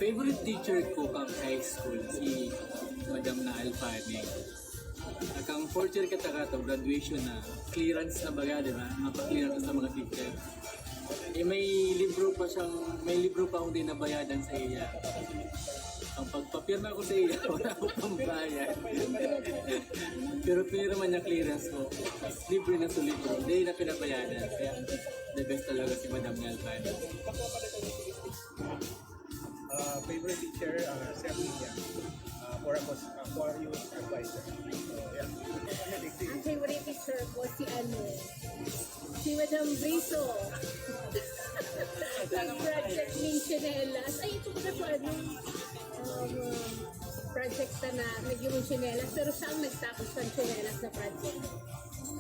Favorite teacher ko kang high school si Madam na Alfane. At ang fourth year katakato, graduation na, clearance na baga, di ba? Mapa-clearance sa mga teacher. may libro pa akong dinabayadan sa iya. Ang pagpapirma ko sa iya, wala akong pambayad. Pero pinirma niya clearance ko. Libre na sa libro, hindi na pinabayadan. Kaya the best talaga si Madam Alfano. Favorite teacher, Sir Lidia, for youth advisor. So, yeah. Ang favorite teacher ko si Madam Briso. Ang project ni Chinelas. Ay, ito ko na po project na nag-yung Chinelas, pero siya ang nagtapos ng Chinelas na project.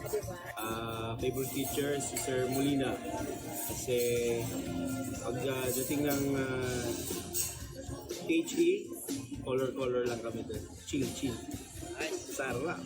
Diba? Favorite teacher, si Sir Molina. Kasi pagdating ng PHE, color lang kami doon. Chill. Nice. Sarap.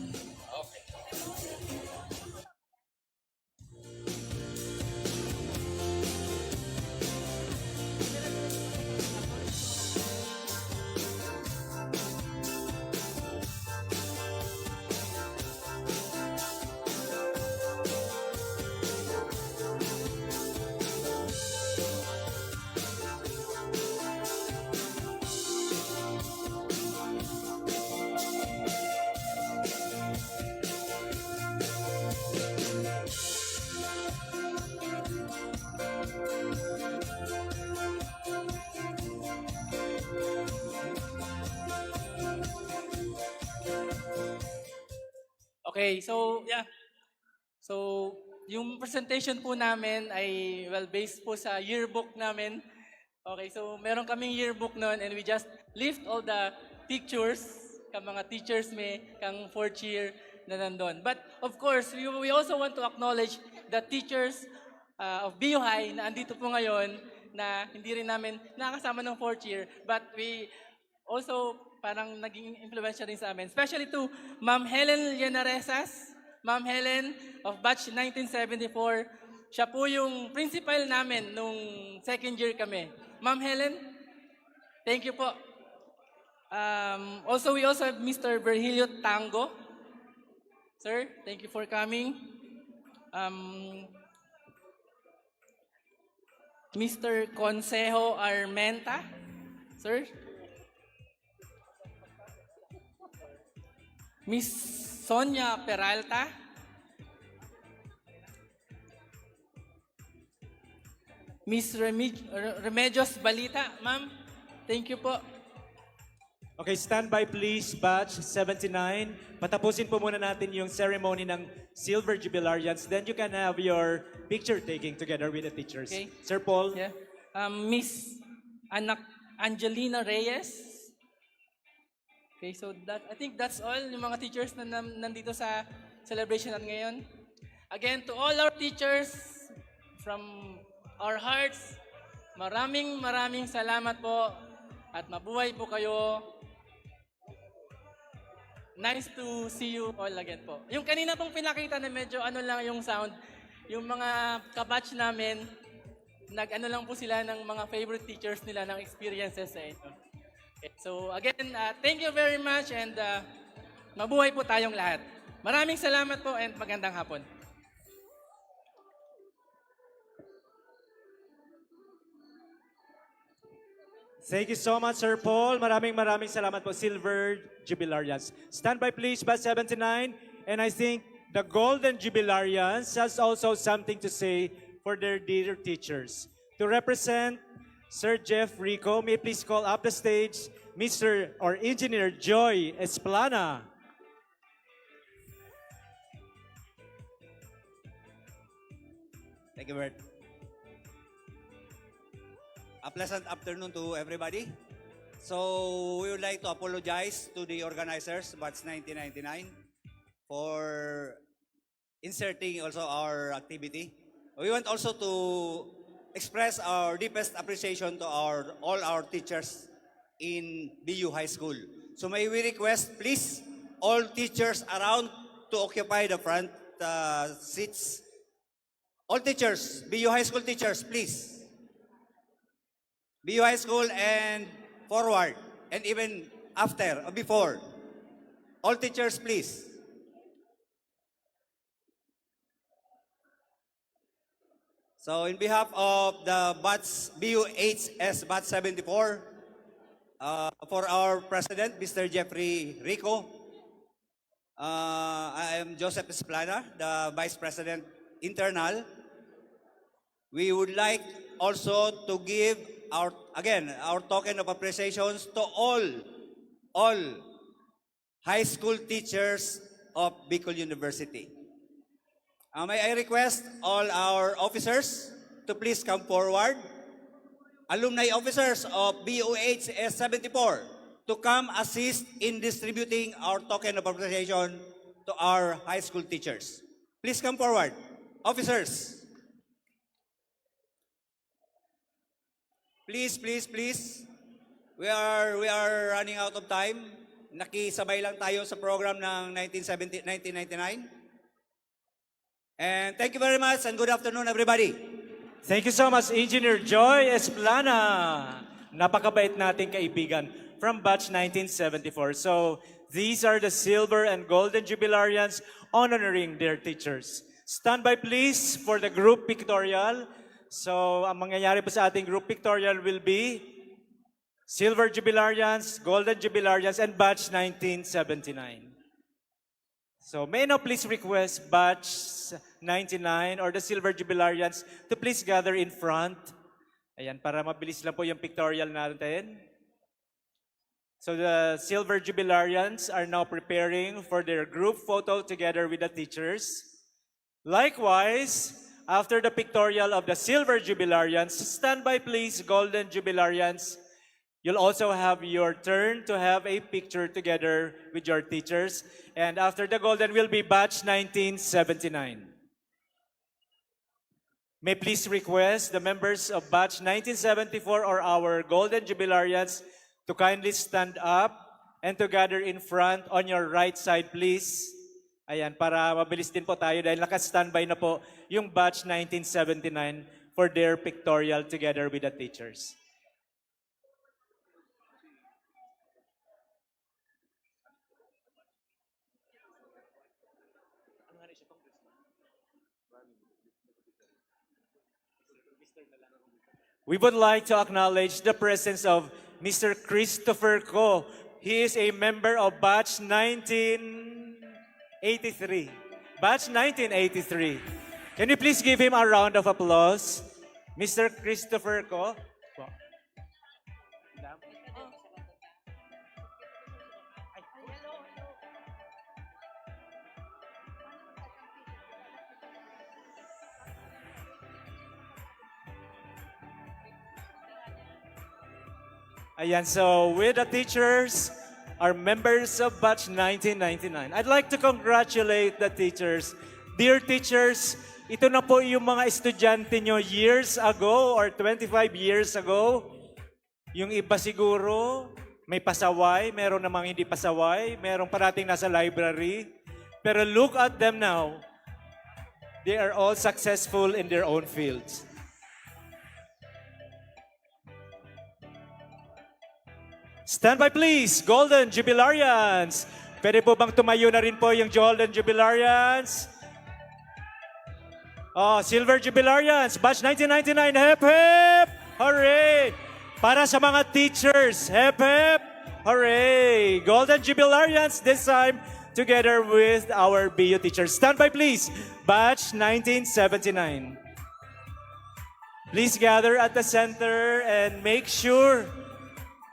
Okay, so yeah. So yung presentation po namin ay based po sa yearbook namin. Okay, so meron kaming yearbook noon and we just lift all the pictures kang mga teachers kang fourth year na nandun. But of course, we also want to acknowledge the teachers of BU High na andito po ngayon na hindi rin namin nakasama ng fourth year. But we also parang naging influensya rin sa amin. Especially to Ma'am Helen Llenaresas, Ma'am Helen of batch 1974. Siya po yung principal namin nung second year kami. Ma'am Helen, thank you po. We also have Mr. Virgilio Tango. Sir, thank you for coming. Mr. Consejo Armenta. Sir. Miss Sonia Peralta. Miss Remedios Balita, ma'am. Thank you po. Okay, stand by please, batch 79. Patapusin po muna natin yung ceremony ng Silver Jubilarians. Then you can have your picture taking together with the teachers. Okay. Sir Paul. Yeah. Miss Angelina Reyes. Okay, so I think that's all yung mga teachers na nandito sa celebration natin ngayon. Again, to all our teachers from our hearts, maraming salamat po at mabuhay po kayo. Nice to see you all again po. Yung kanina pong pinakita na medyo lang yung sound, yung mga kabatch namin, nag-ano lang po sila ng mga favorite teachers nila ng experiences sa ito. Okay, so again, thank you very much and mabuhay po tayong lahat. Maraming salamat po and magandang hapon. Thank you so much, Sir Paul. Maraming salamat po, Silver Jubilarians. Stand by please, batch 79. And I think the Golden Jubilarians has also something to say for their dear teachers. To represent Sir Jeff Rico, may please call up the stage Mr. or Engineer Joy Esplana. Thank you, Bert. A pleasant afternoon to everybody. So we would like to apologize to the organizers, batch 1999, for inserting also our activity. We want also to express our deepest appreciation to all our teachers in BU High School. So may we request, please, all teachers around to occupy the front seats. All teachers, BU High School teachers, please. BU High School and forward, and even after or before. All teachers, please. So in behalf of the BUHS Batch 74, for our President, Mr. Jeffrey Rico, I am Joseph Esplana, the Vice President Internal. We would like also to give our token of appreciations to all high school teachers of Bicol University. May I request all our officers to please come forward. Alumni officers of BUHS 74 to come assist in distributing our token of appreciation to our high school teachers. Please come forward. Officers. Please, please, please. We are running out of time. Nakisabay lang tayo sa program ng 1999. And thank you very much and good afternoon, everybody. Thank you so much, Engineer Joy Esplana. Napakabait nating kaibigan from batch 1974. So, these are the silver and golden jubilarians honoring their teachers. Stand by please for the group pictorial. So, ang mangyayari po sa ating group pictorial will be silver jubilarians, golden jubilarians, and batch 1979. So, may I now please request batch 99 or the silver jubilarians to please gather in front. Ayan, para mabilis lang po yung pictorial natin. So the silver jubilarians are now preparing for their group photo together with the teachers. Likewise, after the pictorial of the silver jubilarians, stand by please, golden jubilarians. You'll also have your turn to have a picture together with your teachers. And after the golden will be batch 1979. May please request the members of batch 1974 or our golden jubilarians to kindly stand up and to gather in front on your right side, please. Ayan, para mabilis din po tayo dahil naka-standby na po yung batch 1979 for their pictorial together with the teachers. We would like to acknowledge the presence of Mr. Christopher Ko. He is a member of batch 1983. Batch 1983. Can you please give him a round of applause? Mr. Christopher Ko. Ayan, so with the teachers, are members of batch 1999. I'd like to congratulate the teachers. Dear teachers, ito na po yung mga estudyante nyo years ago or 25 years ago. Yung iba siguro, may pasaway, meron namang hindi pasaway, merong parating nasa library. Pero look at them now. They are all successful in their own fields. Stand by please, Golden Jubilarians. Pwede po bang tumayo na rin po yung Golden Jubilarians? Oh, Silver Jubilarians, batch 1999, hep hep! Hooray! Para sa mga teachers, hep hep! Hooray! Golden Jubilarians this time together with our BU teachers. Stand by please, batch 1979. Please gather at the center and make sure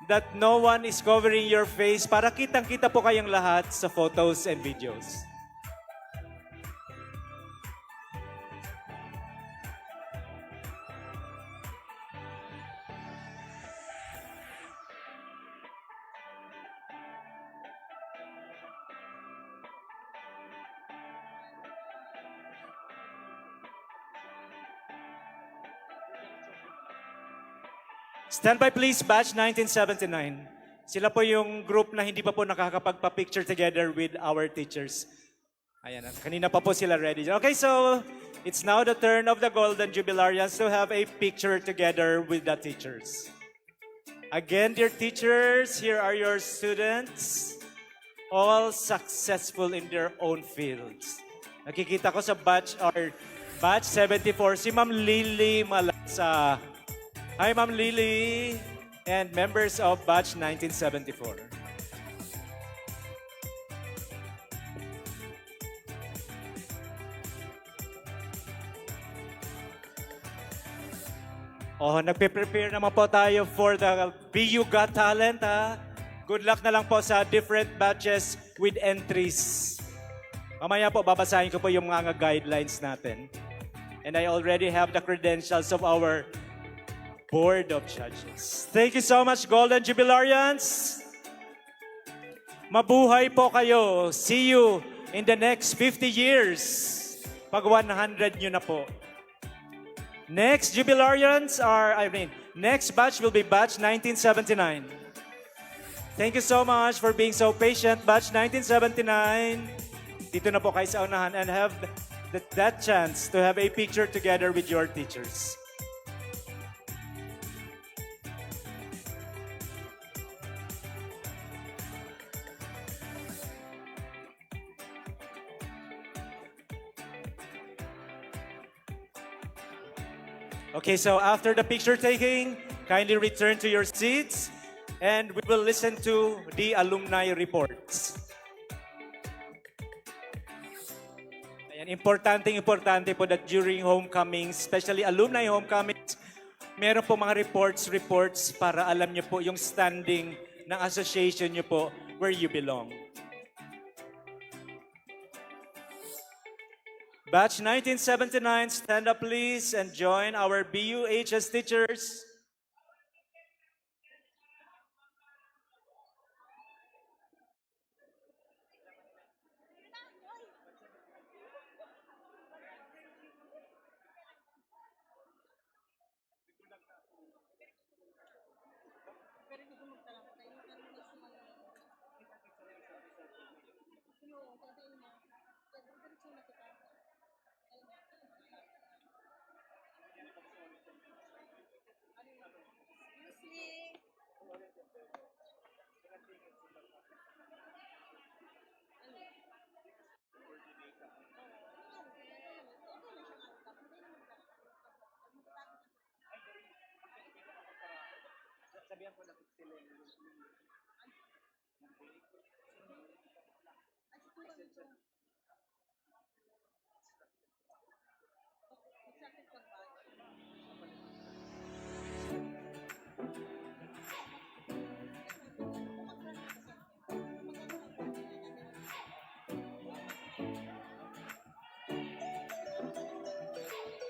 that no one is covering your face para kitang-kita po kayong lahat sa photos and videos. Stand by please, batch 1979. Sila po yung group na hindi pa po nakakapagpa-picture together with our teachers. Ayan, kanina pa po sila ready. Okay, so it's now the turn of the Golden Jubilarians to have a picture together with the teachers. Again, dear teachers, here are your students, all successful in their own fields. Nakikita ko sa batch or Batch 74, si Ma'am Lily Malasa. Hi, Ma'am Lily, and members of Batch 1974. Oh, nagpe-prepare naman po tayo for the BU Got Talent, ha? Good luck na lang po sa different batches with entries. Mamaya po, babasahin ko po yung mga guidelines natin. And I already have the credentials of our Board of Judges. Thank you so much, Golden Jubilarians. Mabuhay po kayo. See you in the next 50 years. Pag 100 nyo na po. Next next batch will be batch 1979. Thank you so much for being so patient, batch 1979. Dito na po kayo sa unahan and have that chance to have a picture together with your teachers. Okay, so after the picture taking, kindly return to your seats and we will listen to the alumni reports. Ayan, importante po that during homecomings, especially alumni homecomings, meron po mga reports para alam niyo po yung standing ng association niyo po where you belong. Batch 1979, stand up please and join our BUHS teachers.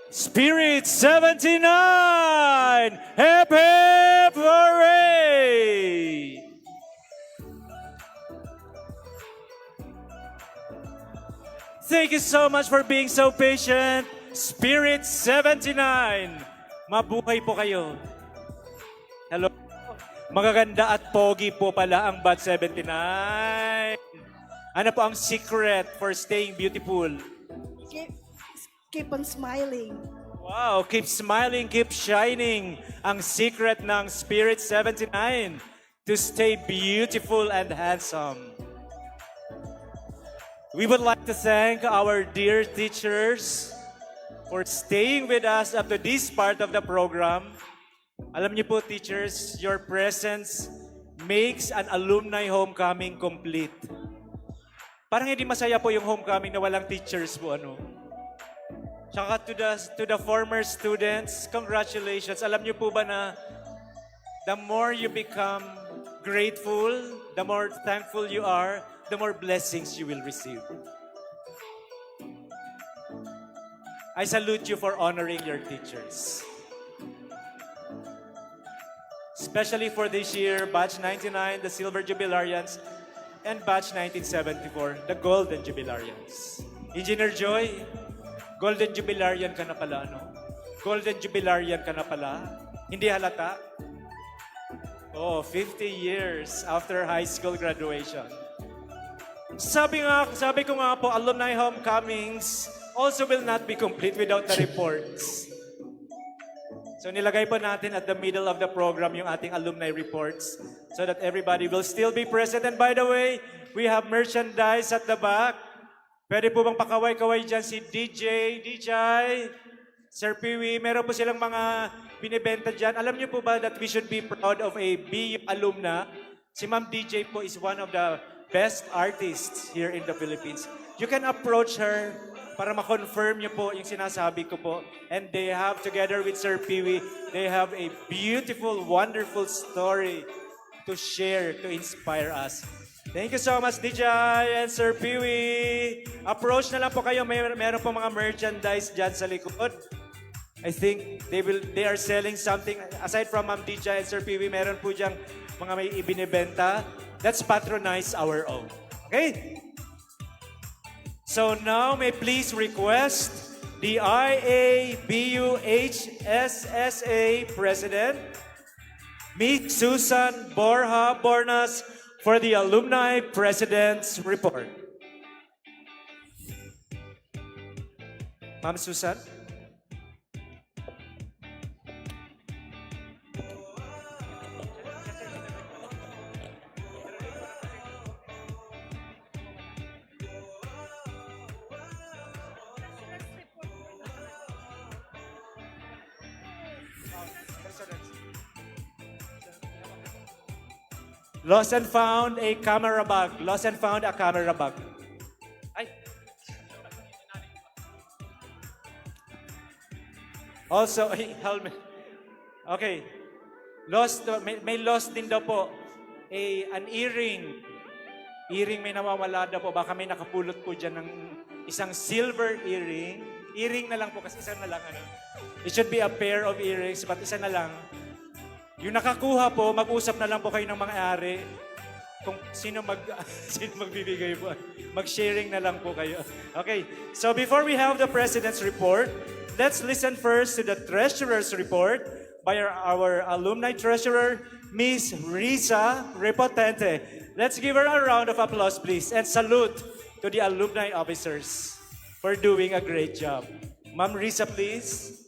Spirit 79! Hip hip hooray! Thank you so much for being so patient. Spirit 79! Mabuhay po kayo. Hello. Magaganda at pogi po pala ang Bat 79. Ano po ang secret for staying beautiful? Keep on smiling. Wow, keep smiling, keep shining. Ang secret ng Spirit 79 to stay beautiful and handsome. We would like to thank our dear teachers for staying with us up to this part of the program. Alam niyo po, teachers, your presence makes an alumni homecoming complete. Parang hindi masaya po yung homecoming na walang teachers po, ano? Tsaka to the former students, congratulations. Alam niyo po ba na the more you become grateful, the more thankful you are, the more blessings you will receive. I salute you for honoring your teachers. Especially for this year, Batch 99, the Silver Jubilarians, and Batch 1974, the Golden Jubilarians. Engineer Joy, Golden Jubilarian ka na pala, ano? Golden Jubilarian ka na pala? Hindi halata? Oh, 50 years after high school graduation. Sabi ko nga po, alumni homecomings also will not be complete without the reports. So nilagay po natin at the middle of the program yung ating alumni reports so that everybody will still be present. And by the way, we have merchandise at the back. Pwede po bang pakaway-kaway dyan si DJ, Sir Peewee, meron po silang mga binibenta dyan. Alam niyo po ba that we should be proud of a BU alumna? Si Ma'am DJ po is one of the best artists here in the Philippines. You can approach her para ma-confirm niyo po yung sinasabi ko po. And they have, together with Sir Peewee, they have a beautiful, wonderful story to share, to inspire us. Thank you so much, DJ and Sir Peewee. Approach na lang po kayo. Meron po mga merchandise dyan sa likod. I think they are selling something. Aside from Ma'am DJ and Sir Peewee, meron po dyan mga may ibinibenta. Let's patronize our own. Okay? So now, may please request the IABUHSSA President, Miss Susan Bornas, for the Alumni President's Report. Ma'am Susan? Lost and found a camera bag. Lost and found a camera bag. Ay. Also, a helmet. Okay. Lost, may lost din daw po. An earring. Earring may nawawala daw po. Baka may nakapulot po dyan ng isang silver earring. Earring na lang po kasi isa na lang. Ano? It should be a pair of earrings but isa na lang. Yung nakakuha po, mag-usap na lang po kayo ng mga ari kung sino magbibigay po. Mag-sharing na lang po kayo. Okay, so before we have the President's report, let's listen first to the Treasurer's report by our Alumni Treasurer, Miss Risa Repotente. Let's give her a round of applause, please, and salute to the alumni officers for doing a great job. Ma'am Risa, please.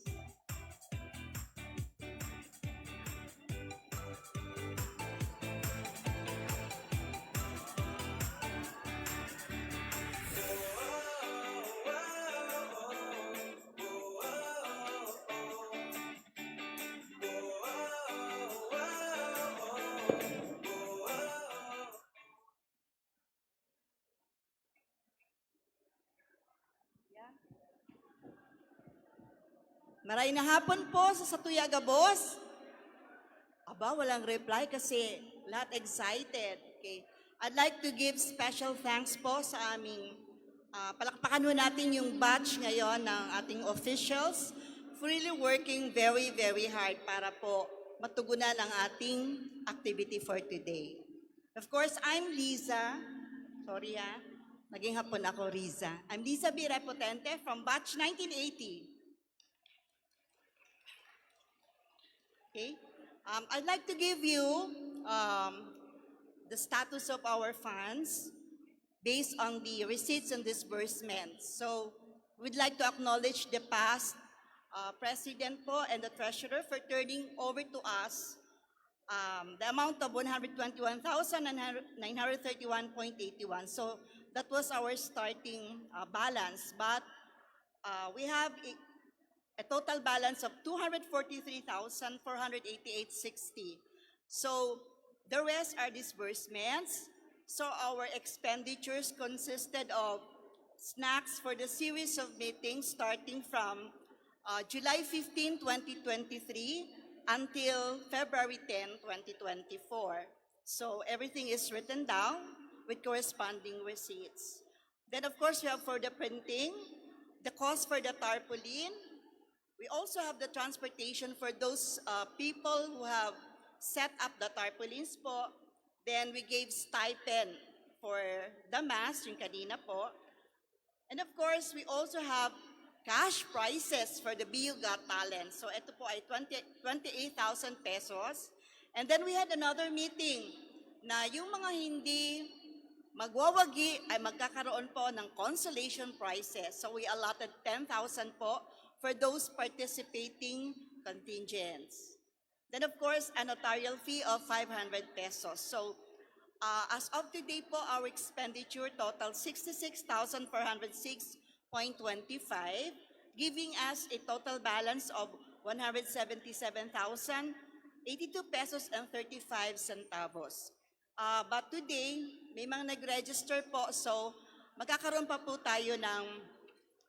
Maray na hapon po sa Satuyaga, boss. Aba, walang reply kasi lahat excited. Okay. I'd like to give special thanks po sa aming, palakpakan ho natin yung batch ngayon ng ating officials. Really working very, very hard para po matugunan ang ating activity for today. Of course, I'm Liza. Sorry naging hapon ako, Riza. I'm Liza B. Repotente from batch 1980. Okay. I'd like to give you the status of our funds based on the receipts and disbursements. So, we'd like to acknowledge the past President po and the Treasurer for turning over to us the amount of 121,931.81. So, that was our starting balance. But we have a total balance of 243,488.60. So the rest are disbursements. So our expenditures consisted of snacks for the series of meetings starting from July 15, 2023 until February 10, 2024. So everything is written down with corresponding receipts. Then of course we have for the printing, the cost for the tarpaulin. We also have the transportation for those people who have set up the tarpaulins po. Then we gave stipend for the mass, yung kanina po. And of course, we also have cash prizes for the BU Got Talent. So ito po ay 28,000 pesos. And then we had another meeting na yung mga hindi magwawagi ay magkakaroon po ng consolation prizes. So we allotted 10,000 po for those participating contingents. Then of course, a notarial fee of 500 pesos. So As of today po, our expenditure total 66,406.25, giving us a total balance of 177,082 pesos and 35 centavos. But today, may mga nag-register po, so magkakaroon pa po tayo ng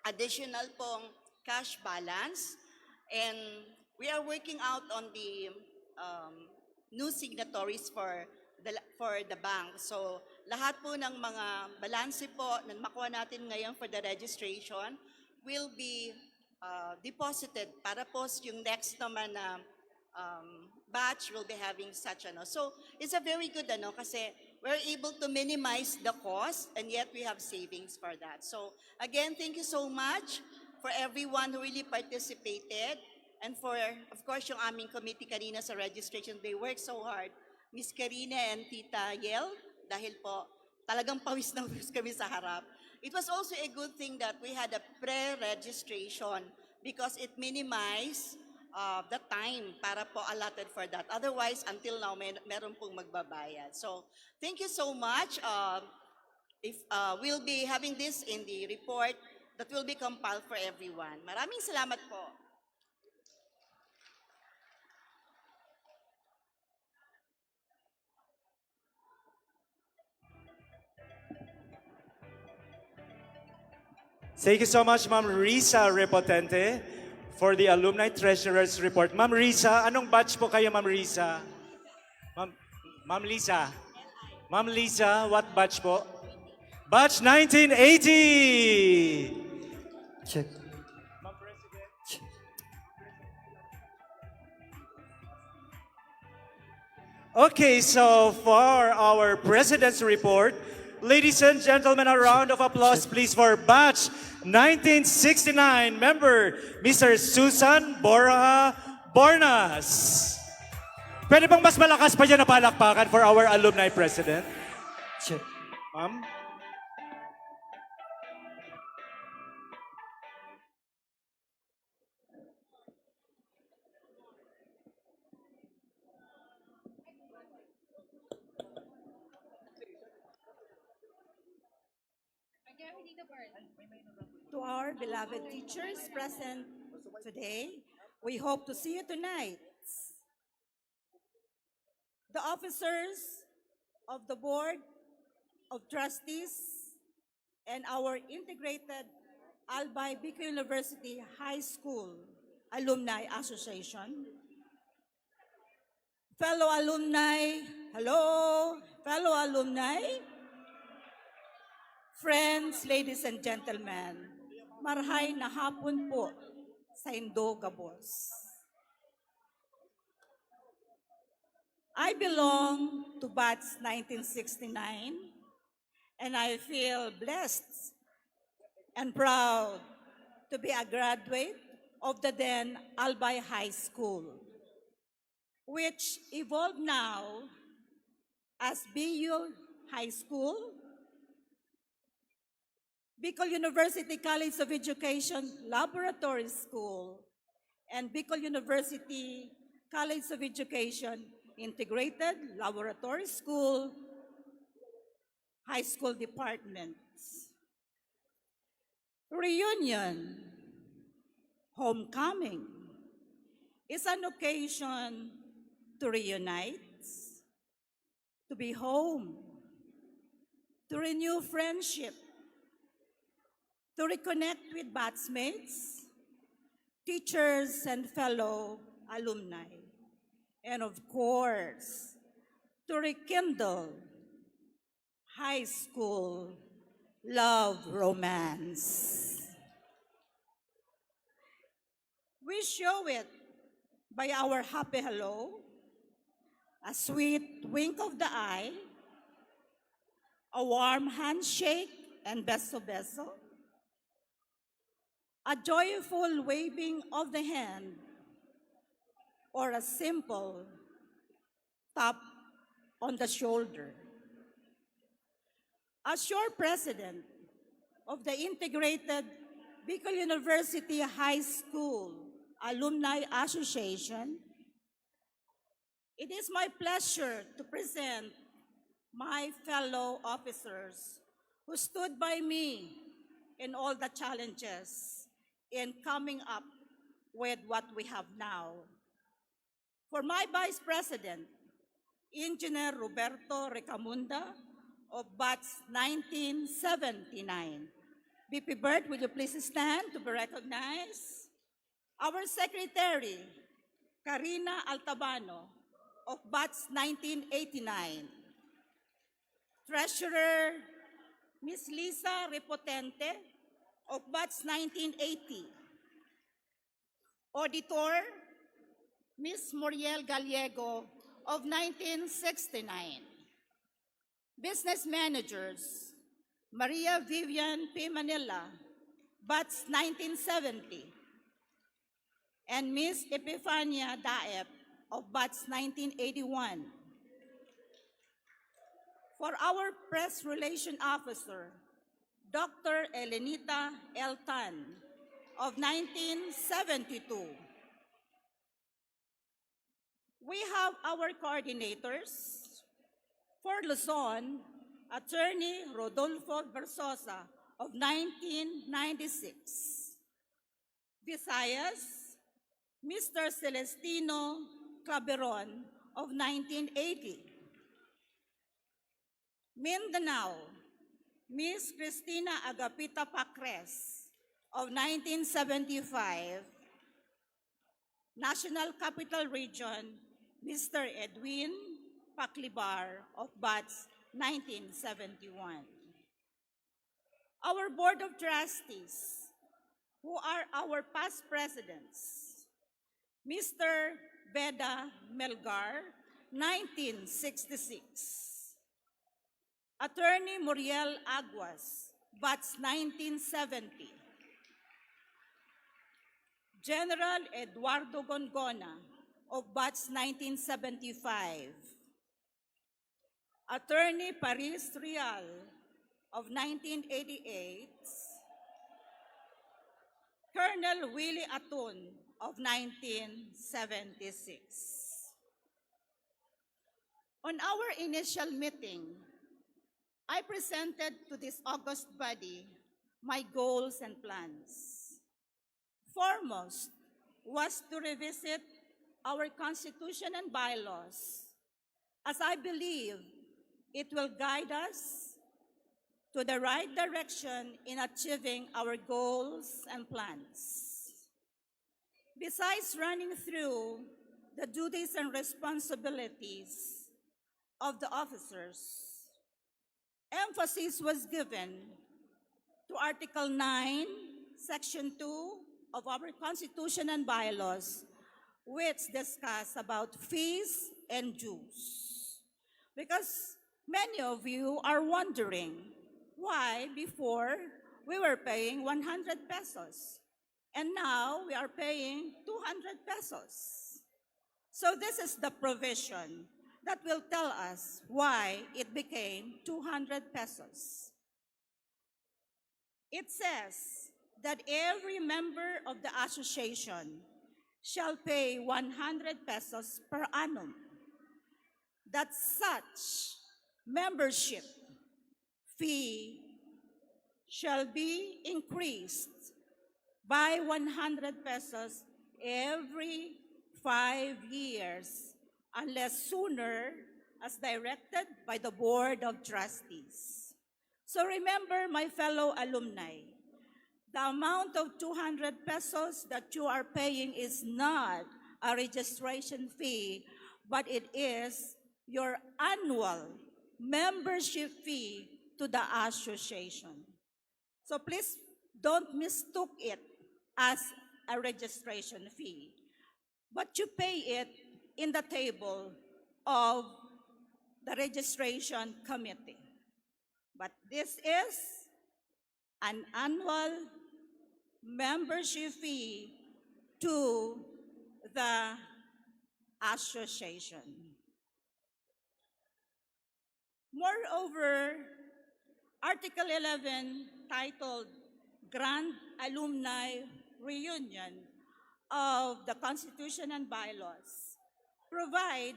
additional pong cash balance. And we are working out on the new signatories for the bank. So lahat po ng mga balanse po na makuha natin ngayon for the registration will be deposited para po yung next naman na batch will be having such ano. So it's a very good ano kasi we're able to minimize the cost and yet we have savings for that. So again, thank you so much for everyone who really participated and for, of course, yung aming committee kanina sa registration. They work so hard. Miss Karina and Tita Yel, dahil po talagang pawis na pawis kami sa harap. It was also a good thing that we had a pre-registration because it minimized the time para po allotted for that. Otherwise, until now, meron pong magbabayad. So, thank you so much. We'll be having this in the report that will be compiled for everyone. Maraming salamat po. Thank you so much, Ma'am Risa Repotente, for the Alumni Treasurer's Report. Ma'am Risa, anong batch po kayo, Ma'am Risa? Ma'am Lisa. Ma'am Lisa, what batch po? Batch 1980! Check. Okay, so for our President's Report, ladies and gentlemen, a round of applause please for batch 1969 member, Mr. Susan Borja Bornas. Pwede bang mas malakas pa dyan na palakpakan for our alumni president? Check. Ma'am? To our beloved teachers present today, we hope to see you tonight. The officers of the Board of Trustees and our integrated Albay Bicol University High School Alumni Association, fellow alumni, hello, fellow alumni, friends, ladies and gentlemen, marhay na hapon po sa Indo Gabos. I belong to batch 1969 and I feel blessed and proud to be a graduate of the then Albay High School, which evolved now as BU High School, Bicol University College of Education Laboratory School, and Bicol University College of Education Integrated Laboratory School, High School Departments. Reunion, homecoming, is an occasion to reunite, to be home, to renew friendship, to reconnect with batchmates, teachers, and fellow alumni, and of course, to rekindle high school love romance. We show it by our happy hello, a sweet wink of the eye, a warm handshake and beso-beso, a joyful waving of the hand, or a simple tap on the shoulder. As your president of the Integrated Bicol University High School Alumni Association, it is my pleasure to present my fellow officers who stood by me in all the challenges in coming up with what we have now. For my Vice President, Engineer Roberto Recamunda of Batch 1979. VP Bert, will you please stand to be recognized? Our Secretary, Karina Altabano of Batch 1989. Treasurer, Ms. Lisa Repotente of Batch 1980. Auditor, Ms. Muriel Gallego of 1969. Business Managers, Maria Vivian P. Manila, Batch 1970. And Ms. Epifania Daep of Batch 1981. For our Press Relation Officer, Dr. Elenita L. Tan of 1972. We have our coordinators. For Luzon, Attorney Rodolfo Versosa of 1996. Visayas, Mr. Celestino Claberon of 1980. Mindanao, Ms. Cristina Agapita Pacres of 1975. National Capital Region, Mr. Edwin Paclibar of Batch 1971. Our Board of Trustees, who are our past presidents, Mr. Beda Melgar, 1966. Attorney Muriel Aguas, Batch 1970. General Eduardo Gongona of Batch 1975. Attorney Paris Rial of 1988. Colonel Willie Atun of 1976. On our initial meeting, I presented to this august body my goals and plans. Foremost was to revisit our Constitution and bylaws, as I believe it will guide us to the right direction in achieving our goals and plans. Besides running through the duties and responsibilities of the officers, emphasis was given to Article 9, Section 2 of our Constitution and bylaws, which discuss about fees and dues. Because many of you are wondering why before we were paying 100 pesos and now we are paying 200 pesos. So this is the provision that will tell us why it became 200 pesos. It says that every member of the association shall pay 100 pesos per annum. That such membership fee shall be increased by 100 pesos every 5 years, unless sooner as directed by the Board of Trustees. So remember, my fellow alumni, the amount of 200 pesos that you are paying is not a registration fee, but it is your annual membership fee to the association. So please don't mistook it as a registration fee, but you pay it in the table of the registration committee. But this is an annual membership fee to the association. Moreover, Article 11, titled Grand Alumni Reunion of the Constitution and Bylaws, provide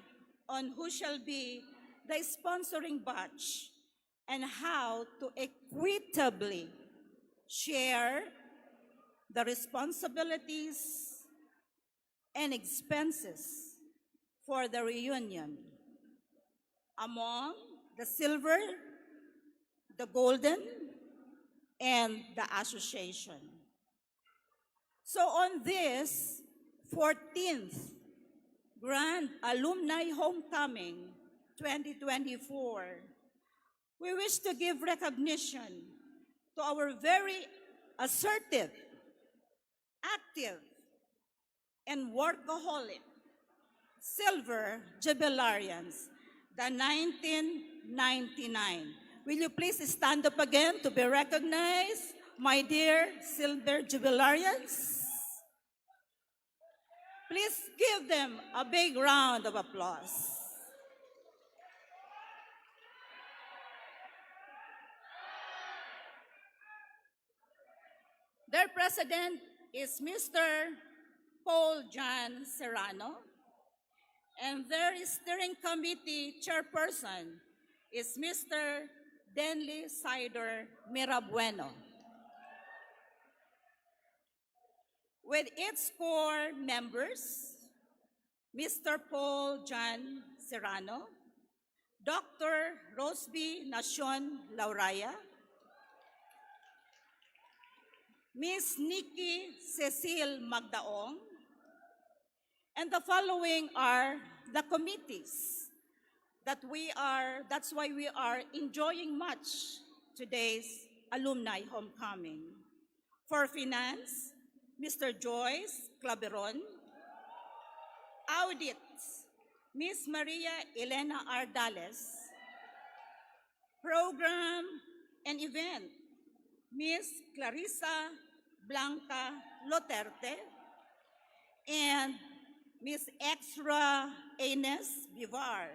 on who shall be the sponsoring batch, and how to equitably share the responsibilities and expenses for the reunion among the silver, the golden, and the association. So on this 14th Grand Alumni Homecoming 2024, we wish to give recognition to our very assertive, active, and workaholic silver jubilarians, the 1999. Will you please stand up again to be recognized, my dear silver jubilarians? Please give them a big round of applause. Their president is Mr. Paul John Serrano, and their steering committee chairperson is Mr. Denley Sider Mirabueno. With its core members, Mr. Paul John Serrano, Dr. Rosby Nacion Lauraya, Miss Nikki Cecile Magdaong, and the following are the committees that's why we are enjoying much today's alumni homecoming. For finance, Mr. Joyce Claveron. Audit, Miss Maria Elena Ardales. Program and event, Miss Clarissa Blanca Loterte and Miss Extra Ines Bivar.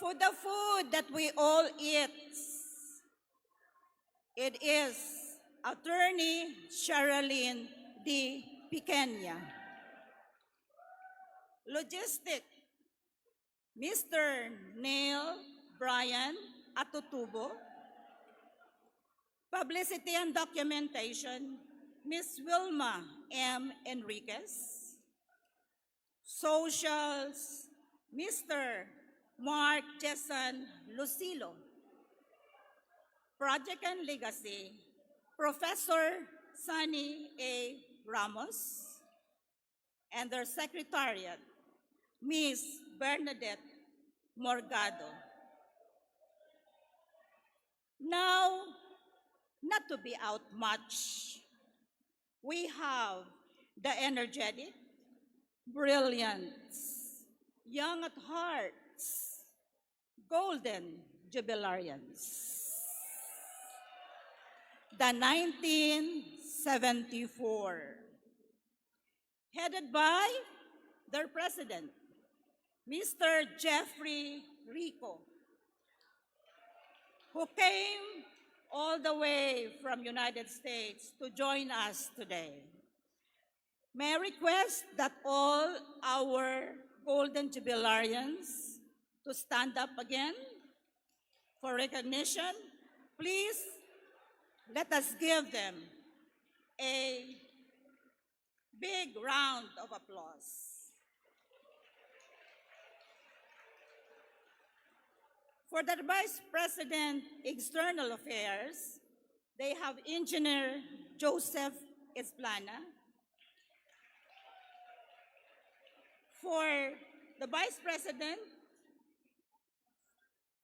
For the food that we all eat, it is Attorney Sherilyn D. Piquena. Logistic, Mr. Neil Brian Atutubo. Publicity and documentation, Ms. Wilma M. Enriquez. Socials, Mr. Mark Jason Lucilo. Project and Legacy, Professor Sunny A. Ramos. And their secretariat, Ms. Bernadette Morgado. Now, not to be outmatched, we have the energetic, brilliant, young at heart, golden jubilarians. The 1974, headed by their president, Mr. Jeffrey Rico, who came all the way from United States to join us today. May I request that all our golden jubilarians to stand up again for recognition. Please, let us give them a big round of applause. For the Vice President, External Affairs, they have Engineer Joseph Esplana. For the Vice President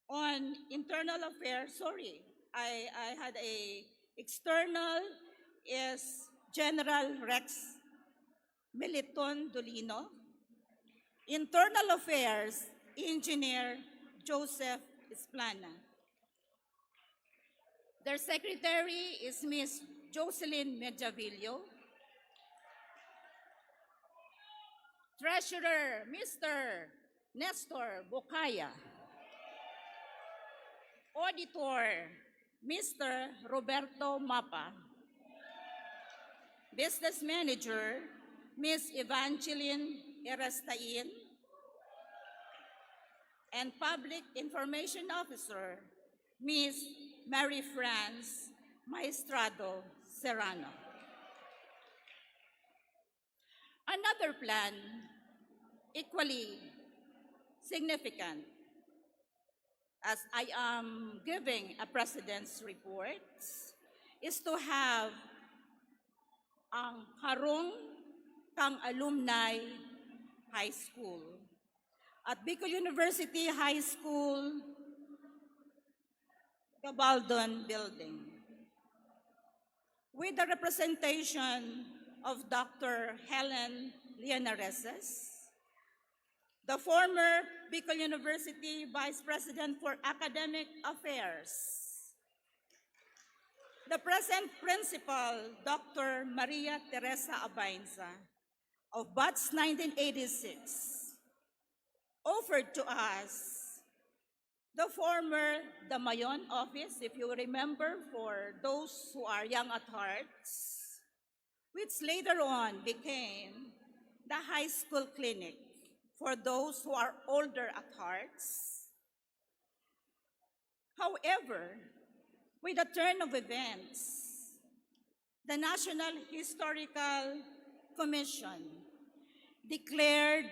on Internal Affairs, sorry, I had a external is General Rex Militon Dolino. Internal Affairs, Engineer Joseph Esplana. Their secretary is Ms. Jocelyn Mediavillo. Treasurer, Mr. Nestor Bocaya. Auditor, Mr. Roberto Mapa. Business Manager, Ms. Evangeline Erastain. and Public Information Officer, Ms. Mary France Maestrado Serrano. Another plan, equally significant, as I am giving a president's report, is to have ang harong kang alumni high school at Bicol University High School, Gabaldon Building, with the representation of Dr. Helen Lianareses, the former Bicol University Vice President for Academic Affairs, the present Principal, Dr. Maria Teresa Abainza, of BATS 1986, offered to us the former Damayon office, if you remember, for those who are young at heart, which later on became the high school clinic for those who are older at heart. However, with the turn of events, the National Historical Commission declared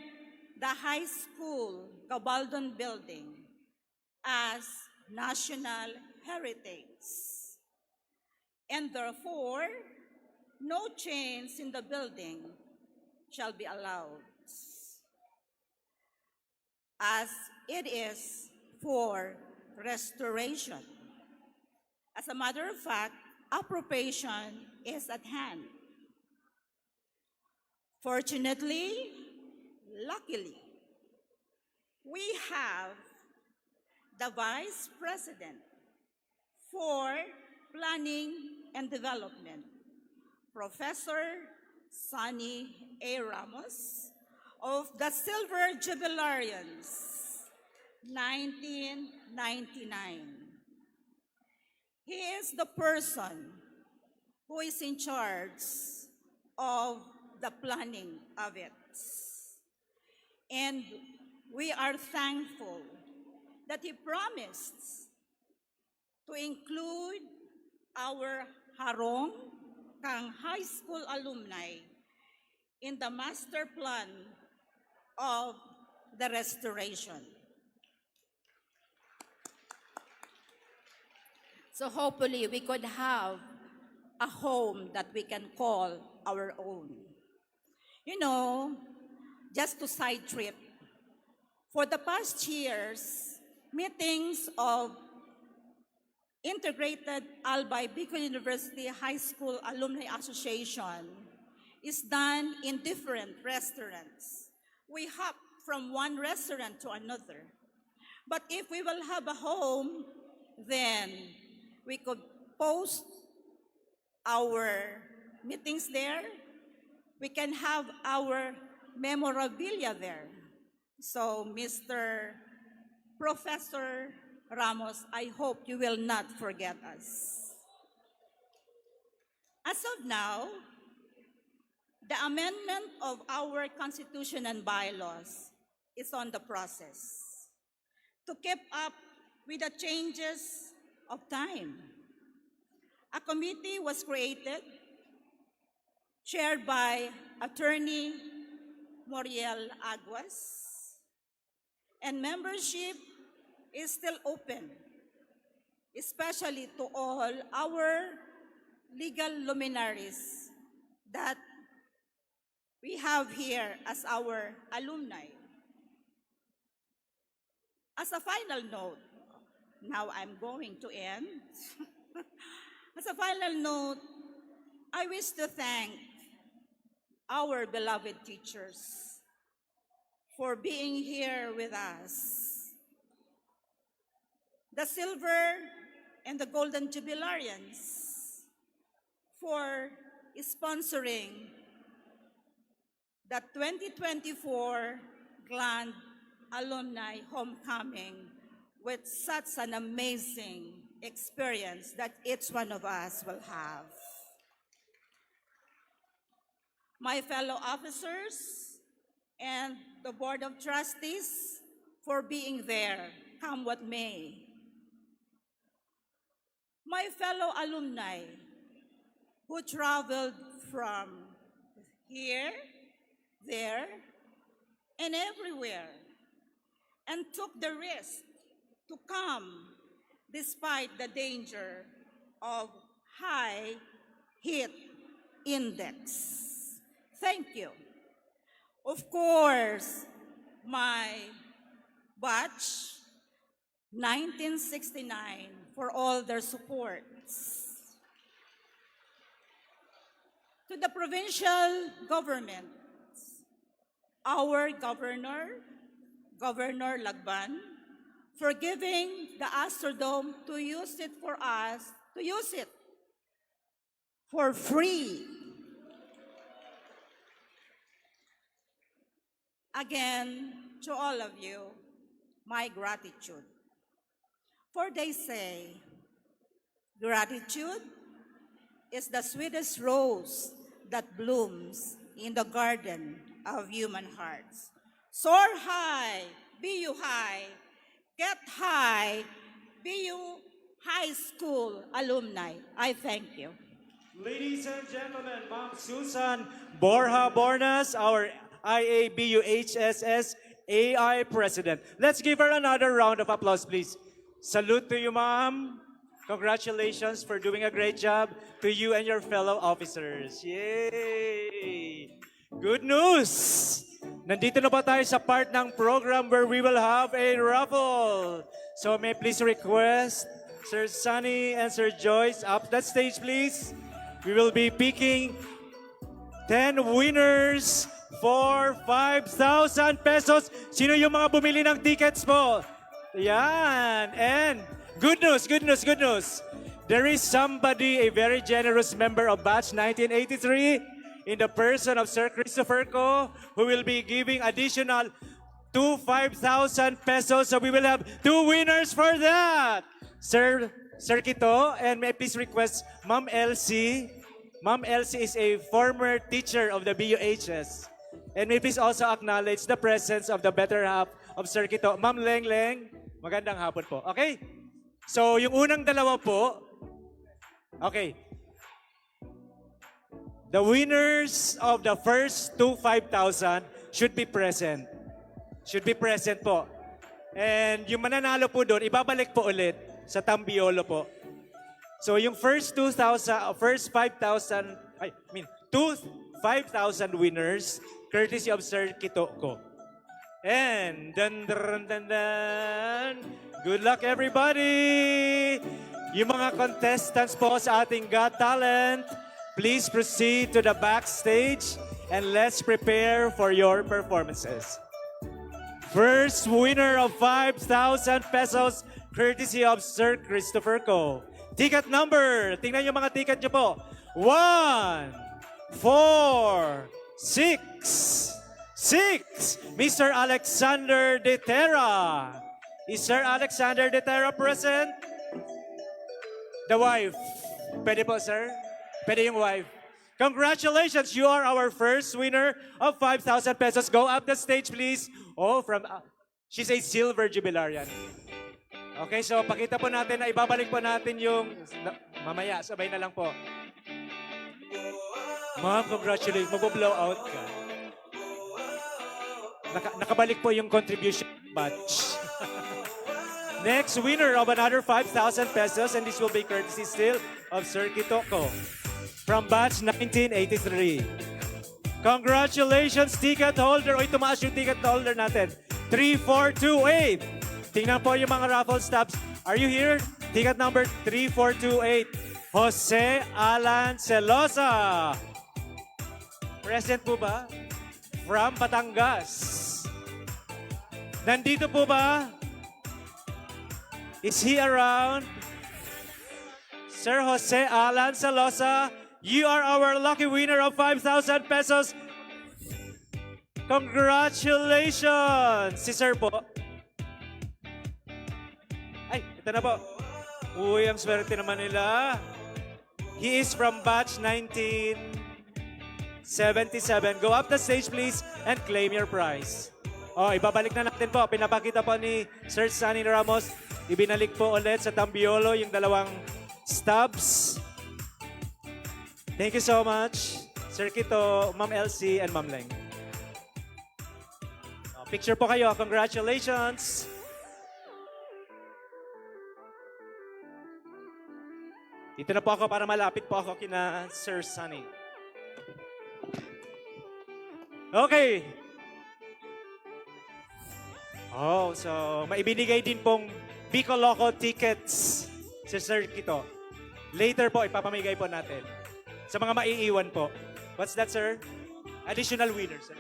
the high school Gabaldon Building as national heritage, and therefore, no change in the building shall be allowed, as it is for restoration. As a matter of fact, appropriation is at hand. Fortunately, luckily, we have the Vice President for Planning and Development, Professor Sonny A. Ramos, of the Silver Jubilarians, 1999. He is the person who is in charge of the planning of it. And we are thankful that he promised to include our Harong Kang High School alumni in the master plan of the restoration. So hopefully we could have a home that we can call our own. You know, just to side trip, for the past years, meetings of Integrated Albay Bicol University High School Alumni Association is done in different restaurants. We hop from one restaurant to another. But if we will have a home, then we could post our meetings there. We can have our memorabilia there. So, Mr. Professor Ramos, I hope you will not forget us. As of now, the amendment of our Constitution and bylaws is on the process to keep up with the changes of time. A committee was created, chaired by Attorney Moriel Aguas, and membership is still open, especially to all our legal luminaries that we have here as our alumni. As a final note, now I'm going to end. As a final note, I wish to thank our beloved teachers for being here with us. The Silver and the Golden Jubilarians for sponsoring the 2024 Grand Alumni Homecoming with such an amazing experience that each one of us will have. My fellow officers and the Board of Trustees for being there, come what may. My fellow alumni who traveled from here, there, and everywhere, and took the risk to come despite the danger of high heat index. Thank you. Of course, my batch, 1969, for all their supports. To the provincial government, our governor, Governor Lagban, for giving the Astrodome to use it for us, to use it for free. Again, to all of you, my gratitude. For they say, gratitude is the sweetest rose that blooms in the garden of human hearts. Soar high, be you high, get high, be you high school alumni. I thank you. Ladies and gentlemen, Ma'am Susan Borja Bornas, our IABUHSS AI President. Let's give her another round of applause, please. Salute to you, Ma'am. Congratulations for doing a great job to you and your fellow officers. Yay! Good news! Nandito na ba tayo sa part ng program where we will have a raffle? So may I please request Sir Sunny and Sir Joyce up that stage, please. We will be picking 10 winners for 5,000 pesos. Sino yung mga bumili ng tickets po? Yan. And good news, good news, good news. There is somebody, a very generous member of batch 1983 in the person of Sir Christopher Co, who will be giving additional 5,000 pesos. So we will have 2 winners for that. Sir Kito, and may I please request Ma'am Elsie. Ma'am Elsie is a former teacher of the BUHS. And may I please also acknowledge the presence of the better half of Sir Kito. Ma'am Leng Leng, magandang hapon po. Okay? So yung unang dalawa po, okay. The winners of the first 5,000 should be present. Should be present po. And yung mananalo po doon, ibabalik po ulit sa Tambiolo po. So yung first 5,000 winners, courtesy of Sir Kitoko. And good luck everybody! Yung mga contestants po sa ating Got Talent, please proceed to the backstage and let's prepare for your performances. First winner of 5,000 pesos, courtesy of Sir Christopher Co. Ticket number, tingnan yung mga ticket nyo po. 1, 4, 6. Mr. Alexander De Terra. Is Sir Alexander De Terra present? The wife. Pwede po, sir? Pwede yung wife. Congratulations, you are our first winner of 5,000 pesos. Go up the stage, please. Oh, she's a silver jubilarian. Okay, so pakita po natin na ibabalik po natin yung, mamaya, sabay na lang po. Ma'am, congratulations. Mag-blow out ka. Nakabalik po yung contribution batch. Next winner of another 5,000 pesos, and this will be courtesy still of Sir Kitoko from batch 1983. Congratulations, ticket holder. Oy, tumaas yung ticket holder natin. 3428. Tingnan po yung mga raffle stops. Are you here? Ticket number 3428. Jose Alan Celosa. Present po ba? From Batangas. Nandito po ba? Is he around? Sir Jose Alan Celosa, you are our lucky winner of 5,000 pesos. Congratulations! Si Sir po. Ay, ito na po. Uy, ang swerte naman nila. He is from batch 1977. Go up the stage, please, and claim your prize. Oh, ibabalik na natin po. Pinapakita po ni Sir Sunny Ramos. Ibinalik po ulit sa Tambiolo yung dalawang stubs. Thank you so much, Sir Kito, Ma'am Elsie, and Ma'am Leng. Oh, picture po kayo. Congratulations! Dito na po ako para malapit po ako kina Sir Sunny. Okay. Oh, so maibinigay din pong Bicol Loco tickets si Sir Kito. Later po, ipapamigay po natin sa mga maiiwan po. What's that, sir? Additional winner, sir.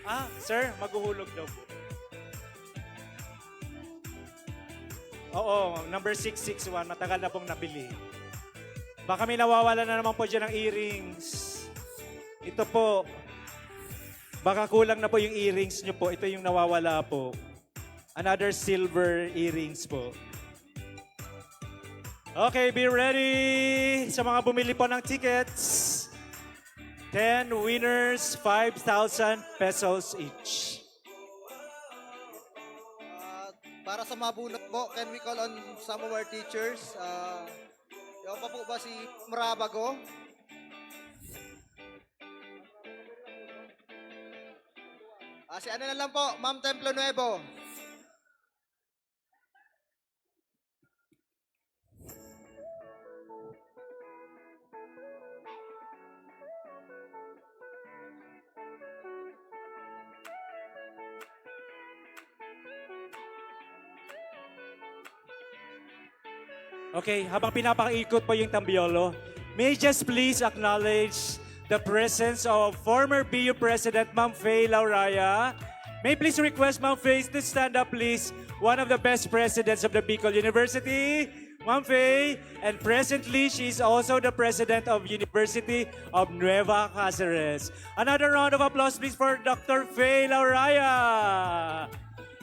Ah, sir, maghuhulog daw po. Oo, number 661, matagal na pong nabili. Baka may nawawala na naman po dyan ng earrings. Ito po, baka kulang na po yung earrings nyo po. Ito yung nawawala po. Another silver earrings po. Okay, be ready sa mga bumili po ng tickets. 10 winners, 5,000 pesos each. Para sa mabunot po, can we call on some of our teachers? Yung pa po ba si Marabago? Si ano na lang po, Ma'am Templo Nuevo. Okay, habang pinapakikot po yung Tambiolo, may I just please acknowledge the presence of former BU President Ma'am Faye Lauraya. May I please request Ma'am Faye to stand up, please. One of the best presidents of the Bicol University, Ma'am Faye. And presently, she is also the president of University of Nueva Cáceres. Another round of applause, please, for Dr. Faye Lauraya.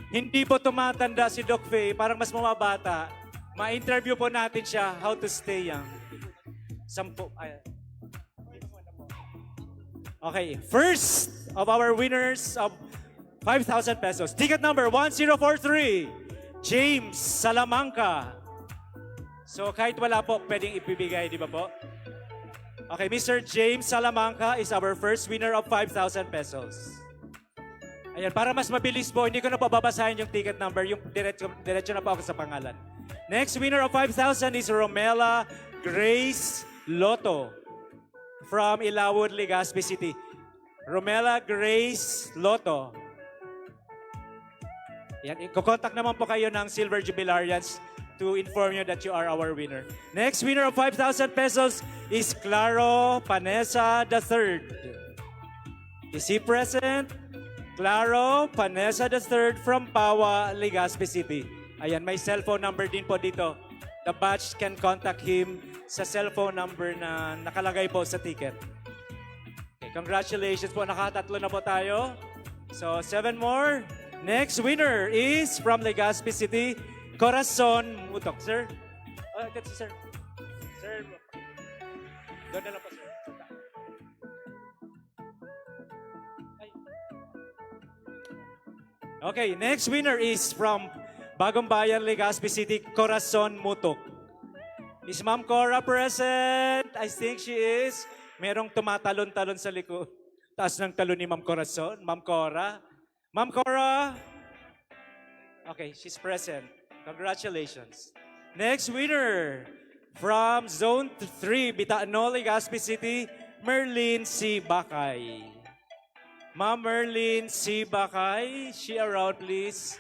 Hindi po tumatanda si Doc Faye, parang mas mababata. Ma-interview po natin siya, how to stay young. Okay, first of our winners of 5,000 pesos. Ticket number 1043, James Salamanca. So kahit wala po, pwedeng ibibigay, di ba po? Okay, Mr. James Salamanca is our first winner of 5,000 pesos. Ayan, para mas mabilis po, hindi ko na po babasahin yung ticket number, yung diretso na po ako sa pangalan. Next winner of 5,000 is Romela Grace Loto from Ilawod, Legazpi City. Romela Grace Loto. Yan, i-contact naman po kayo ng Silver Jubilarians to inform you that you are our winner. Next winner of 5,000 pesos is Claro Panessa III. Is he present? Claro Panessa III from Pawa, Legazpi City. Ayan, may cellphone number din po dito. The batch can contact him sa cellphone number na nakalagay po sa ticket. Okay, congratulations po. Nakatatlo na po tayo. So, 7 more. Next winner is from Legazpi City, Corazon Mutok. Sir? That's sir. Sir, doon na lang po, sir. Okay, next winner is from Bagong Bayan, Legazpi City, Corazon Mutok. Is Ma'am Cora present? I think she is. Merong tumatalon-talon sa likod. Taas ng talon ni Ma'am Corazon. Ma'am Cora. Ma'am Cora. Okay, she's present. Congratulations. Next winner from Zone 3, Bitaano, Legazpi City, Merlin C. Bakay. Ma'am Merlin C. Bakay, she around please.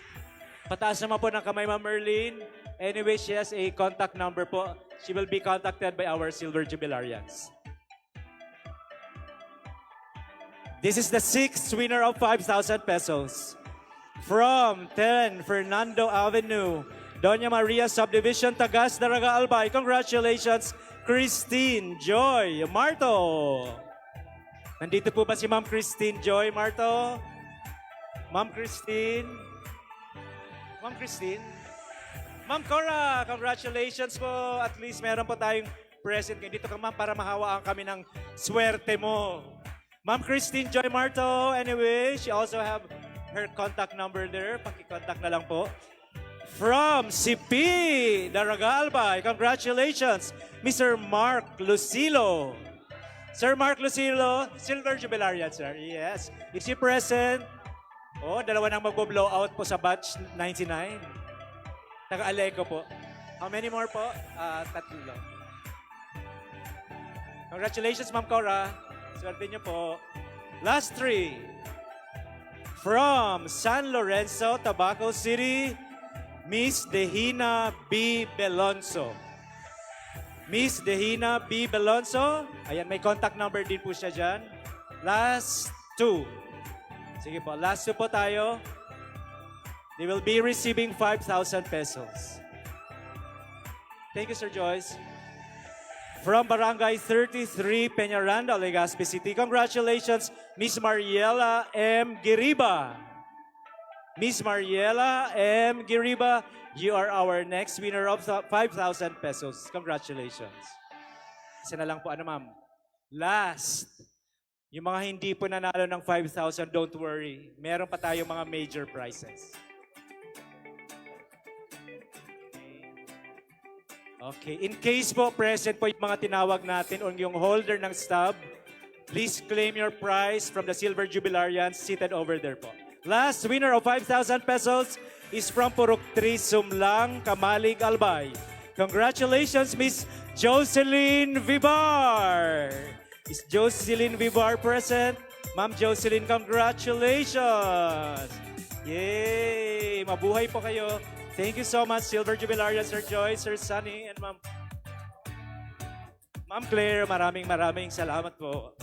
Pataas naman po ng kamay, Ma'am Merlin. Anyway, she has a contact number po. She will be contacted by our Silver Jubilarians. This is the 6th winner of 5,000 pesos. From 10 Fernando Avenue, Doña Maria Subdivision, Tagas, Daraga, Albay. Congratulations, Christine Joy Marto. Nandito po ba si Ma'am Christine Joy Marto? Ma'am Christine? Ma'am Christine? Ma'am Cora, congratulations po. At least meron po tayong present. Dito ka, ma'am, para mahawaan kami ng swerte mo. Ma'am Christine Joy Marto, anyway, she also have her contact number there. Paki-contact na lang po. From CP Daragalbay, congratulations, Mr. Mark Lucilo. Sir Mark Lucilo, Silver Jubilarian, sir. Yes. Is he present? Oh, dalawa nang mag-blow out po sa batch 99. Taga-Aleco po. How many more po? Tatlo. Congratulations, Ma'am Cora. Swerte niyo po. Last three. From San Lorenzo, Tabaco City, Miss Dehina B. Belonzo. Miss Dehina B. Belonzo. Ayan, may contact number din po siya dyan. Last two. Sige po, last two po tayo. They will be receiving 5,000 pesos. Thank you, Sir Joyce. From Barangay 33, Peñaranda, Legazpi City. Congratulations, Miss Mariela M. Giriba. Miss Mariela M. Giriba, you are our next winner of 5,000 pesos. Congratulations. Isa na lang po, ano ma'am? Last. Yung mga hindi po nanalo ng 5,000, don't worry. Meron pa tayo mga major prizes. Okay, in case po present po yung mga tinawag natin o yung holder ng stub, please claim your prize from the Silver Jubilarians seated over there po. Last winner of 5,000 pesos is from Purok 3, Sumlang, Kamalig, Albay. Congratulations, Miss Jocelyn Vivar. Is Jocelyn Vivar present? Ma'am Jocelyn, congratulations. Yay! Mabuhay po kayo. Thank you so much, Silver Jubilaria, Sir Joy, Sir Sunny, and Ma'am Claire. Maraming salamat po.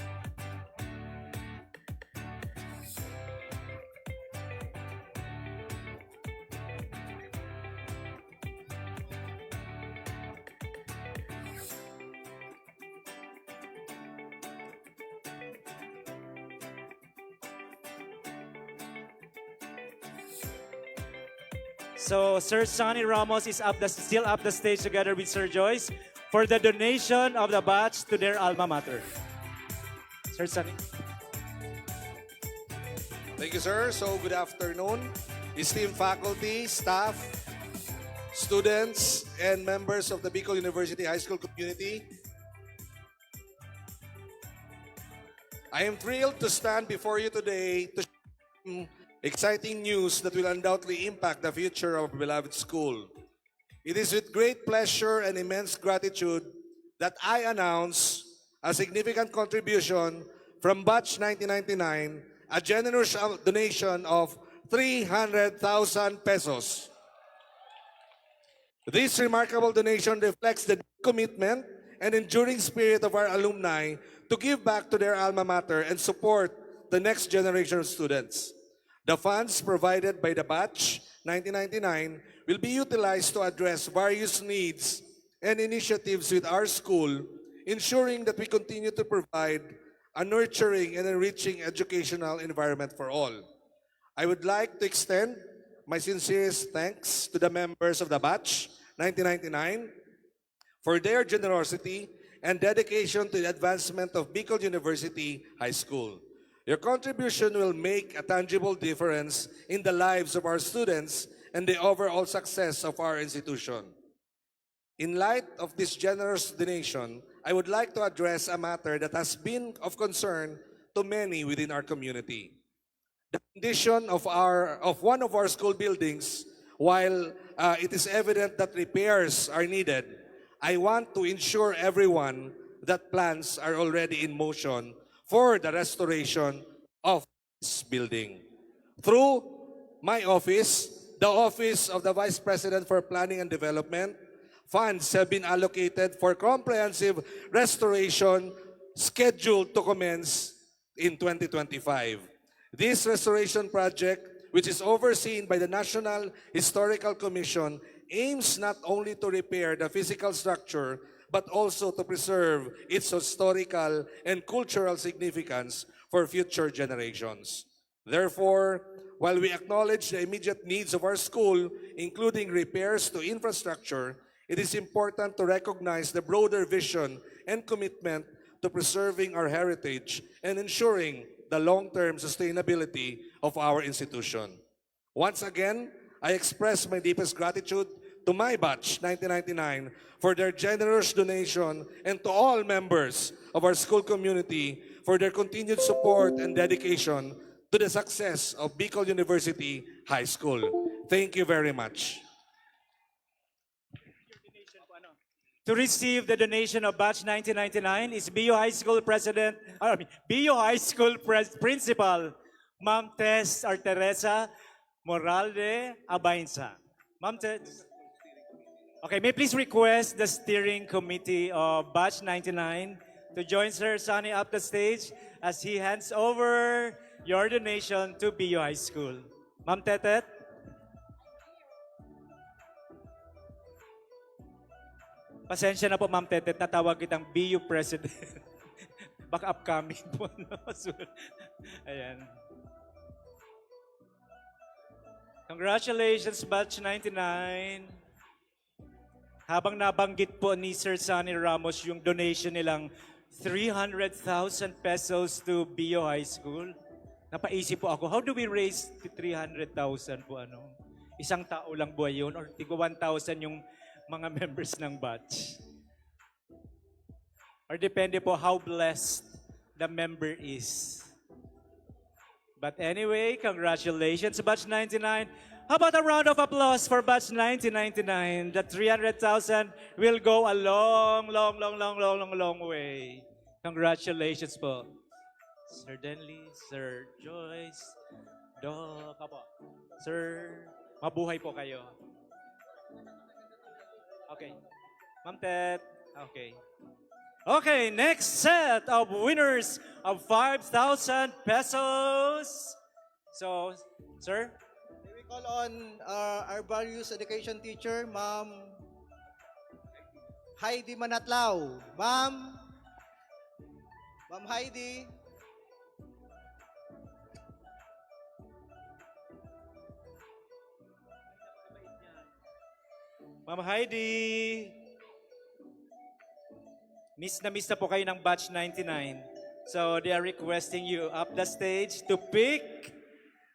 So, Sir Sonny Ramos is still up the stage together with Sir Joyce for the donation of the batch to their alma mater. Sir Sonny. Thank you, sir. So, good afternoon, esteemed faculty, staff, students, and members of the Bicol University High School community. I am thrilled to stand before you today to share exciting news that will undoubtedly impact the future of our beloved school. It is with great pleasure and immense gratitude that I announce a significant contribution from Batch 1999, a generous donation of 300,000 pesos. This remarkable donation reflects the commitment and enduring spirit of our alumni to give back to their alma mater and support the next generation of students. The funds provided by the batch 1999 will be utilized to address various needs and initiatives with our school, ensuring that we continue to provide a nurturing and enriching educational environment for all. I would like to extend my sincerest thanks to the members of the batch 1999 for their generosity and dedication to the advancement of Bicol University High School. Your contribution will make a tangible difference in the lives of our students and the overall success of our institution. In light of this generous donation, I would like to address a matter that has been of concern to many within our community. The condition of one of our school buildings, while it is evident that repairs are needed, I want to ensure everyone that plans are already in motion for the restoration of this building. Through my office, the Office of the Vice President for Planning and Development, funds have been allocated for comprehensive restoration scheduled to commence in 2025. This restoration project, which is overseen by the National Historical Commission, aims not only to repair the physical structure but also to preserve its historical and cultural significance for future generations. Therefore, while we acknowledge the immediate needs of our school, including repairs to infrastructure, it is important to recognize the broader vision and commitment to preserving our heritage and ensuring the long-term sustainability of our institution. Once again, I express my deepest gratitude to my batch 1999 for their generous donation and to all members of our school community for their continued support and dedication to the success of Bicol University High School. Thank you very much. To receive the donation of batch 1999 is BU High School President, BU High School Principal, Ma'am Tess or Teresa Moralde Abainsa. Ma'am Tess. Okay, may I please request the steering committee of batch 99 to join Sir Sunny up the stage as he hands over your donation to BU High School. Ma'am Tetet. Pasensya na po, Ma'am Tetet, tatawag kitang BU President. Baka upcoming po. No? Ayan. Congratulations, Batch 99. Habang nabanggit po ni Sir Sunny Ramos yung donation nilang 300,000 pesos to BU High School, napaisip po ako, how do we raise 300,000 po ano? Isang tao lang ba yun? Or tigwa 1,000 yung mga members ng batch? Or depende po how blessed the member is. But anyway, congratulations, Batch 99. How about a round of applause for Batch 1999? The 300,000 will go a long way. Congratulations po. Sir Denley, Sir Joyce, Doc, po. Sir, mabuhay po kayo. Okay. Ma'am Ted. Okay. Okay, next set of winners of 5,000 pesos. So, sir? We call on our values education teacher, Ma'am Heidi Manatlaw. Ma'am Heidi. Ma'am Heidi. Miss na po kayo ng batch 99. So they are requesting you up the stage to pick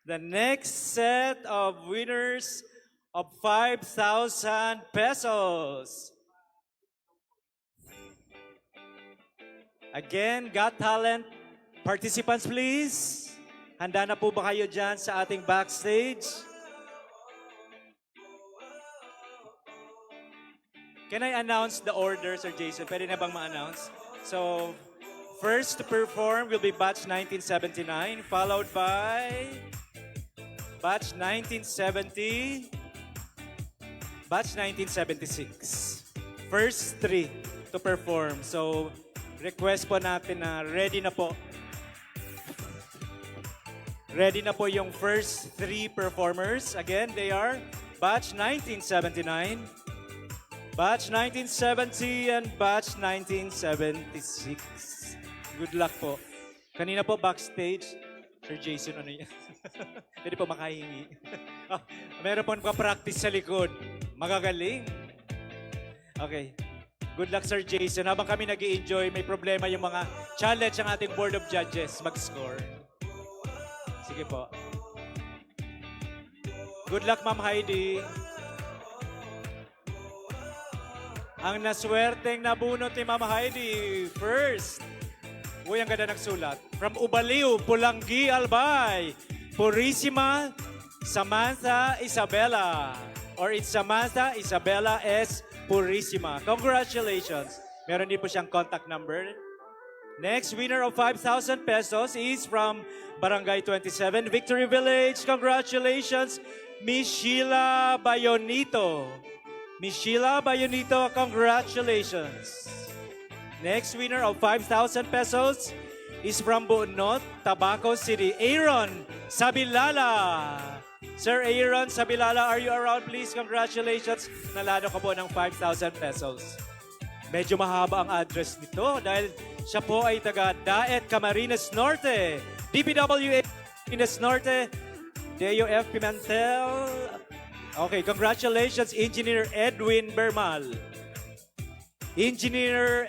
the next set of winners of 5,000 pesos. Again, Got Talent participants please. Handa na po ba kayo dyan sa ating backstage? Can I announce the order, Sir Jason? Pwede na bang ma-announce? So, first to perform will be Batch 1979, followed by Batch 1970, Batch 1976. First three to perform. So, request po natin na ready na po. Ready na po yung first three performers. Again, they are Batch 1979, Batch 1970 and Batch 1976. Good luck po. Kanina po backstage, Sir Jason, ano yan? Pwede po makahingi. Meron po nagpa-practice sa likod. Magagaling. Okay. Good luck, Sir Jason. Habang kami nag-i-enjoy, may problema yung mga challenge ang ating Board of Judges mag-score. Sige po. Good luck, Ma'am Heidi. Ang naswerteng nabunot ni Ma'am Heidi. First. Uy, ang ganda nagsulat. From Ubaliw, Pulanggi, Albay. Purissima, Samantha Isabella. Or it's Samantha Isabella S. Purissima. Congratulations. Meron din po siyang contact number. Next winner of 5,000 pesos is from Barangay 27, Victory Village. Congratulations, Miss Sheila Bayonito. Miss Sheila Bayonito, congratulations. Next winner of 5,000 pesos is from Buunot, Tabaco City, Aaron Sabilala. Sir Aaron Sabilala, are you around please? Congratulations. Nalado ka po ng 5,000 pesos. Medyo mahaba ang address nito dahil siya po ay taga Daet, Camarines Norte. DPWA Camarines Norte, Deo F. Pimentel. Okay, congratulations, Engineer Edwin Bermal. Engineer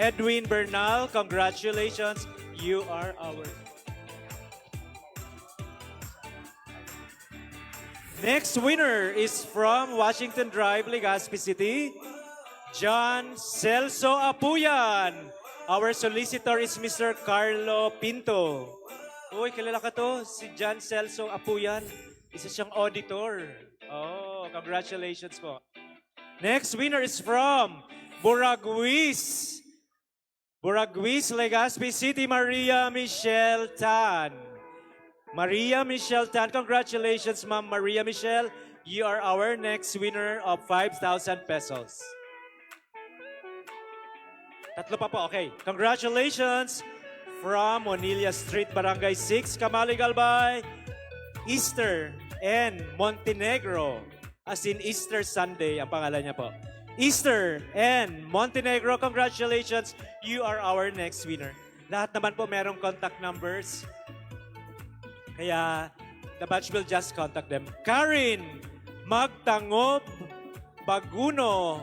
Edwin Bernal, congratulations. You are our Next winner is from Washington Drive, Legazpi City, John Celso Apuyan. Our solicitor is Mr. Carlo Pinto. Uy, kilala ka to? Si John Celso Apuyan. Isa siyang auditor. Oh, congratulations po. Next winner is from Buraguis. Buraguis, Legazpi City, Maria Michelle Tan. Maria Michelle Tan, congratulations, Ma'am Maria Michelle. You are our next winner of 5,000 pesos. Tatlo pa po, okay. Congratulations from Monilla Street, Barangay 6, Camali Galbay, Easter and Montenegro. As in Easter Sunday, ang pangalan niya po. Easter and Montenegro, congratulations. You are our next winner. Lahat naman po merong contact numbers. Kaya, the batch will just contact them. Karin Magtangob Baguno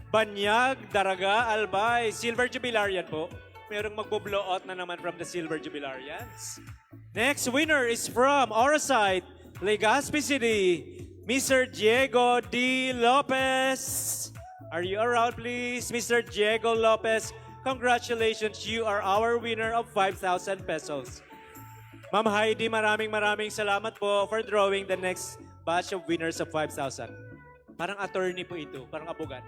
Banyag Daraga Albay, Silver Jubilarian po. Merong magbo-blow out na naman from the Silver Jubilarians. Next winner is from Orosite, Legazpi City, Mr. Diego D. Lopez. Are you around, please? Mr. Diego Lopez, congratulations. You are our winner of 5,000 pesos. Ma'am Heidi, maraming salamat po for drawing the next batch of winners of 5,000. Parang attorney po ito, parang abogan.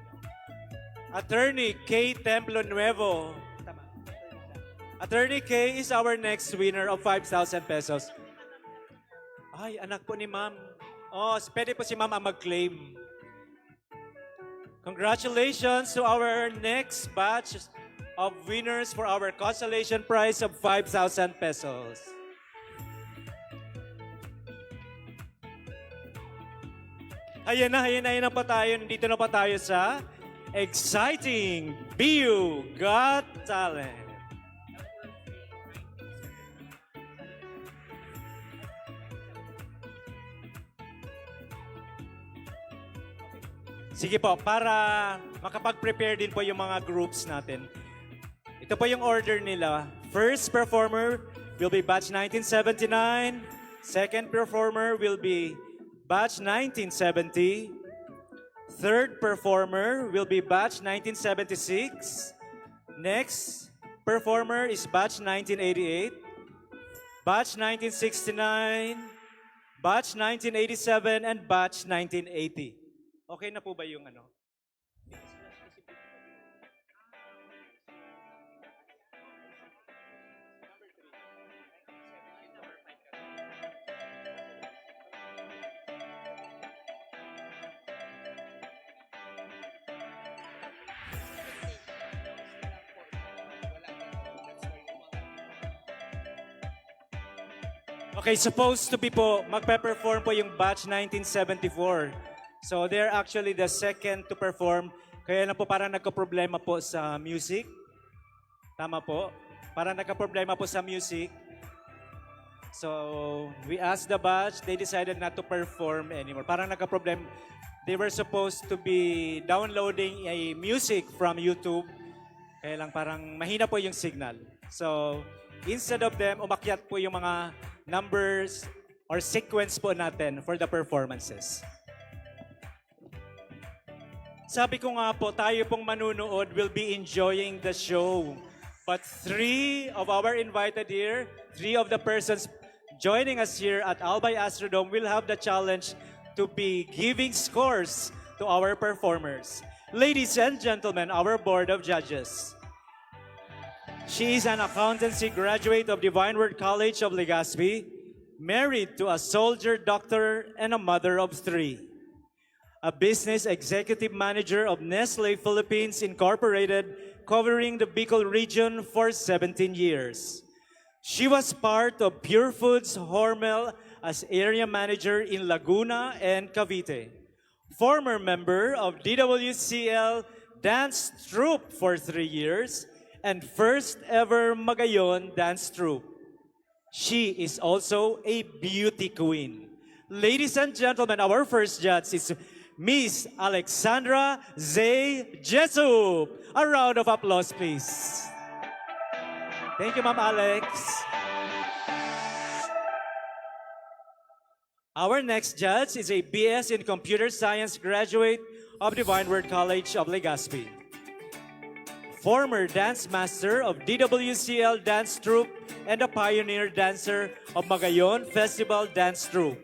Attorney K. Templo Nuevo. Tama. Attorney K is our next winner of 5,000 pesos. Ay, anak po ni ma'am. Oh, pwede po si ma'am ang mag-claim. Congratulations to our next batch of winners for our consolation prize of 5,000 pesos. Ayan na pa tayo. Nandito na pa tayo sa Exciting BU Got Talent. Sige po, para makapag-prepare din po yung mga groups natin. Ito po yung order nila. First performer will be batch 1979. Second performer will be batch 1970. Third performer will be batch 1976. Next performer is batch 1988. Batch 1969. Batch 1987 and batch 1980. Okay na po ba yung ano? Okay, supposed to be po, magpe-perform po yung batch 1974. So they're actually the second to perform. Kaya lang po parang nagka-problema po sa music. Tama po. Parang nagka-problema po sa music. So we asked the batch, they decided not to perform anymore. Parang nagka-problem. They were supposed to be downloading a music from YouTube. Kaya lang parang mahina po yung signal. So instead of them, umakyat po yung mga numbers or sequence po natin for the performances. Sabi ko nga po, tayo pong manunood will be enjoying the show. But three of our invited here, three of the persons joining us here at Albay Astrodome will have the challenge to be giving scores to our performers. Ladies and gentlemen, our board of judges. She is an accountancy graduate of Divine Word College of Legazpi, married to a soldier doctor and a mother of three. A business executive manager of Nestle Philippines Incorporated, covering the Bicol region for 17 years. She was part of Pure Foods Hormel as area manager in Laguna and Cavite. Former member of DWCL dance troupe for 3 years and first ever Magayon dance troupe. She is also a beauty queen. Ladies and gentlemen, our first judge is Miss Alexandra Zay Jesup. A round of applause, please. Thank you, Ma'am Alex. Our next judge is a BS in Computer Science graduate of Divine Word College of Legazpi. Former dance master of DWCL Dance Troupe and a pioneer dancer of Magayon Festival Dance Troupe.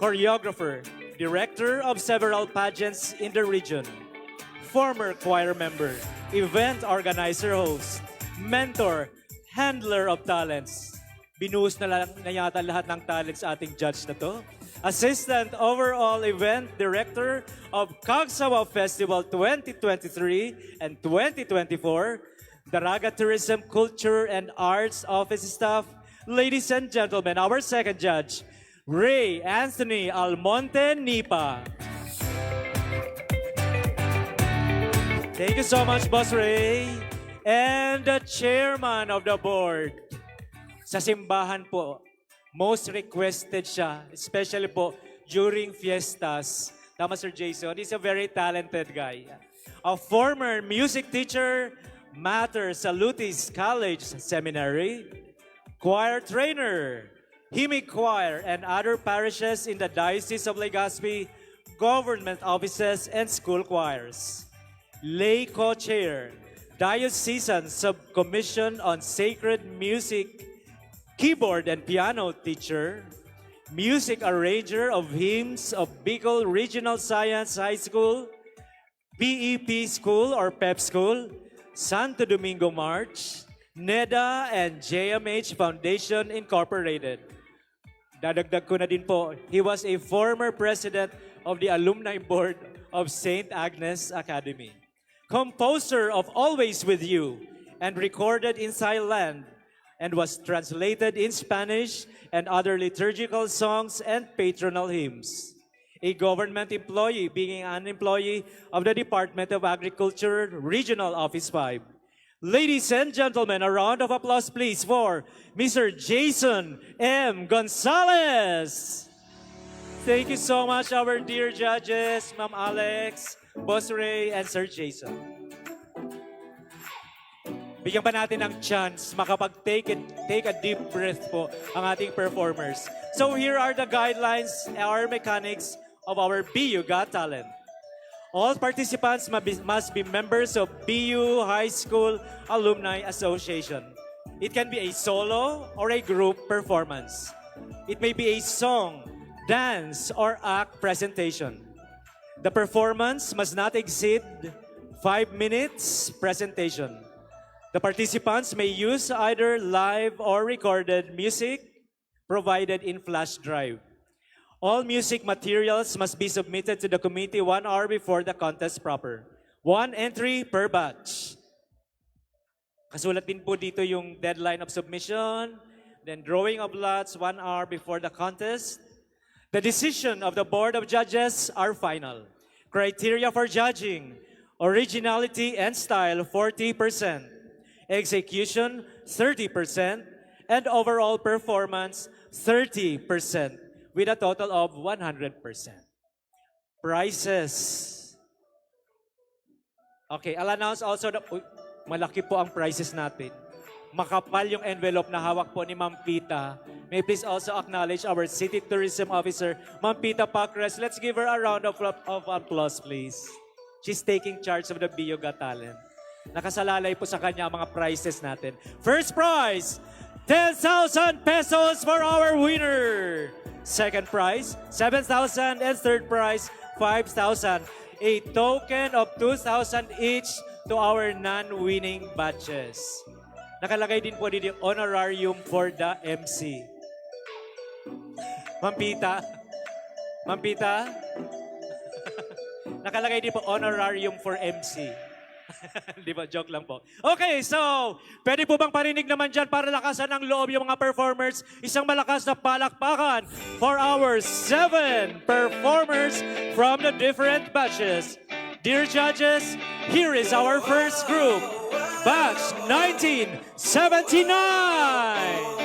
Choreographer, director of several pageants in the region. Former choir member, event organizer host, mentor, handler of talents. Binuhos na yata lahat ng talents ating judge na to. Assistant Overall Event Director of Kagsawa Festival 2023 and 2024, Daraga Tourism, Culture, and Arts Office staff. Ladies and gentlemen, our second judge, Ray Anthony Almonte Nipa. Thank you so much, Boss Ray. And the chairman of the board. Sa simbahan po, most requested siya, especially po during fiestas. Tama, Sir Jason. He's a very talented guy. A former music teacher, Mater Salutis College Seminary, choir trainer, Himi Choir, and other parishes in the Diocese of Legazpi, government offices, and school choirs. Lay co-chair, Diocesan Subcommission on Sacred Music, keyboard and piano teacher, music arranger of hymns of Bicol Regional Science High School, PEP School or PEP School, Santo Domingo March, NEDA, and JMH Foundation Incorporated. Dadagdag ko na din po, he was a former president of the Alumni Board of St. Agnes Academy. Composer of Always With You and recorded in Thailand and was translated in Spanish and other liturgical songs and patronal hymns. A government employee, being an employee of the Department of Agriculture, Regional Office 5. Ladies and gentlemen, a round of applause please for Mr. Jason M. Gonzalez. Thank you so much, our dear judges, Ma'am Alex, Boss Ray, and Sir Jason. Bigyan pa natin ng chance take a deep breath po ang ating performers. So here are the guidelines, our mechanics of our BU Got Talent. All participants must be members of BU High School Alumni Association. It can be a solo or a group performance. It may be a song, dance, or act presentation. The performance must not exceed 5 minutes presentation. The participants may use either live or recorded music provided in flash drive. All music materials must be submitted to the committee 1 hour before the contest proper. 1 entry per batch. Kasulat din po dito yung deadline of submission, then drawing of lots 1 hour before the contest. The decision of the Board of Judges are final. Criteria for judging, originality and style 40%. Execution, 30%, and overall performance, 30%, with a total of 100%. Prizes. Okay, I'll announce also that malaki po ang prizes natin. Makapal yung envelope na hawak po ni Ma'am Pita. May please also acknowledge our City Tourism Officer, Ma'am Pita Pacres. Let's give her a round of applause, please. She's taking charge of the BU Got Talent. Nakasalalay po sa kanya ang mga prizes natin. First prize, 10,000 pesos for our winner. Second prize, 7,000, and third prize, 5,000. A token of 2,000 each to our non-winning batches. Nakalagay din po dito honorarium for the MC. Ma'am Pita? Ma'am Pita? Nakalagay din po honorarium for MC. Di ba? Joke lang po. Okay, so, pwede po bang parinig naman dyan para lakasan ang loob yung mga performers? Isang malakas na palakpakan for our 7 performers from the different batches. Dear judges, here is our first group, Batch 1979.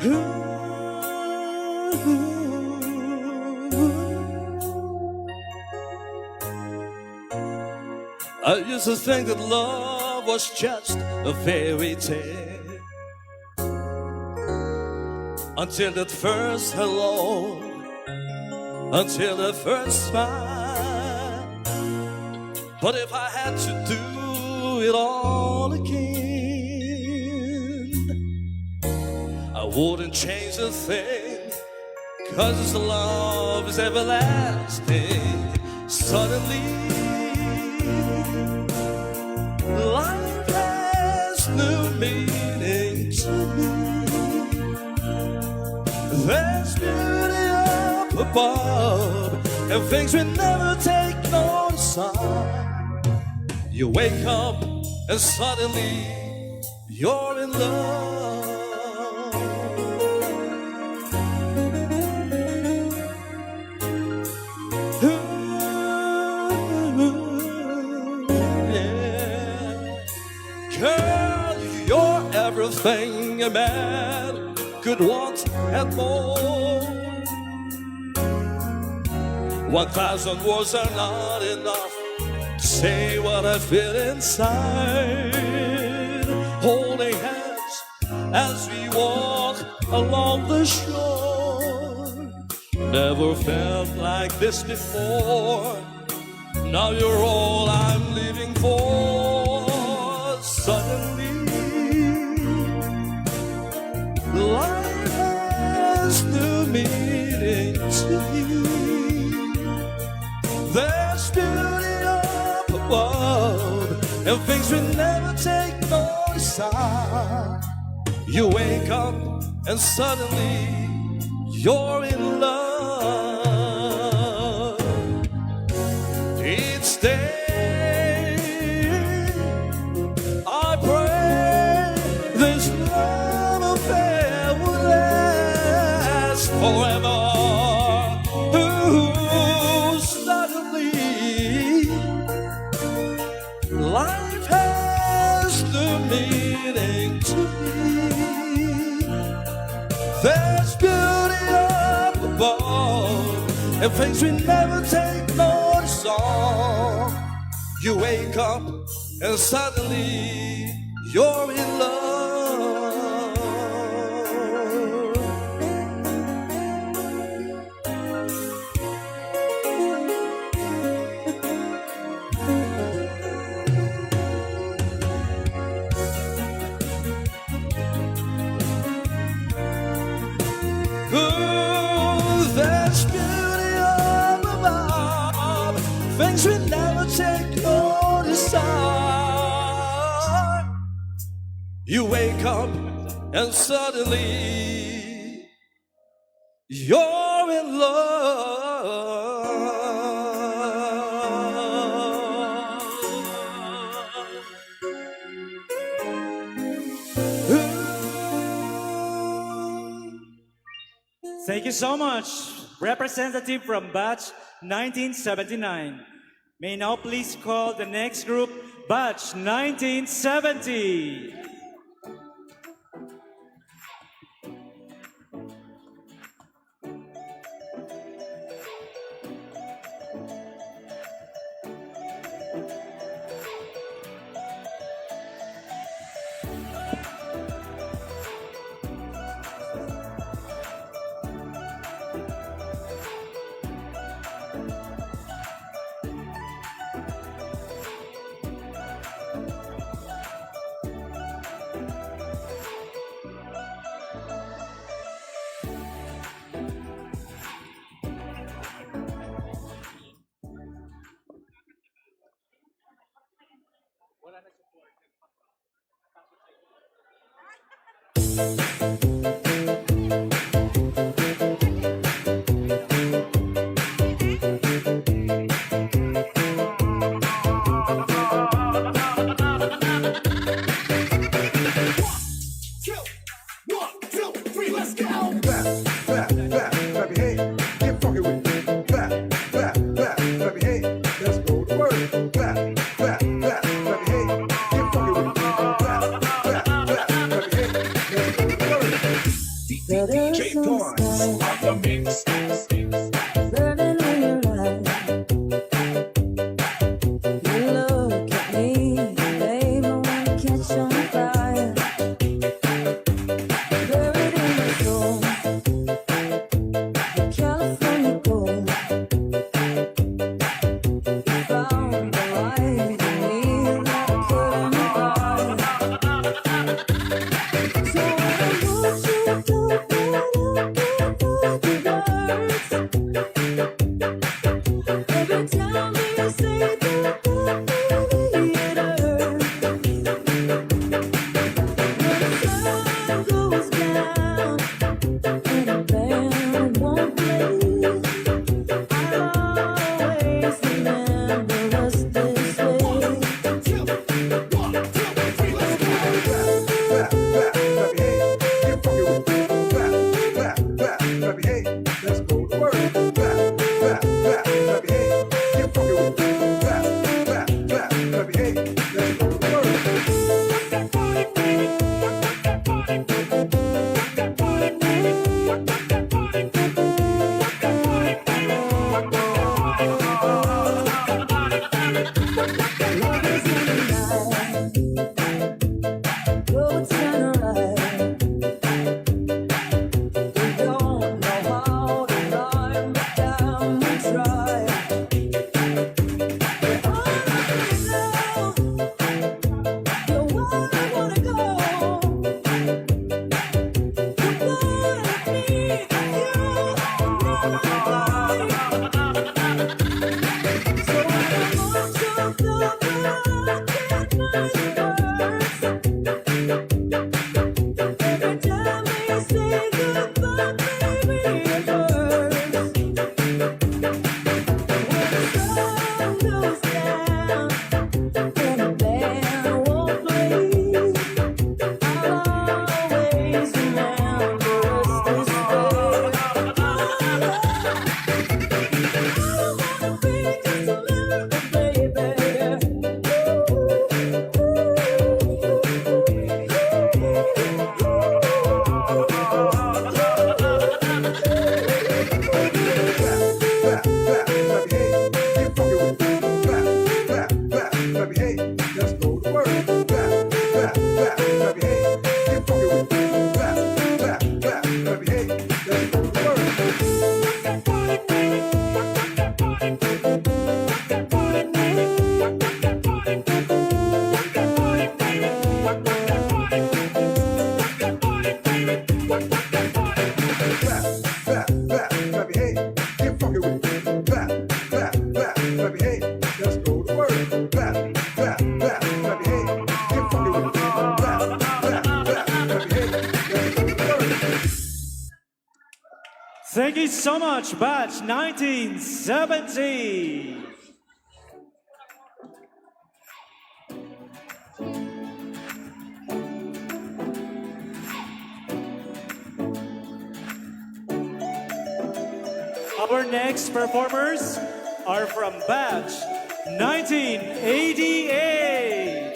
I used to think that love was just a fairy tale, until that first hello, until the first smile. But if I had to do it all again, I wouldn't change a thing, 'cause this love is everlasting. Suddenly life has new meaning to me. There's beauty up above and things we never take notice of. You wake up and suddenly you're in love. Girl, you're everything a man could want and more. 1,000 words are not enough to say what I feel inside. Holding hands as we walk along the shore. Never felt like this before. Now you're all I'm living for. Suddenly, life has new meaning to me. There's beauty up above and things we never take notice of. You wake up and suddenly you're in love. Each day I pray this love affair will last forever. Ooh, suddenly life has the meaning to me. There's beauty up above and things we never take notice of. You wake up and suddenly you're in love. Ooh, there's beauty up above, things we never take notice of. You wake up and suddenly you're in love. Thank you so much, representative from batch 1979. May now please call the next group, batch 1970. Thank you so much, batch 1970. Our next performers are from batch 1988.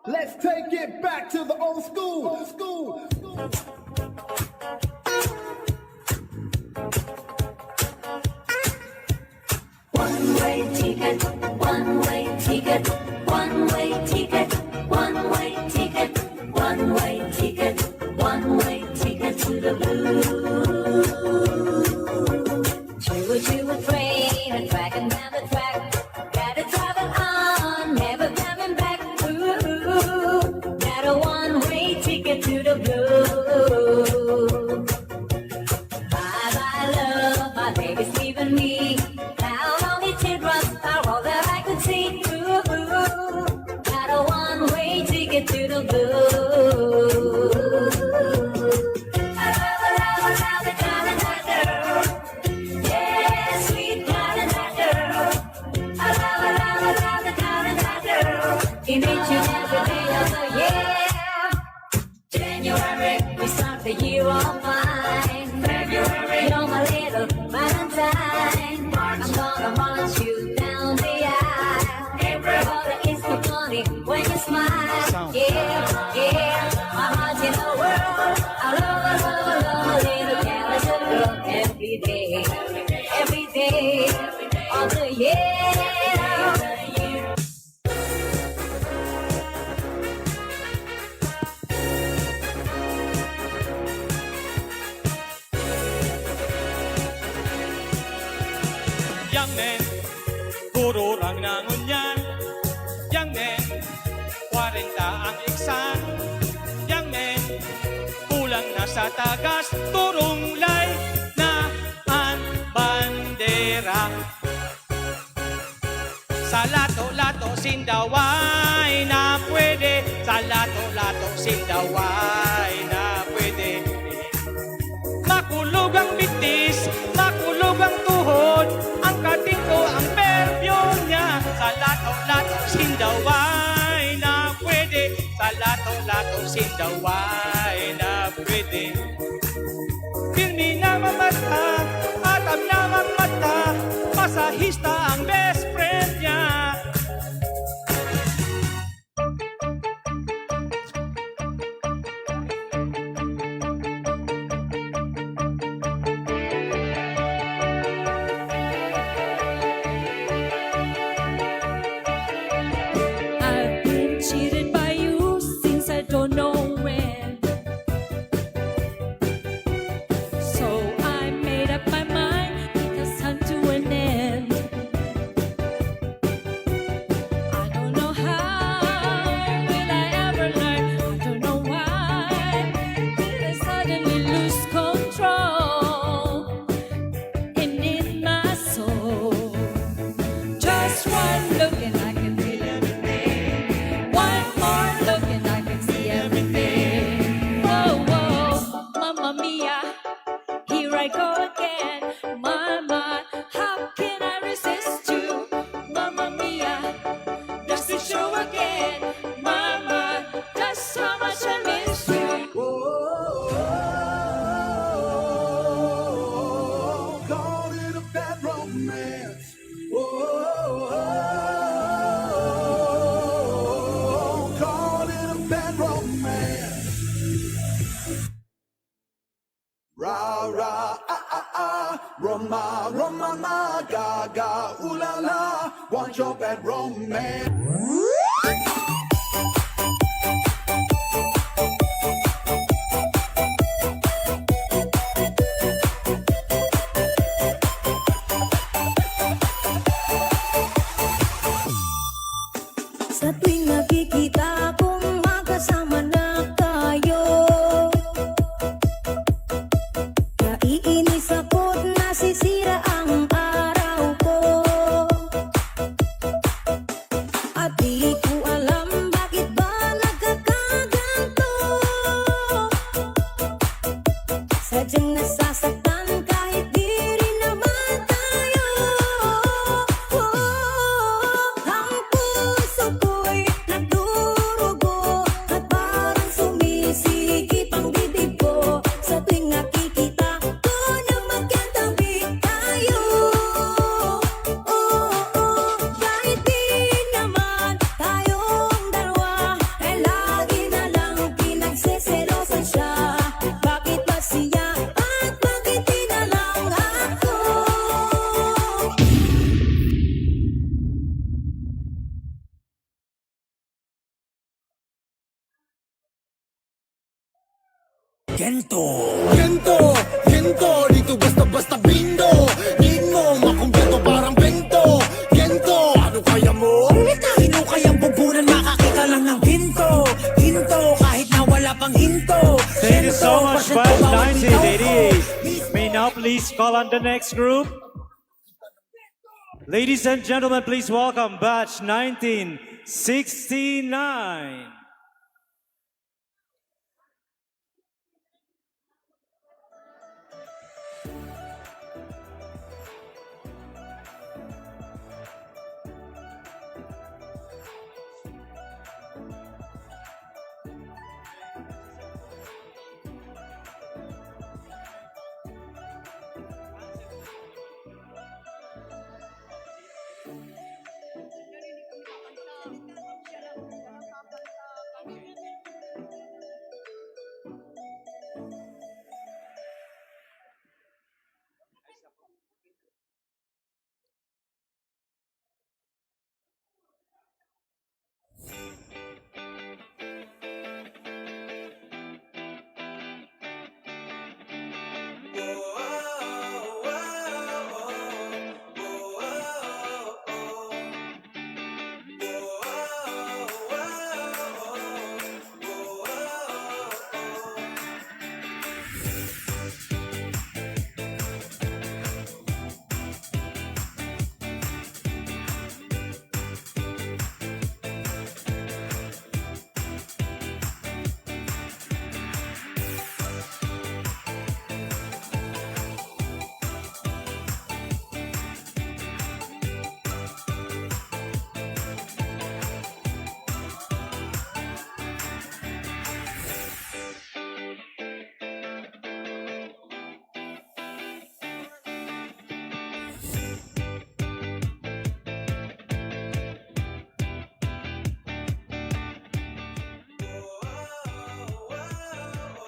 Let's take it back to the old school. Old school. One-way ticket, one-way ticket, one-way ticket, one-way ticket, one-way ticket, one-way ticket to the blue. Choo-choo train, a track and down the track. Gotta travel on, never coming back. Ooh, got a one-way ticket to the blue. Bye-bye love, my baby's leaving me. All that I could see. Ooh, got a one-way ticket to the blue. I love the Caroline girl. Yeah, sweet Caroline girl. I love the Caroline girl. In each and every day of the year. January, we start the year off fine. February, you're my little Valentine. I'm gonna march you down the aisle. Everybody is so funny when you smile. Yeah, yeah, my heart's in the world. I love a little Caroline girl every day of the year. Young man, puro lang nangon yan. Young man, 40 ang iksan. Young man, kulang na sa tagas. Turong lay na ang bandera. Sa lato-lato sindaway na pwede. Sa lato-lato sindaway na pwede. Makulog ang bitis, makulog ang tuhod. Ang kating ko ang perbyo niya. Sa lato-lato sindaway na pwede. Sa lato-lato sindaway na pwede. Pilmi na mamata, atam na mamata. Masahista ang best friend niya. I've been cheated by you since I don't know when. Roma, Roma, ma, gaga, ooh la la, want your bad romance. Sa tuwing nakikita kong magkasama na tayo, naiinis ako't nasisira ang araw ko. At di ko alam bakit ba nagkakaganto. Sadyang nasasaktan kahit di rin naman tayo. Ang puso ko'y nagdurugo at parang sumisikip ang bibig ko sa tuwing nakikita ko na magkatabi tayo. Kahit di naman tayong dalawa, eh lagi na lang pinagseselosan siya. Bakit ba siya at bakit di na lang ako? Gento, gento, gento, dito basta-basta bindo. Di mo makumpleto parang bento. Gento, ano kaya mo? Sino kayang bubunan makakita lang ng ginto? Ginto kahit na wala pang hinto. Thank you so much, Batch 1988. May now please call on the next group. Ladies and gentlemen, please welcome Batch 1969.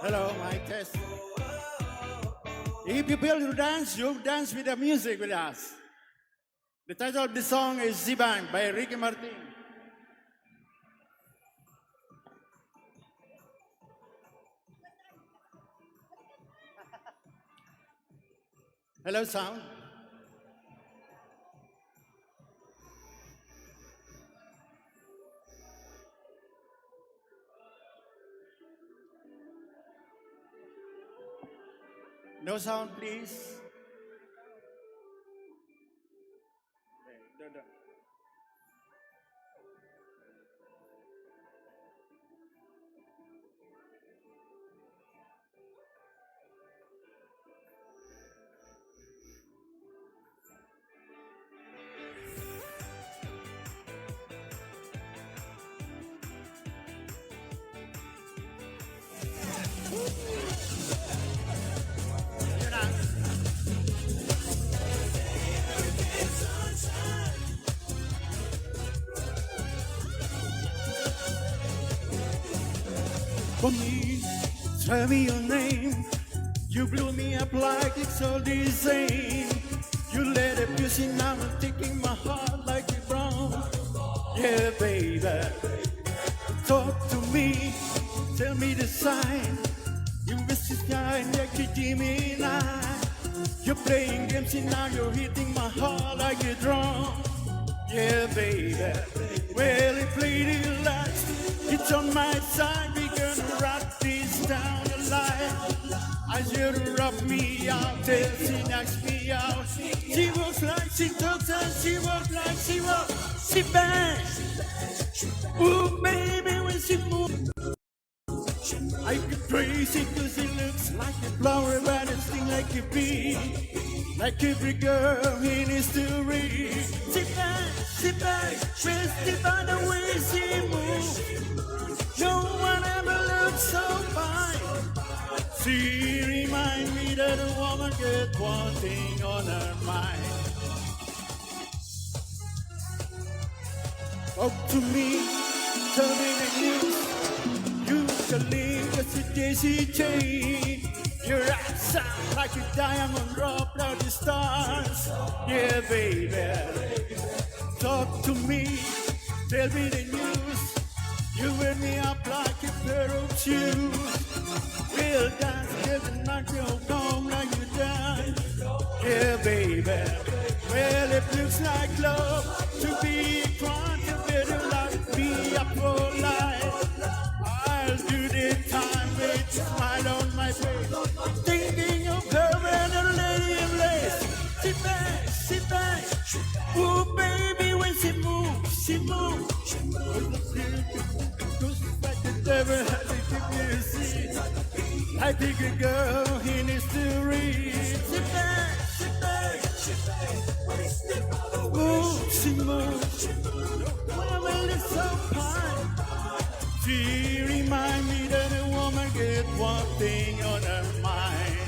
Hello, mic test. If you feel to dance, you dance with the music with us. The title of the song is Zibang by Ricky Martin. Hello, sound. No sound, please. For me, tell me your name. You blew me up like it's all the same. You let it be seen, now I'm taking my heart like a brown. Yeah, baby, talk to me, tell me the sign. You miss this guy, like you give me nine. You're playing games and now you're hitting my heart like a drum. Yeah, baby, well, it played it last. It's on my side, we're gonna rock this down the line. As you rub me out, till she knocks me out. She walks like she talks and she walks like she walks. She bangs. Ooh, baby, when she moves. I go crazy cause it looks like a flower, but it stings like a bee. Like every girl in history. Sit back, rested by the way she moves. No one ever looked so fine. She reminds me that a woman get one thing on her mind. Talk to me, tell me the news. You can link us to Daisy chain. Your eyes sound like a diamond dropped out the stars. Yeah, baby. Talk to me, tell me the news. You wear me up like a pair of shoes. We'll dance together, knock you home like you done. Yeah, baby. Well, it looks like love to be inclined. You better lock me up for life. I'll do the time with a smile on my face. Thinking of her and a lady in lace. Sit back. Oh, baby, when she moves, she moves. Goes like the devil had to give me a seat. I think a girl in history. Sit back. Oh, she moves. Well, it's so fine. She remind me that a woman get one thing on her mind.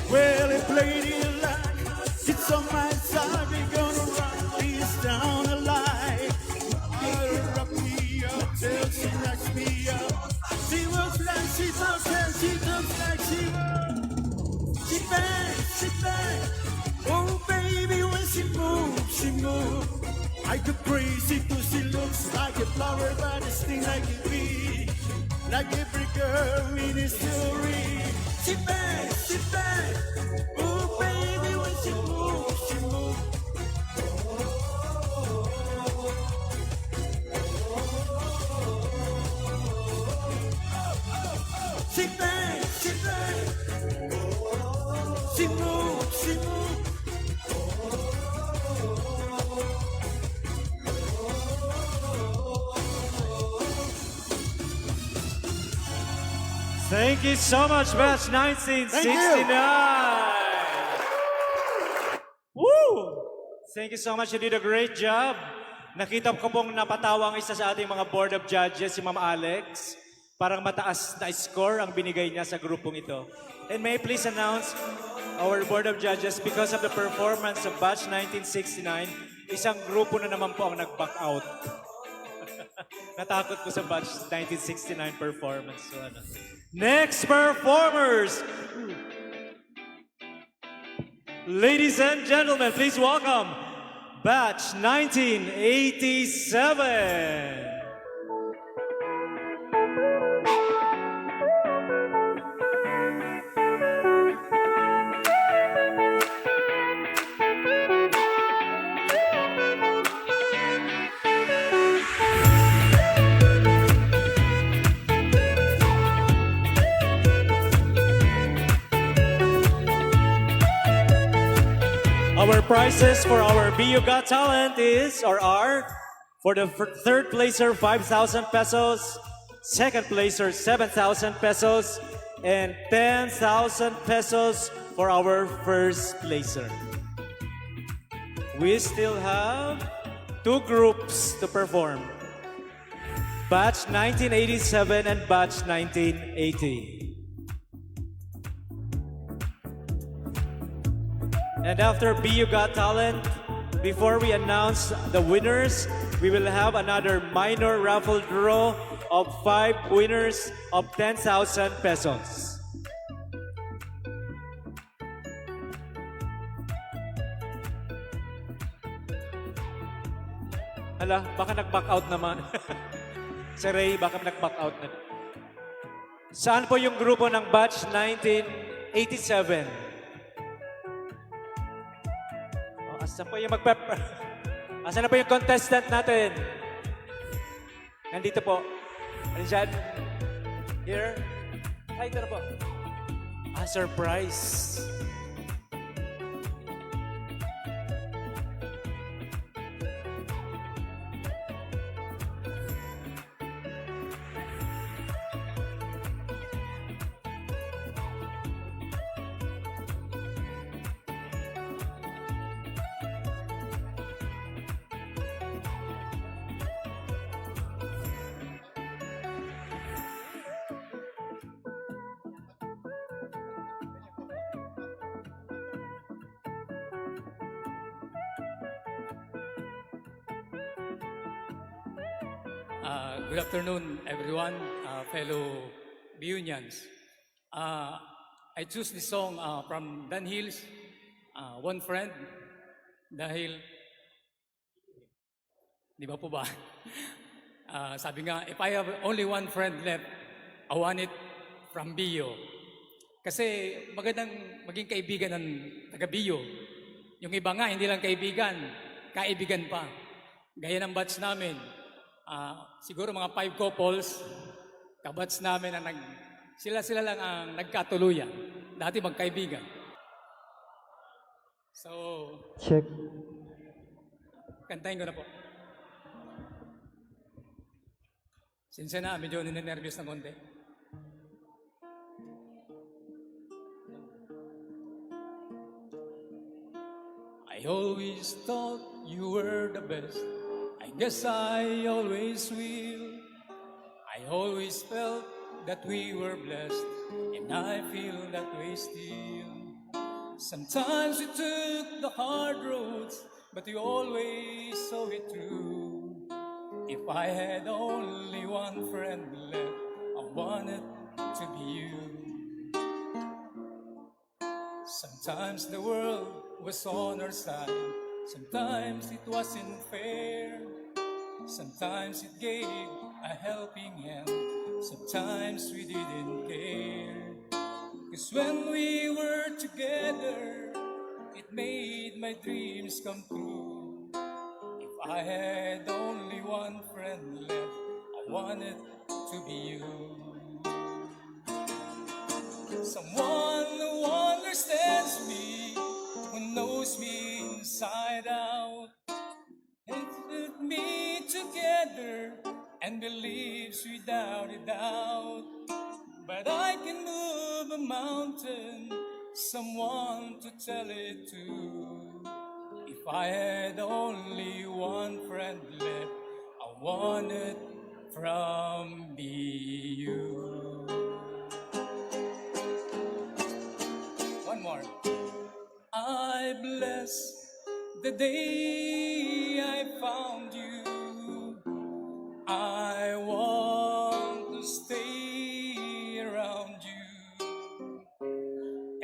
Well, it played it like it's on my side. We're gonna rock this down a line. I'll rock me up till she knocks me up. She walks like she talks and she talks like she walks. Sit back. Oh, baby, when she moves, she moves. I go crazy cause she looks like a flower, but it stings like a bee. Like every girl in history. Sit back. Oh, baby, when she moves, she moves. Sit back. She moves. Thank you so much, Batch 1969. Woo! Thank you so much. You did a great job. Nakita ko pong napatawa ang isa sa ating mga board of judges, si Ma'am Alex. Parang mataas na score ang binigay niya sa grupong ito. And may I please announce our board of judges, because of the performance of Batch 1969, isang grupo na naman po ang nag-back out. Natakot po sa Batch 1969 performance. So, ano. Next performers! Ladies and gentlemen, please welcome Batch 1987. Our prizes for our BU Got Talent are for the third placer 5,000 pesos, second placer 7,000 pesos, and 10,000 pesos for our first placer. We still have two groups to perform. Batch 1987 and Batch 1980. And after BU Got Talent, before we announce the winners, we will have another minor raffle draw of 5 winners of 10,000 pesos. Hala, baka nag-back out naman. Si Ray, baka nag-back out na. Saan po yung grupo ng Batch 1987? Asan po yung Asan na po yung contestant natin? Nandito po. Ano dyan? Here? Hi, ito na po. Surprise. Good afternoon, everyone, fellow Biunians. I choose this song from Dan Hills, One Friend, dahil, di ba po ba? Sabi nga, if I have only one friend left, I want it from Bio. Kasi magandang maging kaibigan ng taga-Bio. Yung iba nga, hindi lang kaibigan, kaibigan pa. Gaya ng batch namin. Siguro mga 5 couples, kabats namin na sila lang ang nagkatuluyan. Dati magkaibigan. So, Check. kantahin ko na po. Sinsya na, medyo ninenervyos na konti. I always thought you were the best. I guess I always will. I always felt that we were blessed, and I feel that way still. Sometimes we took the hard roads, but we always saw it through. If I had only one friend left, I wanted to be you. Sometimes the world was on our side, sometimes it wasn't fair. Sometimes it gave a helping hand, sometimes we didn't care. 'Cause when we were together, it made my dreams come true. If I had only one friend left, I wanted to be you. Someone who understands me, who knows me inside out, and put me together and believes without a doubt. But I can move a mountain, someone to tell it to. If I had only one friend left, I wanted from you. One more. I bless the day I found you. I want to stay around you,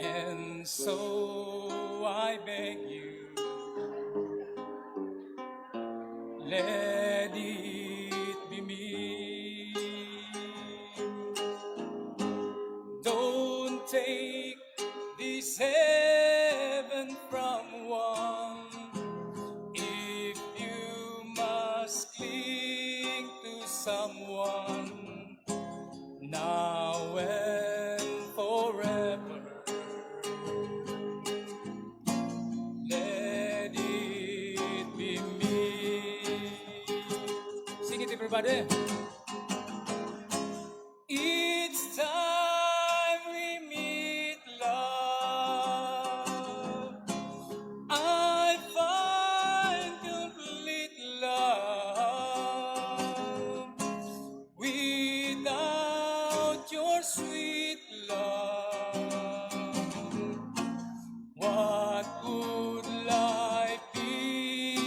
and so I beg you, let it be me. Don't take this heaven from one. If you must cling to someone now and forever, let it be me. Sing it, everybody. Each time we meet, love, I find complete love. sweet love, what would life be?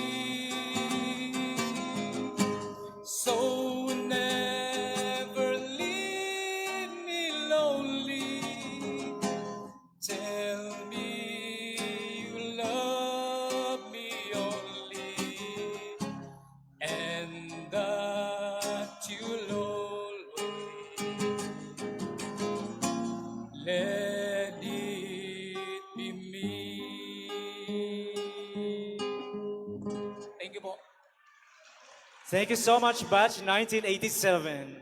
So never leave me lonely. Tell me you love me only, and that you'll always let it be me. Thank you po. Thank you so much, Batch 1987.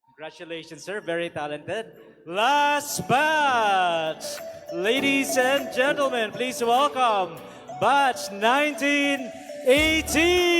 Congratulations, sir. Very talented. Last batch. Ladies and gentlemen, please welcome Batch 1980.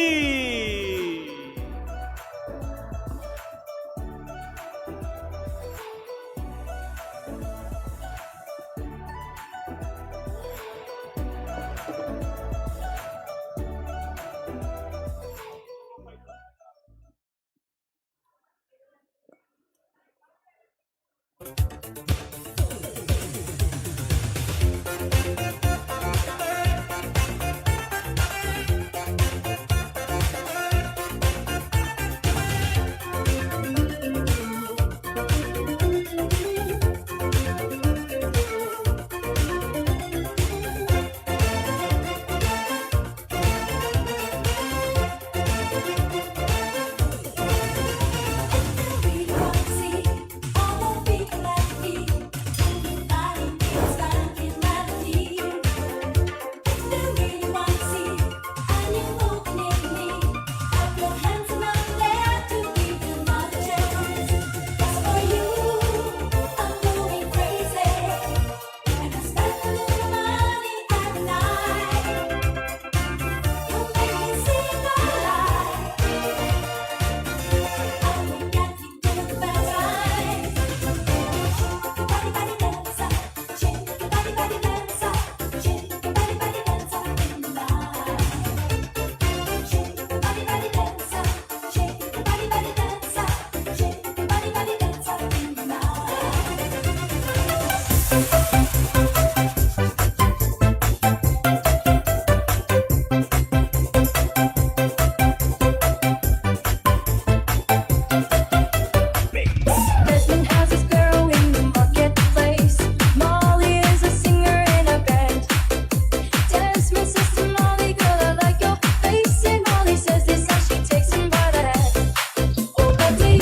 Desmond has his girl in the marketplace. Molly is a singer in a band. Desmond says to Molly, girl, I like your face. And Molly says this and she takes him by the hand. Over the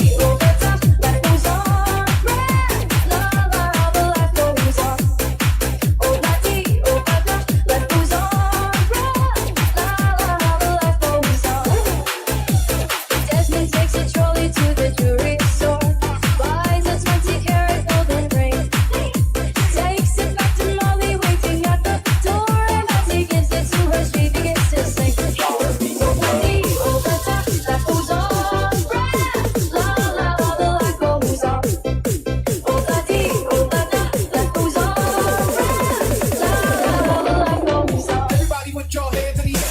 top, life goes on. La la, the life goes on. Over the top, life goes on. La la, the life goes on. Desmond takes a trolley to the jewelry store. Buys a 20-carat golden ring. Takes it back to Molly, waiting at the door. And as he gives it to her, she begins to sing. Over the top, life goes on. La la la, the life goes on. Over the top, life goes on. La la la, the life goes on. Everybody put your hands in the air.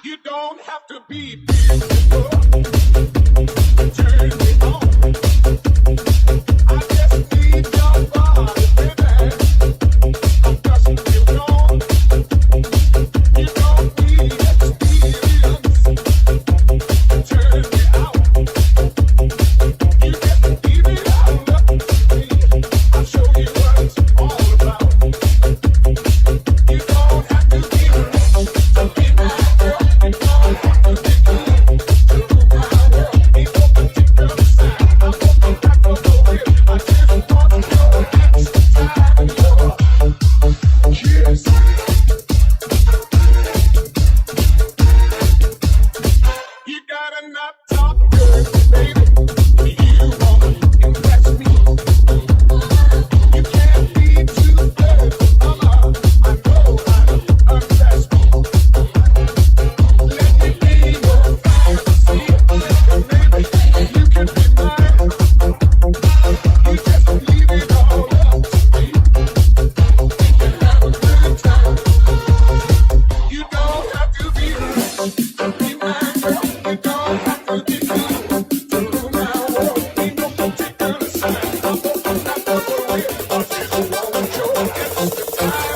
You don't have to be beautiful. Turn me on. I just need your body, baby. I'm just you on. You don't need experience. Turn me out. You just give it all up to me. I'll show you what it's all about. You don't have to be rich to be my girl. You don't have to be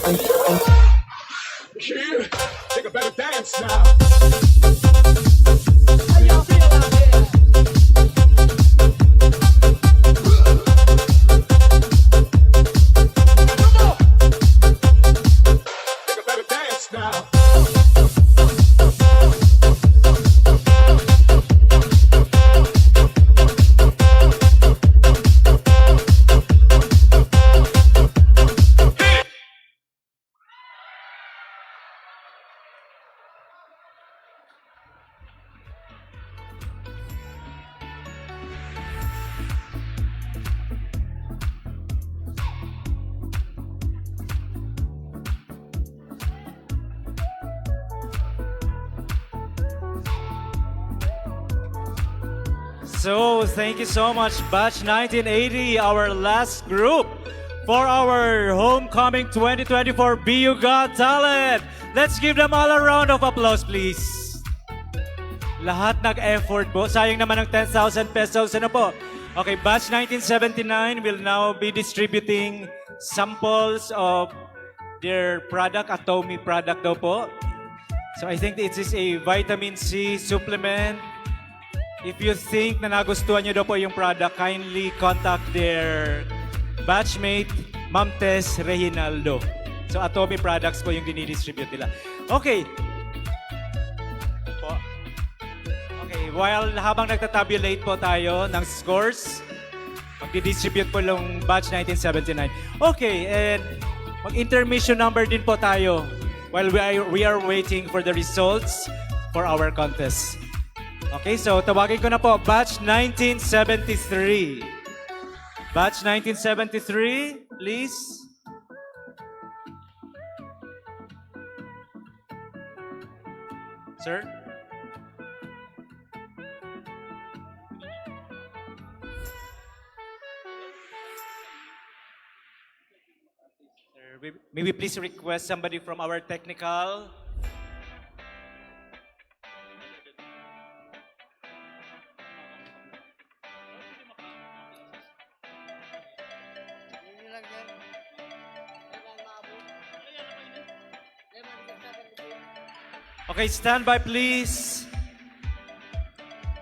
Here, take a better dance now. Take a better dance now. So, thank you so much, Batch 1980, our last group for our Homecoming 2024 BU Got Talent. Let's give them all a round of applause, please. Lahat nag-effort po. Sayang naman ng 10,000 pesos. Ano po? Okay, Batch 1979 will now be distributing samples of their product, Atomy product daw po. So I think this is a vitamin C supplement. If you think na nagustuhan nyo daw po yung product, kindly contact their batchmate, Ma'am Tess Reginaldo. So Atomy products po yung dinidistribute nila. Okay. Po. Okay, while habang nagtatabulate po tayo ng scores, magdidistribute po yung batch 1979. Okay, and mag-intermission number din po tayo while we are waiting for the results for our contest. Okay, so tawagin ko na po, Batch 1973. Batch 1973, please. Sir? Maybe please request somebody from our technical. Okay, stand by please.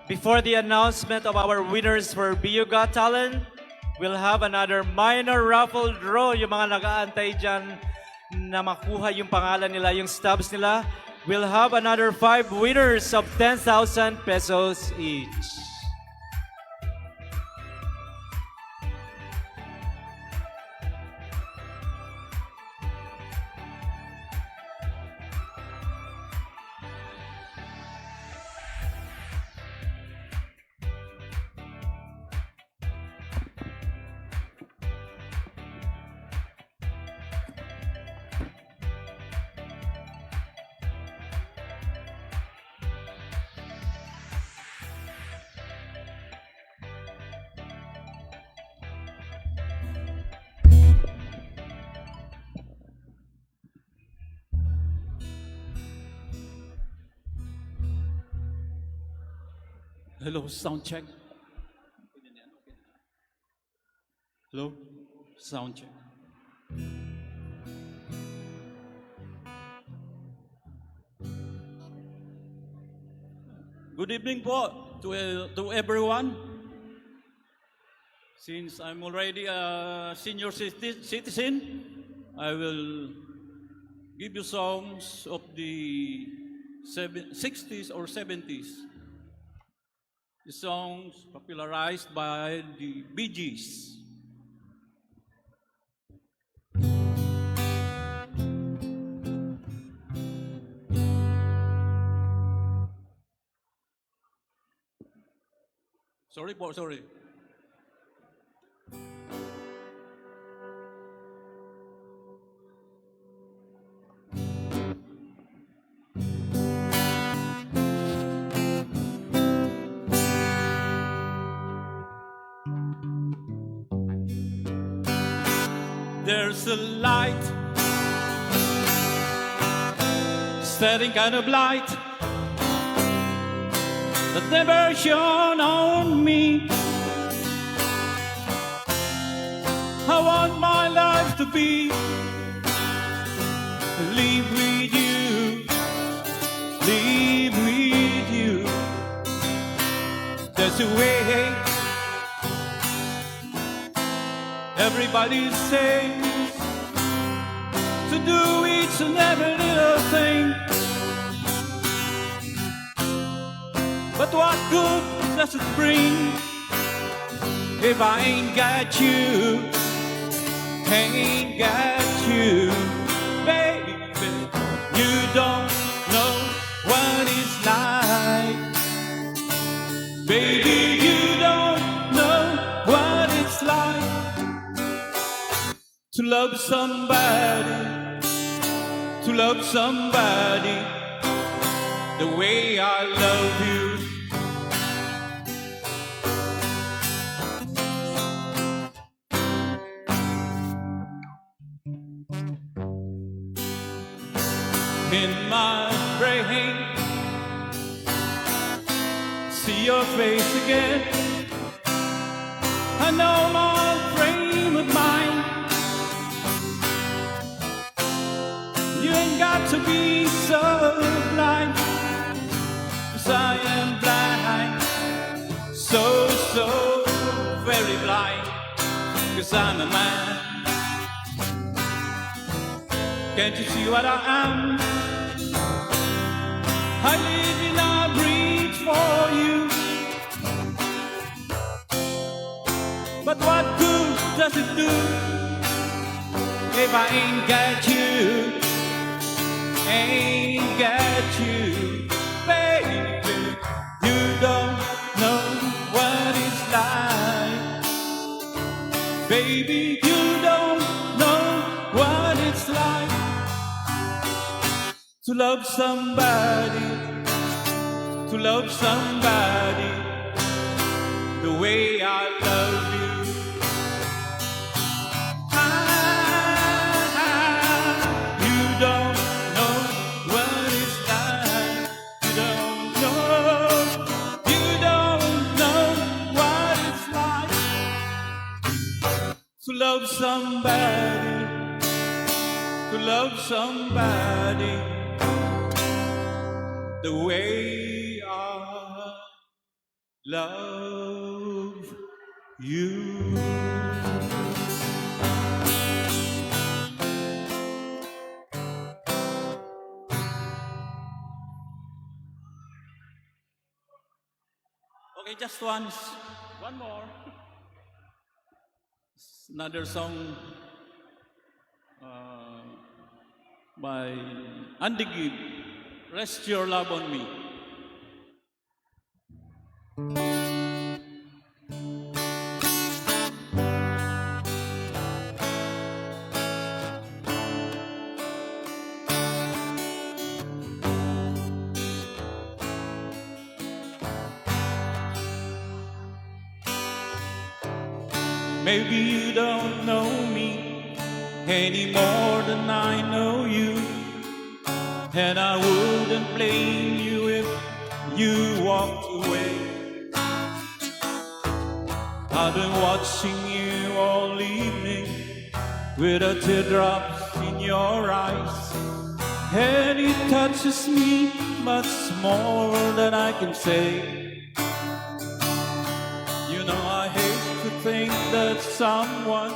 Before the announcement of our winners for BU Got Talent, we'll have another minor raffle draw. Yung mga nag-aantay dyan na makuha yung pangalan nila, yung stubs nila. We'll have another 5 winners of 10,000 pesos each. Hello, sound check. Hello, sound check. Good evening po to everyone. Since I'm already a senior citizen, I will give you songs of the 60s or 70s. The songs popularized by the Bee Gees. Sorry po, sorry. There's a light, steady kind of light that never shone on me. I want my life to be live with you, live with you. That's the way everybody says to do each and every little thing. But what good does it bring if I ain't got you, ain't got you, baby? You don't know what it's like, baby. You don't know what it's like to love somebody, to love somebody the way I love you. In my brain, see your face again. I know my frame of mind. You ain't got to be so blind, 'cause I am blind, so very blind, 'cause I'm a man. Can't you see what I am? I live and I breathe for you. But what good does it do if I ain't got you, ain't got you, baby? You don't know what it's like, baby. You don't know what it's like to love somebody, to love somebody the way I love you. You don't know what it's like. You don't know what it's like to love somebody, to love somebody the way I love you. Okay, just once. One more. Another song by Andy Gibb, Rest Your Love on Me. Maybe you don't know me any more than I know you, and I wouldn't blame you if you walked away. I've been watching you all evening with the teardrops in your eyes, and it touches me much more than I can say. You know I hate to think that someone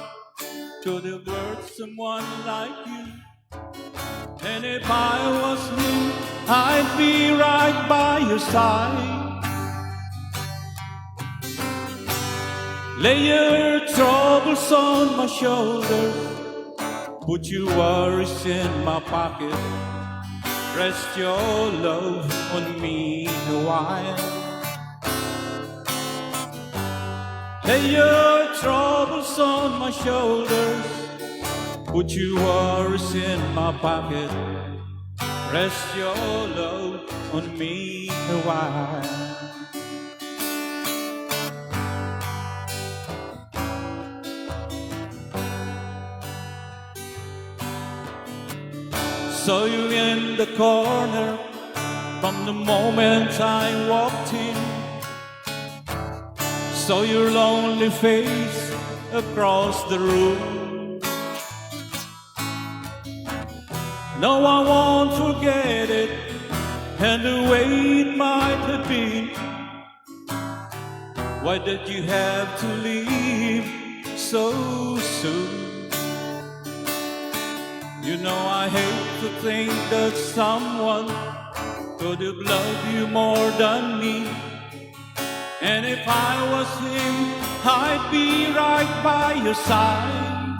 could have hurt someone like you, and if I was you, I'd be right by your side. Lay your troubles on my shoulders, put your worries in my pocket, rest your love on me a while. Lay your troubles on my shoulders, put your worries in my pocket, rest your love on me a while. Saw you in the corner from the moment I walked in. Saw your lonely face across the room. No, I won't forget it, and the way it might have been. Why did you have to leave so soon? You know I hate to think that someone could have loved you more than me. And if I was him, I'd be right by your side.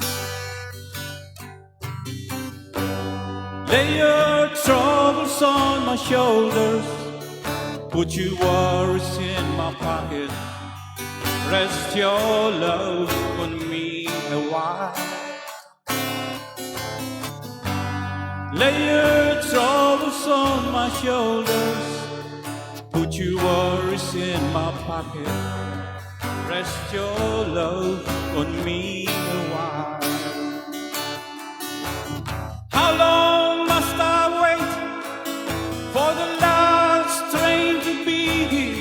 Lay your troubles on my shoulders, put your worries in my pocket. Rest your love on me a while. Lay your troubles on my shoulders, put your worries in my pocket. Rest your love on me a while. How long must I wait for the last train to be here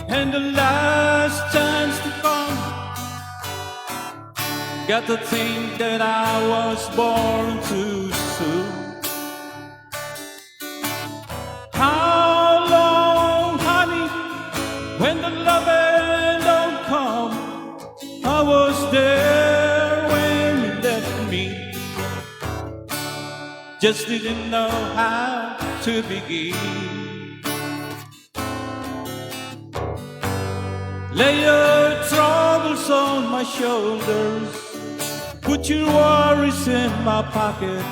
and the last chance to come? Got to think that I was born too soon. How long, honey, when the loving don't come? I was there when you left me, just didn't know how to begin. Lay your troubles on my shoulders, put your worries in my pocket.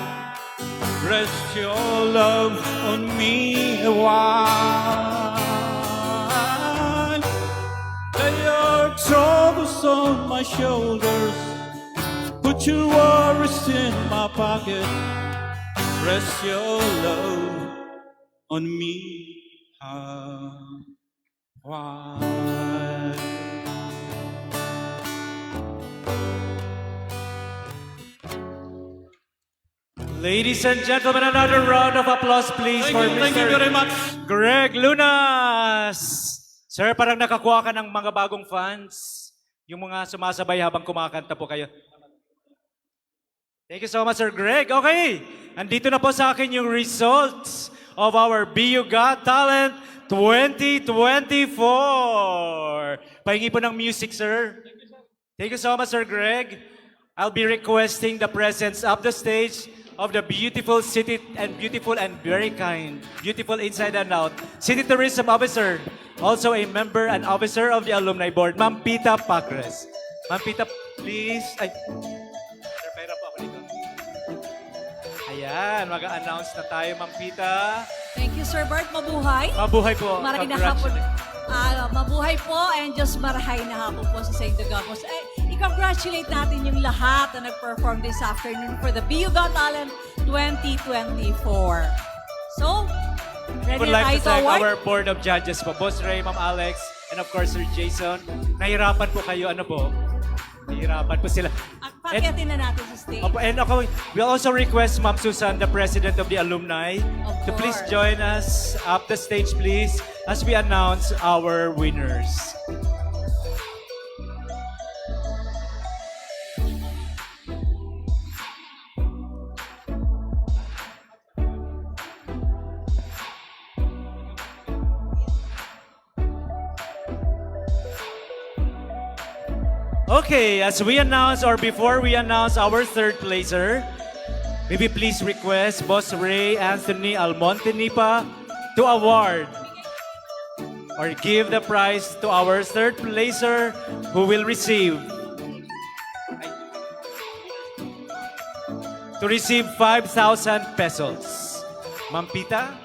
Rest your love on me a while. Lay your troubles on my shoulders, put your worries in my pocket. Rest your love on me a while. Ladies and gentlemen, another round of applause please for Mr. Thank you very much. Greg Lunas. Sir, parang nakakuha ka ng mga bagong fans. Yung mga sumasabay habang kumakanta po kayo. Thank you so much, Sir Greg. Okay, andito na po sa akin yung results of our BU Got Talent 2024. Pahingi po ng music, sir. Thank you so much, Sir Greg. I'll be requesting the presence of the stage of the beautiful city and very kind, beautiful inside and out, City Tourism Officer, also a member and officer of the Alumni Board, Ma'am Pita Pacres. Ma'am Pita, please. Ay. Sir, pera po ako dito. Ayan, mag-announce na tayo, Ma'am Pita. Thank you, Sir Bart. Mabuhay. Mabuhay po. Maray na hapon. Mabuhay po and just marahay na hapon po sa St. Dagapos. I-congratulate natin yung lahat na nag-perform this afternoon for the BU Got Talent 2024. So, I ready would na like to tayo thank award? our board of judges po, Boss Ray, Ma'am Alex, and of course, Sir Jason. Nahirapan po kayo, ano po? Nahirapan po sila. Pakyatin na natin sa stage. And ako, we also request Ma'am Susan, the president of the alumni, to please join us up the stage, please, as we announce our winners. Okay, as we announce or before we announce our third placer, maybe please request Boss Ray Anthony Almonte Nipa to award or give the prize to our third placer who will receive 5,000 pesos. Ma'am Pita,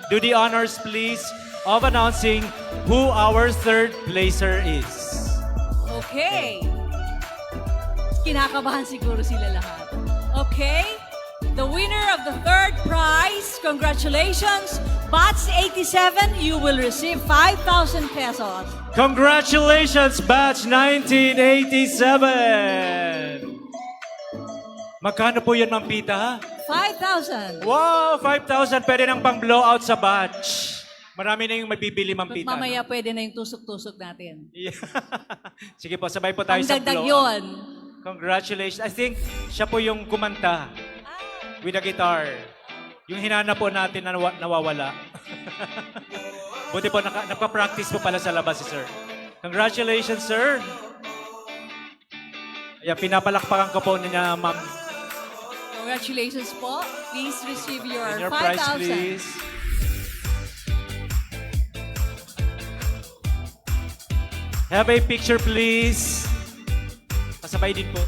do the honors please of announcing who our third placer is. Okay. Kinakabahan siguro sila lahat. Okay? The winner of the third prize, congratulations, Batch 87, you will receive 5,000 pesos. Congratulations, Batch 1987! Magkano po yun, Ma'am Pita? 5,000. Wow, 5,000. Pwede nang pang blowout sa batch. Marami na yung mabibili, Ma'am Pita. Mamaya pwede na yung tusok-tusok natin. Yeah. Sige po, sabay po tayo sa Pangdagdag blowout. yun. Congratulations. I think siya po yung kumanta with the guitar. Yung hinanap po natin na nawawala. Buti po, nagpa-practice po pala sa labas si sir. Congratulations, sir. Ayan, pinapalakpakan ko po niya, ma'am. Congratulations po. Please receive your, Your prize, 5,000. please. Have a picture, please. Pasabay din po.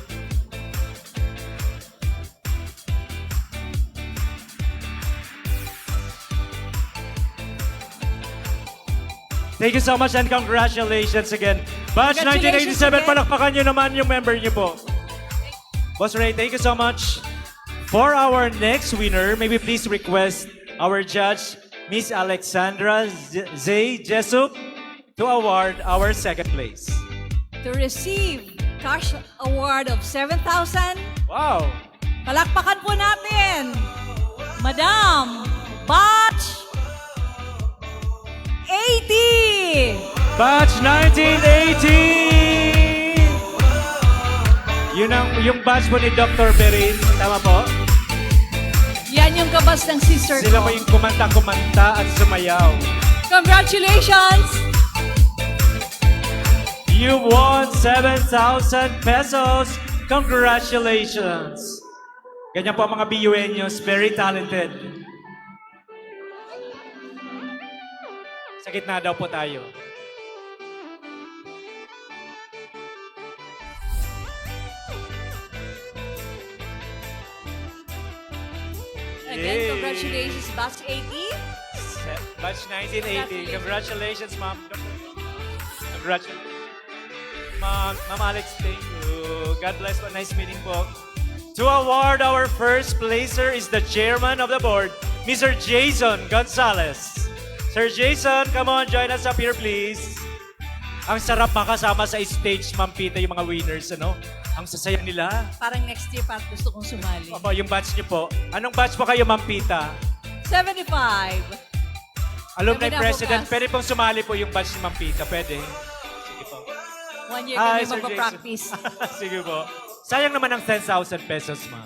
Thank you so much and congratulations again. Batch Congratulations 1987, again. palakpakan nyo naman yung member nyo po. Boss Ray, thank you so much. For our next winner, may we please request our judge, Miss Alexandra Zay Jesup, to award our second place. To receive cash award of 7,000. Wow! Palakpakan po natin, Madam Batch 80! Batch 1980! Yung batch po ni Dr. Berin, tama po? Yan yung kabas ng sister Sila ko. po yung kumanta-kumanta at sumayaw. Congratulations! You won 7,000 pesos. Congratulations! Ganyan po ang mga BUNyos, very talented. Sa gitna daw po tayo. Again, Yay. congratulations, Batch 80. Batch 1980. Congratulations, ma'am. Congratulations. Ma'am Alex, thank you. God bless po. Nice meeting po. To award our first placer is the chairman of the board, Mr. Jason Gonzalez. Sir Jason, come on, join us up here, please. Ang sarap makasama sa stage, Ma'am Pita, yung mga winners, ano? Ang sasaya nila. Parang next year pa gusto kong sumali. Opo, yung batch niyo po. Anong batch po kayo, Ma'am Pita? 75. Alumni Kami na President, bukas. pwede pong sumali po yung batch ni Ma'am Pita. Pwede. Sige po. 1 year Hi, kami Sir magpa-practice. Sige po. Sayang naman ang 10,000 pesos, ma'am.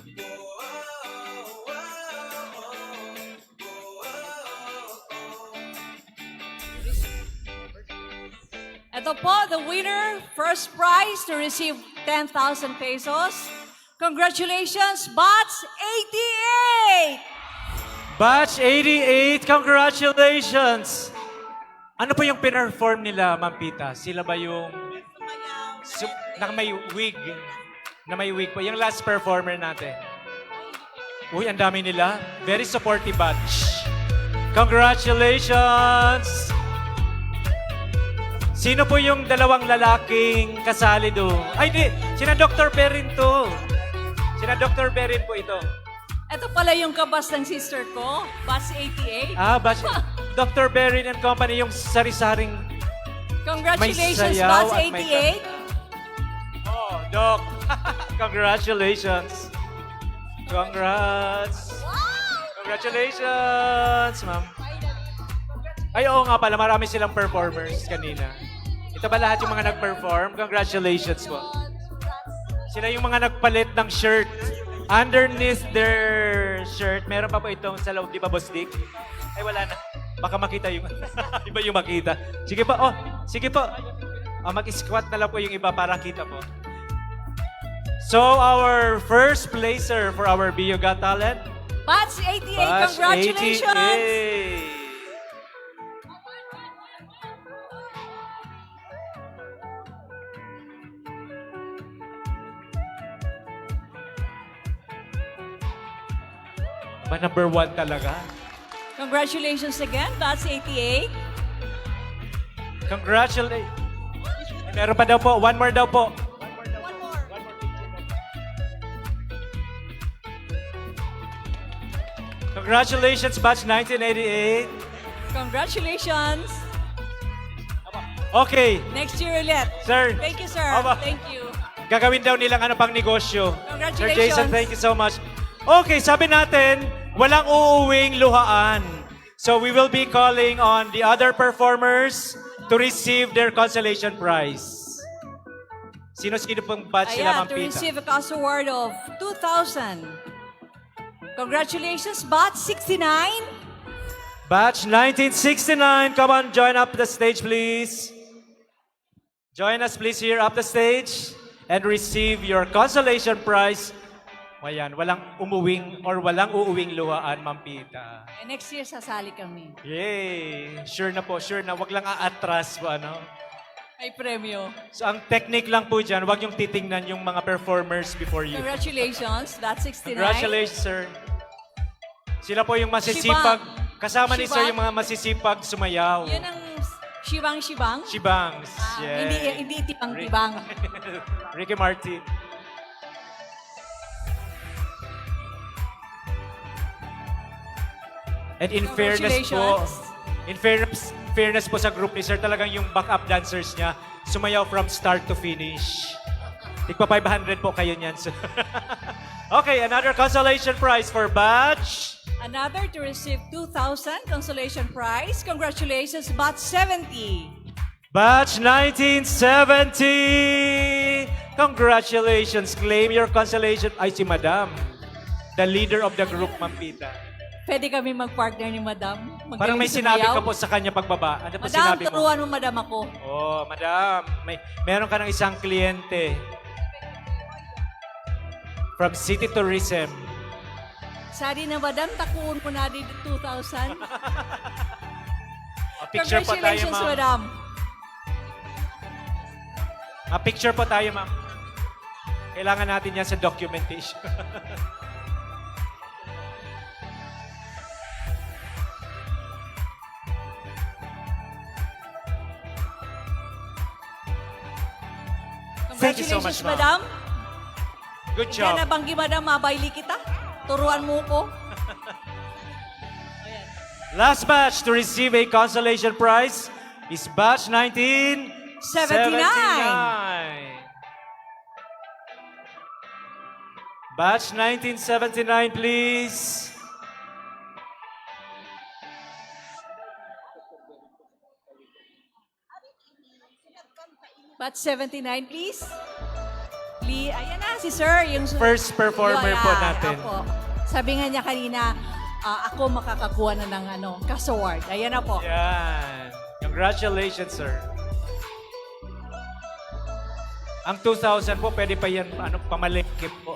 Ito po, the winner, first prize to receive 10,000 pesos. Congratulations, Batch 88! Batch 88, congratulations! Ano po yung pinperform nila, Ma'am Pita? Sila ba yung na may wig? Na may wig po. Yung last performer natin. Uy, ang dami nila. Very supportive batch. Congratulations! Sino po yung dalawang lalaking kasali doon? Ay, di! Sina Dr. Berin to. Sina Dr. Berin po ito. Ito pala yung kabas ng sister ko, Batch 88. Ah, batch. Dr. Berin and Company, yung sari-saring Congratulations, may sayaw Batch at may 88. Oh, Doc. Congratulations. Congrats. Congratulations, ma'am. Ay, oo nga pala. Marami silang performers kanina. Ito ba lahat yung mga nag-perform? Congratulations po. Sila yung mga nagpalit ng shirt. Underneath their shirt, meron pa po itong sa loob, di ba, Boss Dick? Ay, wala na. Baka makita yung... iba yung makita. Sige po, oh. Sige po. Mag-squat na lang po yung iba para kita po. So, our first placer for our Bio Got Talent. Batch 88, Batch congratulations! 88. Ba, number 1 talaga? Congratulations again, Batch 88. Congratulations. Meron pa daw po. One more daw po. Congratulations, Batch 1988. Congratulations. Okay. Next year ulit. Sir. Thank you, sir. Aba. Thank you. Gagawin daw nilang ano pang negosyo. Sir Congratulations. Jason, thank you so much. Okay, sabi natin, walang uuwing luhaan. So we will be calling on the other performers to receive their consolation prize. Sino-sino pong batch sila, Ayan, Ma'am to Pita? receive a cash award of 2,000. Congratulations, Batch 69. Batch 1969, come on, join up the stage, please. Join us, please, here up the stage and receive your consolation prize. Ayan, walang umuwing or walang uuwing luhaan, Ma'am Pita. Next year, sasali kami. Yay! Sure na po, sure na. Wag lang aatras po, ano? May premyo. So, ang technique lang po dyan, wag yung titingnan yung mga performers before you. Congratulations, Batch 69. Congratulations, sir. Sila po yung masisipag. Kasama ni sir yung mga masisipag sumayaw. Yun ang shibang-shibang? Shibangs. Yeah. Hindi tibang-tibang. Ricky Martin. And in fairness po sa group ni sir, talagang yung backup dancers niya, sumayaw from start to finish. Tigpa 500 po kayo niyan, sir. Okay, another consolation prize for Batch. Another to receive 2,000 consolation prize. Congratulations, Batch 70. Batch 1970! Congratulations! Claim your consolation. Ay, si Madam. The leader of the group, Ma'am Pita. Pwede kami mag-partner ni Madam. Parang may sinabi ka po sa kanya pagbaba. Ano po Madam, sinabi mo? turuan mo Madam ako. Oh, Madam. Meron ka ng isang kliyente. From City Tourism. Sari na Madam, takuon mo na din 2,000. Picture po tayo, Congratulations, ma'am. Madam. Picture po tayo, ma'am. Kailangan natin yan sa documentation. Thank you so much, Congratulations, Madam. Good job. Yan nabanggi, Madam, mabayli kita. Turuan mo ko. Last batch to receive a consolation prize is batch 1979. Batch 1979, please. Batch 79, please. Please. Ayan na, si Sir. Yung First performer po natin. Opo. Sabi nga niya kanina, ako makakakuha na ng CAS Award. Ayan na po. Yan. Congratulations, sir. Ang 2,000 po, pwede pa yan, pamalengke po,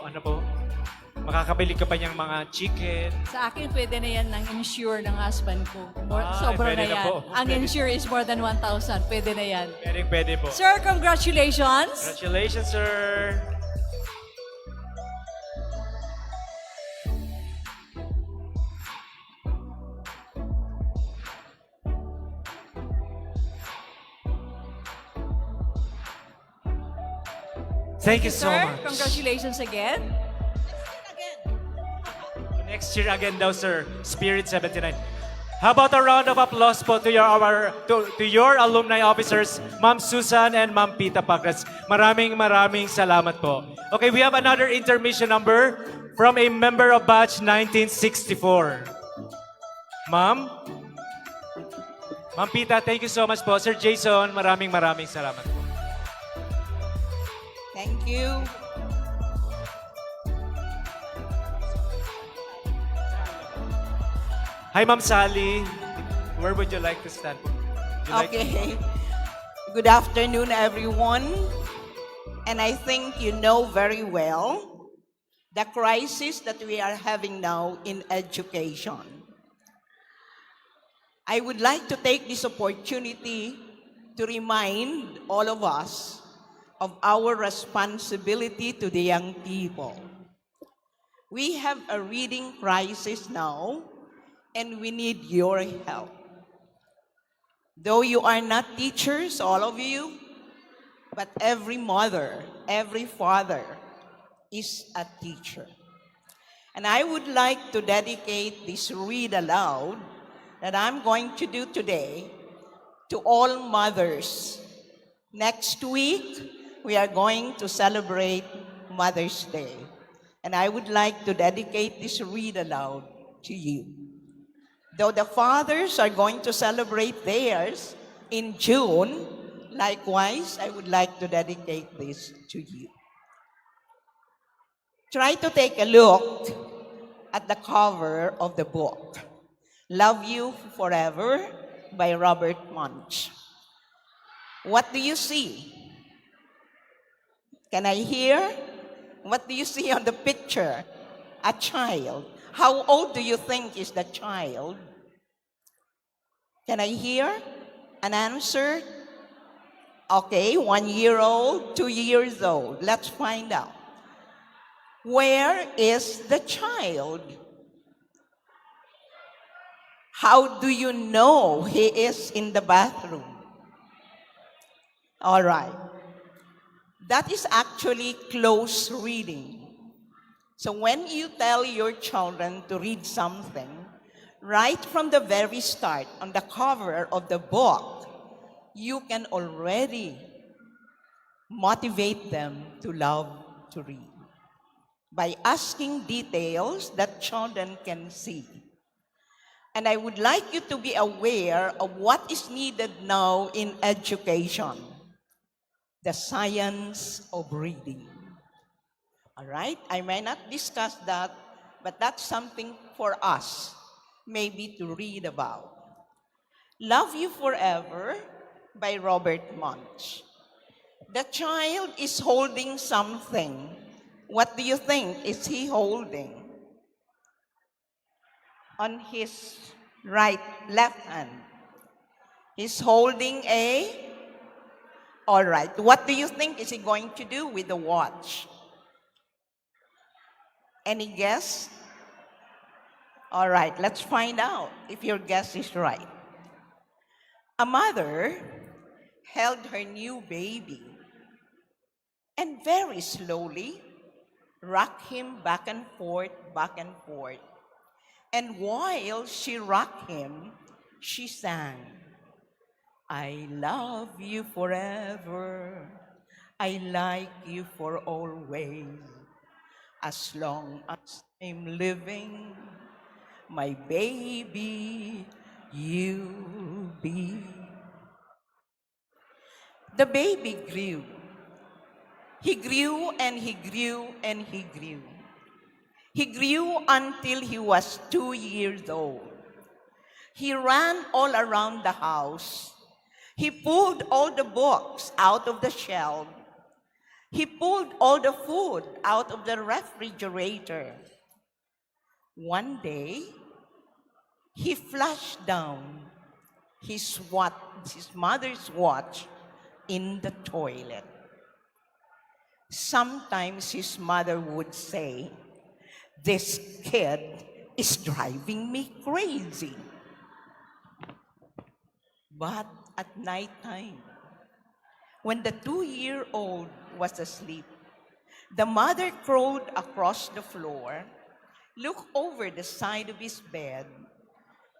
makakabili ka pa niyang mga chicken. Sa akin, pwede na yan ng insure ng husband ko. Sobra na pwede na yan. po. Ang insure is more than 1,000. Pwede na yan. Pwede po. Sir, congratulations. Congratulations, sir. Thank you so Sir, much. congratulations again. Next year again daw, sir. Spirit 79. How about a round of applause po to your alumni officers, Ma'am Susan and Ma'am Pita Pagras. Maraming salamat po. Okay, we have another intermission number from a member of batch 1964. Ma'am? Ma'am Pita, thank you so much po. Sir Jason, maraming salamat po. Thank you. Hi, Ma'am Sally. Where would you like to stand? Okay. Good afternoon, everyone. And I think you know very well the crisis that we are having now in education. I would like to take this opportunity to remind all of us of our responsibility to the young people. We have a reading crisis now, and we need your help. Though you are not teachers, all of you, but every mother, every father is a teacher. And I would like to dedicate this read aloud that I'm going to do today to all mothers. Next week, we are going to celebrate Mother's Day. And I would like to dedicate this read aloud to you. Though the fathers are going to celebrate theirs in June, likewise, I would like to dedicate this to you. Try to take a look at the cover of the book, Love You Forever by Robert Munch. What do you see? Can I hear? What do you see on the picture? A child. How old do you think is the child? Can I hear an answer? Okay, 1 year old, 2 years old. Let's find out. Where is the child? How do you know he is in the bathroom? All right. That is actually close reading. So when you tell your children to read something, right from the very start, on the cover of the book, you can already motivate them to love to read by asking details that children can see. And I would like you to be aware of what is needed now in education, the science of reading. All right? I may not discuss that, but that's something for us maybe to read about. Love You Forever by Robert Munch. The child is holding something. What do you think is he holding? On his left hand. He's holding all right. What do you think is he going to do with the watch? Any guess? All right, let's find out if your guess is right. A mother held her new baby and very slowly rocked him back and forth, back and forth. And while she rocked him, she sang, I love you forever. I like you for always. As long as I'm living, my baby, you be. The baby grew. He grew and he grew and he grew. He grew until he was 2 years old. He ran all around the house. He pulled all the books out of the shelf. He pulled all the food out of the refrigerator. One day, he flushed down his mother's watch in the toilet. Sometimes his mother would say, this kid is driving me crazy. But at nighttime, when the 2-year-old was asleep, the mother crawled across the floor, looked over the side of his bed.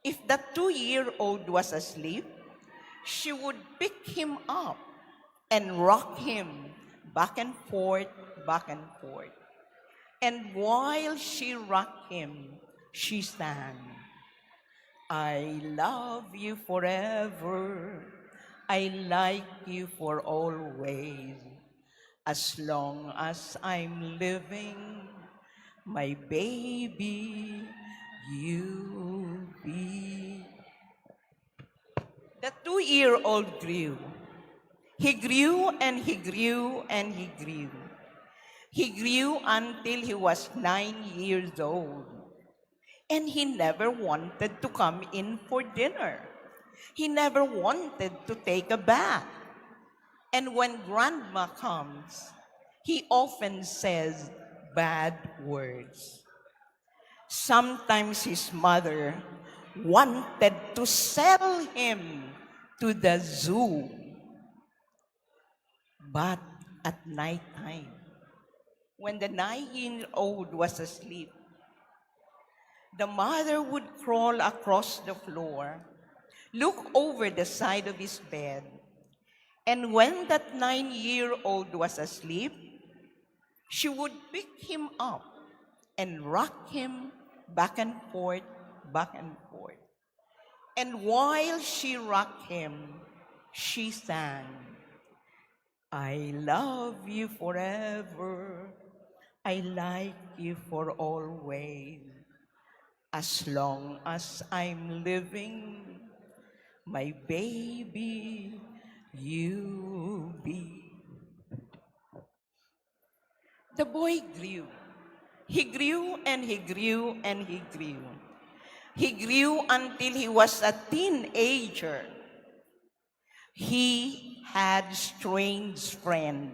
If the 2-year-old was asleep, she would pick him up and rock him back and forth, back and forth. And while she rocked him, she sang, I love you forever. I like you for always. As long as I'm living, my baby, you be. The 2-year-old grew. He grew and he grew and he grew. He grew until he was 9 years old. And he never wanted to come in for dinner. He never wanted to take a bath. And when grandma comes, he often says bad words. Sometimes his mother wanted to sell him to the zoo. But at nighttime, when the 9-year-old was asleep, the mother would crawl across the floor, look over the side of his bed, and when that 9-year-old was asleep, she would pick him up and rock him back and forth, back and forth. And while she rocked him, she sang, I love you forever. I like you for always. as long as I'm living, my baby, you be. The boy grew. He grew and he grew and he grew. He grew until he was a teenager. He had strange friends,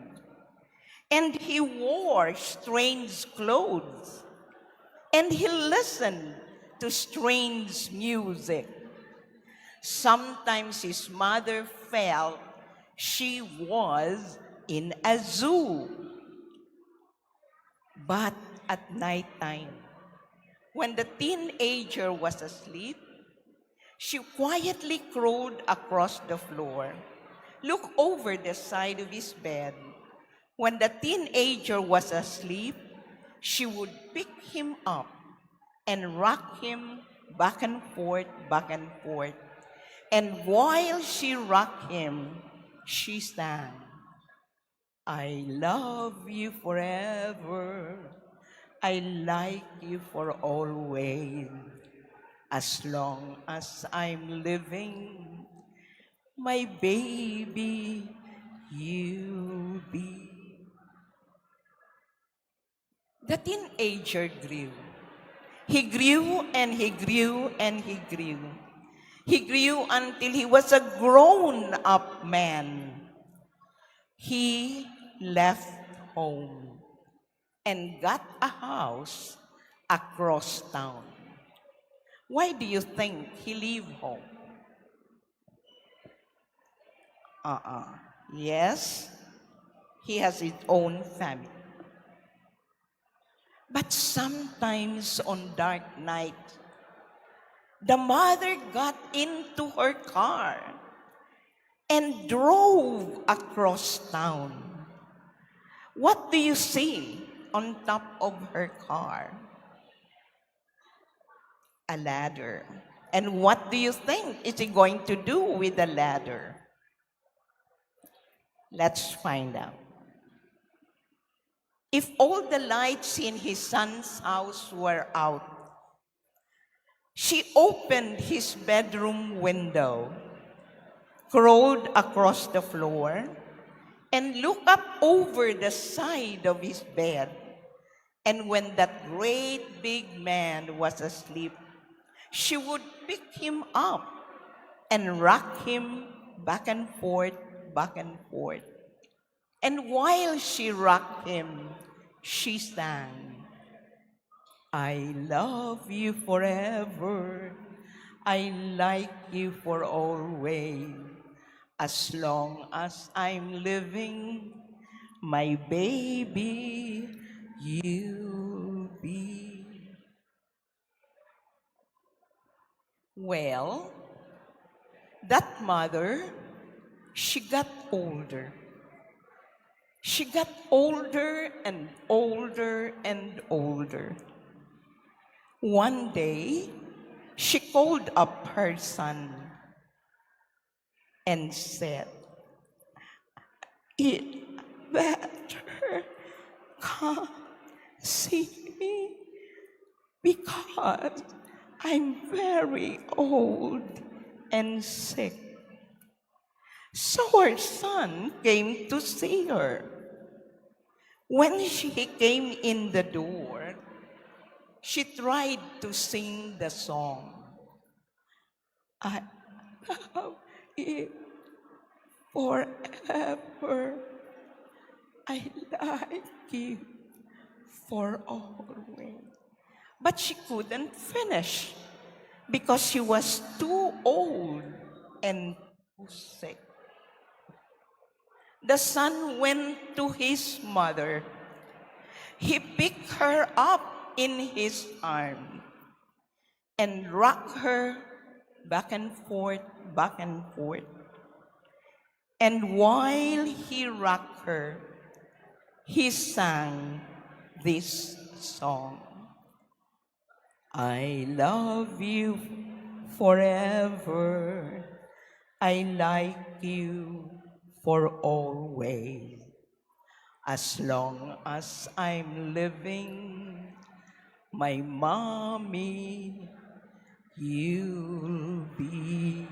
and he wore strange clothes, and he listened to strange music. Sometimes his mother felt she was in a zoo. But at night time, when the teenager was asleep, she quietly crawled across the floor, looked over the side of his bed. When the teenager was asleep, she would pick him up and rock him back and forth, back and forth. And while she rocked him, she sang, I love you forever. I like you for always. As long as I'm living, my baby, you be. The teenager grew. He grew and he grew and he grew. He grew until he was a grown-up man. He left home and got a house across town. Why do you think he left home? Yes, he has his own family. But sometimes on dark night, the mother got into her car and drove across town. What do you see on top of her car? A ladder. And what do you think is he going to do with the ladder? Let's find out. If all the lights in his son's house were out, she opened his bedroom window, crawled across the floor, and looked up over the side of his bed. And when that great big man was asleep, she would pick him up and rock him back and forth, back and forth. And while she rocked him, she sang, I love you forever. I like you for always. As long as I'm living, my baby, you be. Well, that mother, she got older. She got older and older and older. One day, she called up her son and said, "It better come see me because I'm very old and sick." So her son came to see her. When she came in the door, she tried to sing the song, I love you forever. I like you for always. But she couldn't finish because she was too old and too sick. The son went to his mother. He picked her up in his arm and rocked her back and forth, back and forth. And while he rocked her, he sang this song, I love you forever. I like you for always. As long as I'm living, my mommy, you'll be.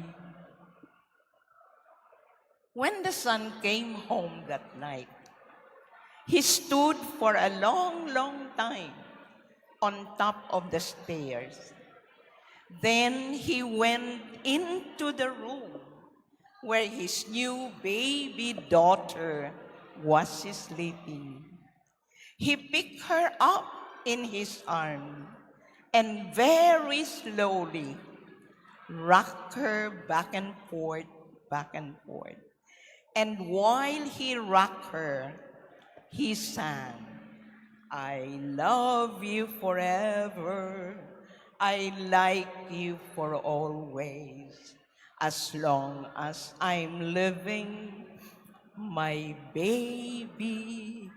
When the son came home that night, he stood for a long, long time on top of the stairs. Then he went into the room where his new baby daughter was sleeping. He picked her up in his arm and very slowly rocked her back and forth, back and forth. And while he rocked her, he sang, I love you forever. I like you for always. As long as I'm living, my baby,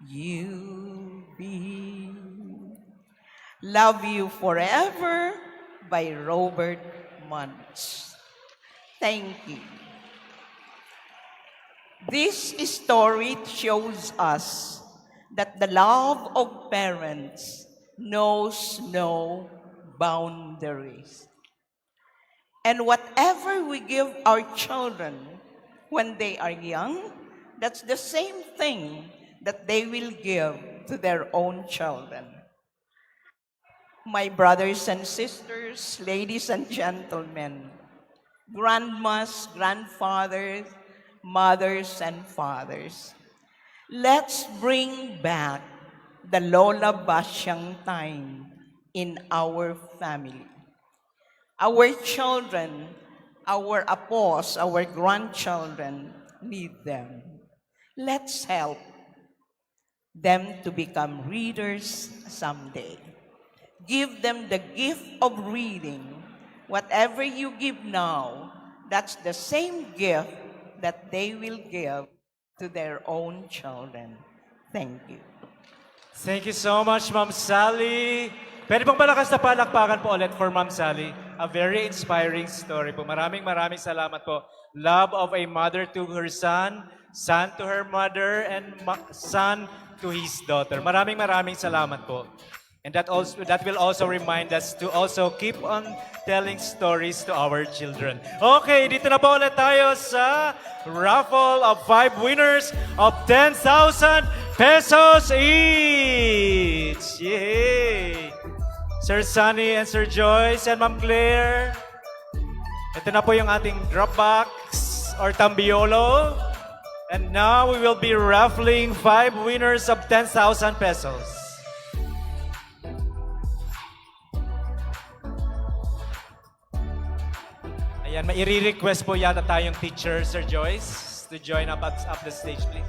you'll be. Love You Forever by Robert Munch. Thank you. This story shows us that the love of parents knows no boundaries. And whatever we give our children when they are young, that's the same thing that they will give to their own children. My brothers and sisters, ladies and gentlemen, grandmas, grandfathers, mothers, and fathers, let's bring back the Lola Basyang time in our family. Our children, our apos, our grandchildren need them. Let's help them to become readers someday. Give them the gift of reading. Whatever you give now, that's the same gift that they will give to their own children. Thank you. Thank you so much, Ma'am Sally. Pwede pong palakas na palakpakan po ulit for Ma'am Sally. A very inspiring story po. Maraming salamat po. Love of a mother to her son, son to her mother, and son to his daughter. Maraming salamat po. And that will also remind us to also keep on telling stories to our children. Okay, dito na po ulit tayo sa raffle of 5 winners of 10,000 pesos each. Yay! Sir Sunny and Sir Joyce and Ma'am Claire. Ito na po yung ating drop box or tambiolo. And now we will be raffling 5 winners of 10,000 pesos. Ayan, mairi-request po yata tayong teacher, Sir Joyce, to join up the stage, please.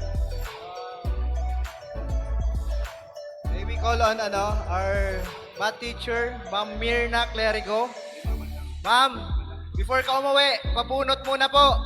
May we call on our math teacher, Ma'am Mirna Clerigo. Ma'am, before ka umuwi, pabunot muna po.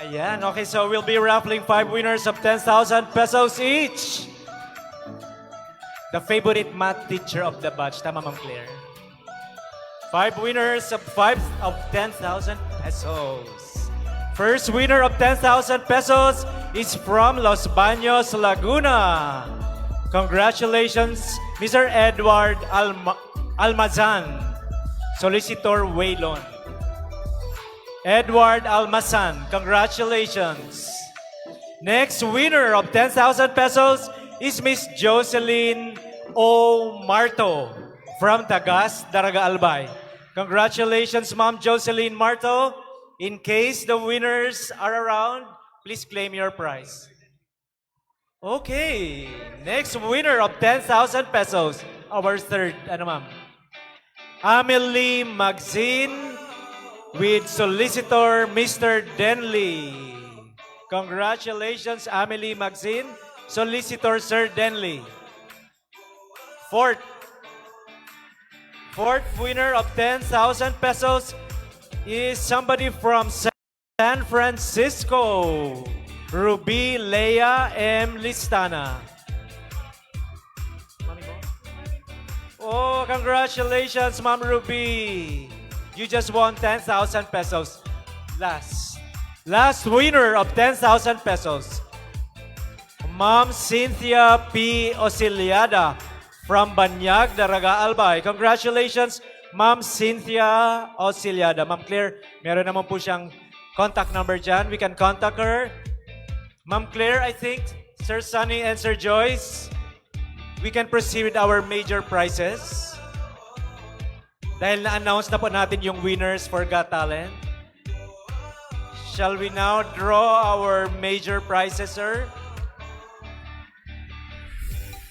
Ayan, okay, so we'll be raffling 5 winners of 10,000 pesos each. The favorite math teacher of the batch, tama Ma'am Claire? 5 winners of 10,000 pesos. First winner of 10,000 pesos is from Los Baños, Laguna. Congratulations, Mr. Edward Almazan, Solicitor Waylon. Edward Almazan, congratulations. Next winner of 10,000 pesos is Miss Jocelyn O. Marto from Tagas, Daraga Albay. Congratulations, Ma'am Jocelyn Marto. In case the winners are around, please claim your prize. Okay, next winner of 10,000 pesos, our third, ma'am? Amelie Magzine with Solicitor Mr. Denley. Congratulations, Amelie Magzine, Solicitor Sir Denley. Fourth winner of 10,000 pesos is somebody from San Francisco, Ruby Leia M. Listana. Oh, congratulations, Ma'am Ruby. You just won 10,000 pesos. Last winner of 10,000 pesos. Ma'am Cynthia P. Osiliada from Banyag, Daraga, Albay. Congratulations, Ma'am Cynthia Osiliada. Ma'am Claire, meron naman po siyang contact number dyan. We can contact her. Ma'am Claire, I think, Sir Sunny and Sir Joyce, we can proceed with our major prizes. Dahil na-announce na po natin yung winners for Got Talent. Shall we now draw our major prizes, sir?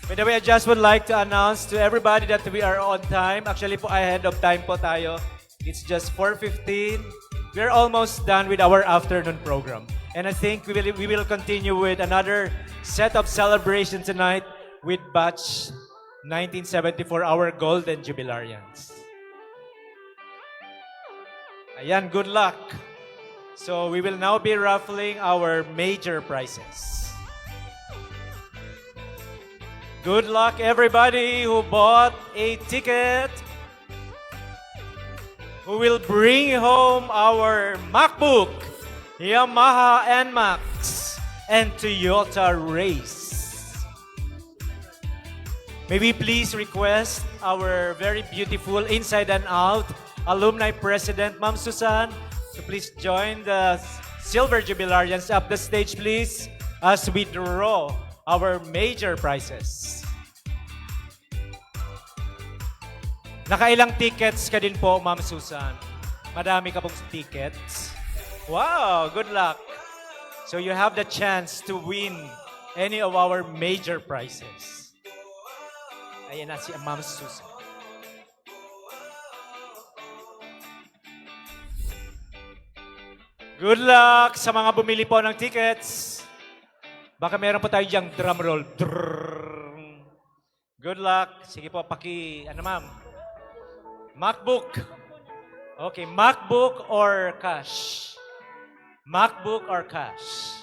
By the way, I just would like to announce to everybody that we are on time. Actually po, ahead of time po tayo. It's just 4:15. We're almost done with our afternoon program. And I think we will continue with another set of celebration tonight with batch 1974, our Golden Jubilarians. Ayan, good luck. So we will now be raffling our major prizes. Good luck, everybody who bought a ticket, who will bring home our MacBook, Yamaha NMAX, and Toyota Race. May we please request our very beautiful inside and out alumni president, Ma'am Susan, to please join the Silver Jubilarians up the stage, please, as we draw our major prizes. Nakailang tickets ka din po, Ma'am Susan? Madami ka pong tickets? Wow, good luck. So you have the chance to win any of our major prizes. Ayan na si Ma'am Susan. Good luck sa mga bumili po ng tickets. Baka meron po tayo diyang drum roll. Drrrr. Good luck. Sige po, ma'am? MacBook. Okay, MacBook or cash? MacBook or cash?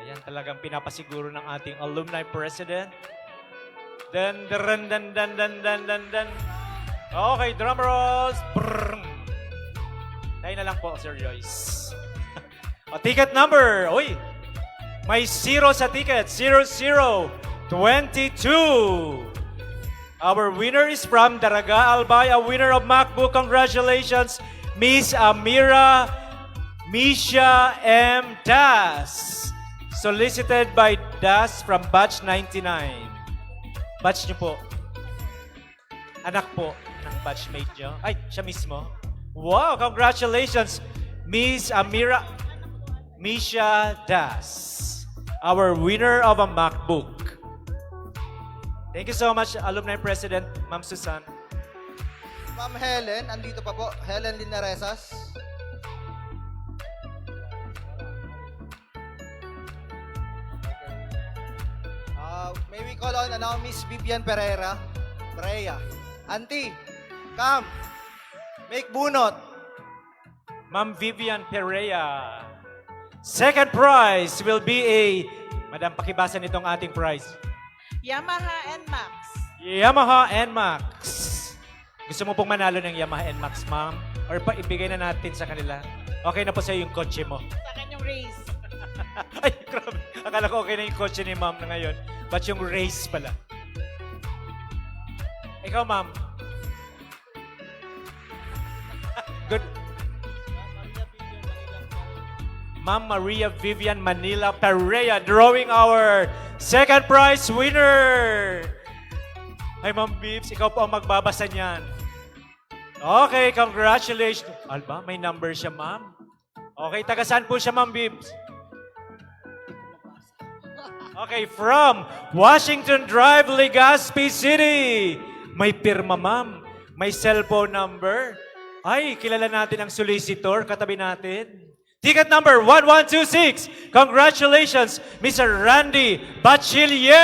Ayan talagang pinapasiguro ng ating alumni president. Dan. Okay, drum rolls. Brrrr. Tayo na lang po, Sir Joyce. O, ticket number. Uy, may 0 sa ticket. 0022. Our winner is from Daraga Albay, a winner of MacBook. Congratulations, Miss Amira Misha M. Das. Solicited by Das from batch 99. Batch niyo po. Anak po ng batchmate niyo. Ay, siya mismo. Wow, congratulations, Miss Amira Misha Das, our winner of a MacBook. Thank you so much, Alumni President, Ma'am Susan. Ma'am Helen, andito pa po. Helen Linaresas. May we call on Miss Vivian Pereira. Auntie, come. Make bunot. Ma'am Vivian Perea. Second prize will be a... Madam, pakibasa nitong ating prize. Yamaha NMAX. Yamaha NMAX. Gusto mo pong manalo ng Yamaha NMAX, ma'am? Or ibigay na natin sa kanila? Okay na po sa'yo yung kotse mo. Sa kanyang race. Ay, grabe. Akala ko okay na yung kotse ni ma'am na ngayon. But yung race pala. Ikaw, ma'am. Good. Ma'am Maria Vivian Manila Perea drawing our second prize winner. Ay, Ma'am Bibs, ikaw po ang magbabasa niyan. Okay, congratulations. Alba, may number siya, ma'am. Okay, taga saan po siya, Ma'am Bibs? Okay, from Washington Drive, Legazpi City. May pirma, ma'am. May cellphone number. Ay, kilala natin ang solicitor, katabi natin. Ticket number 1126. Congratulations, Mr. Randy Bachillier.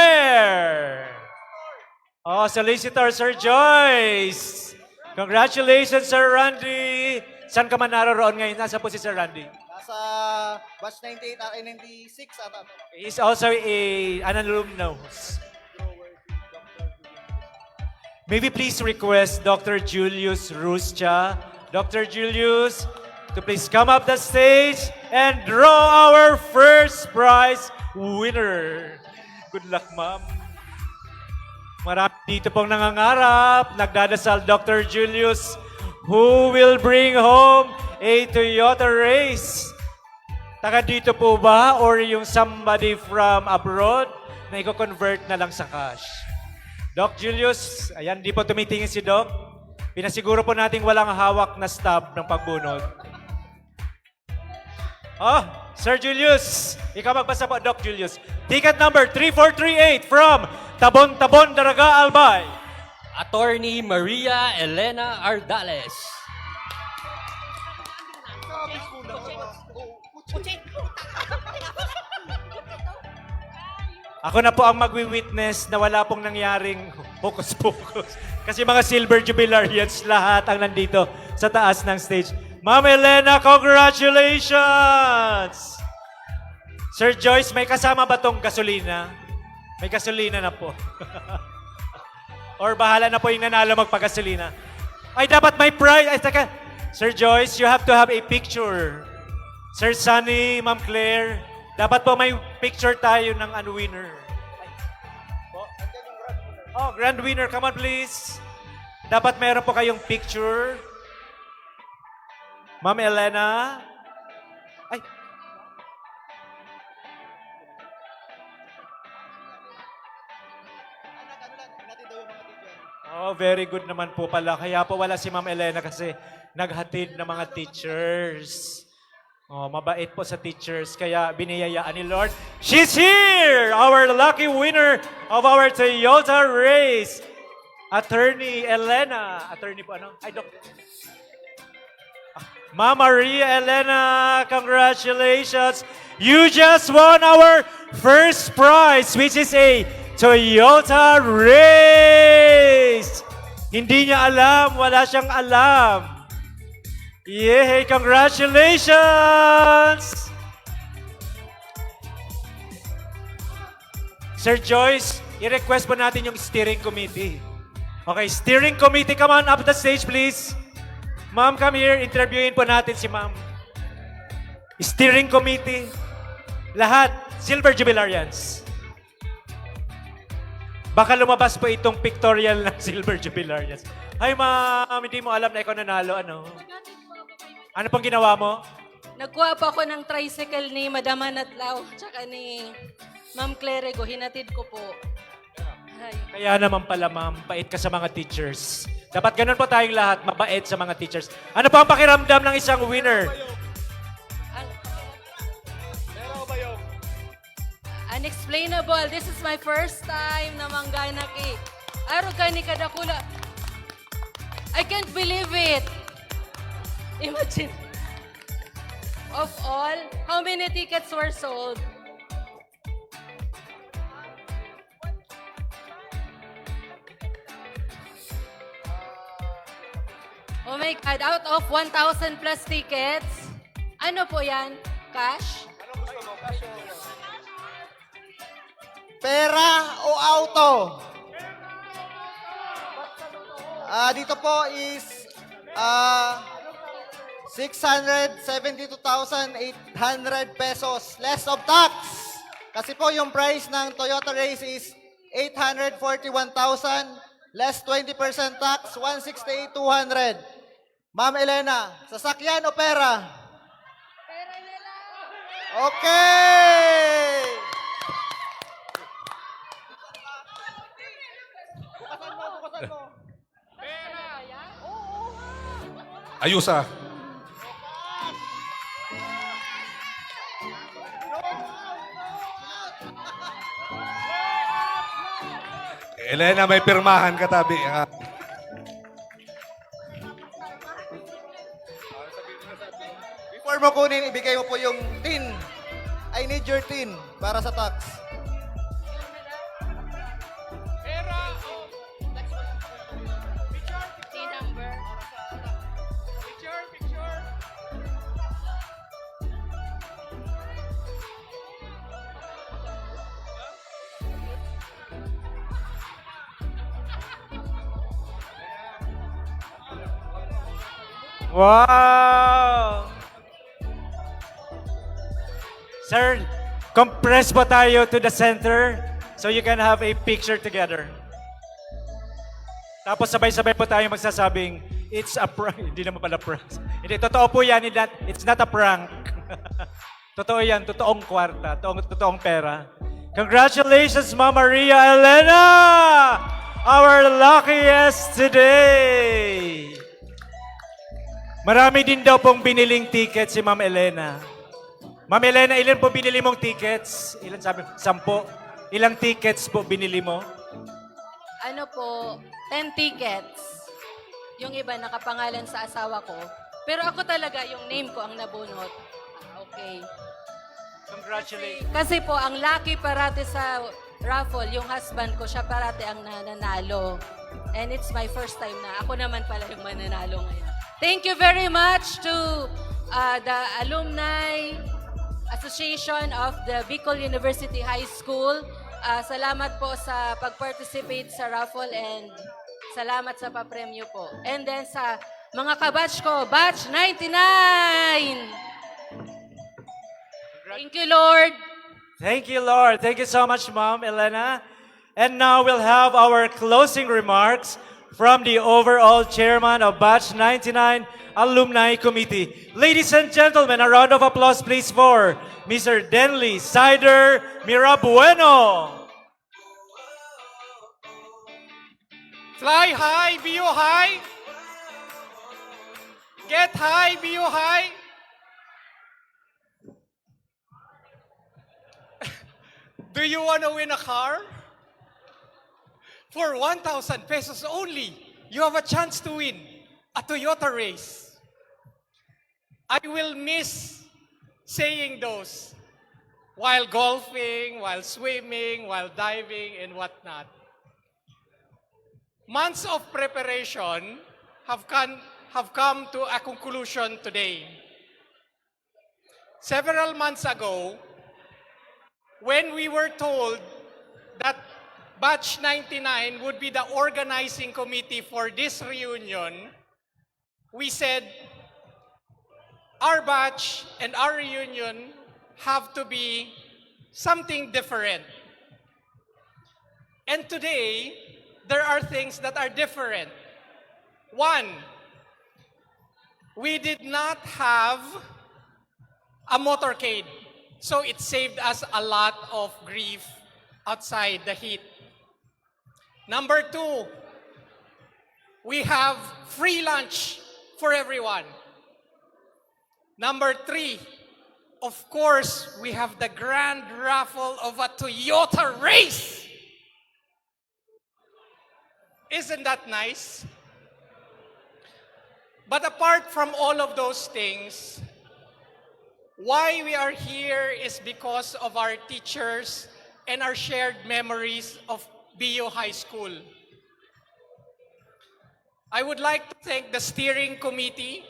Oh, solicitor, Sir Joyce. Congratulations, Sir Randy. Saan ka man naroon ngayon? Nasa po si Sir Randy? sa batch 98 at 96 ata. He's also an alumnus. May we please request Dr. Julius Ruscha, Dr. Julius, to please come up the stage and draw our first prize winner. Good luck, ma'am. Marami dito pong nangangarap, nagdadasal Dr. Julius, who will bring home a Toyota race. Taga dito po ba or yung somebody from abroad na i-convert na lang sa cash? Doc Julius, ayan, di po tumitingin si Doc. Pinasiguro po nating walang hawak na stab ng pagbunod. Oh, Sir Julius, ikaw magbasa po, Doc Julius. Ticket number 3438 from Tabon-Tabon, Daraga, Albay. Attorney Maria Elena Ardales. Ako na po ang magwi-witness na wala pong nangyaring hocus-pocus. Kasi mga silver jubilarians lahat ang nandito sa taas ng stage. Ma'am Elena, congratulations! Sir Joyce, may kasama ba tong gasolina? May gasolina na po. Or bahala na po yung nanalo magpagasolina. Ay, dapat may prize. Ay, taka. Sir Joyce, you have to have a picture. Sir Sunny, Ma'am Claire, dapat po may picture tayo ng winner. Oh, grand winner, come on please. Dapat meron po kayong picture. Ma'am Elena. Ay. Oh, very good naman po pala. Kaya po wala si Ma'am Elena kasi naghatid ng mga teachers. Oh, mabait po sa teachers, kaya biniyayaan ni Lord. She's here! Our lucky winner of our Toyota race. Attorney Elena. Attorney po ano? Ay, Doc. Ma'am Maria Elena, congratulations. You just won our first prize, which is a Toyota race. Hindi niya alam, wala siyang alam. Yay! Congratulations! Sir Joyce, i-request po natin yung steering committee. Okay, steering committee, come on up the stage, please. Ma'am, come here. Interviewin po natin si ma'am. Steering committee. Lahat, silver jubilarians. Baka lumabas po itong pictorial ng silver jubilarians. Ay, ma'am, hindi mo alam na ikaw nanalo, ano? Ano pong ginawa mo? Nagkuha pa ako ng tricycle ni Madam Anatlaw, tsaka ni Ma'am Clerigo. Hinatid ko po. Ay. Kaya naman pala, ma'am, bait ka sa mga teachers. Dapat ganun po tayong lahat, mabait sa mga teachers. Ano po ang pakiramdam ng isang winner? Unexplainable. This is my first time na mangganaki. Aro gani kadakula. I can't believe it. Imagine. Of all, how many tickets were sold? Oh my God, out of 1,000 plus tickets, ano po yan? Cash? Pera o auto? Dito po is 672,800 pesos less of tax. Kasi po yung price ng Toyota Race is 841,000 less 20% tax, 168,200. Ma'am Elena, sasakyan o pera? Pera nila. Okay! Bukasan mo. Ayusa. Elena, may pirmahan katabi. Before mo kunin, ibigay mo po yung tin. I need your tin para sa tax. Wow! Sir, compress po tayo to the center so you can have a picture together. Tapos sabay-sabay po tayo magsasabing, it's a prank. Hindi naman pala prank. Hindi, totoo po yan. It's not a prank. Totoo yan. Totoong kwarta. Totoong pera. Congratulations, Ma'am Maria Elena! Our luckiest today! Marami din daw pong biniling tickets si Ma'am Elena. Ma'am Elena, ilan po binili mong tickets? Ilan sabi? 10. Ilang tickets po binili mo? Ano po, 10 tickets. Yung iba nakapangalan sa asawa ko. Pero ako talaga, yung name ko ang nabunot. Okay. Congratulations. Kasi po, ang lucky parate sa raffle, yung husband ko, siya parate ang nananalo. And it's my first time na ako naman pala yung mananalo ngayon. Thank you very much to the Alumni Association of the Bicol University High School. Salamat po sa pag-participate sa raffle and salamat sa papremyo po. And then sa mga kabatch ko, batch 99! Thank you, Lord. Thank you, Lord. Thank you so much, Ma'am Elena. And now we'll have our closing remarks from the overall chairman of Batch 99 Alumni Committee. Ladies and gentlemen, a round of applause please for Mr. Denley Sider Mirabueno. Fly high, be you high. Get high, be you high. Do you want to win a car? For 1,000 pesos only, you have a chance to win a Toyota race. I will miss saying those while golfing, while swimming, while diving, and whatnot. Months of preparation have come to a conclusion today. Several months ago, when we were told that Batch 99 would be the organizing committee for this reunion, we said our batch and our reunion have to be something different. And today, there are things that are different. One, we did not have a motorcade, so it saved us a lot of grief outside the heat. Number two, we have free lunch for everyone. Number three, of course, we have the grand raffle of a Toyota race. Isn't that nice? But apart from all of those things, why we are here is because of our teachers and our shared memories of BU High School. I would like to thank the steering committee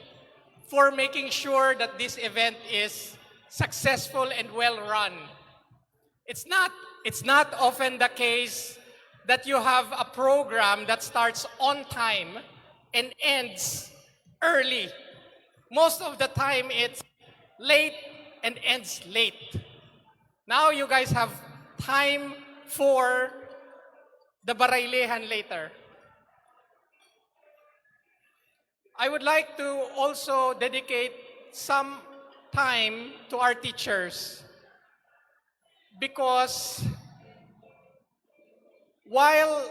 for making sure that this event is successful and well run. It's not often the case that you have a program that starts on time and ends early. Most of the time it's late and ends late. Now you guys have time for the barailehan later. I would like to also dedicate some time to our teachers because while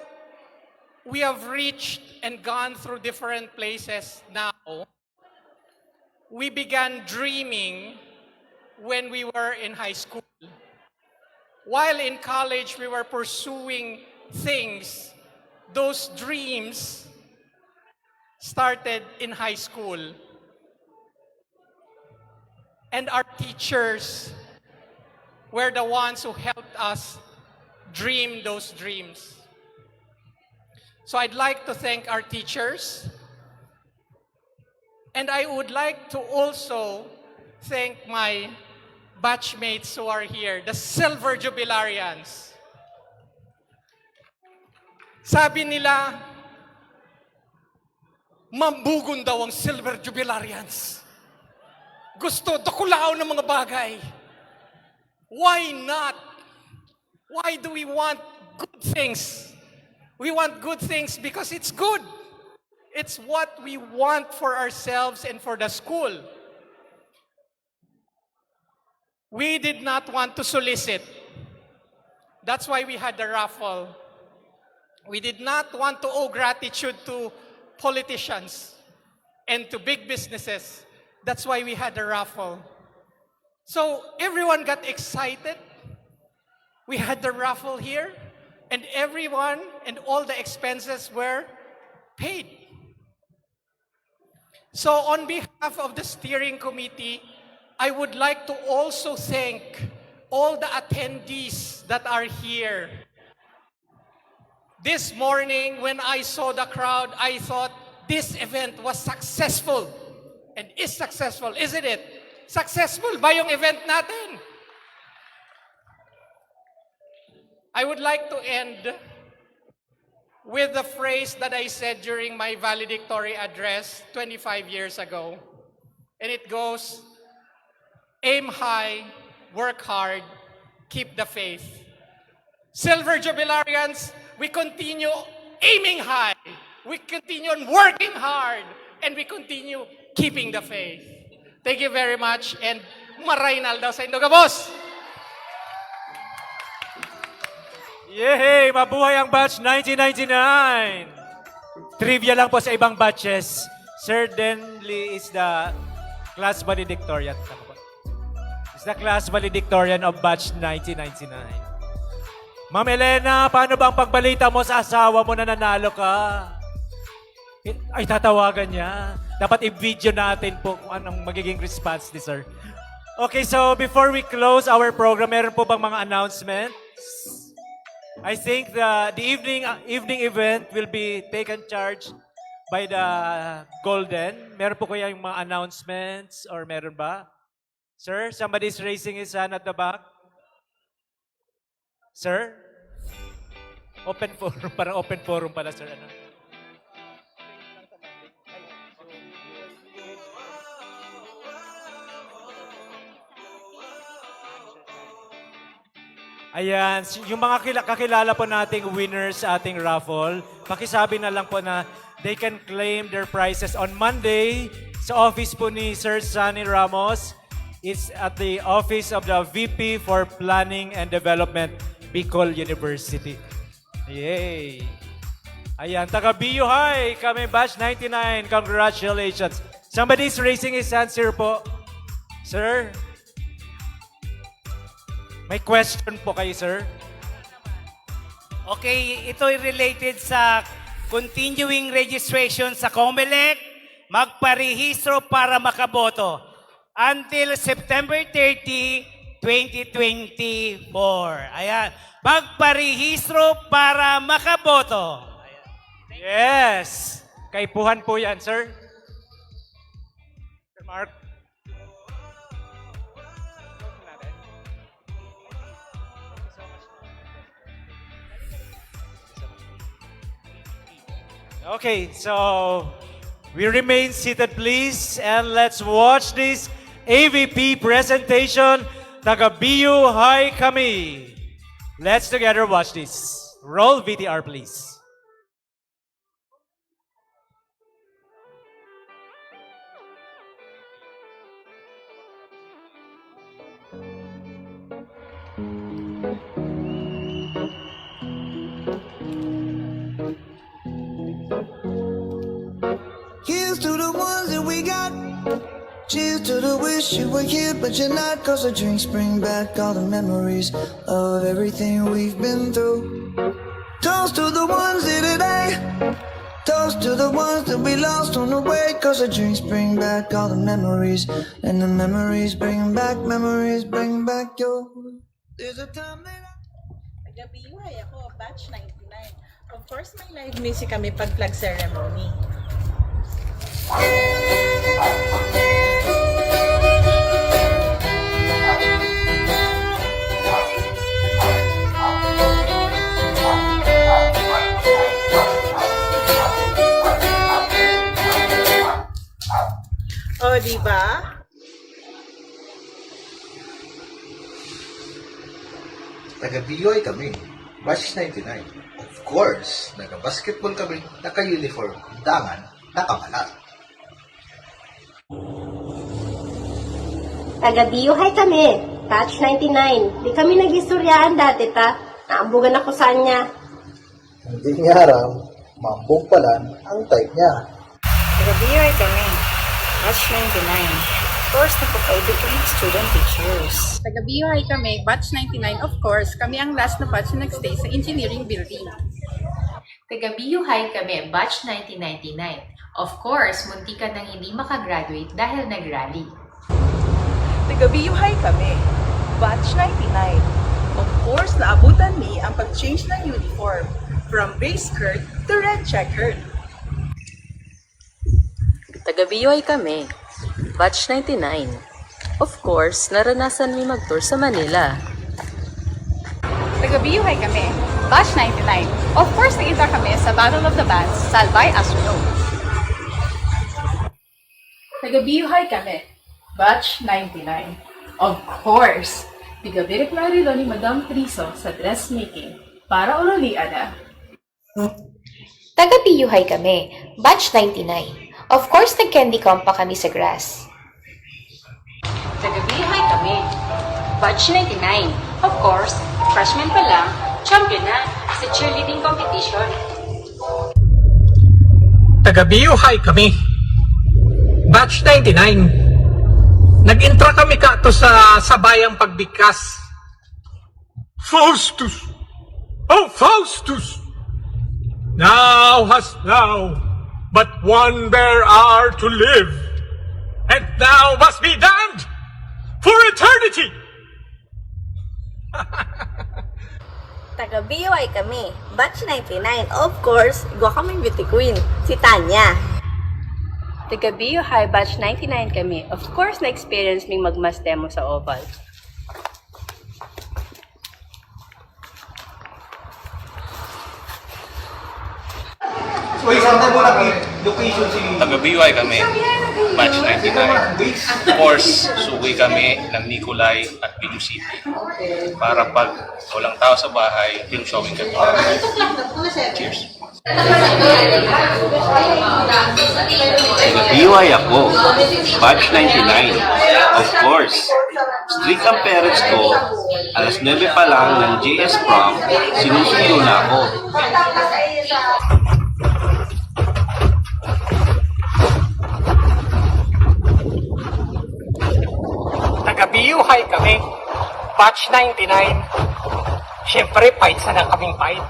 we have reached and gone through different places now, we began dreaming when we were in high school. While in college, we were pursuing things. Those dreams started in high school. And our teachers were the ones who helped us dream those dreams. So I'd like to thank our teachers. And I would like to also thank my batchmates who are here, the Silver Jubilarians. Sabi nila, mambugon daw ang Silver Jubilarians. Gusto dukulao ng mga bagay. Why not? Why do we want good things? We want good things because it's good. It's what we want for ourselves and for the school. We did not want to solicit. That's why we had the raffle. We did not want to owe gratitude to politicians and to big businesses. That's why we had the raffle. So everyone got excited. We had the raffle here, and everyone and all the expenses were paid. So on behalf of the steering committee, I would like to also thank all the attendees that are here. This morning, when I saw the crowd, I thought this event was successful and is successful, isn't it? Successful ba yung event natin? I would like to end with the phrase that I said during my valedictory address 25 years ago. And it goes, aim high, work hard, keep the faith. Silver Jubilarians, we continue aiming high, we continue working hard, and we continue keeping the faith. Thank you very much, and maraynal daw sa Indoga, boss! Yay! Mabuhay ang batch 1999! Trivia lang po sa ibang batches. Sir Denley is the class valedictorian. Is the class valedictorian of batch 1999. Ma'am Elena, paano ba ang pagbalita mo sa asawa mo na nanalo ka? Ay, tatawagan niya. Dapat i-video natin po kung anong magiging response ni sir. Okay, so before we close our program, meron po bang mga announcements? I think the evening event will be taken charge by the Golden. Meron po kaya yung mga announcements or meron ba? Sir, somebody's raising his hand at the back. Sir? Open forum. Parang open forum pala, sir. Ano? Ayan, yung mga kakilala po nating winners sa ating raffle, pakisabi na lang po na they can claim their prizes on Monday sa office po ni Sir Sunny Ramos. It's at the office of the VP for Planning and Development, Bicol University. Yay! Ayan, taga BU High, kami batch 99. Congratulations. Somebody's raising his hands here po. Sir? May question po kayo, sir. Okay, ito ay related sa continuing registration sa COMELEC. Magparehistro para makaboto until September 30, 2024. Ayan. Magparehistro para makaboto. Yes! Kaipuhan po yan, sir. Sir Mark. Okay, so we remain seated, please, and let's watch this AVP presentation. Taga BU High kami. Let's together watch this. Roll VTR, please. Here's to the ones that we got. Cheers to the wish you were here, but you're not. Cause the drinks bring back all the memories of everything we've been through. Toast to the ones here today. Toast to the ones that we lost on the way. Cause the drinks bring back all the memories. And the memories bring back your. There's a time that Taga-BUI ako, batch 99. Of course, may live music kami pag flag ceremony. di ba? Taga-BUI kami. Batch 99. Of course, naka-basketball kami, naka-uniform, dangan, nakabalat. Taga-biyuhay kami, batch 99. Di kami nag-istoryaan dati ta. Naambugan ako sa niya. Hindi niya aram, mambong palan ang type niya. Taga-BUI kami, batch 99. Of course, nagpapa-educate student teachers. Taga-BUI kami, batch 99. Of course, kami ang last na batch na nag-stay sa engineering building. Taga-BUI kami, batch 1999. Of course, munti ka nang hindi makagraduate dahil nag-rally. Taga-BUI kami, batch 99. Of course, naabutan ni ang pag-change ng uniform from gray skirt to red checkered. Taga-BUI kami, batch 99. Of course, naranasan mi mag-tour sa Manila. Taga-BUI kami, batch 99. Of course, nakita kami sa Battle of the Bands, Salbay as we know. Taga-BUI kami, batch 99. Of course, tiga-biriklari ni Madam Triso sa dressmaking para ululian na. Taga-BUI kami, batch 99. Of course, nag-candy comp pa kami sa grass. Taga-BUI kami, batch 99. Of course, freshman pa lang, champion na sa cheerleading competition. Taga-BUI kami. Batch 99. Nag-intra kami kato sa sabayang pagbigkas. Faustus! Oh, Faustus! Now hast thou but one bare hour to live, and thou must be damned for eternity! Taga-BUI kami, batch 99. Of course, igwa kami beauty queen, si Tanya. Taga-BUI batch 99 kami. Of course, na-experience ming mag-mass demo sa Oval. So, isang tayo mo location si... Taga-BUI kami, batch 99. Of course, suwi kami ng Nicolay at Bigu City. Para pag walang tao sa bahay, film showing kami. Cheers! Taga-BUI ako, batch 99. Of course, strict ang parents ko. Alas 9 pa lang ng JS prom, sinusundo na ako. Taga-BUI kami, batch 99. Siyempre, fights na lang kaming fight.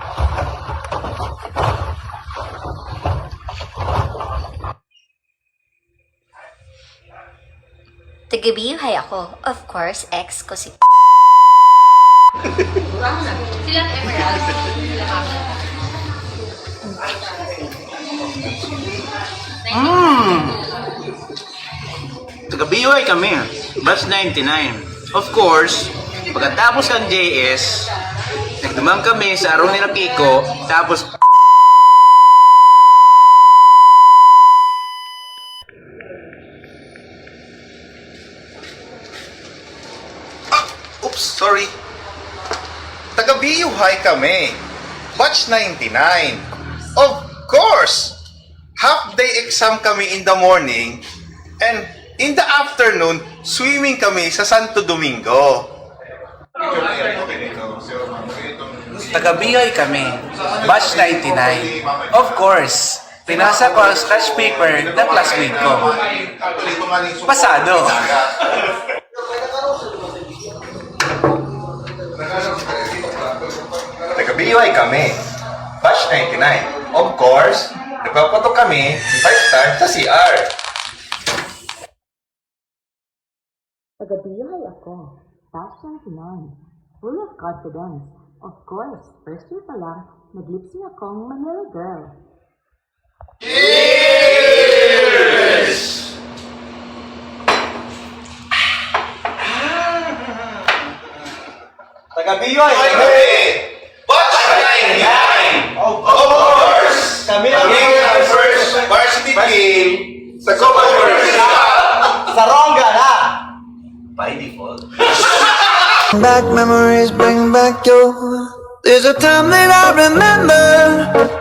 Taga-BUI ako. Of course, ex ko si Silang Emerald. Taga-BUI kami, batch 99. Of course, pagkatapos ng JS, nagdumang kami sa araw nila Kiko, tapos Oops, sorry. Taga-BUI kami. Batch 99. Of course! Half-day exam kami in the morning and in the afternoon, swimming kami sa Santo Domingo. taga-BUI kami, batch 99. Of course, pinasa ko ang scratch paper ng classmate ko. Pasado. Taga-BUI kami. Batch 99. Of course, nagpapatok kami 5 times sa CR. Taga-BUI ako, batch 99. Full of confidence. Of course, first year pa lang, nag-lipsing akong Manila girl. Cheers! Taga-BUI kami. Batch 99. Of course, kami ang first varsity team sa Copa Universidad. back memories, bring back you. There's a time that I remember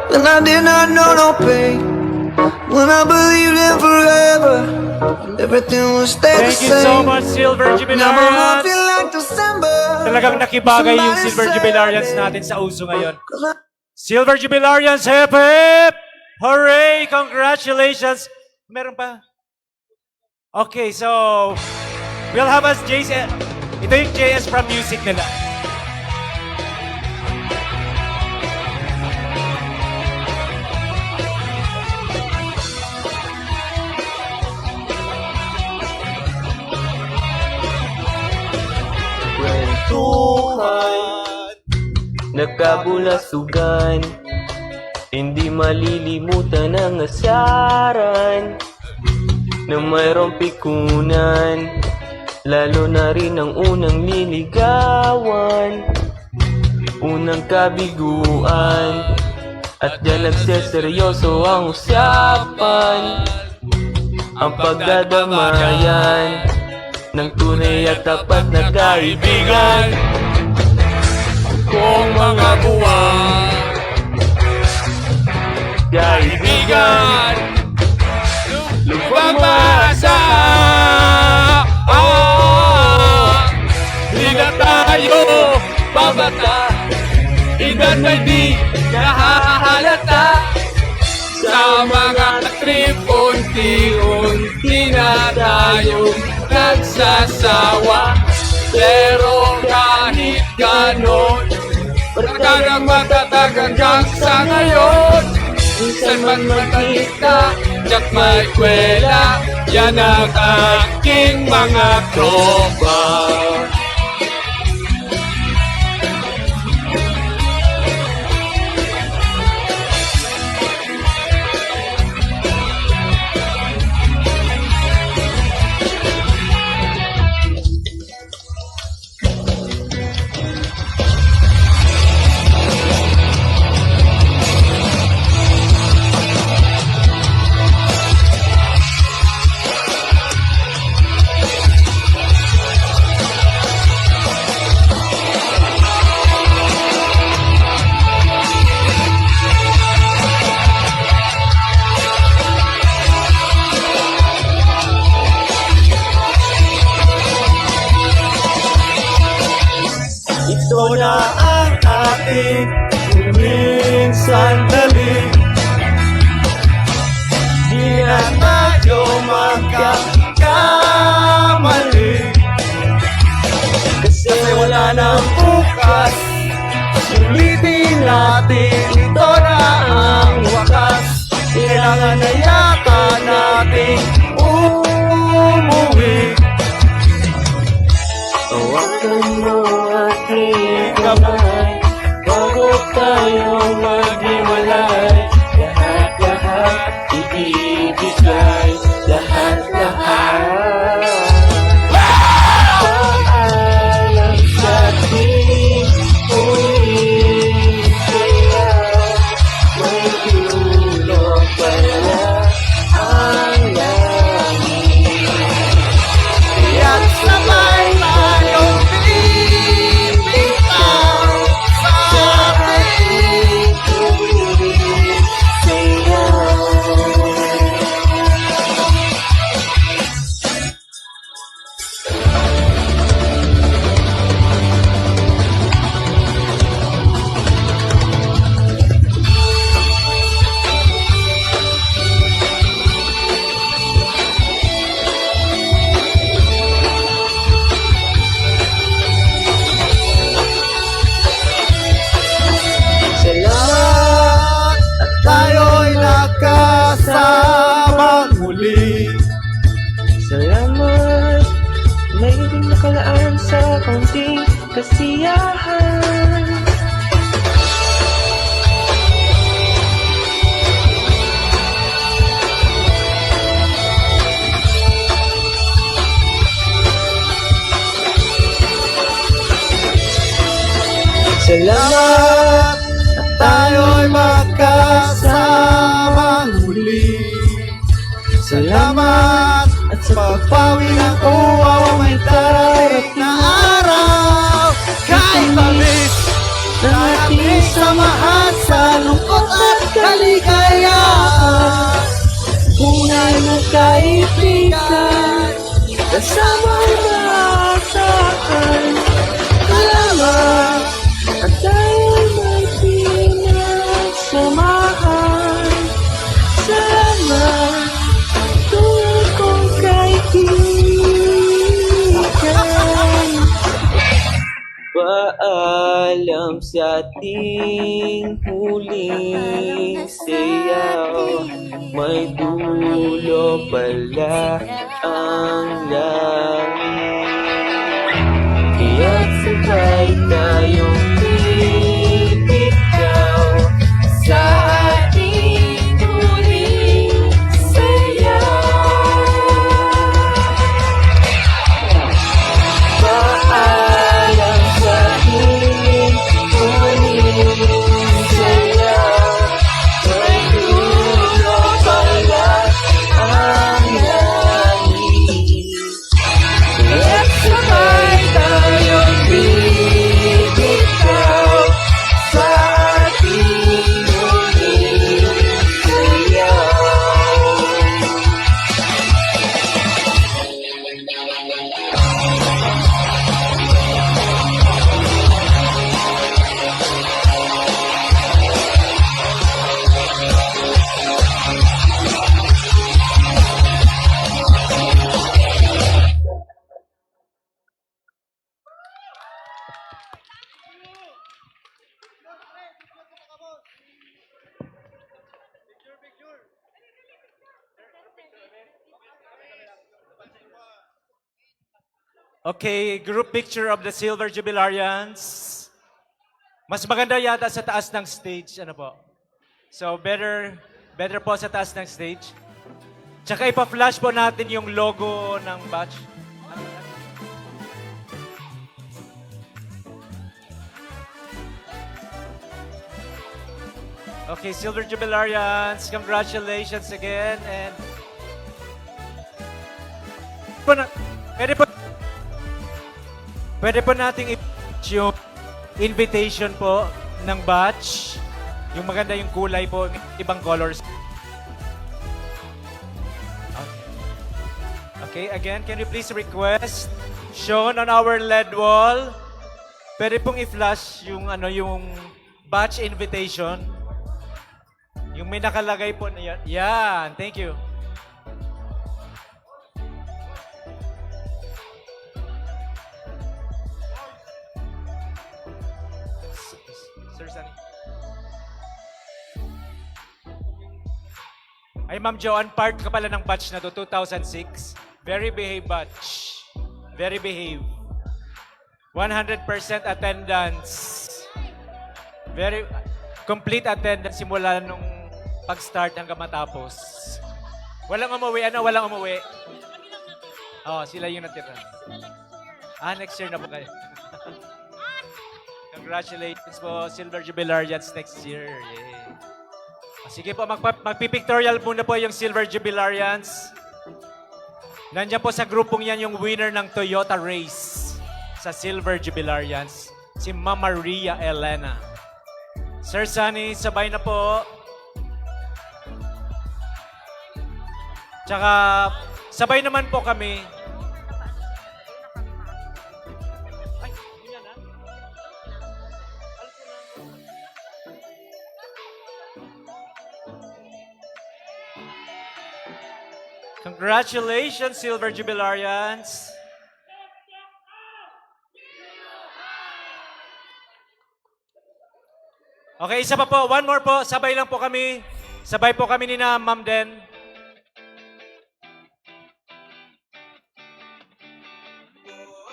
when I did not know no pain, when I believed in forever, everything would stay the Thank same. you so much, Silver Now my heart Jubilarians. feel like December. Talagang nakibagay yung Somebody Silver said Jubilarians it. natin sa uso ngayon. Silver Jubilarians, hip hip! Hooray! Congratulations! Meron pa? Okay, so we'll have us JS. Ito yung JS from music nila. Kwentuhan, nakabulasugan, hindi malilimutan ang asaran na mayroong pikunan, lalo na rin ang unang liligawan, unang kabiguan, at diyan nagseseryoso ang usapan, ang pagdadamayan ng tunay at tapat na kaibigan. Kung mga buwan, kaibigan, lumabasa, di na tayo babata, edad may di nahahalata. Sa mga trip, unti-unti na tayong nagsasawa. Pero kahit ganon, pagkagang matatag hanggang sa ngayon. Minsan man magkita, tsak may kwela, yan ang aking mga tropa. Ito na ang ating huling sandali, di na tayo magkakamali, kasi wala nang bukas. Sulitin natin, ito na ang wakas. Kailangan na yata natin umuwi. Tawagan mo aking kamay bago tayo maghiwalay. Lahat-lahat ibibigay, lahat-lahat. Paalam sa ating uling kaya may dulo pala ang langit. Kaya't sabay tayong bibitaw sa ating uling kaya. Salamat at tayo'y nagkasamang muli. Salamat, may ibig nakalaan sa kaunting kasiyahan. Salamat at tayo'y magkasamang muli. Salamat at sa pagpawi ng uwaw may darating na araw. samahan sa lungkot at kaligayaan. Tunay na kaibigan, kasamang maasahan. Salamat at tayo'y may pinagsamahan. Salamat, tulad kong kaibigan. Paalam sa ating huling sayaw, may dulo pala ang langit. Kaya't sabay tayong bibitaw sa ating huling sayaw. Paalam sa ating huling sayaw, may dulo pala ang langit. Kaya't sabay tayong bibitaw sa ating huling sayaw. Okay, group picture of the Silver Jubilarians. Mas maganda yata sa taas ng stage, ano po? So better po sa taas ng stage. Tsaka ipa-flash po natin yung logo ng batch. Okay, Silver Jubilarians, congratulations again and pwede po nating yung invitation po ng batch. Yung maganda yung kulay po, ibang colors. Okay, again, can you please request shown on our LED wall? Pwede pong i-flash yung yung batch invitation. Yung may nakalagay po na yan. Yan, thank you. Sir Sunny. Ay, Ma'am Joanne, part ka pala ng batch na to, 2006. Very behave batch. Very behave. 100% attendance. Very complete attendance simula nung pag-start hanggang matapos. Walang umuwi. Walang umuwi. Oh, sila yung natira. Next year na po kayo. Congratulations po, Silver Jubilarians next year. Yay. Sige po, magpipictorial muna po yung Silver Jubilarians. Nandiyan po sa grupong yan yung winner ng Toyota race sa Silver Jubilarians, si Ma'am Maria Elena. Sir Sunny, sabay na po. Tsaka, sabay naman po kami. Congratulations, Silver Jubilarians. Okay, isa pa po. One more po. Sabay lang po kami. Sabay po kami ni na Ma'am Den.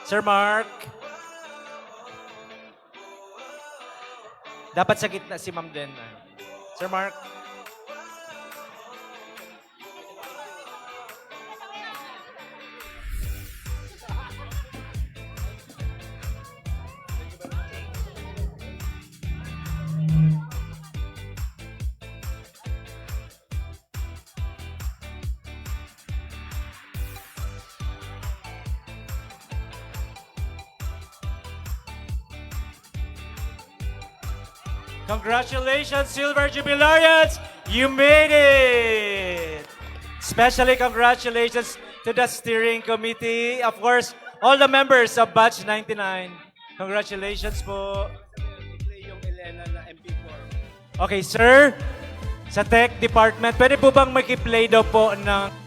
Sir Mark. Dapat sa gitna si Ma'am Den. Sir Mark. Congratulations, Silver Jubilarians! You made it! Especially congratulations to the steering committee. Of course, all the members of Batch 99. Congratulations po. Okay, sir. Sa tech department, pwede po bang makiplay daw po ng